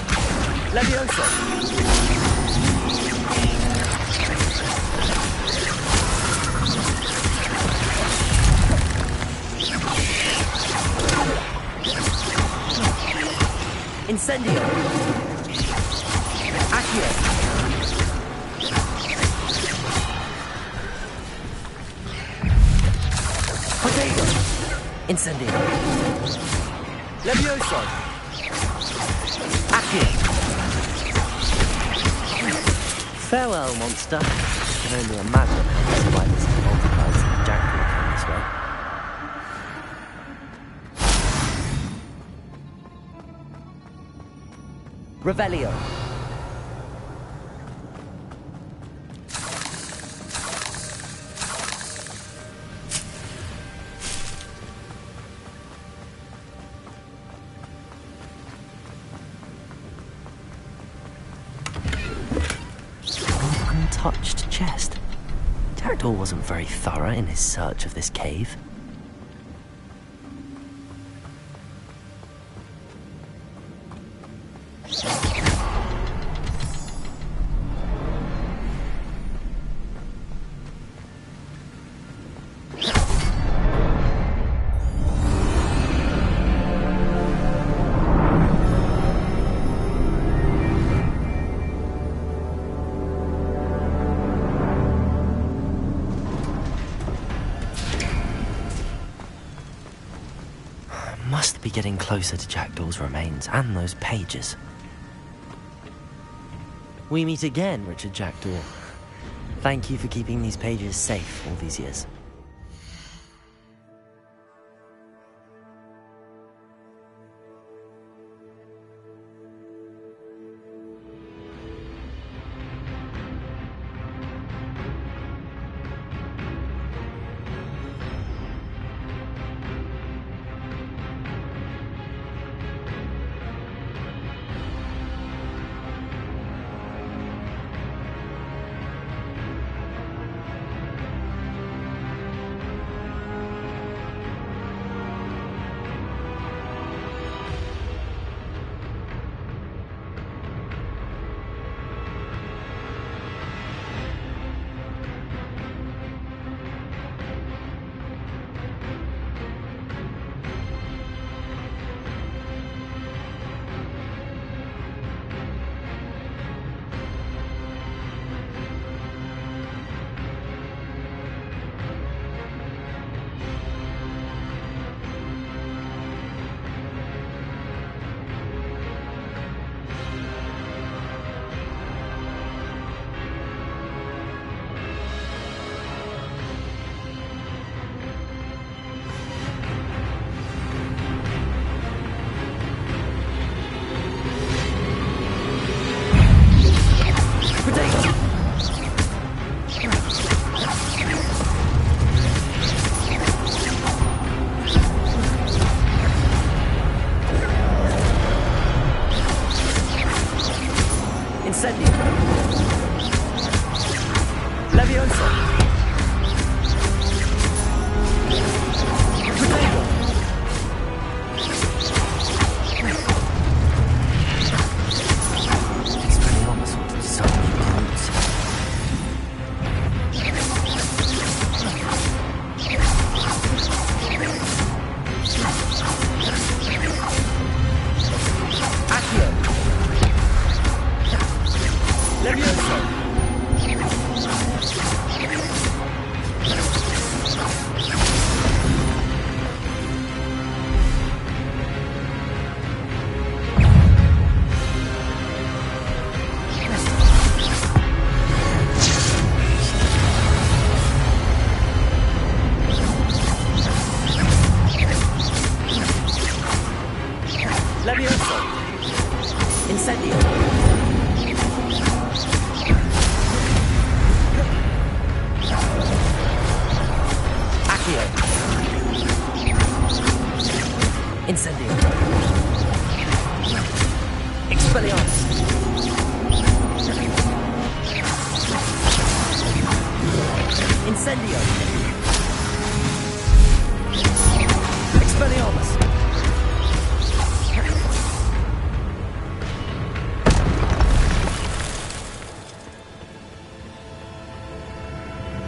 Levioso. Incendio. Accio. Potato. Incendio. Levioso. Accio. Farewell, monster. I can only imagine how the spiders and multiplies and jackal come this way. Revelio. An untouched chest. Jackdaw wasn't very thorough in his search of this cave. Must be getting closer to Jackdaw's remains and those pages. We meet again, Richard Jackdaw. Thank you for keeping these pages safe all these years.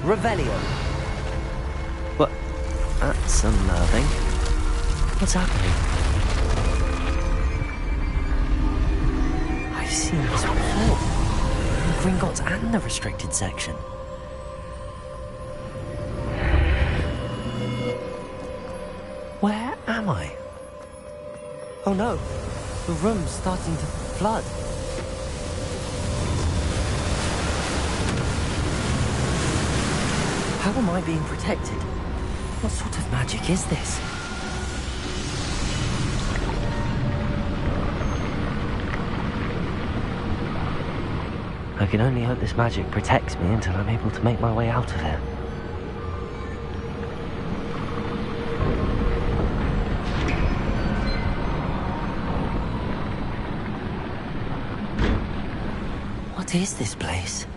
Revelio. What? That's unnerving. What's happening? I've seen this before. The Gringotts and the restricted section. Where am I? Oh no, the room's starting to flood. How am I being protected? What sort of magic is this? I can only hope this magic protects me until I'm able to make my way out of here. What is this place?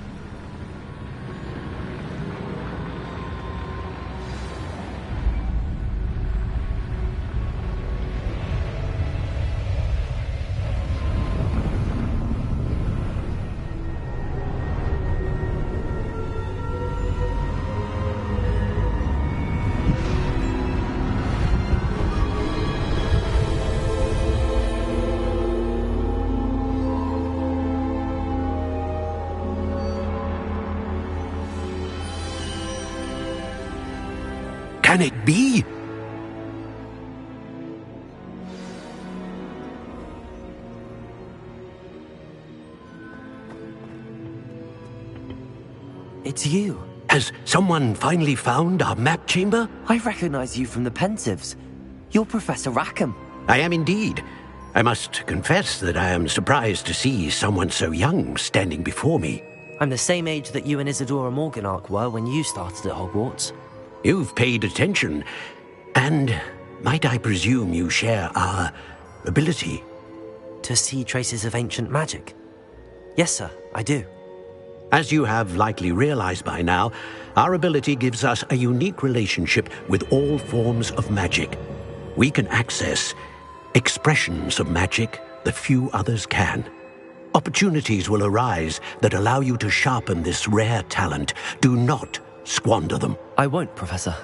Can it be? It's you. Has someone finally found our map chamber? I recognize you from the Pensives. You're Professor Rackham. I am indeed. I must confess that I am surprised to see someone so young standing before me. I'm the same age that you and Isadora Morganach were when you started at Hogwarts. You've paid attention, and might I presume you share our ability? To see traces of ancient magic? Yes, sir, I do. As you have likely realized by now, our ability gives us a unique relationship with all forms of magic. We can access expressions of magic that few others can. Opportunities will arise that allow you to sharpen this rare talent. Do not squander them. I won't, Professor.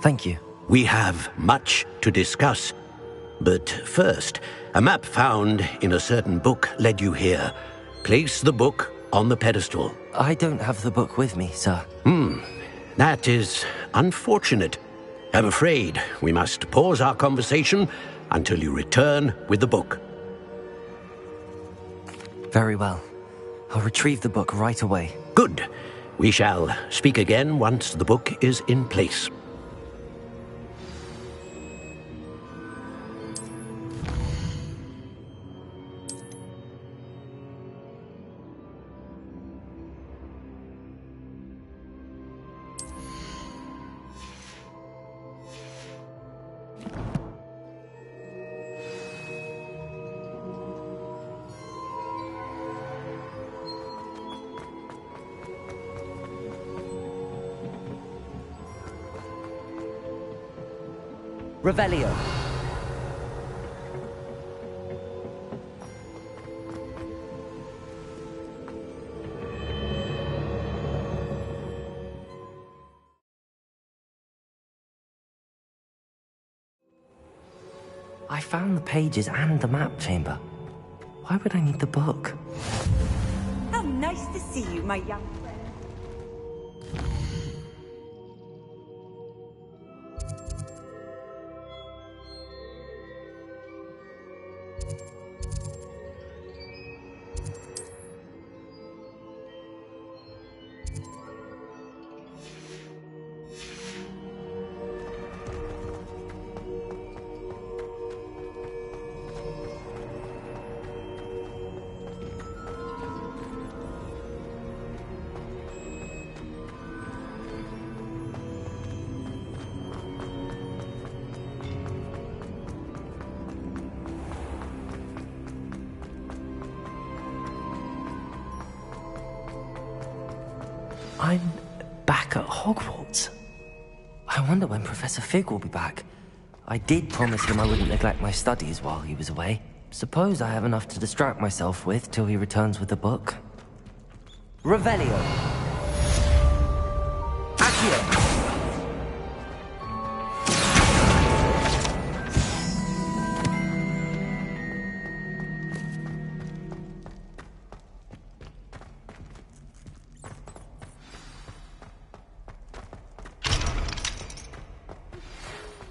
Thank you. We have much to discuss. But first, a map found in a certain book led you here. Place the book on the pedestal. I don't have the book with me, sir. That is unfortunate. I'm afraid we must pause our conversation until you return with the book. Very well. I'll retrieve the book right away. Good. We shall speak again once the book is in place. Revelio. I found the pages and the map chamber. Why would I need the book? How nice to see you, my young friend. I'm back at Hogwarts. I wonder when Professor Fig will be back. I did promise him I wouldn't neglect my studies while he was away. Suppose I have enough to distract myself with till he returns with the book. Revelio. Accio!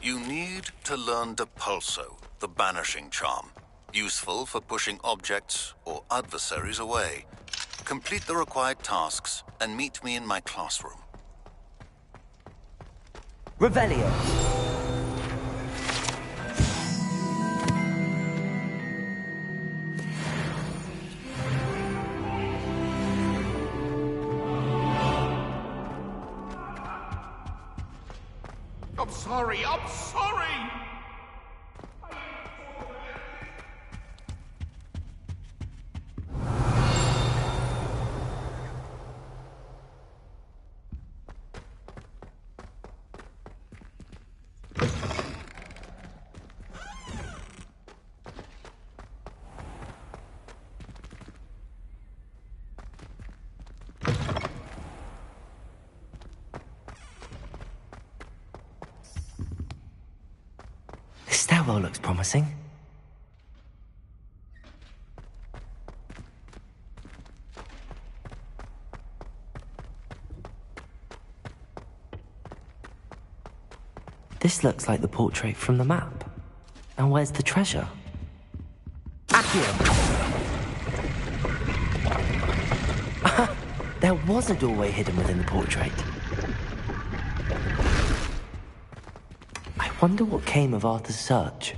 You need to learn Depulso, the banishing charm. Useful for pushing objects or adversaries away. Complete the required tasks and meet me in my classroom. Revelio. I'm sorry, I'm sorry! This stairwell looks promising. This looks like the portrait from the map. And where's the treasure? There was a doorway hidden within the portrait. I wonder what came of Arthur's search.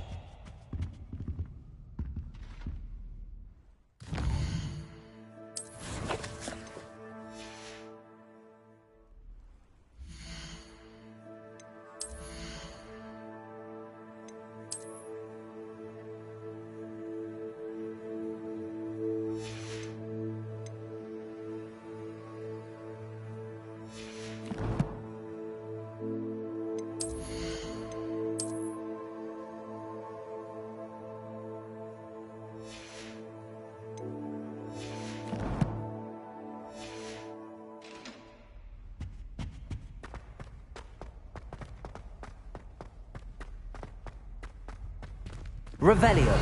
Revelio.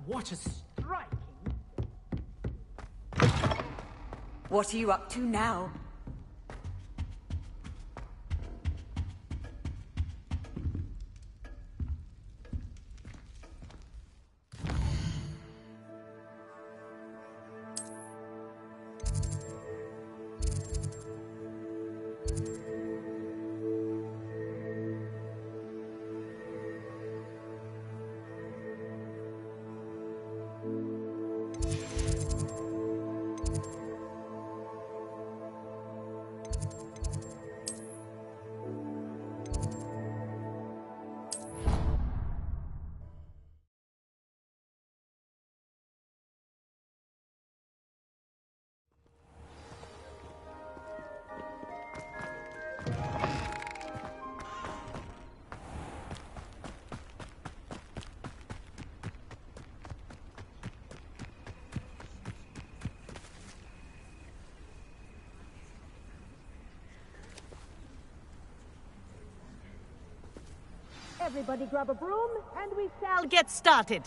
what a striking... What are you up to now? Everybody grab a broom, and we shall get started.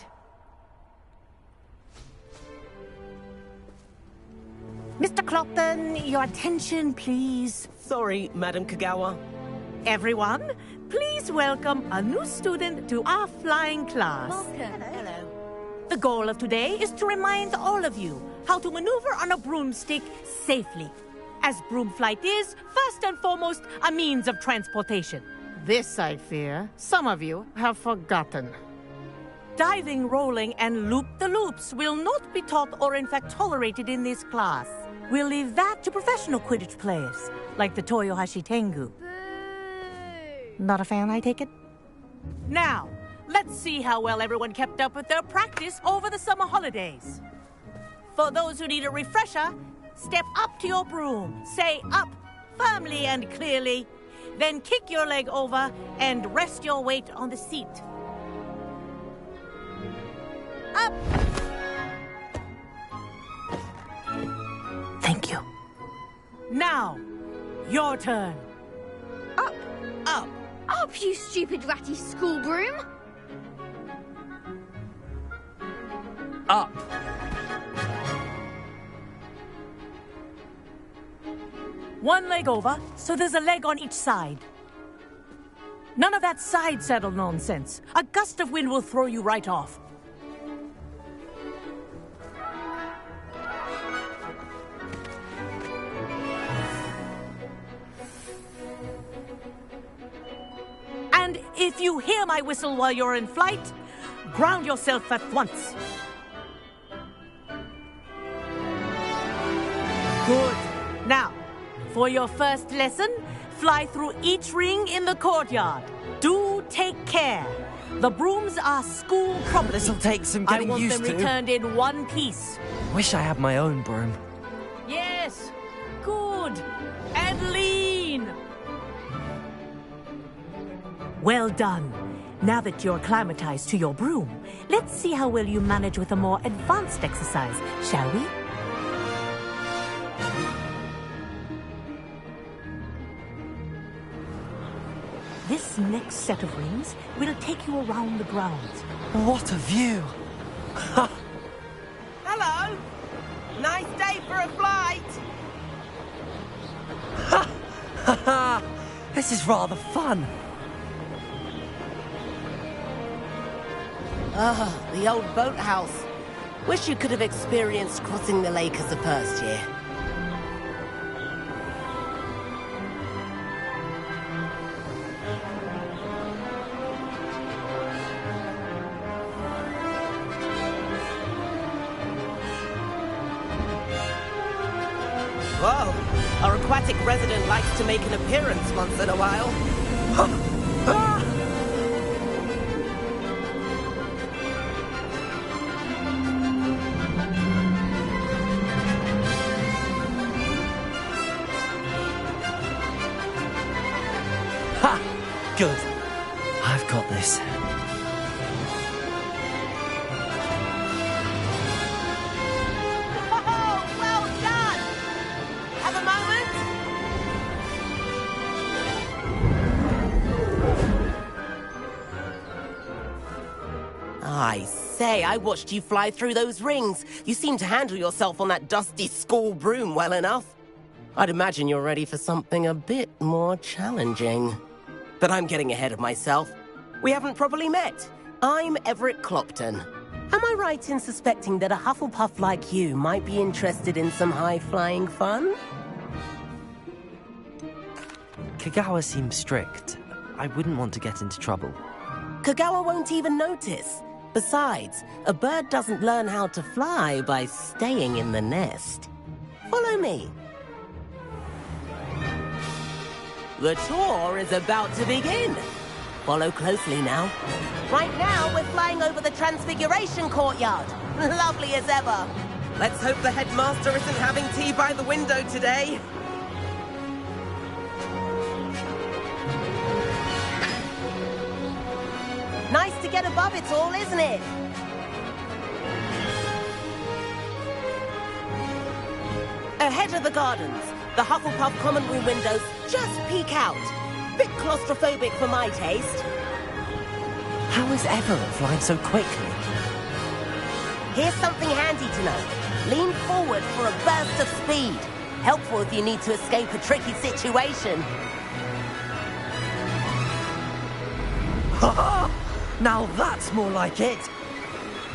Mr. Clopton, your attention, please. Sorry, Madam Kagawa. Everyone, please welcome a new student to our flying class. Welcome. Hello. The goal of today is to remind all of you how to maneuver on a broomstick safely, as broom flight is, first and foremost, a means of transportation. This, I fear, some of you have forgotten. Diving, rolling, and loop-the-loops will not be taught or in fact tolerated in this class. We'll leave that to professional Quidditch players, like the Toyohashi Tengu. Not a fan, I take it? Now, let's see how well everyone kept up with their practice over the summer holidays. For those who need a refresher, step up to your broom, say up firmly and clearly, then kick your leg over and rest your weight on the seat. Up! Thank you. Now, your turn. Up! Up! Up, you stupid ratty school broom! Up! One leg over, so there's a leg on each side. None of that side saddle nonsense. A gust of wind will throw you right off. And if you hear my whistle while you're in flight, ground yourself at once. Good. Now, for your first lesson, fly through each ring in the courtyard. Do take care. The brooms are school property. This'll take some getting used I want them returned in one piece. Wish I had my own broom. Yes. Good. And lean. Well done. Now that you're acclimatized to your broom, let's see how well you manage with a more advanced exercise, shall we? This next set of rings will take you around the grounds. What a view! Hello! Nice day for a flight! Ha! This is rather fun. Ah, the old boathouse. Wish you could have experienced crossing the lake as a first year. Whoa, our aquatic resident likes to make an appearance once in a while. Ha! Good. I've got this. I say, I watched you fly through those rings. You seem to handle yourself on that dusty school broom well enough. I'd imagine you're ready for something a bit more challenging. But I'm getting ahead of myself. We haven't properly met. I'm Everett Clopton. Am I right in suspecting that a Hufflepuff like you might be interested in some high-flying fun? Kagawa seems strict. I wouldn't want to get into trouble. Kagawa won't even notice. Besides, a bird doesn't learn how to fly by staying in the nest. Follow me. The tour is about to begin. Follow closely now. Right now, we're flying over the Transfiguration Courtyard. Lovely as ever. Let's hope the headmaster isn't having tea by the window today. Nice to get above it all, isn't it? Ahead of the gardens, the Hufflepuff common room windows just peek out. Bit claustrophobic for my taste. How is Everett flying so quickly? Here's something handy to know. Lean forward for a burst of speed. Helpful if you need to escape a tricky situation. Now that's more like it!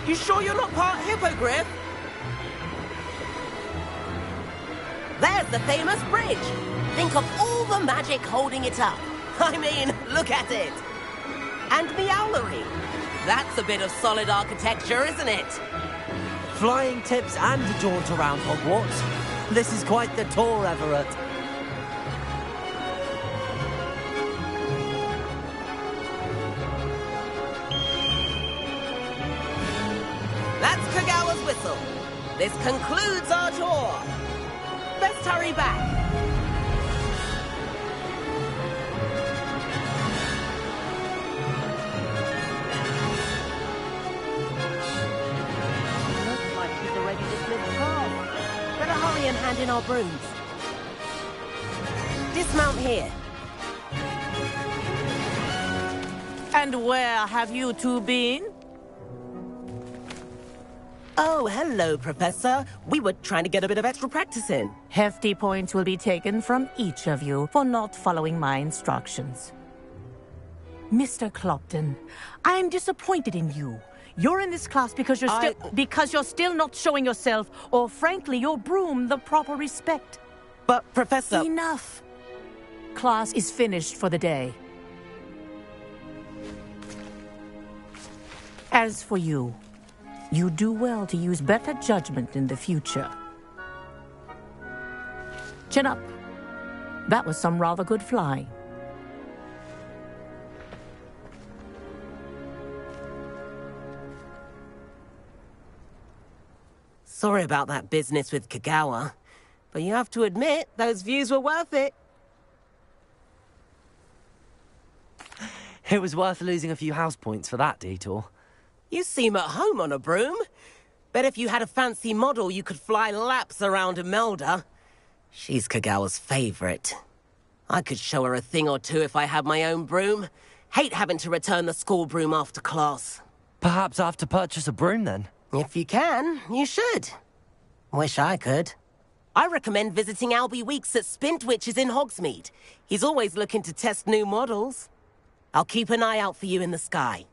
You sure you're not part hippogriff? There's the famous bridge. Think of all the magic holding it up. I mean, look at it. And Meowlery. That's a bit of solid architecture, isn't it? Flying tips and a jaunt around Hogwarts. This is quite the tour, Everett. That's Kagawa's whistle. This concludes our tour. Best hurry back. Looks like she's already dismissed class. Better hurry and hand in our brooms. Dismount here. And where have you two been? Oh, hello, Professor. We were trying to get a bit of extra practice in. Hefty points will be taken from each of you for not following my instructions. Mr. Clopton, I'm disappointed in you. You're in this class because you're still not showing yourself, or frankly, your broom the proper respect. But, Professor... Enough. Class is finished for the day. As for you, you do well to use better judgment in the future. Chin up. That was some rather good flying. Sorry about that business with Kagawa, but you have to admit, those views were worth it. It was worth losing a few house points for that detour. You seem at home on a broom. Bet if you had a fancy model, you could fly laps around Imelda. She's Kagawa's favorite. I could show her a thing or two if I had my own broom. Hate having to return the school broom after class. Perhaps I have to purchase a broom then? If you can, you should. Wish I could. I recommend visiting Albie Weeks at Spintwitches in Hogsmeade. He's always looking to test new models. I'll keep an eye out for you in the sky.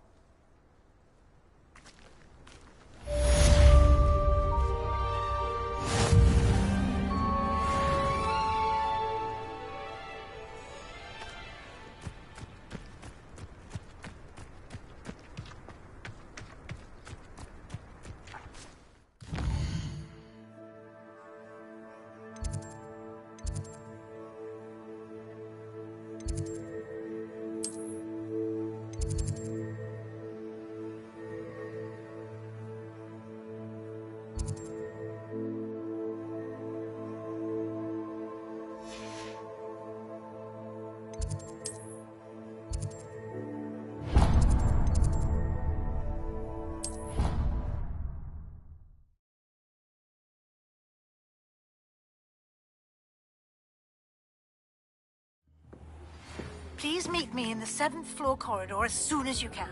please meet me in the 7th floor corridor as soon as you can.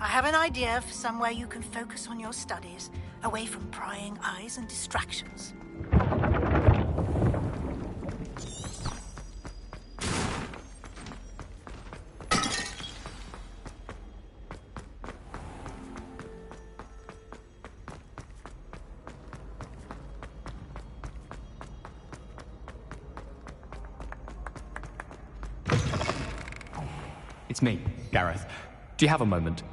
I have an idea for somewhere you can focus on your studies, away from prying eyes and distractions. It's me, Gareth. Do you have a moment?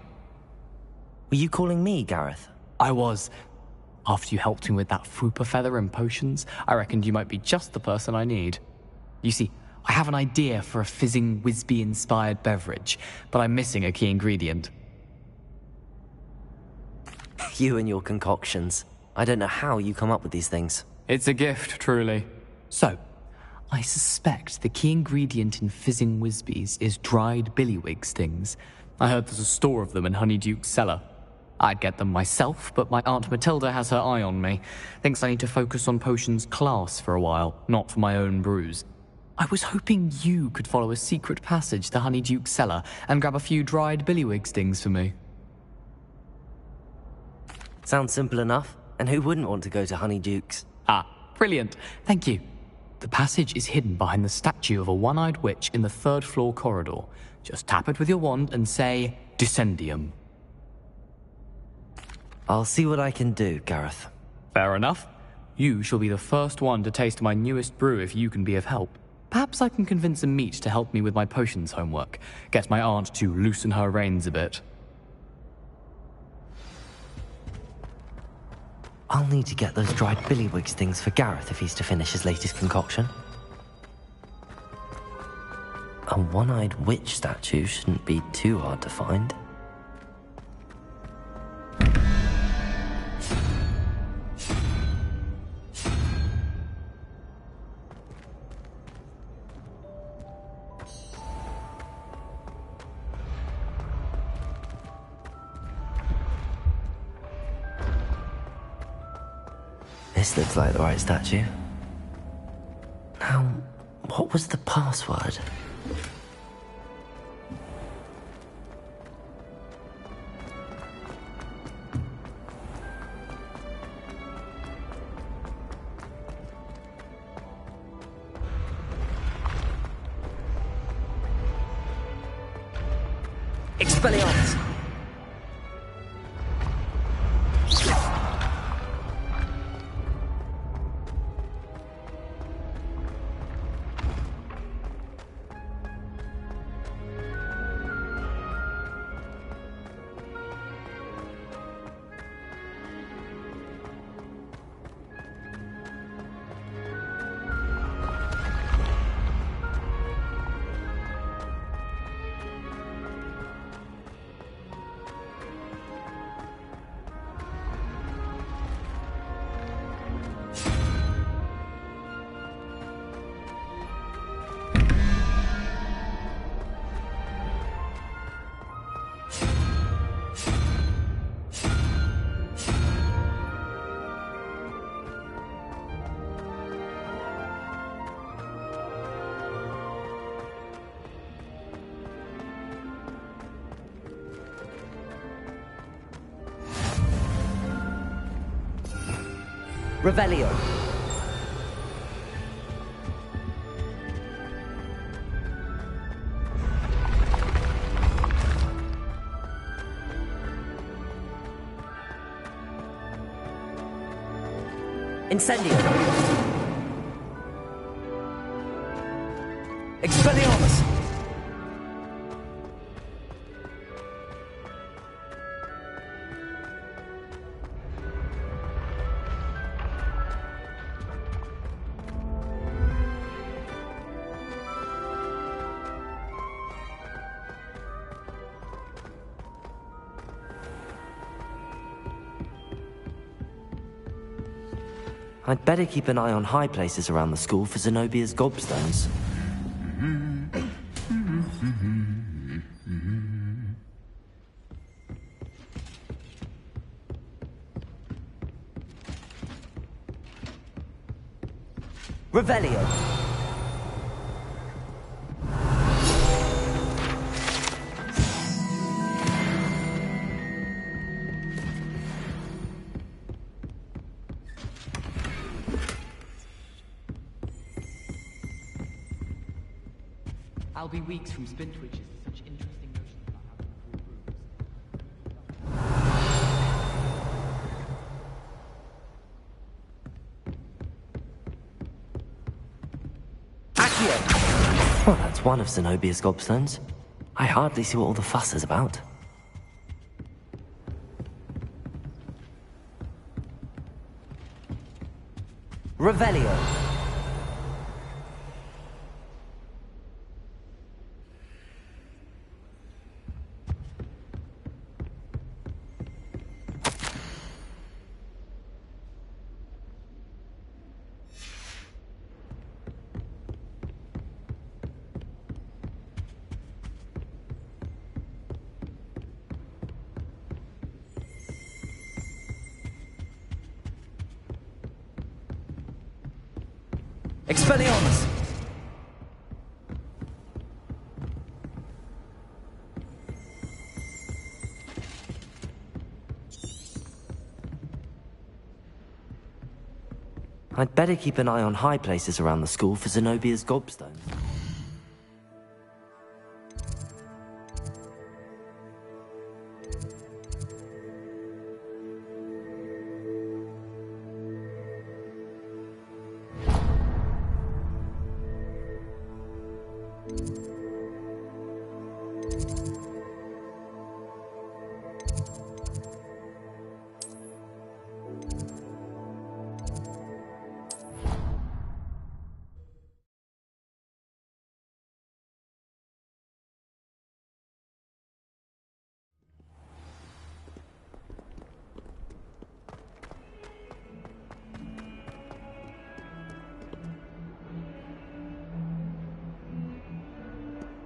Were you calling me, Gareth? I was. After you helped me with that Frupa feather and potions, I reckoned you might be just the person I need. You see, I have an idea for a fizzing Whizbee-inspired beverage, but I'm missing a key ingredient. You and your concoctions. I don't know how you come up with these things. It's a gift, truly. So, I suspect the key ingredient in fizzing Whizbees is dried billywig stings. I heard there's a store of them in Honeyduke's cellar. I'd get them myself, but my Aunt Matilda has her eye on me. Thinks I need to focus on potions class for a while, not for my own brews. I was hoping you could follow a secret passage to Honeyduke's cellar and grab a few dried billywig stings for me. Sounds simple enough. And who wouldn't want to go to Honeyduke's? Ah, brilliant. Thank you. The passage is hidden behind the statue of a one-eyed witch in the 3rd floor corridor. Just tap it with your wand and say, Descendium. I'll see what I can do, Gareth. Fair enough. You shall be the first one to taste my newest brew if you can be of help. Perhaps I can convince a meat to help me with my potions homework. Get my aunt to loosen her reins a bit. I'll need to get those dried billywig stings for Gareth if he's to finish his latest concoction. A one-eyed witch statue shouldn't be too hard to find. This looks like the right statue. Now, what was the password? Expelliarmus! Revelio. Incendio. Expelliarmus. I'd better keep an eye on high places around the school for Zenobia's gobstones. Revelio. I'll be weeks from spin twitches to such interesting notions about how to improve rooms. Well, that's one of Zenobia's gobstones. I hardly see what all the fuss is about. Revelio. Expelliarmus! I'd better keep an eye on high places around the school for Zenobia's gobstones.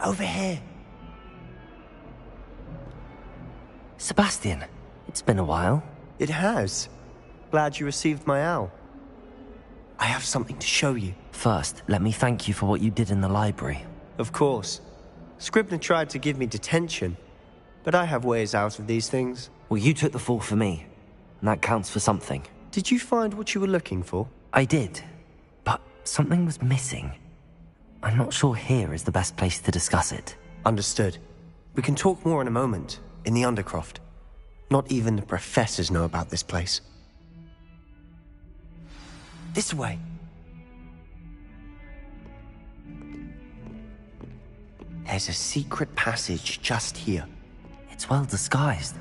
Over here. Sebastian, it's been a while. It has. Glad you received my owl. I have something to show you. First, let me thank you for what you did in the library. Of course. Scribner tried to give me detention, but I have ways out of these things. Well, you took the fall for me, and that counts for something. Did you find what you were looking for? I did, but something was missing. I'm not sure here is the best place to discuss it. Understood. We can talk more in a moment, in the Undercroft. Not even the professors know about this place. This way. There's a secret passage just here. It's well disguised.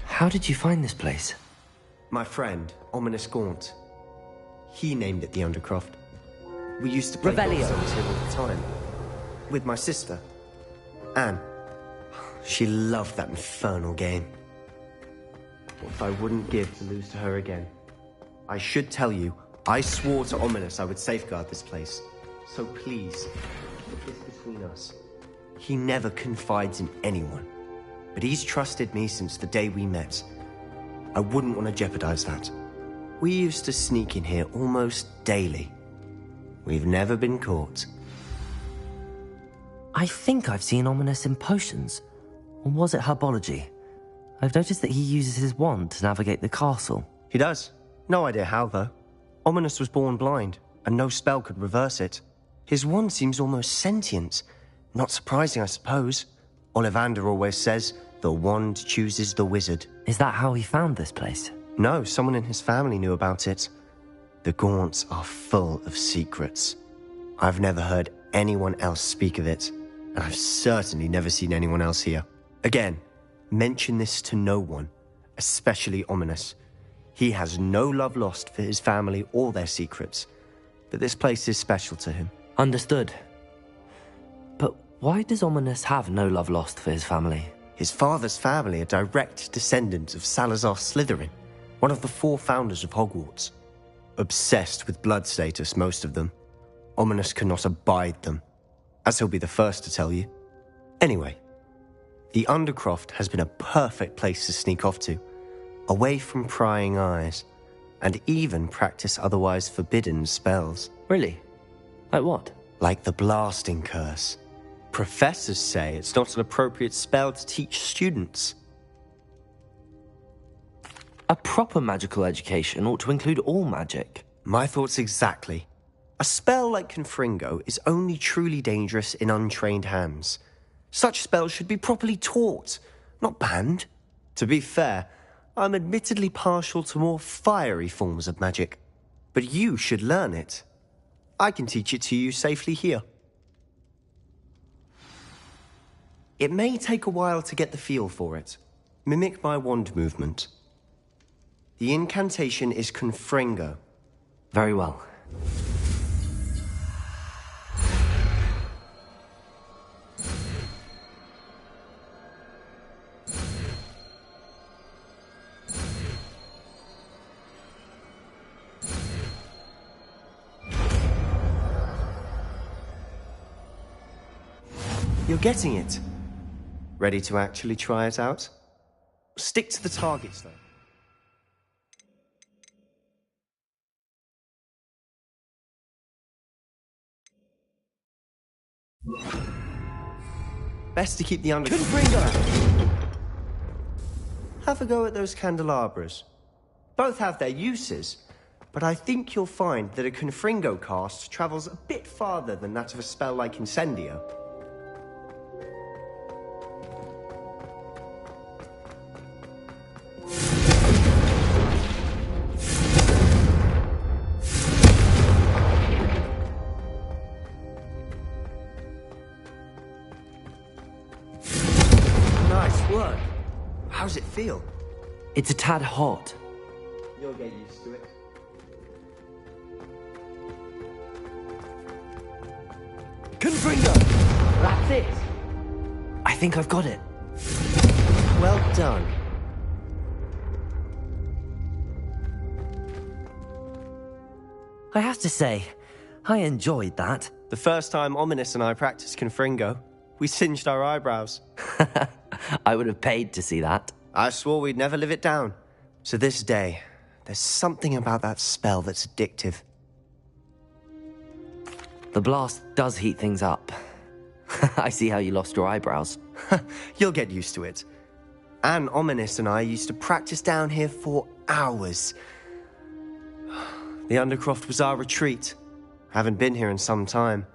How did you find this place? My friend, Ominous Gaunt. He named it the Undercroft. We used to play gobstones here all the time. With my sister, Anne. She loved that infernal game. What I wouldn't give to lose to her again. I should tell you, I swore to Ominous I would safeguard this place. So please, put this between us. He never confides in anyone. But he's trusted me since the day we met. I wouldn't want to jeopardize that. We used to sneak in here almost daily. We've never been caught. I think I've seen Ominous in potions. Or was it herbology? I've noticed that he uses his wand to navigate the castle. He does. No idea how, though. Ominous was born blind, and no spell could reverse it. His wand seems almost sentient. Not surprising, I suppose. Ollivander always says, the wand chooses the wizard. Is that how he found this place? No, someone in his family knew about it. The Gaunts are full of secrets. I've never heard anyone else speak of it, and I've certainly never seen anyone else here. Again, mention this to no one, especially Ominous. He has no love lost for his family or their secrets, but this place is special to him. Understood. But why does Ominous have no love lost for his family? His father's family are direct descendants of Salazar Slytherin, one of the 4 founders of Hogwarts. Obsessed with blood status, most of them. Ominous cannot abide them, as he'll be the first to tell you. Anyway, the Undercroft has been a perfect place to sneak off to, away from prying eyes. and even practice otherwise forbidden spells. Really? Like what? Like the blasting curse. Professors say it's not an appropriate spell to teach students. A proper magical education ought to include all magic. My thoughts exactly. A spell like Confringo is only truly dangerous in untrained hands. Such spells should be properly taught, not banned. To be fair, I'm admittedly partial to more fiery forms of magic. But you should learn it. I can teach it to you safely here. It may take a while to get the feel for it. Mimic my wand movement. The incantation is Confringo. Very well. You're getting it. Ready to actually try it out? Stick to the targets, though. Best to keep the under... Confringo! Have a go at those candelabras. Both have their uses, but I think you'll find that a Confringo cast travels a bit farther than that of a spell like Incendio. How's it feel? It's a tad hot. You'll get used to it. Confringo! That's it! I think I've got it. Well done. I have to say, I enjoyed that. The first time Ominous and I practiced Confringo, we singed our eyebrows. I would have paid to see that. I swore we'd never live it down. To this day, there's something about that spell that's addictive. The blast does heat things up. I see how you lost your eyebrows. You'll get used to it. Anne Ominous and I used to practice down here for hours. The Undercroft was our retreat. Haven't been here in some time.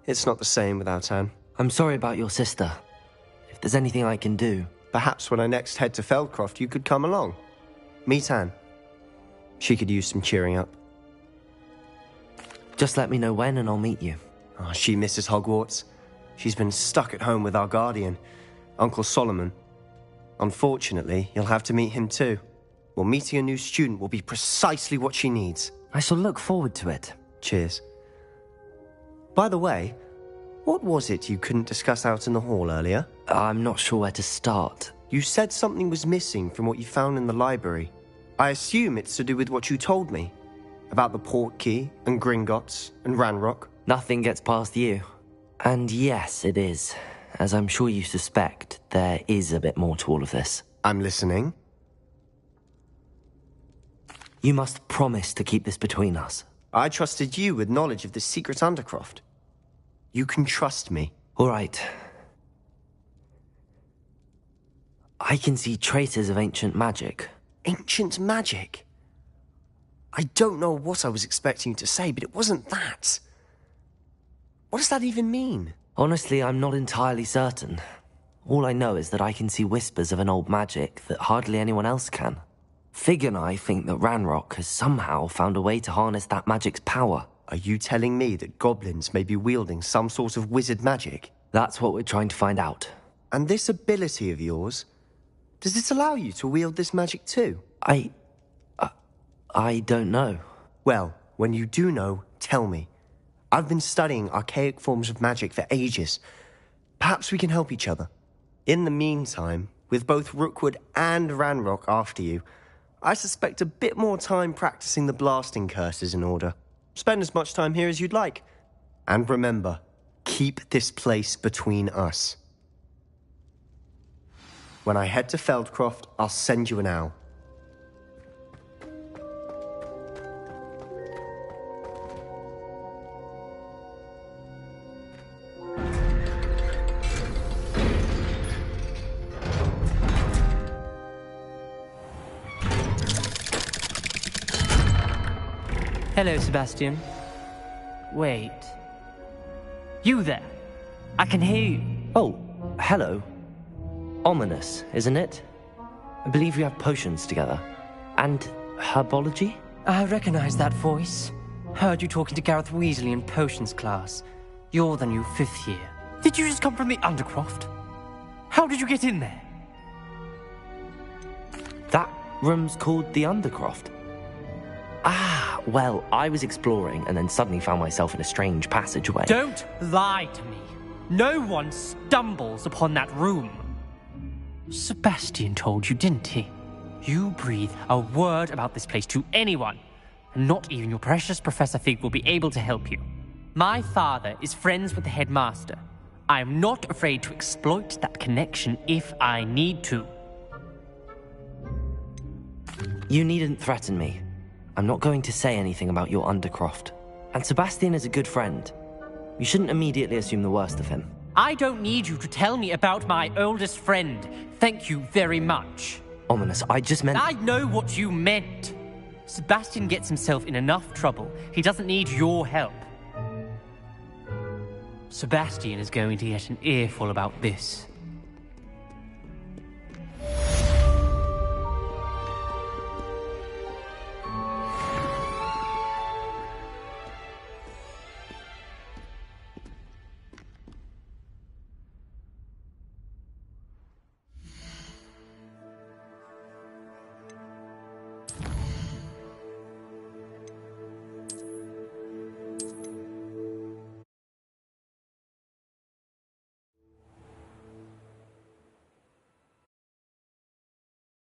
It's not the same without Anne. I'm sorry about your sister. If there's anything I can do... Perhaps when I next head to Feldcroft, you could come along. Meet Anne. She could use some cheering up. Just let me know when and I'll meet you. Oh, she misses Hogwarts. She's been stuck at home with our guardian, Uncle Solomon. Unfortunately, you'll have to meet him too. Well, meeting a new student will be precisely what she needs. I shall look forward to it. Cheers. By the way, what was it you couldn't discuss out in the hall earlier? I'm not sure where to start. You said something was missing from what you found in the library. I assume it's to do with what you told me. About the Portkey, and Gringotts, and Ranrock. Nothing gets past you. And yes, it is. As I'm sure you suspect, there is a bit more to all of this. I'm listening. You must promise to keep this between us. I trusted you with knowledge of the secret Undercroft. You can trust me. All right. I can see traces of ancient magic. Ancient magic? I don't know what I was expecting you to say, but it wasn't that. What does that even mean? Honestly, I'm not entirely certain. All I know is that I can see whispers of an old magic that hardly anyone else can. Fig and I think that Ranrock has somehow found a way to harness that magic's power. Are you telling me that goblins may be wielding some sort of wizard magic? That's what we're trying to find out. And this ability of yours, does it allow you to wield this magic too? I don't know. Well, when you do know, tell me. I've been studying archaic forms of magic for ages. Perhaps we can help each other. In the meantime, with both Rookwood and Ranrock after you, I suspect a bit more time practicing the blasting curse is in order. Spend as much time here as you'd like. And remember, keep this place between us. When I head to Feldcroft, I'll send you an owl. Hello, Sebastian. Wait. You there? I can hear you. Oh, hello. Ominous, isn't it? I believe we have potions together. And herbology? I recognize that voice. Heard you talking to Gareth Weasley in potions class. You're the new 5th year. Did you just come from the Undercroft? How did you get in there? That room's called the Undercroft. Ah, well, I was exploring and then suddenly found myself in a strange passageway. Don't lie to me. No one stumbles upon that room. Sebastian told you, didn't he? You breathe a word about this place to anyone, and not even your precious Professor Fig will be able to help you. My father is friends with the headmaster. I am not afraid to exploit that connection if I need to. You needn't threaten me. I'm not going to say anything about your Undercroft. And Sebastian is a good friend. You shouldn't immediately assume the worst of him. I don't need you to tell me about my oldest friend. Thank you very much. Ominous, I just meant... I know what you meant. Sebastian gets himself in enough trouble. He doesn't need your help. Sebastian is going to get an earful about this.